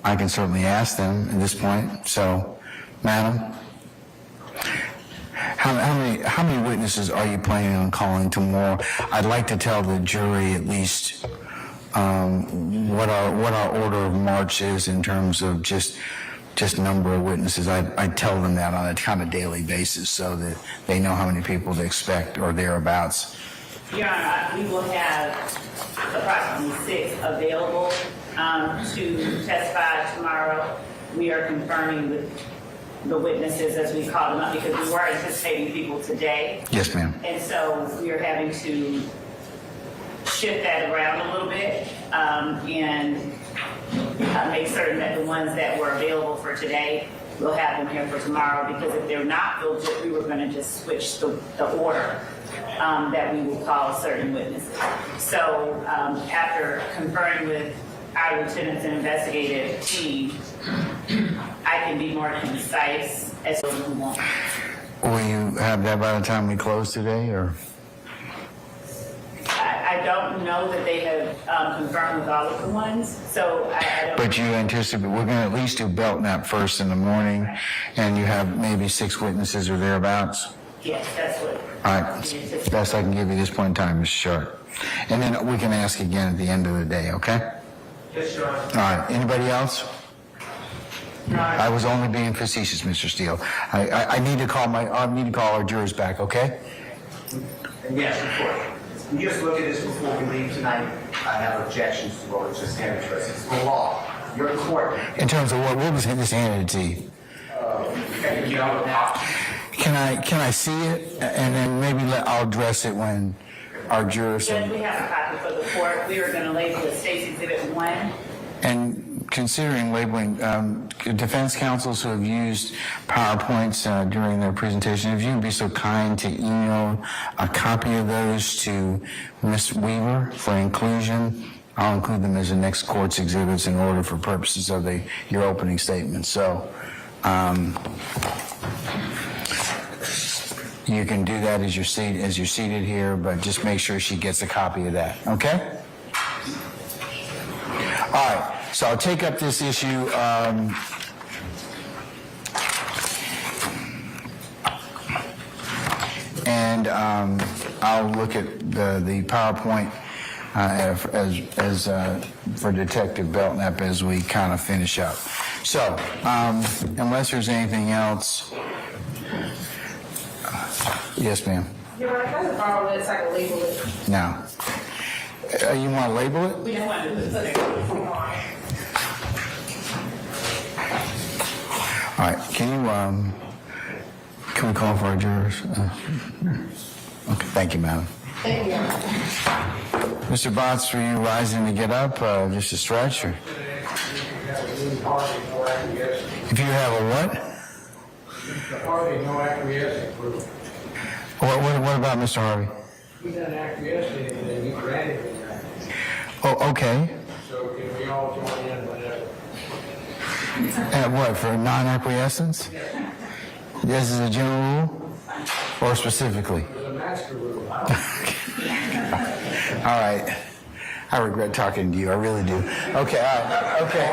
I can certainly ask them at this point. So, Madam, how many witnesses are you planning on calling tomorrow? I'd like to tell the jury at least what our order of march is in terms of just number of witnesses. I tell them that on a kind of daily basis so that they know how many people to expect or thereabouts. Your Honor, we will have approximately 6 available to testify tomorrow. We are confirming with the witnesses as we call them up because we were anticipating people today. Yes, ma'am. And so we are having to shift that around a little bit and make certain that the ones that were available for today, we'll have them here for tomorrow, because if they're not, we were going to just switch the order that we will call certain witnesses. So after conferring with our lieutenants and investigative team, I can be more concise as to who wants. Will you have that by the time we close today, or? I don't know that they have confirmed with all of the ones, so I don't. But you anticipate, we're going to at least do Belknap first in the morning, and you have maybe 6 witnesses or thereabouts? Yes, that's what. All right, best I can give you this point in time, Mr. Sharp. And then we can ask again at the end of the day, okay? Yes, Your Honor. All right, anybody else? I was only being facetious, Mr. Steele. I need to call our jurors back, okay? And yes, of course. We just look at this before we leave tonight. I have objections to what was just handed to us. It's the law. Your court. In terms of what was just handed to you? Can I see it, and then maybe I'll address it when our jurors. Judge, we have a copy for the court. We are going to label it State's Exhibit 1. And considering labeling, defense counsels who have used PowerPoints during their presentation, if you would be so kind to email a copy of those to Ms. Weaver for inclusion, I'll include them as the next court's exhibits in order for purposes of your opening statement. So you can do that as you're seated here, but just make sure she gets a copy of that. Okay? All right. So I'll take up this issue. And I'll look at the PowerPoint as for Detective Belknap as we kind of finish up. So, unless there's anything else. Yes, ma'am. You're right, I can borrow it so I can label it. No. You want to label it? We just wanted to put it on. All right. Can we call for our jurors? Okay. Thank you, madam. Thank you. Mr. Botts, were you rising to get up just to stretch? Or? If you have a what? The party, no acquiescing group. What about Mr. Harvey? He doesn't acquiesce to anything, he granted it. Oh, okay. So can we all join in whenever? At what, for non-acquiescence? This is a general rule? Or specifically? There's a master rule. All right. I regret talking to you, I really do. Okay, all right. Okay.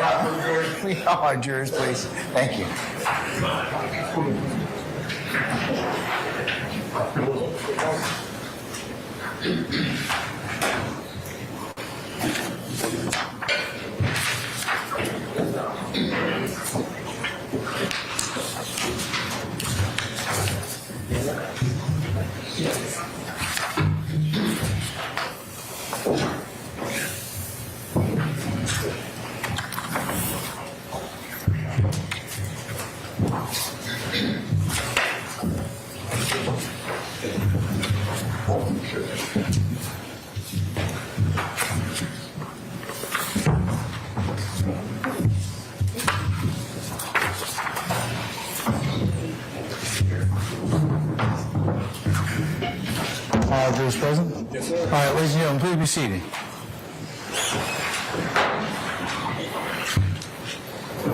We all our jurors, please. Thank you. All those present? Yes, sir. All right, ladies and gentlemen, please be seated.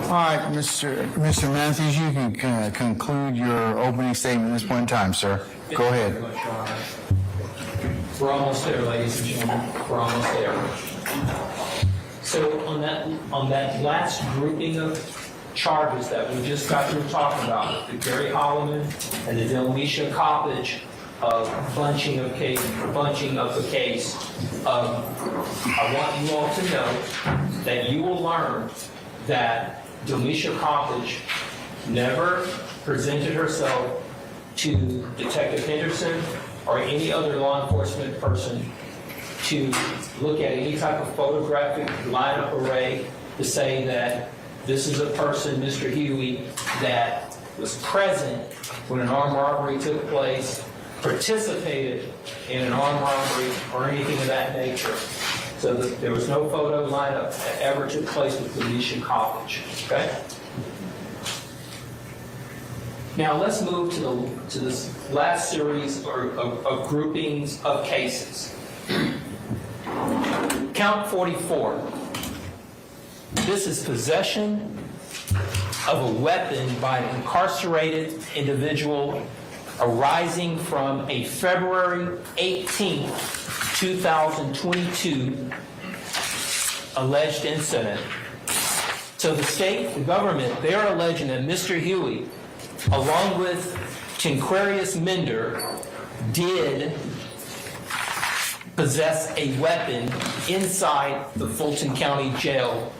All right, Mr. Matthews, you can conclude your opening statement at this point in time, sir. Go ahead. Thank you very much, Your Honor. We're almost there, ladies and gentlemen. We're almost there. So on that last grouping of charges that we just got through talking about, the Gary Holloman and the Delmisha Coppage bunching of the case, I want you all to know that you will learn that Delmisha Coppage never presented herself to Detective Henderson or any other law enforcement person to look at any type of photographic lineup array to say that this is a person, Mr. Huey, that was present when an armed robbery took place, participated in an armed robbery, or anything of that nature. So that there was no photo lineup that ever took place with Delmisha Coppage. Okay? Now let's move to this last series of groupings of cases. Count 44. This is possession of a weapon by an incarcerated individual arising from a February 18, 2022 alleged incident. So the government, they are alleging that Mr. Huey, along with Tinquarius Minder, did possess a weapon inside the Fulton County Jail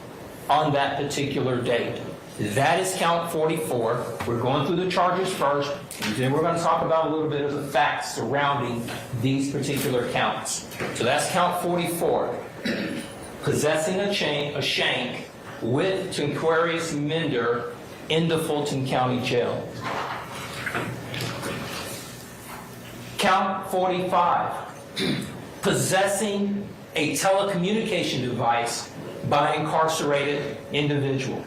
on that particular date. That is count 44. We're going through the charges first, and then we're going to talk about a little bit of the facts surrounding these particular counts. So that's count 44. Possessing a shank with Tinquarius Minder in the Fulton County Jail. Count 45. Possessing a telecommunication device by an incarcerated individual.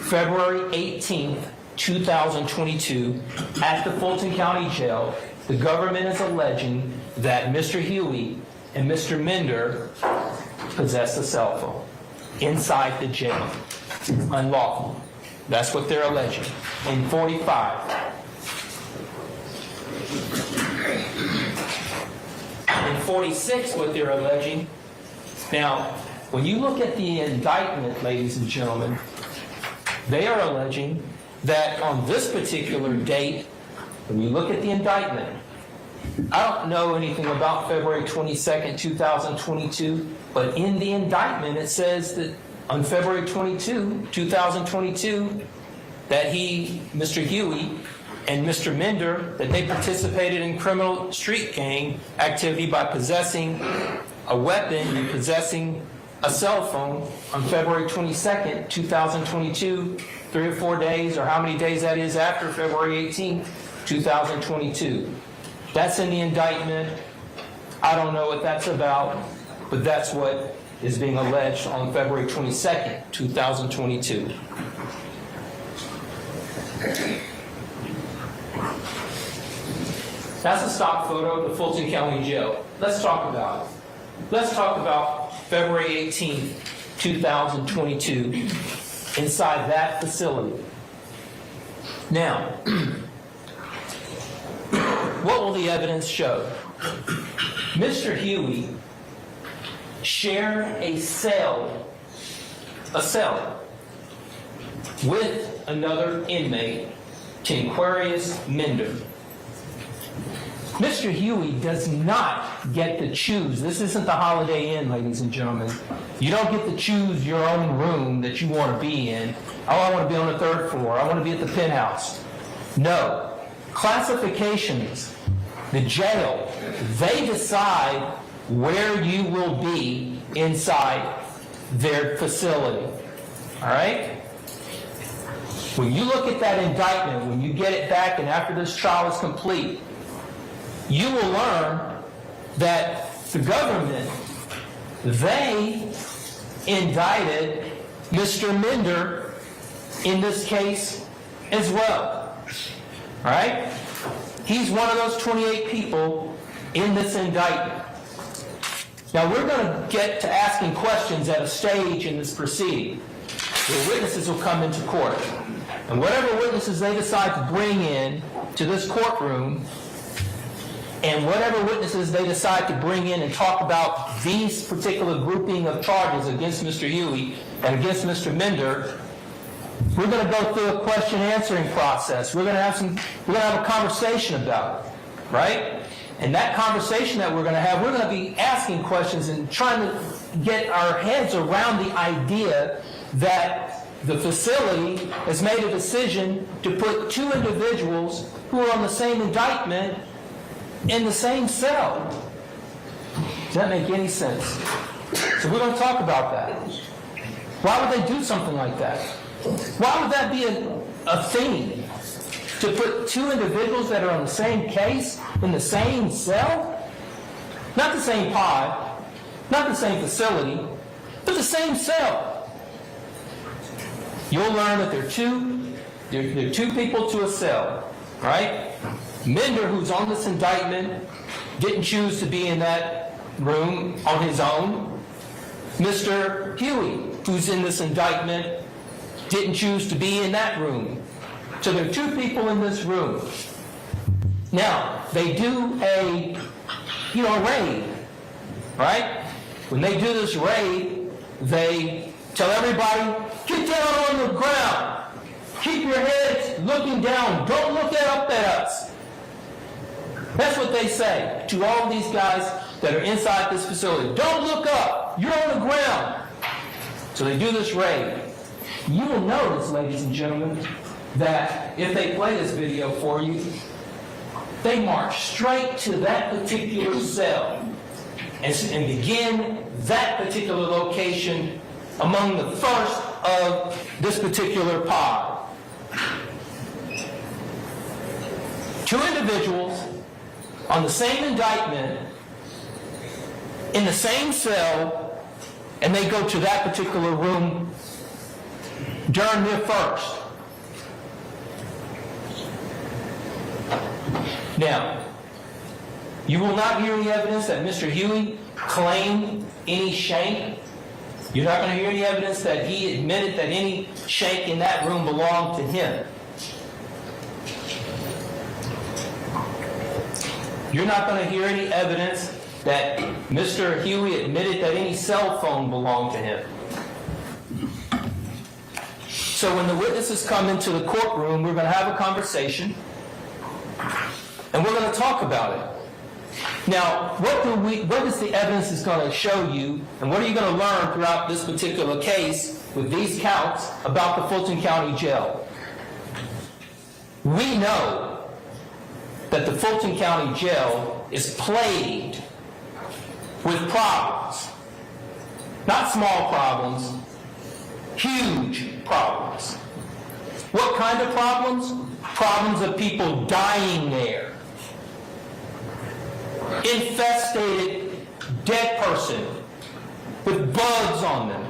February 18th, 2022, at the Fulton County Jail, the government is alleging that Mr. Huey and Mr. Minder possessed a cell phone inside the jail. Unlawful. That's what they're alleging. In 45. In 46, what they're alleging. Now, when you look at the indictment, ladies and gentlemen, they are alleging that on this particular date, when you look at the indictment, I don't know anything about February 22nd, 2022, but in the indictment it says that on February 22, 2022, that Mr. Huey, and Mr. Minder, that they participated in criminal street gang activity by possessing a weapon and possessing a cell phone on February 22nd, 2022, 3 or 4 days, or how many days that is after February 18th, 2022. That's in the indictment. I don't know what that's about, but that's what is being alleged on February 22nd, 2022. That's a stock photo of the Fulton County Jail. Let's talk about it. Let's talk about February 18th, 2022, inside that facility. Now, what will the evidence show? Mr. Huey shared a cell with another inmate, Tinquarius Minder. Mr. Huey does not get to choose. This isn't the Holiday Inn, ladies and gentlemen. You don't get to choose your own room that you want to be in. Oh, I want to be on the 3rd floor. I want to be at the penthouse. No. Classifications, the jail, they decide where you will be inside their facility. All right? When you look at that indictment, when you get it back and after this trial is complete, you will learn that the government, they indicted Mr. Minder in this case as well. All right? He's one of those 28 people in this indictment. Now, we're going to get to asking questions at a stage in this proceeding where witnesses will come into court. And whatever witnesses they decide to bring in to this courtroom, and whatever witnesses they decide to bring in and talk about these particular grouping of charges against Mr. Huey and against Mr. Minder, we're going to go through a question answering process. We're going to have a conversation about it, right? And that conversation that we're going to have, we're going to be asking questions and trying to get our heads around the idea that the facility has made a decision to put two individuals who are on the same indictment in the same cell. Does that make any sense? So we're going to talk about that. Why would they do something like that? Why would that be a thing? To put two individuals that are on the same case in the same cell? Not the same pod, not the same facility, but the same cell. You'll learn that there are two people to a cell, right? Minder, who's on this indictment, didn't choose to be in that room on his own. Mr. Huey, who's in this indictment, didn't choose to be in that room. So there are two people in this room. Now, they do a raid, right? When they do this raid, they tell everybody, get down on the ground. Keep your heads looking down. Don't look up at us. That's what they say to all of these guys that are inside this facility. Don't look up. You're on the ground. So they do this raid. You will notice, ladies and gentlemen, that if they play this video for you, they march straight to that particular cell and begin that particular location among the first of this particular pod. Two individuals on the same indictment in the same cell, and they go to that particular room during their first. Now, you will not hear any evidence that Mr. Huey claimed any shank. You're not going to hear any evidence that he admitted that any shank in that room belonged to him. You're not going to hear any evidence that Mr. Huey admitted that any cell phone belonged to him. So when the witnesses come into the courtroom, we're going to have a conversation, and we're going to talk about it. Now, what is the evidence is going to show you, and what are you going to learn throughout this particular case with these counts about the Fulton County Jail? We know that the Fulton County Jail is plagued with problems. Not small problems, huge problems. What kind of problems? Problems of people dying there. Infested dead person with bugs on them.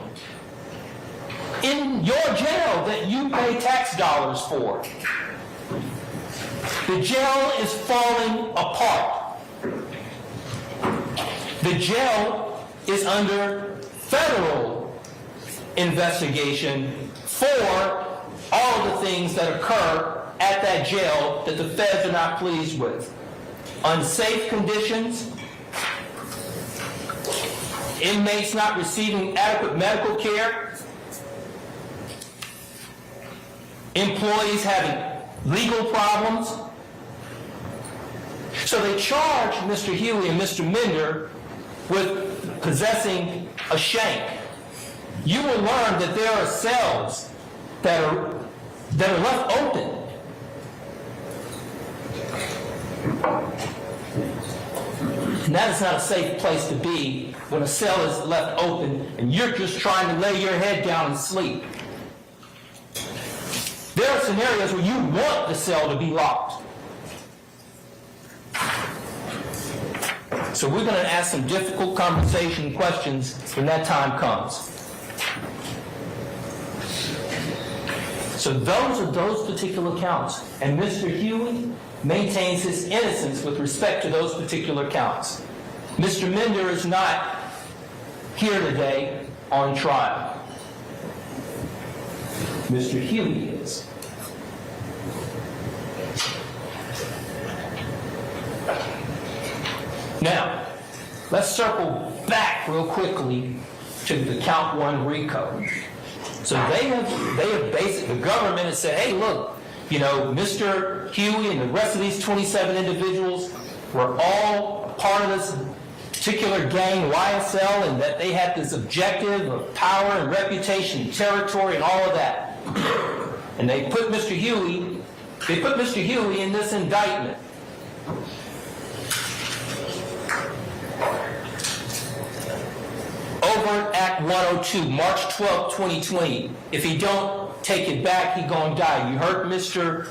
In your jail that you pay tax dollars for. The jail is falling apart. The jail is under federal investigation for all of the things that occur at that jail that the feds are not pleased with. Unsafe conditions, inmates not receiving adequate medical care, employees having legal problems. So they charge Mr. Huey and Mr. Minder with possessing a shank. You will learn that there are cells that are left open. And that is not a safe place to be when a cell is left open and you're just trying to lay your head down and sleep. There are scenarios where you want the cell to be locked. So we're going to ask some difficult conversation questions when that time comes. So those are those particular counts. And Mr. Huey maintains his innocence with respect to those particular counts. Mr. Minder is not here today on trial. Mr. Huey is. Now, let's circle back real quickly to the count 1 RICO. So they have basically, the government has said, hey, look, you know, Mr. Huey and the rest of these 27 individuals were all part of this particular gang, YSL, and that they had this objective of power and reputation and territory and all of that. And they put Mr. Huey in this indictment. Over Act 102, March 12, 2020. If he don't take it back, he gonna die. You heard Mr.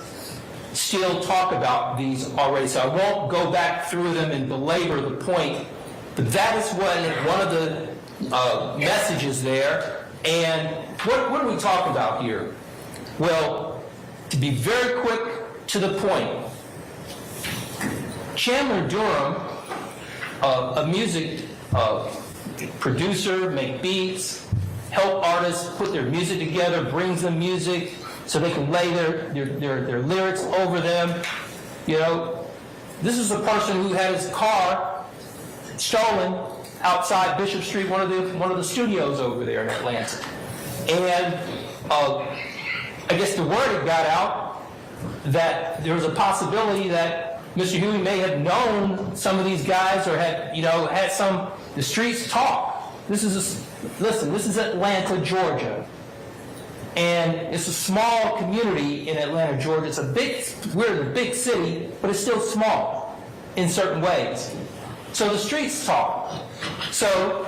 Steele talk about these already, so I won't go back through them and belabor the point. But that is one of the messages there. And what are we talking about here? Well, to be very quick to the point, Chandler Durham, a music producer, make beats, help artists put their music together, brings them music so they can lay their lyrics over them. You know, this is a person who had his car stolen outside Bishop Street, one of the studios over there in Atlanta. And I guess the word had got out that there was a possibility that Mr. Huey may have known some of these guys or had the streets talk. Listen, this is Atlanta, Georgia. And it's a small community in Atlanta, Georgia. We're in a big city, but it's still small in certain ways. So the streets talk. So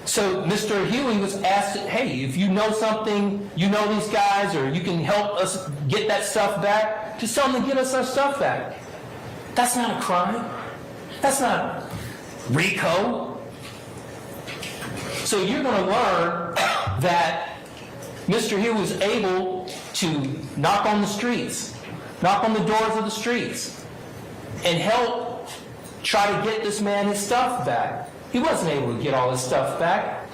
Mr. Huey was asked, hey, if you know something, you know these guys, or you can help us get that stuff back, just tell them to get us our stuff back. That's not a crime. That's not RICO. So you're going to learn that Mr. Huey was able to knock on the streets, knock on the doors of the streets, and help try to get this man his stuff back. He wasn't able to get all his stuff back.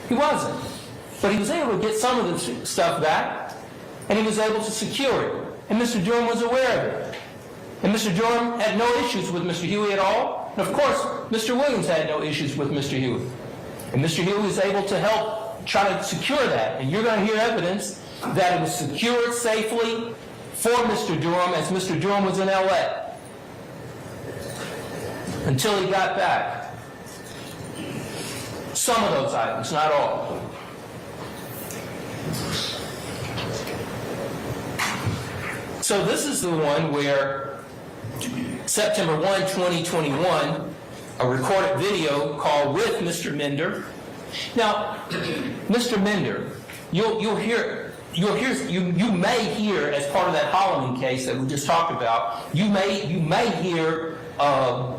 He wasn't. But he was able to get some of the stuff back, and he was able to secure it. And Mr. Durham was aware of it. And Mr. Durham had no issues with Mr. Huey at all. And of course, Mr. Williams had no issues with Mr. Huey. And Mr. Huey was able to help try to secure that. And you're going to hear evidence that it was secured safely for Mr. Durham as Mr. Durham was in L.A. until he got back. Some of those items, not all. So this is the one where September 1, 2021, a recorded video called With Mr. Minder. Now, Mr. Minder, you may hear as part of that Holloman case that we just talked about, you may hear a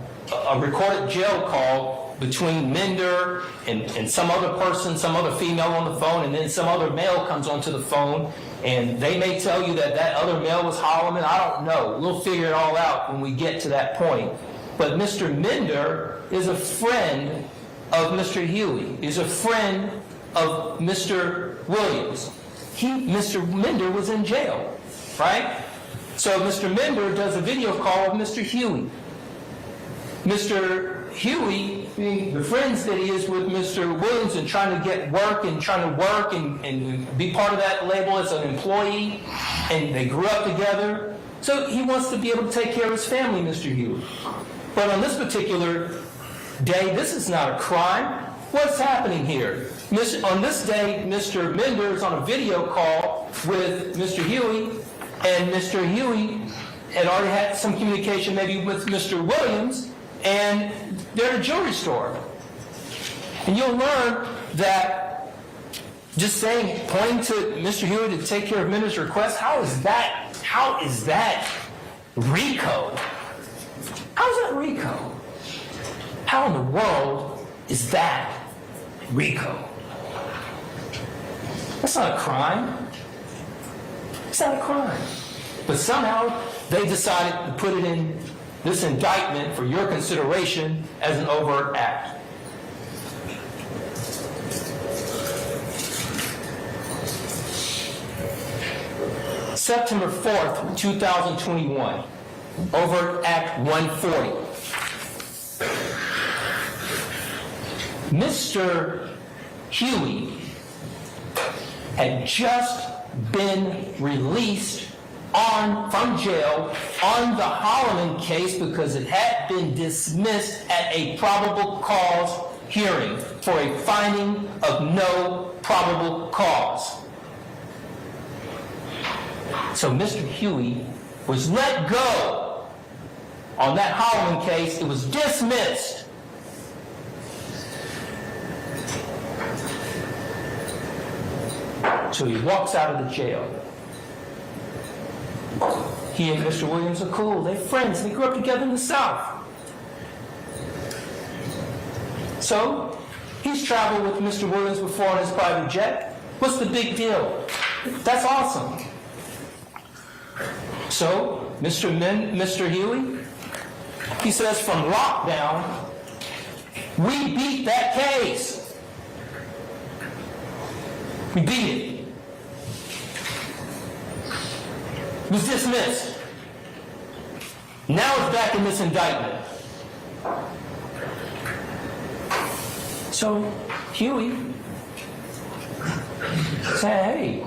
recorded jail call between Minder and some other person, some other female on the phone, and then some other male comes onto the phone, and they may tell you that that other male was Holloman. I don't know. We'll figure it all out when we get to that point. But Mr. Minder is a friend of Mr. Huey. He's a friend of Mr. Williams. Mr. Minder was in jail, right? So Mr. Minder does a video call with Mr. Huey. Mr. Huey, the friends that he is with Mr. Williams and trying to get work and and be part of that label as an employee, and they grew up together. So he wants to be able to take care of his family, Mr. Huey. But on this particular day, this is not a crime. What's happening here? On this day, Mr. Minder is on a video call with Mr. Huey, and Mr. Huey had already had some communication maybe with Mr. Williams, and they're at a jewelry store. And you'll learn that just pointing to Mr. Huey to take care of Minder's request, how is that RICO? How is that RICO? How in the world is that RICO? That's not a crime. It's not a crime. But somehow they decided to put it in this indictment for your consideration as an overt act. September 4th, 2021, Overt Act 140. Mr. Huey had just been released from jail on the Holloman case because it had been dismissed at a probable cause hearing for a finding of no probable cause. So Mr. Huey was let go on that Holloman case. It was dismissed. So he walks out of the jail. He and Mr. Williams are cool. They're friends. They grew up together in the South. So he's traveled with Mr. Williams before on his private jet. What's the big deal? That's awesome. So Mr. Huey, he says from lockdown, we beat that case. We beat it. It was dismissed. Now it's back in this indictment. So Huey said, hey,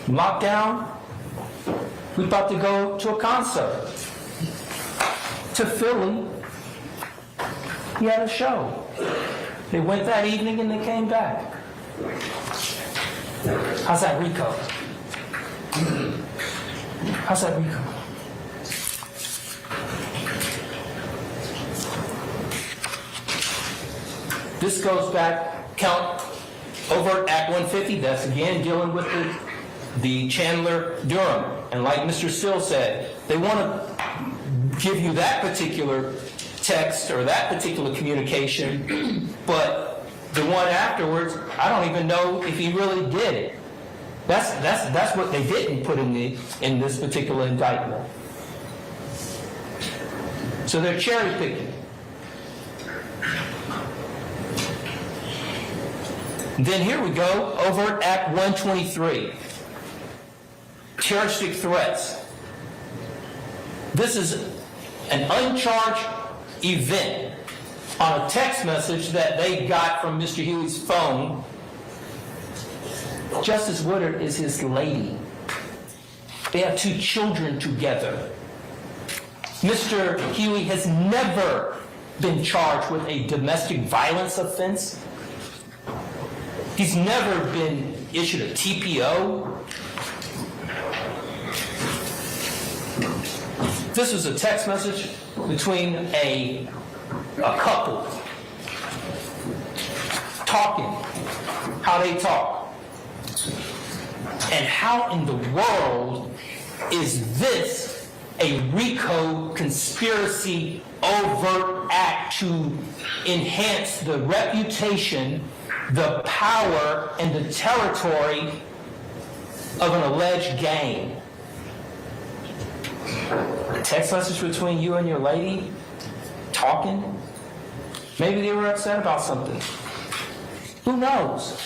lockdown, we about to go to a concert. To Philly. He had a show. They went that evening and they came back. How's that RICO? How's that RICO? This goes back, count Overt Act 150, that's again dealing with the Chandler Durham. And like Mr. Still said, they want to give you that particular text or that particular communication, but the one afterwards, I don't even know if he really did it. That's what they didn't put in this particular indictment. So they're cherry picking. Then here we go, Overt Act 123. Terroristic threats. This is an uncharged event on a text message that they got from Mr. Huey's phone. Justice Woodard is his lady. They have 2 children together. Mr. Huey has never been charged with a domestic violence offense. He's never been issued a TPO. This was a text message between a couple talking, how they talk. And how in the world is this a RICO conspiracy overt act to enhance the reputation, the power, and the territory of an alleged gang? A text message between you and your lady talking? Maybe they were upset about something. Who knows?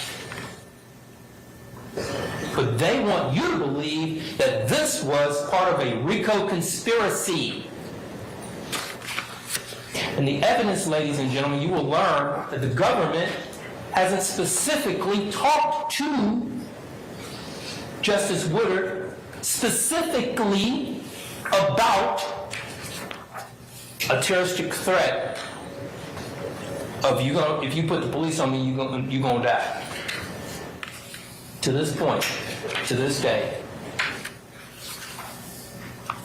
But they want you to believe that this was part of a RICO conspiracy. And the evidence, ladies and gentlemen, you will learn that the government hasn't specifically talked to Justice Woodard specifically about a terroristic threat of if you put the police on me, you're gonna die. To this point, to this day.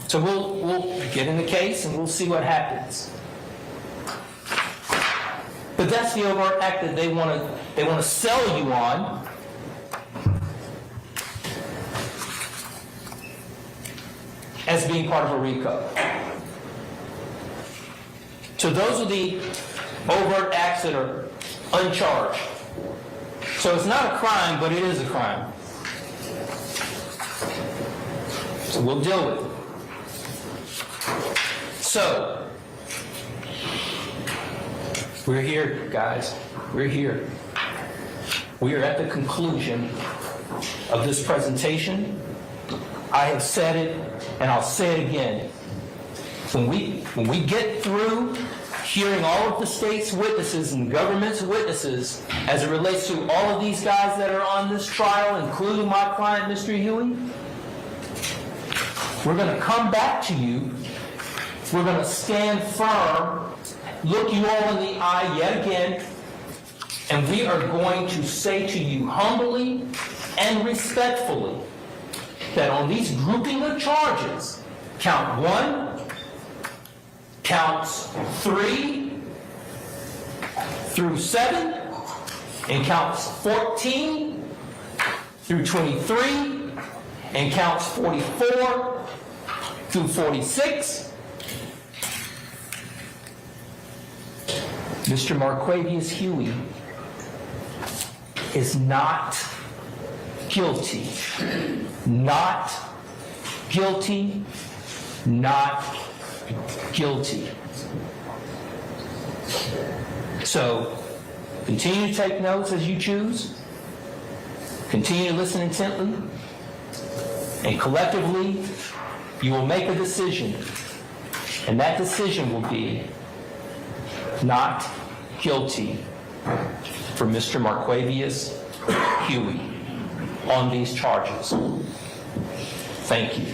So we'll get in the case and we'll see what happens. But that's the overt act that they want to sell you on. As being part of a RICO. So those are the overt acts that are uncharged. So it's not a crime, but it is a crime. So we'll deal with it. So, we're here, guys. We're here. We are at the conclusion of this presentation. I have said it, and I'll say it again. When we get through hearing all of the state's witnesses and government's witnesses as it relates to all of these guys that are on this trial, including my client, Mr. Huey, we're going to come back to you. We're going to stand firm, look you all in the eye yet again, and we are going to say to you humbly and respectfully that on these grouping of charges, count 1, counts 3 through 7, and counts 14 through 23, and counts 44 through 46, Mr. Marquavius Huey is not guilty. Not guilty. Not guilty. So, continue to take notes as you choose. Continue to listen intently. And collectively, you will make a decision. And that decision will be not guilty for Mr. Marquavius Huey on these charges. Thank you.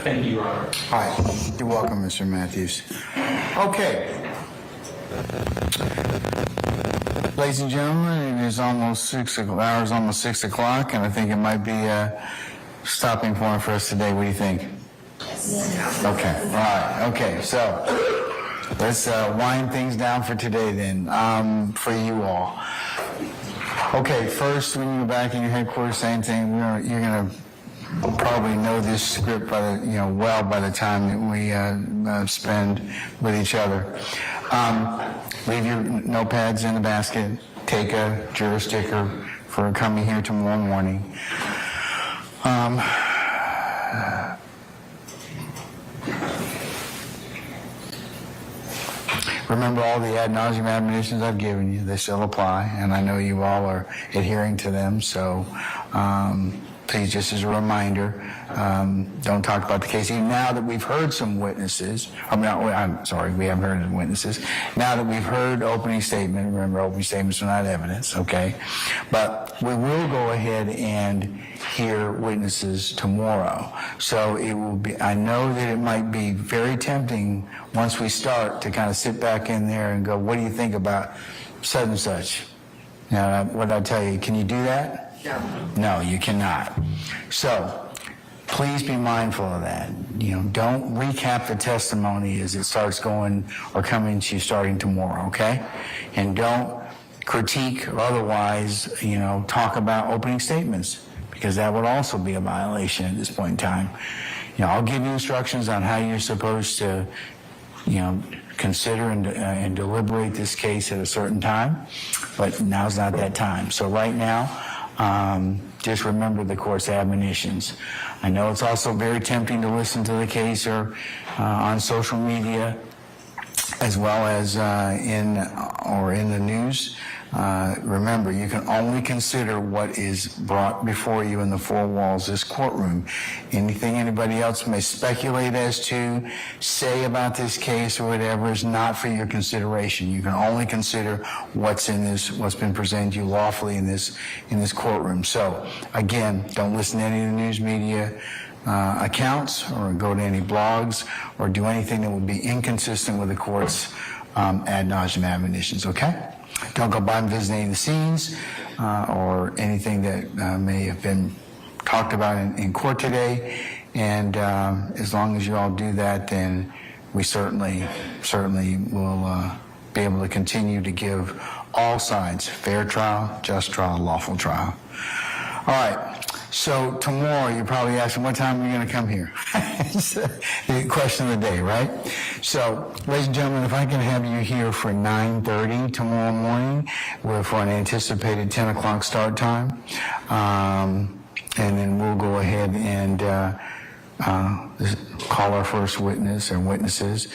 Thank you, Your Honor. All right. You're welcome, Mr. Matthews. Okay. Ladies and gentlemen, it is almost 6 o'clock, and I think it might be a stopping point for us today. What do you think? Okay, all right, okay, so let's wind things down for today then, for you all. Okay, first, when you go back in your headquarters, same thing, you're going to probably know this script by the, well by the time that we spend with each other. Leave your notepads in the basket, take a juror sticker for coming here tomorrow morning. Remember all the ad nauseum admonitions I've given you. They still apply, and I know you all are adhering to them, so please, just as a reminder, don't talk about the case. Even now that we've heard some witnesses, I'm sorry, we haven't heard any witnesses. Now that we've heard opening statement, remember opening statements are not evidence, okay? But we will go ahead and hear witnesses tomorrow. So it will be, I know that it might be very tempting once we start to kind of sit back in there and go, what do you think about such and such? Now, what did I tell you? Can you do that? No, you cannot. So, please be mindful of that. Don't recap the testimony as it starts going or coming to you starting tomorrow, okay? And don't critique or otherwise, talk about opening statements, because that would also be a violation at this point in time. I'll give you instructions on how you're supposed to, consider and deliberate this case at a certain time, but now's not that time. So right now, just remember the court's admonitions. I know it's also very tempting to listen to the case or on social media, as well as in the news. Remember, you can only consider what is brought before you in the four walls of this courtroom. Anything anybody else may speculate as to, say about this case or whatever is not for your consideration. You can only consider what's been presented to you lawfully in this courtroom. So, again, don't listen to any of the news media accounts or go to any blogs or do anything that would be inconsistent with the court's ad nauseum admonitions, okay? Don't go by and visit any of the scenes or anything that may have been talked about in court today. And as long as you all do that, then we certainly will be able to continue to give all sides fair trial, just trial, lawful trial. All right. So tomorrow, you're probably asking, what time are you going to come here? It's the question of the day, right? So, ladies and gentlemen, if I can have you here for 9:30 tomorrow morning, for an anticipated 10 o'clock start time, and then we'll go ahead and call our first witness or witnesses.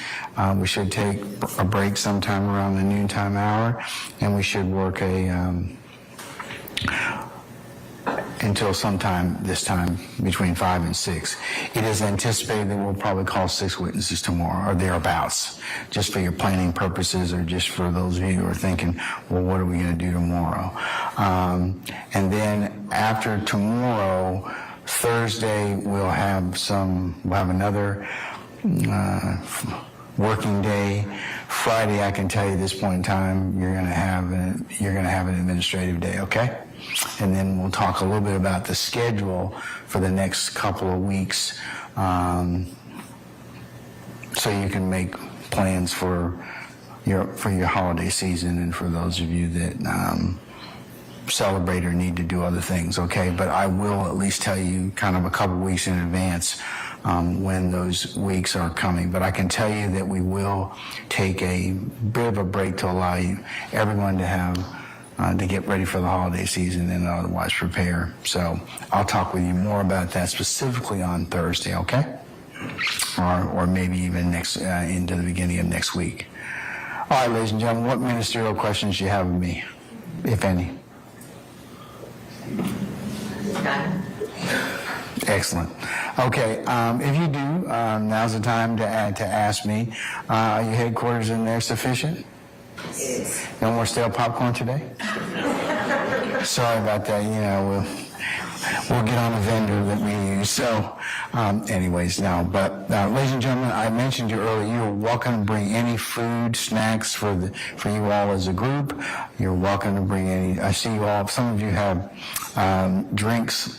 We should take a break sometime around the noontime hour, and we should work until sometime this time between 5 and 6. It is anticipated that we'll probably call 6 witnesses tomorrow or thereabouts, just for your planning purposes or just for those of you who are thinking, well, what are we going to do tomorrow? And then after tomorrow, Thursday, we'll have another working day. Friday, I can tell you at this point in time, you're going to have an administrative day, okay? And then we'll talk a little bit about the schedule for the next couple of weeks, so you can make plans for your holiday season and for those of you that celebrate or need to do other things, okay? But I will at least tell you kind of a couple weeks in advance when those weeks are coming. But I can tell you that we will take a bit of a break to allow everyone to have to get ready for the holiday season and otherwise prepare. So I'll talk with you more about that specifically on Thursday, okay? Or maybe even into the beginning of next week. All right, ladies and gentlemen, what ministerial questions do you have of me, if any? Excellent. Okay, if you do, now's the time to ask me. Are your headquarters in there sufficient? Yes. No more stale popcorn today? Sorry about that. We'll get on a vendor that we use. So, anyways, no. But, ladies and gentlemen, I mentioned you earlier, you're welcome to bring any food, snacks for you all as a group. You're welcome to bring any. I see you all. Some of you have drinks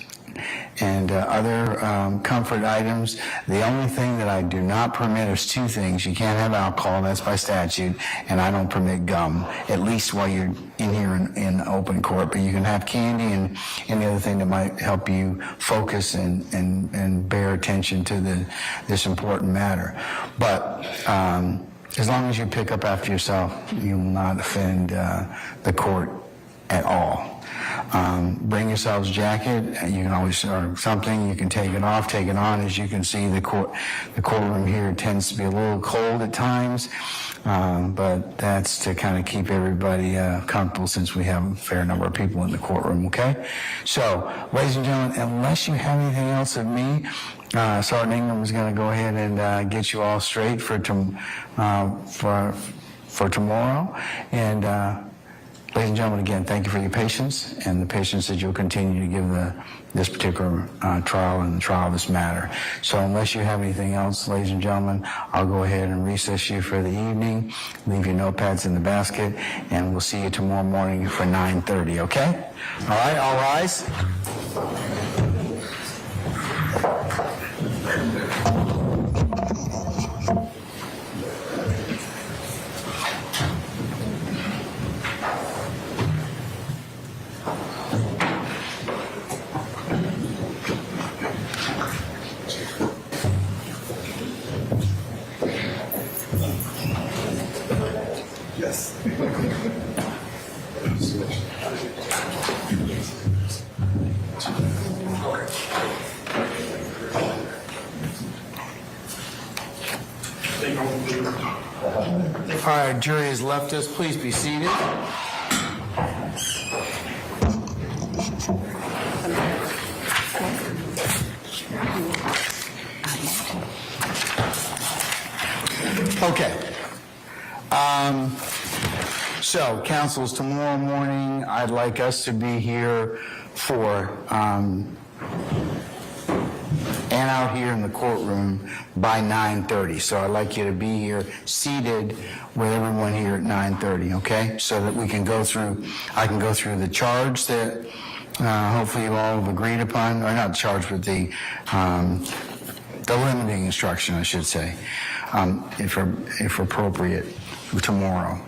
and other comfort items. The only thing that I do not permit is 2 things. You can't have alcohol, that's by statute, and I don't permit gum, at least while you're in here in open court. But you can have candy and any other thing that might help you focus and bear attention to this important matter. But as long as you pick up after yourself, you will not offend the court at all. Bring yourselves a jacket. You can always, or something, you can take it off, take it on. As you can see, the courtroom here tends to be a little cold at times, but that's to kind of keep everybody comfortable since we have a fair number of people in the courtroom, okay? So, ladies and gentlemen, unless you have anything else of me, Sergeant Ingram is going to go ahead and get you all straight for tomorrow. And ladies and gentlemen, again, thank you for your patience and the patience that you'll continue to give this particular trial and the trial of this matter. So unless you have anything else, ladies and gentlemen, I'll go ahead and recess you for the evening, leave your notepads in the basket, and we'll see you tomorrow morning for 9:30, okay? All right, all rise. Yes. All right, jury has left us. Please be seated. Okay. So, councils, tomorrow morning, I'd like us to be here for, and out here in the courtroom by 9:30. So I'd like you to be here seated with everyone here at 9:30, okay? So that we can I can go through the charge that hopefully you all have agreed upon, or not charge, but the limiting instruction, I should say, if appropriate, tomorrow.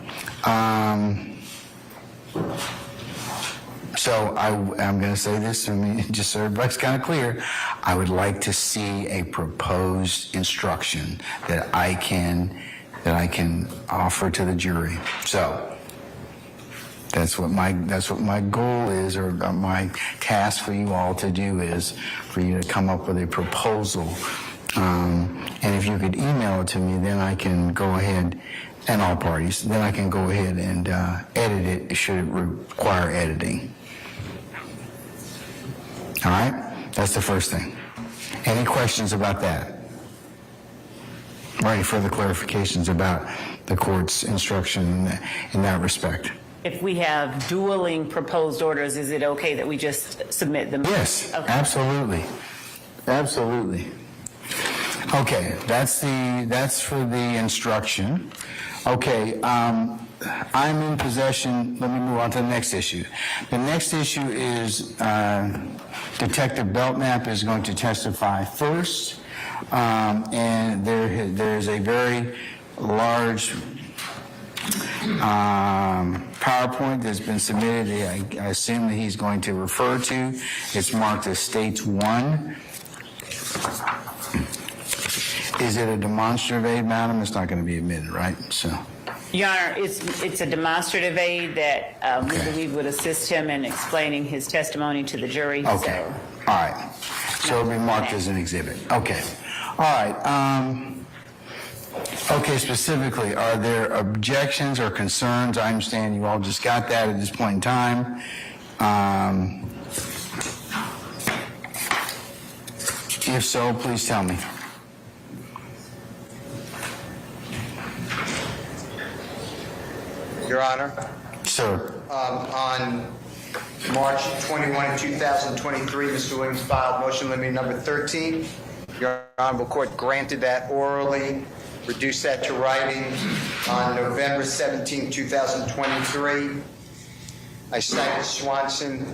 So I'm going to say this, just so everybody's kind of clear. I would like to see a proposed instruction that I can offer to the jury. So that's what my goal is, or my task for you all to do is for you to come up with a proposal. And if you could email it to me, then I can go ahead, and all parties, then I can go ahead and edit it should it require editing. All right? That's the first thing. Any questions about that? Or any further clarifications about the court's instruction in that respect? If we have dueling proposed orders, is it okay that we just submit them? Yes, Okay. absolutely. Absolutely. Okay, that's for the instruction. Okay, I'm in possession. Let me move on to the next issue. The next issue is Detective Belknap is going to testify first, and there's a very large PowerPoint that's been submitted. I assume that he's going to refer to. It's marked as States 1. Is it a demonstrative aid, madam? It's not going to be admitted, right? So. Your Honor, it's a demonstrative aid that we believe would assist him in explaining his testimony to the jury. Okay. So. All right. So it'll be marked as an exhibit. Okay. All right. Okay, specifically, are there objections or concerns? I understand you all just got that at this point in time. If so, please tell me. Your Honor. Sir. On March 21, 2023, Mr. Williams filed motion limiting number 13. Your Honorable Court granted that orally, reduced that to writing on November 17, 2023. I cited Swanson,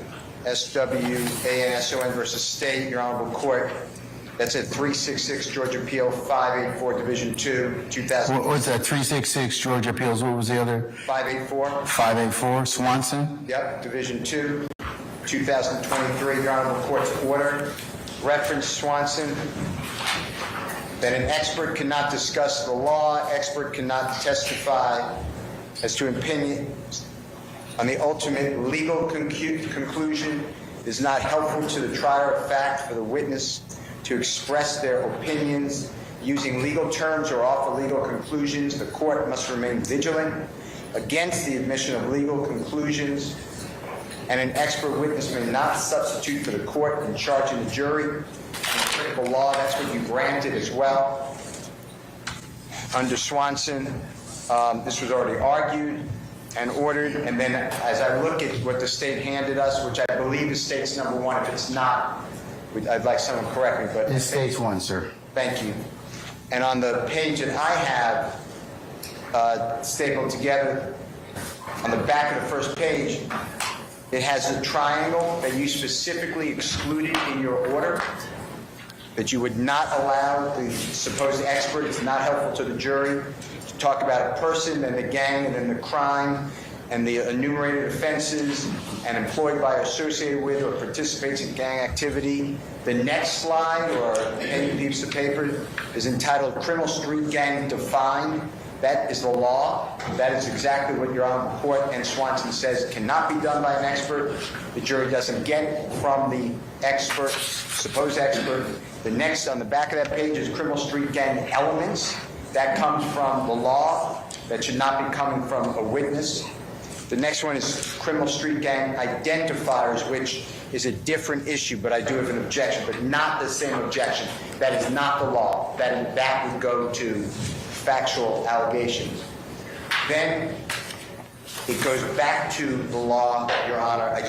SWANSON versus State, Your Honorable Court. That's at 366 Georgia Appeal 584 Division 2, 2000. What's that? 366 Georgia Appeals. What was the other? 584. 584 Swanson. Yep, Division 2, 2023. Your Honorable Court's order. Reference Swanson. That an expert cannot discuss the law, expert cannot testify as to opinions on the ultimate legal conclusion. It is not helpful to the trier of fact for the witness to express their opinions using legal terms or offer legal conclusions. The court must remain vigilant against the admission of legal conclusions, and an expert witness may not substitute for the court in charging the jury. In critical law, that's what you granted as well. Under Swanson, this was already argued and ordered, and then as I look at what the state handed us, which I believe is State's number 1, if it's not, I'd like someone to correct me, but It's States 1, sir. thank you. And on the page that I have stapled together, on the back of the first page, it has the triangle that you specifically excluded in your order, that you would not allow the supposed expert, it's not helpful to the jury, to talk about a person and the gang and then the crime and the enumerated offenses and employed by, associated with, or participates in gang activity. The next slide, or any piece of paper, is entitled Criminal Street Gang Defined. That is the law. That is exactly what Your Honor Court and Swanson says cannot be done by an expert. The jury doesn't get from the expert, supposed expert. The next on the back of that page is Criminal Street Gang Elements. That comes from the law. That should not be coming from a witness. The next one is Criminal Street Gang Identifiers, which is a different issue, but I do have an objection, but not the same objection. That is not the law. That would go to factual allegations. Then it goes back to the law, Your Honor.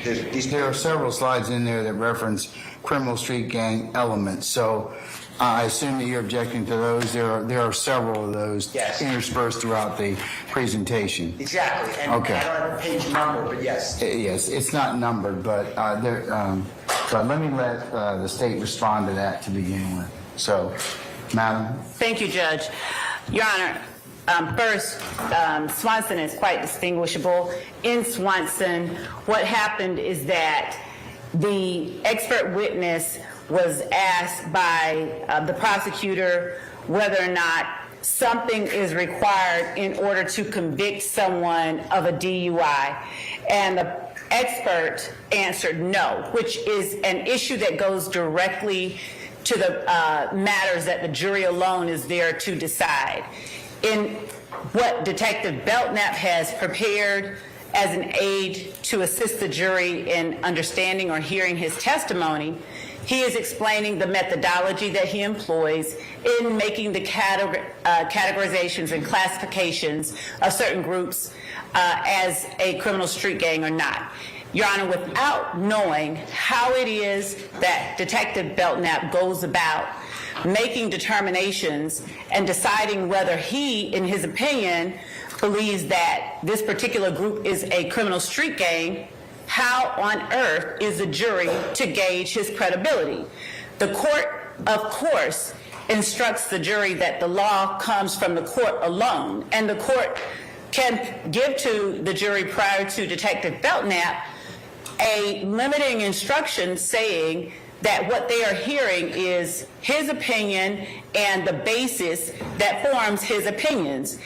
There are several slides in there that reference Criminal Street Gang elements. So I assume that you're objecting to those. There are several of those interspersed throughout the presentation. Exactly. And okay. I don't have a page number, but yes. Yes, it's not numbered, but so let me let the state respond to that to begin with. So, Madam. Thank you, Judge. Your Honor, First, Swanson is quite distinguishable. In Swanson, what happened is that the expert witness was asked by the prosecutor whether or not something is required in order to convict someone of a DUI. And the expert answered no, which is an issue that goes directly to the matters that the jury alone is there to decide. In what Detective Belknap has prepared as an aid to assist the jury in understanding or hearing his testimony, he is explaining the methodology that he employs in making the categorizations and classifications of certain groups as a criminal street gang or not. Your Honor, without knowing how it is that Detective Belknap goes about making determinations and deciding whether he, in his opinion, believes that this particular group is a criminal street gang, how on earth is the jury to gauge his credibility? The court, of course, instructs the jury that the law comes from the court alone, and the court can give to the jury prior to Detective Belknap a limiting instruction saying that what they are hearing is his opinion and the basis that forms his opinions.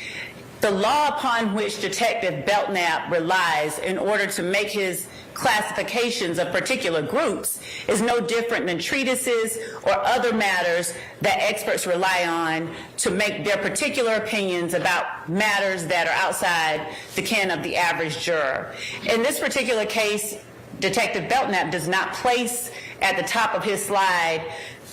The law upon which Detective Belknap relies in order to make his classifications of particular groups is no different than treatises or other matters that experts rely on to make their particular opinions about matters that are outside the ken of the average juror. In this particular case, Detective Belknap does not place at the top of his slide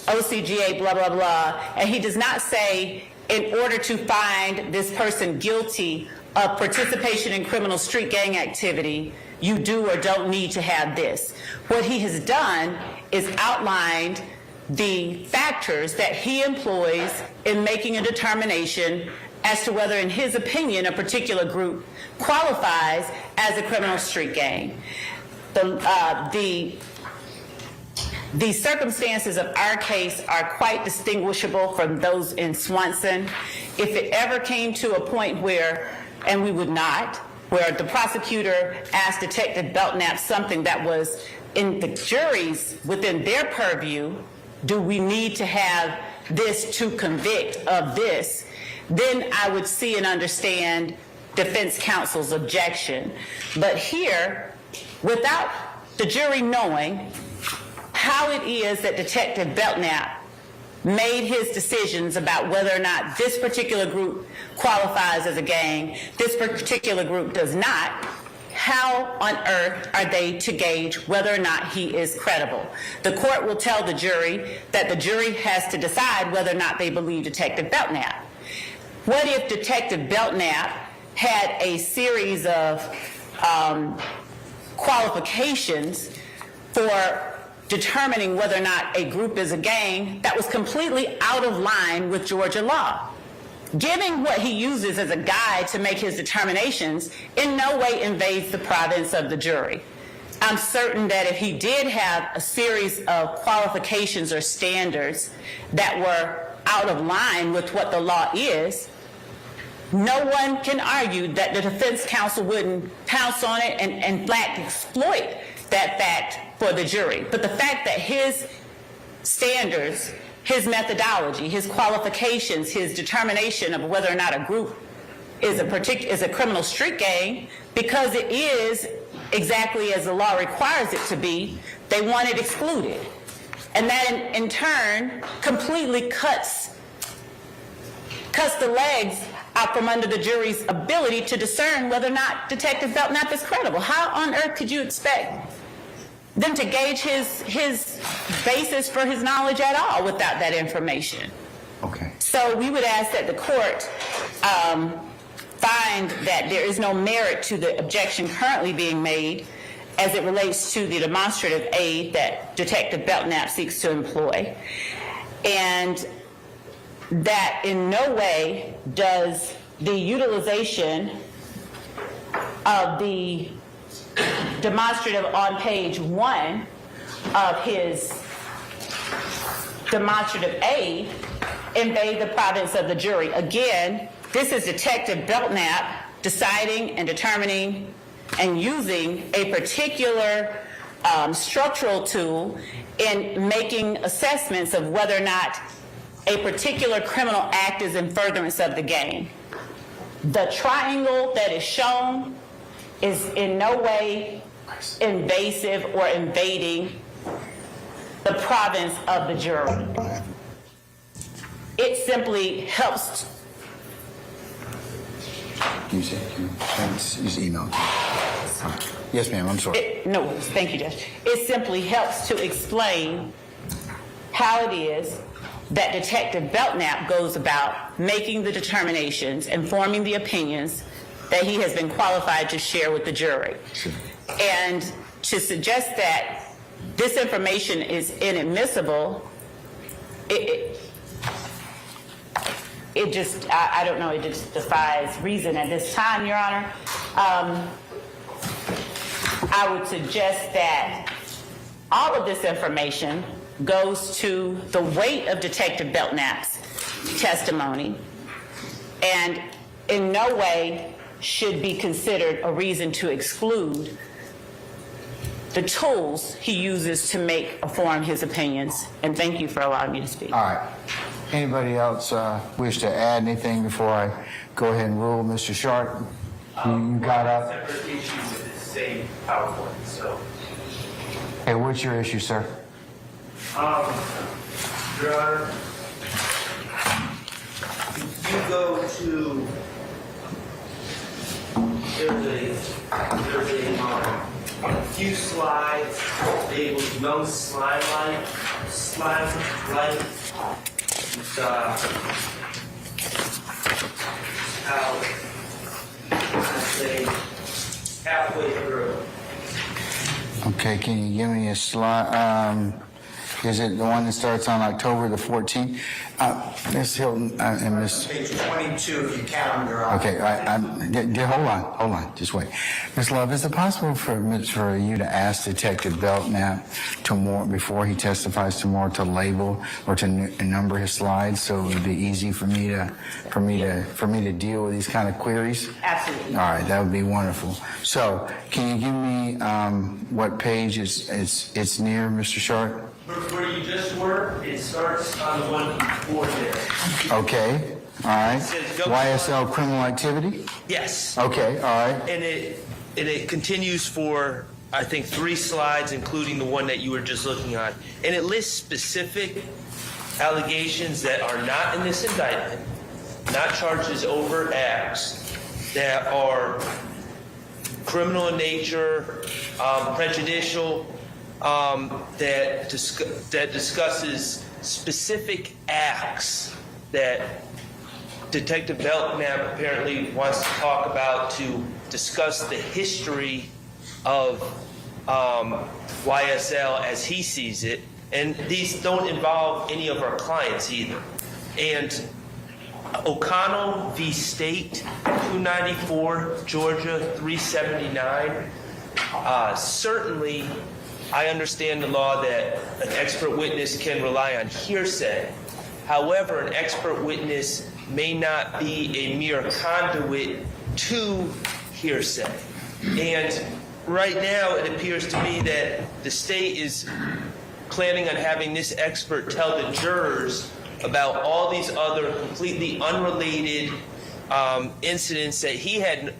OCGA blah, blah, blah, and he does not say, in order to find this person guilty of participation in criminal street gang activity, you do or don't need to have this. What he has done is outlined the factors that he employs in making a determination as to whether, in his opinion, a particular group qualifies as a criminal street gang. The circumstances of our case are quite distinguishable from those in Swanson. If it ever came to a point where, and we would not, where the prosecutor asked Detective Belknap something that was in the jury's, within their purview, do we need to have this to convict of this, then I would see and understand defense counsel's objection. But here, without the jury knowing how it is that Detective Belknap made his decisions about whether or not this particular group qualifies as a gang, this particular group does not, how on earth are they to gauge whether or not he is credible? The court will tell the jury that the jury has to decide whether or not they believe Detective Belknap. What if Detective Belknap had a series of qualifications for determining whether or not a group is a gang that was completely out of line with Georgia law? Giving what he uses as a guide to make his determinations in no way invades the province of the jury. I'm certain that if he did have a series of qualifications or standards that were out of line with what the law is, no one can argue that the defense counsel wouldn't pounce on it and in fact exploit that fact for the jury. But the fact that his standards, his methodology, his qualifications, his determination of whether or not a group is a criminal street gang, because it is exactly as the law requires it to be, they want it excluded. And that in turn completely cuts the legs out from under the jury's ability to discern whether or not Detective Belknap is credible. How on earth could you expect them to gauge his basis for his knowledge at all without that information? Okay. So we would ask that the court find that there is no merit to the objection currently being made as it relates to the demonstrative aid that Detective Belknap seeks to employ, and that in no way does the utilization of the demonstrative on page 1 of his demonstrative aid invade the province of the jury. Again, This is Detective Belknap deciding and determining and using a particular structural tool in making assessments of whether or not a particular criminal act is in furtherance of the game. The triangle that is shown is in no way invasive or invading the province of the jury. It simply helps. Can you say, use email? Yes, ma'am, I'm sorry. No, thank you, Judge. It simply helps to explain how it is that Detective Belknap goes about making the determinations and forming the opinions that he has been qualified to share with the jury. And to suggest that this information is inadmissible, it just, I don't know, it just defies reason at this time, Your Honor. I would suggest that all of this information goes to the weight of Detective Belknap's testimony and in no way should be considered a reason to exclude the tools he uses to make or form his opinions. And thank you for allowing me to speak. All right. Anybody else wish to add anything before I go ahead and rule? Mr. Sharp, you got up. Separate issues with the same PowerPoint, so. Hey, what's your issue, sir? Your Honor, if you go to, there's a few slides labeled no slide light. It's how I say halfway through. Okay, can you give me a slide? Is it the one that starts on October the 14th? Ms. Hilton and Ms. Page 22, if you count your eye. Okay, hold on, just wait. Ms. Love, is it possible for you to ask Detective Belknap tomorrow, before he testifies tomorrow, to label or to number his slides so it would be easy for me to deal with these kind of queries? Absolutely. All right, that would be wonderful. So, can you give me what page it's near, Mr. Sharp? Where you just were, it starts on the one before there. Okay, all right. YSL criminal activity? Yes. Okay, all right. And it continues for, I think, 3 slides, including the one that you were just looking on. And it lists specific allegations that are not in this indictment, not charges overt acts, that are criminal in nature, prejudicial, that discusses specific acts that Detective Belknap apparently wants to talk about to discuss the history of YSL as he sees it. And these don't involve any of our clients either. And O'Connell v. State, 294, Georgia, 379, certainly I understand the law that an expert witness can rely on hearsay. However, an expert witness may not be a mere conduit to hearsay. And right now, it appears to me that the state is planning on having this expert tell the jurors about all these other completely unrelated incidents that he had,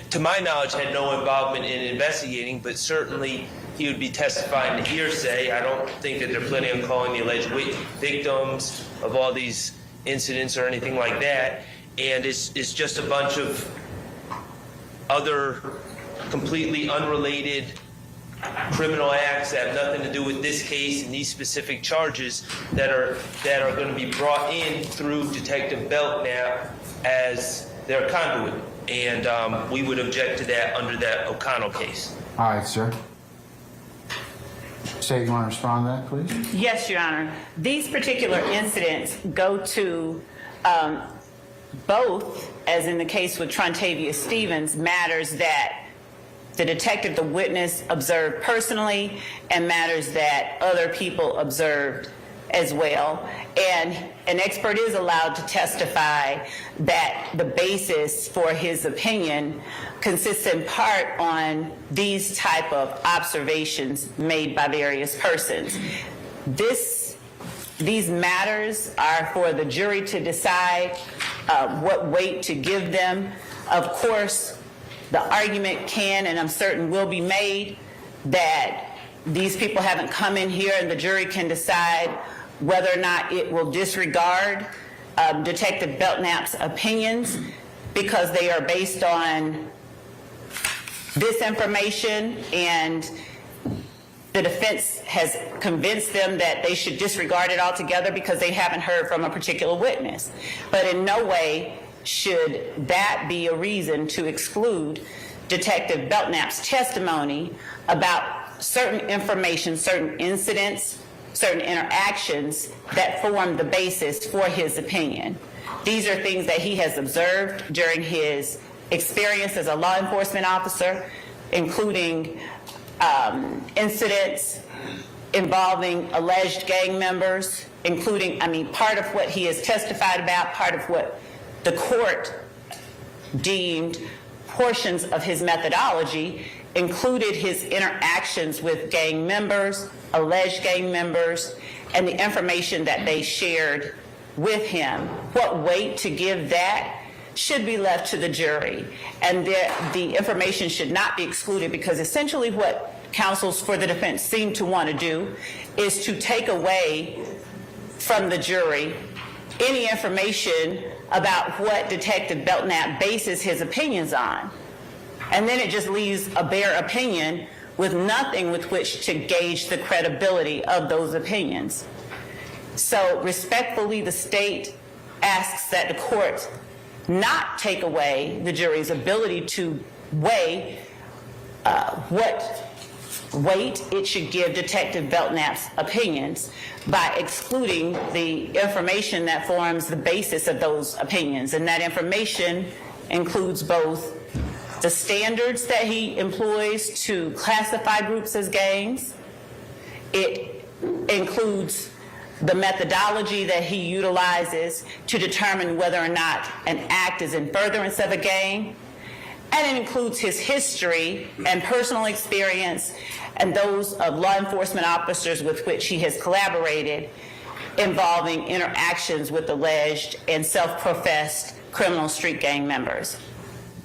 to my knowledge, had no involvement in investigating, but certainly he would be testifying to hearsay. I don't think that they're planning on calling the alleged victims of all these incidents or anything like that. And it's just a bunch of other completely unrelated criminal acts that have nothing to do with this case and these specific charges that are going to be brought in through Detective Belknap as their conduit. And we would object to that under that O'Connell case. All right, sir. State, you want to respond to that, please? Yes, Your Honor. These particular incidents go to both, as in the case with Trontavia Stevens, matters that the detective, the witness, observed personally, and matters that other people observed as well. And an expert is allowed to testify that the basis for his opinion consists in part on these type of observations made by various persons. These matters are for the jury to decide what weight to give them. Of course, the argument can, and I'm certain will be made, that these people haven't come in here and the jury can decide whether or not it will disregard Detective Belknap's opinions because they are based on this information and the defense has convinced them that they should disregard it altogether because they haven't heard from a particular witness. But in no way should that be a reason to exclude Detective Belknap's testimony about certain information, certain incidents, certain interactions that form the basis for his opinion. These are things that he has observed during his experience as a law enforcement officer, including incidents involving alleged gang members, including, part of what he has testified about, part of what the court deemed portions of his methodology included his interactions with gang members, alleged gang members, and the information that they shared with him. What weight to give that should be left to the jury, and the information should not be excluded because essentially what counsels for the defense seem to want to do is to take away from the jury any information about what Detective Belknap bases his opinions on. And then it just leaves a bare opinion with nothing with which to gauge the credibility of those opinions. So respectfully, the state asks that the court not take away the jury's ability to weigh what weight it should give Detective Belknap's opinions by excluding the information that forms the basis of those opinions. And that information includes both the standards that he employs to classify groups as gangs. It includes the methodology that he utilizes to determine whether or not an act is in furtherance of a gang. And it includes his history and personal experience and those of law enforcement officers with which he has collaborated involving interactions with alleged and self-professed criminal street gang members.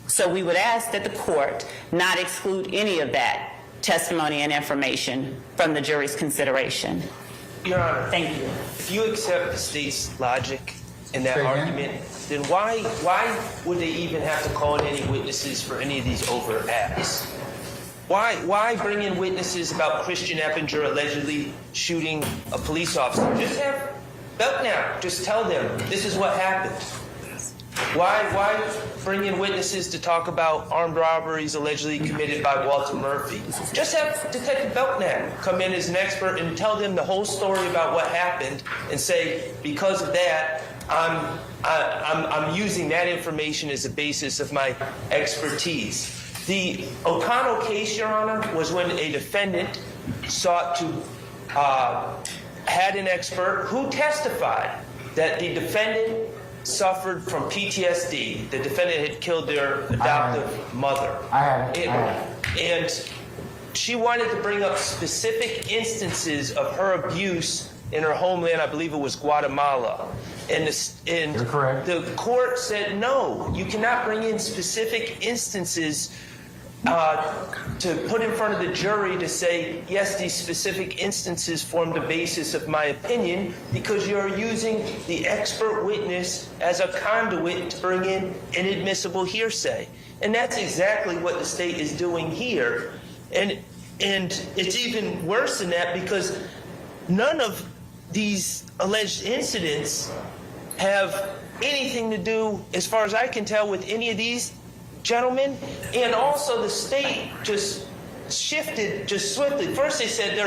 So we would ask that the court not exclude any of that testimony and information from the jury's consideration. Your Honor, Thank you. if you accept the state's logic in that argument, then why would they even have to call in any witnesses for any of these overt acts? Why bring in witnesses about Christian Eppinger allegedly shooting a police officer? Just have Belknap just tell them this is what happened. Why bring in witnesses to talk about armed robberies allegedly committed by Walter Murphy? Just have Detective Belknap come in as an expert and tell them the whole story about what happened and say, because of that, I'm using that information as a basis of my expertise. The O'Connell case, Your Honor, was when a defendant sought to had an expert who testified that the defendant suffered from PTSD. The defendant had killed their adoptive mother. And she wanted to bring up specific instances of her abuse in her homeland. I believe it was Guatemala. And You're correct. The court said, no, you cannot bring in specific instances to put in front of the jury to say, yes, these specific instances form the basis of my opinion, because you're using the expert witness as a conduit to bring in inadmissible hearsay. And that's exactly what the state is doing here. And it's even worse than that, because none of these alleged incidents have anything to do, as far as I can tell, with any of these gentlemen. And also the state just shifted just swiftly. First they said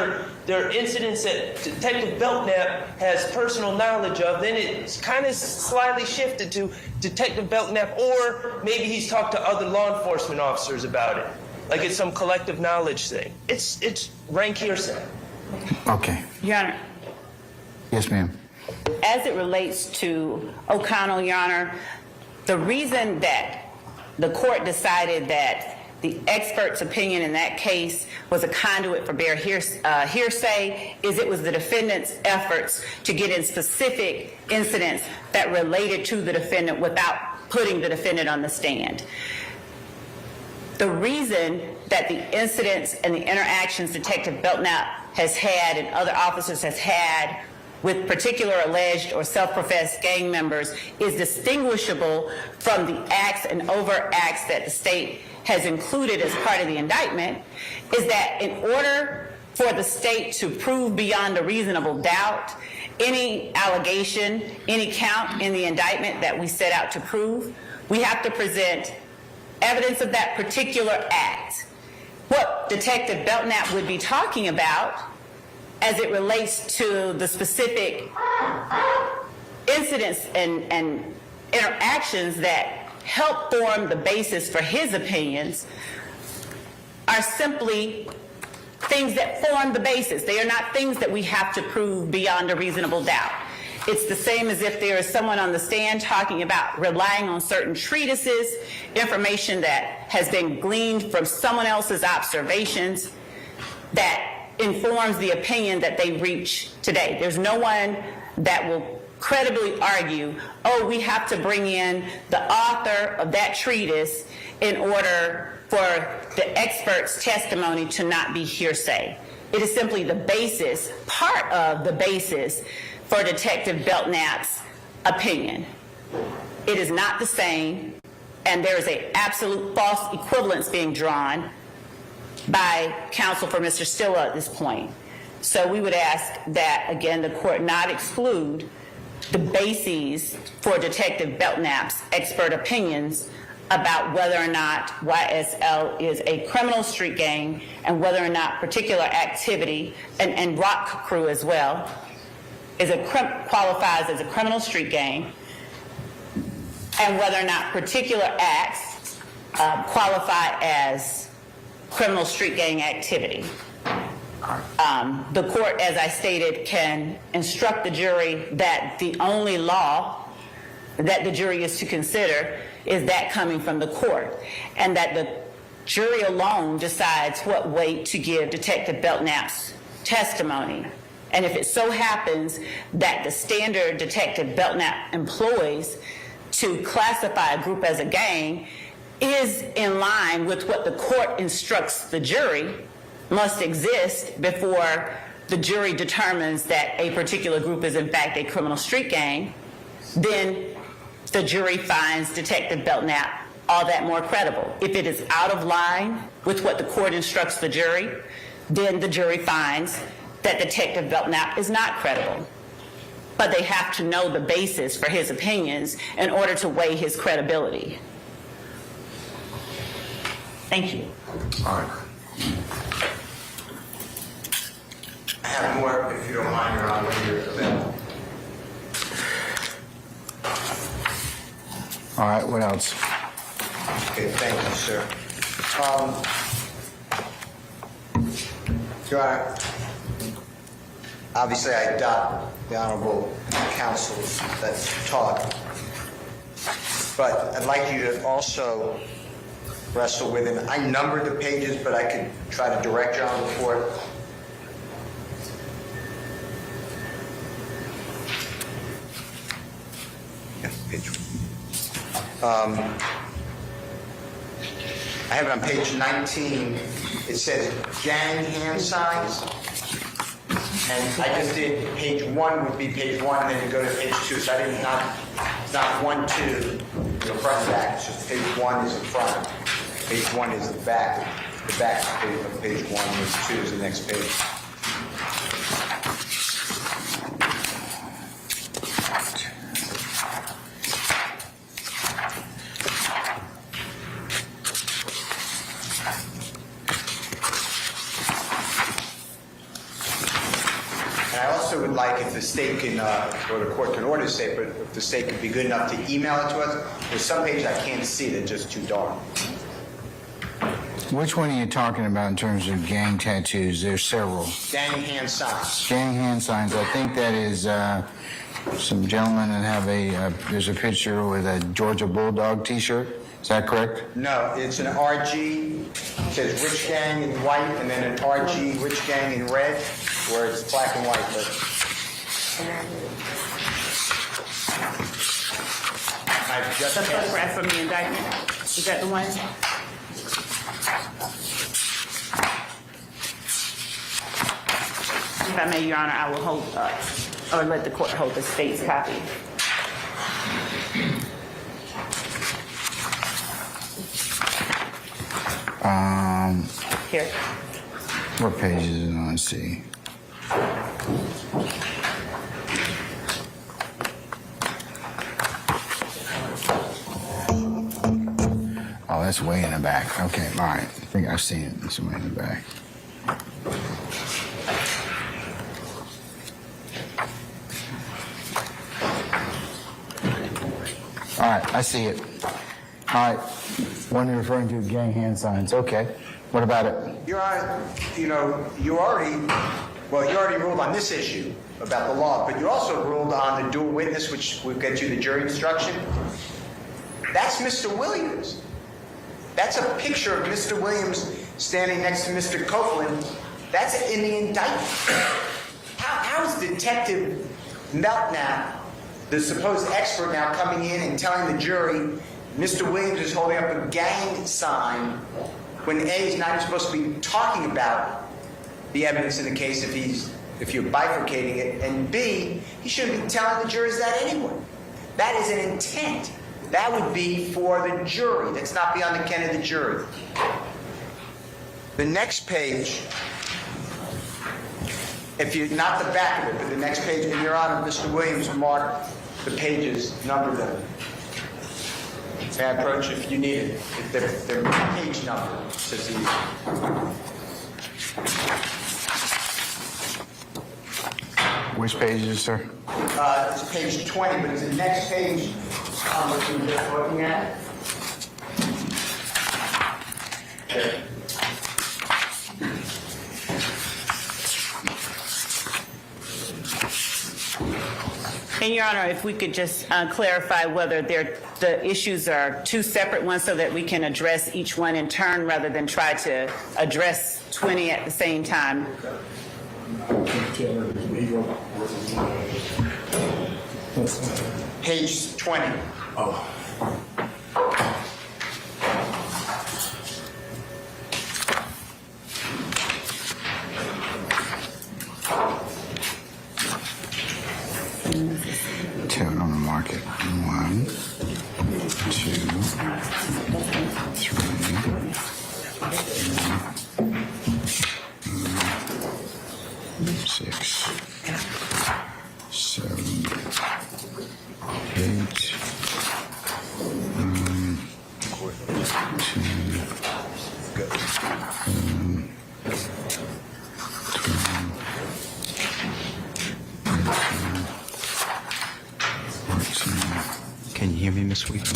there are incidents that Detective Belknap has personal knowledge of. Then it's kind of slightly shifted to Detective Belknap, or maybe he's talked to other law enforcement officers about it. Like it's some collective knowledge thing. It's rank hearsay. Okay. Your Honor, Yes, ma'am. As it relates to O'Connell, Your Honor, the reason that the court decided that the expert's opinion in that case was a conduit for bare hearsay is it was the defendant's efforts to get in specific incidents that related to the defendant without putting the defendant on the stand. The reason that the incidents and the interactions Detective Belknap has had and other officers has had with particular alleged or self-professed gang members is distinguishable from the acts and overt acts that the state has included as part of the indictment is that in order for the state to prove beyond a reasonable doubt any allegation, any count in the indictment that we set out to prove, we have to present evidence of that particular act. What Detective Belknap would be talking about as it relates to the specific incidents and interactions that help form the basis for his opinions are simply things that form the basis. They are not things that we have to prove beyond a reasonable doubt. It's the same as if there is someone on the stand talking about relying on certain treatises, information that has been gleaned from someone else's observations that informs the opinion that they reach today. There's no one that will credibly argue, oh, we have to bring in the author of that treatise in order for the expert's testimony to not be hearsay. It is simply the basis, part of the basis for Detective Belknap's opinion. It is not the same, and there is an absolute false equivalence being drawn by counsel for Mr. Stiller at this point. So we would ask that, again, the court not exclude the bases for Detective Belknap's expert opinions about whether or not YSL is a criminal street gang and whether or not particular activity, and Rock Crew as well, qualifies as a criminal street gang, and whether or not particular acts qualify as criminal street gang activity. The court, as I stated, can instruct the jury that the only law that the jury is to consider is that coming from the court, and that the jury alone decides what weight to give Detective Belknap's testimony. And if it so happens that the standard Detective Belknap employs to classify a group as a gang is in line with what the court instructs the jury must exist before the jury determines that a particular group is in fact a criminal street gang, then the jury finds Detective Belknap all that more credible. If it is out of line with what the court instructs the jury, then the jury finds that Detective Belknap is not credible. But they have to know the basis for his opinions in order to weigh his credibility. Thank you. All right. I have more, if you don't mind, Your Honor, when you're available. All right, what else? Okay, thank you, sir. Your Honor, obviously I adopt the Honorable Counsel's that's taught, but I'd like you to also wrestle with, and I numbered the pages, but I could try to direct you on the report. Yeah, page I have it on page 19. It says gang hand signs. And I just did page 1 would be page 1, and then you go to page 2. So I didn't it's not 1, 2, the front and back. It's just page 1 is the front. Page 1 is the back. The back of page 1 is 2 is the next page. Would like if the state can, or the court can order to say, but if the state could be good enough to email it to us. There's some pages I can't see, they're just too dark. Which one are you talking about in terms of gang tattoos? There's several. Gang hand signs. Gang hand signs. I think that is some gentlemen that have there's a picture with a Georgia Bulldog t-shirt. Is that correct? No, it's an RG, it says Rich Gang in white, and then an RG Rich Gang in red, where it's black and white. But I've just The photograph from the indictment, is that the one? If I may, Your Honor, I will hold, or let the court hold the state's copy. Here. What page is it on? Let's see. Oh, that's way in the back. Okay, all right. I think I've seen it. It's way in the back. All right, I see it. All right. One you're referring to gang hand signs. Okay. What about it? Your Honor, you already ruled on this issue about the law, but you also ruled on the dual witness, which will get you the jury instruction. That's Mr. Williams. That's a picture of Mr. Williams standing next to Mr. Copeland. That's in the indictment. How is Detective Meltnap, the supposed expert, now coming in and telling the jury Mr. Williams is holding up a gang sign when A, is not even supposed to be talking about the evidence in the case if you're bifurcating it, and B, he shouldn't be telling the jurors that anyway. That is an intent. That would be for the jury. That's not beyond the ken of the jury. The next page, if you, not the back of it, but the next page, in Your Honor, Mr. Williams marked the pages, numbered them. May I approach if you need it? They're page number, says he. Which page is it, sir? It's page 20, but it's the next page what you were just looking at. Okay. And Your Honor, if we could just clarify whether the issues are two separate ones so that we can address each one in turn rather than try to address 20 at the same time. Page 20. Oh. Two, I'm gonna mark it. 1, 2, 3, 6, 7, 8, 12, Can you hear me, Miss Weeks?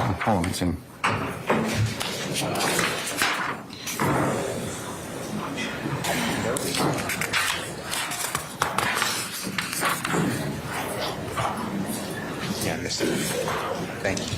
Hold on, Tim. Yeah, Mr. Thank you.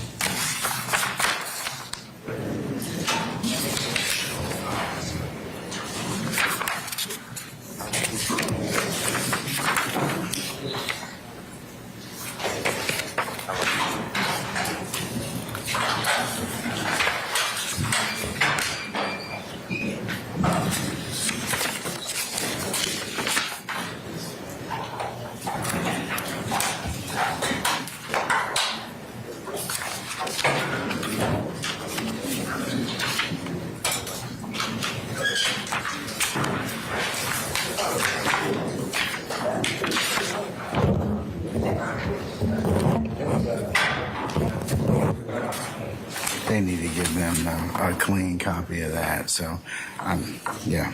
They need to give them a clean copy of that, so, yeah.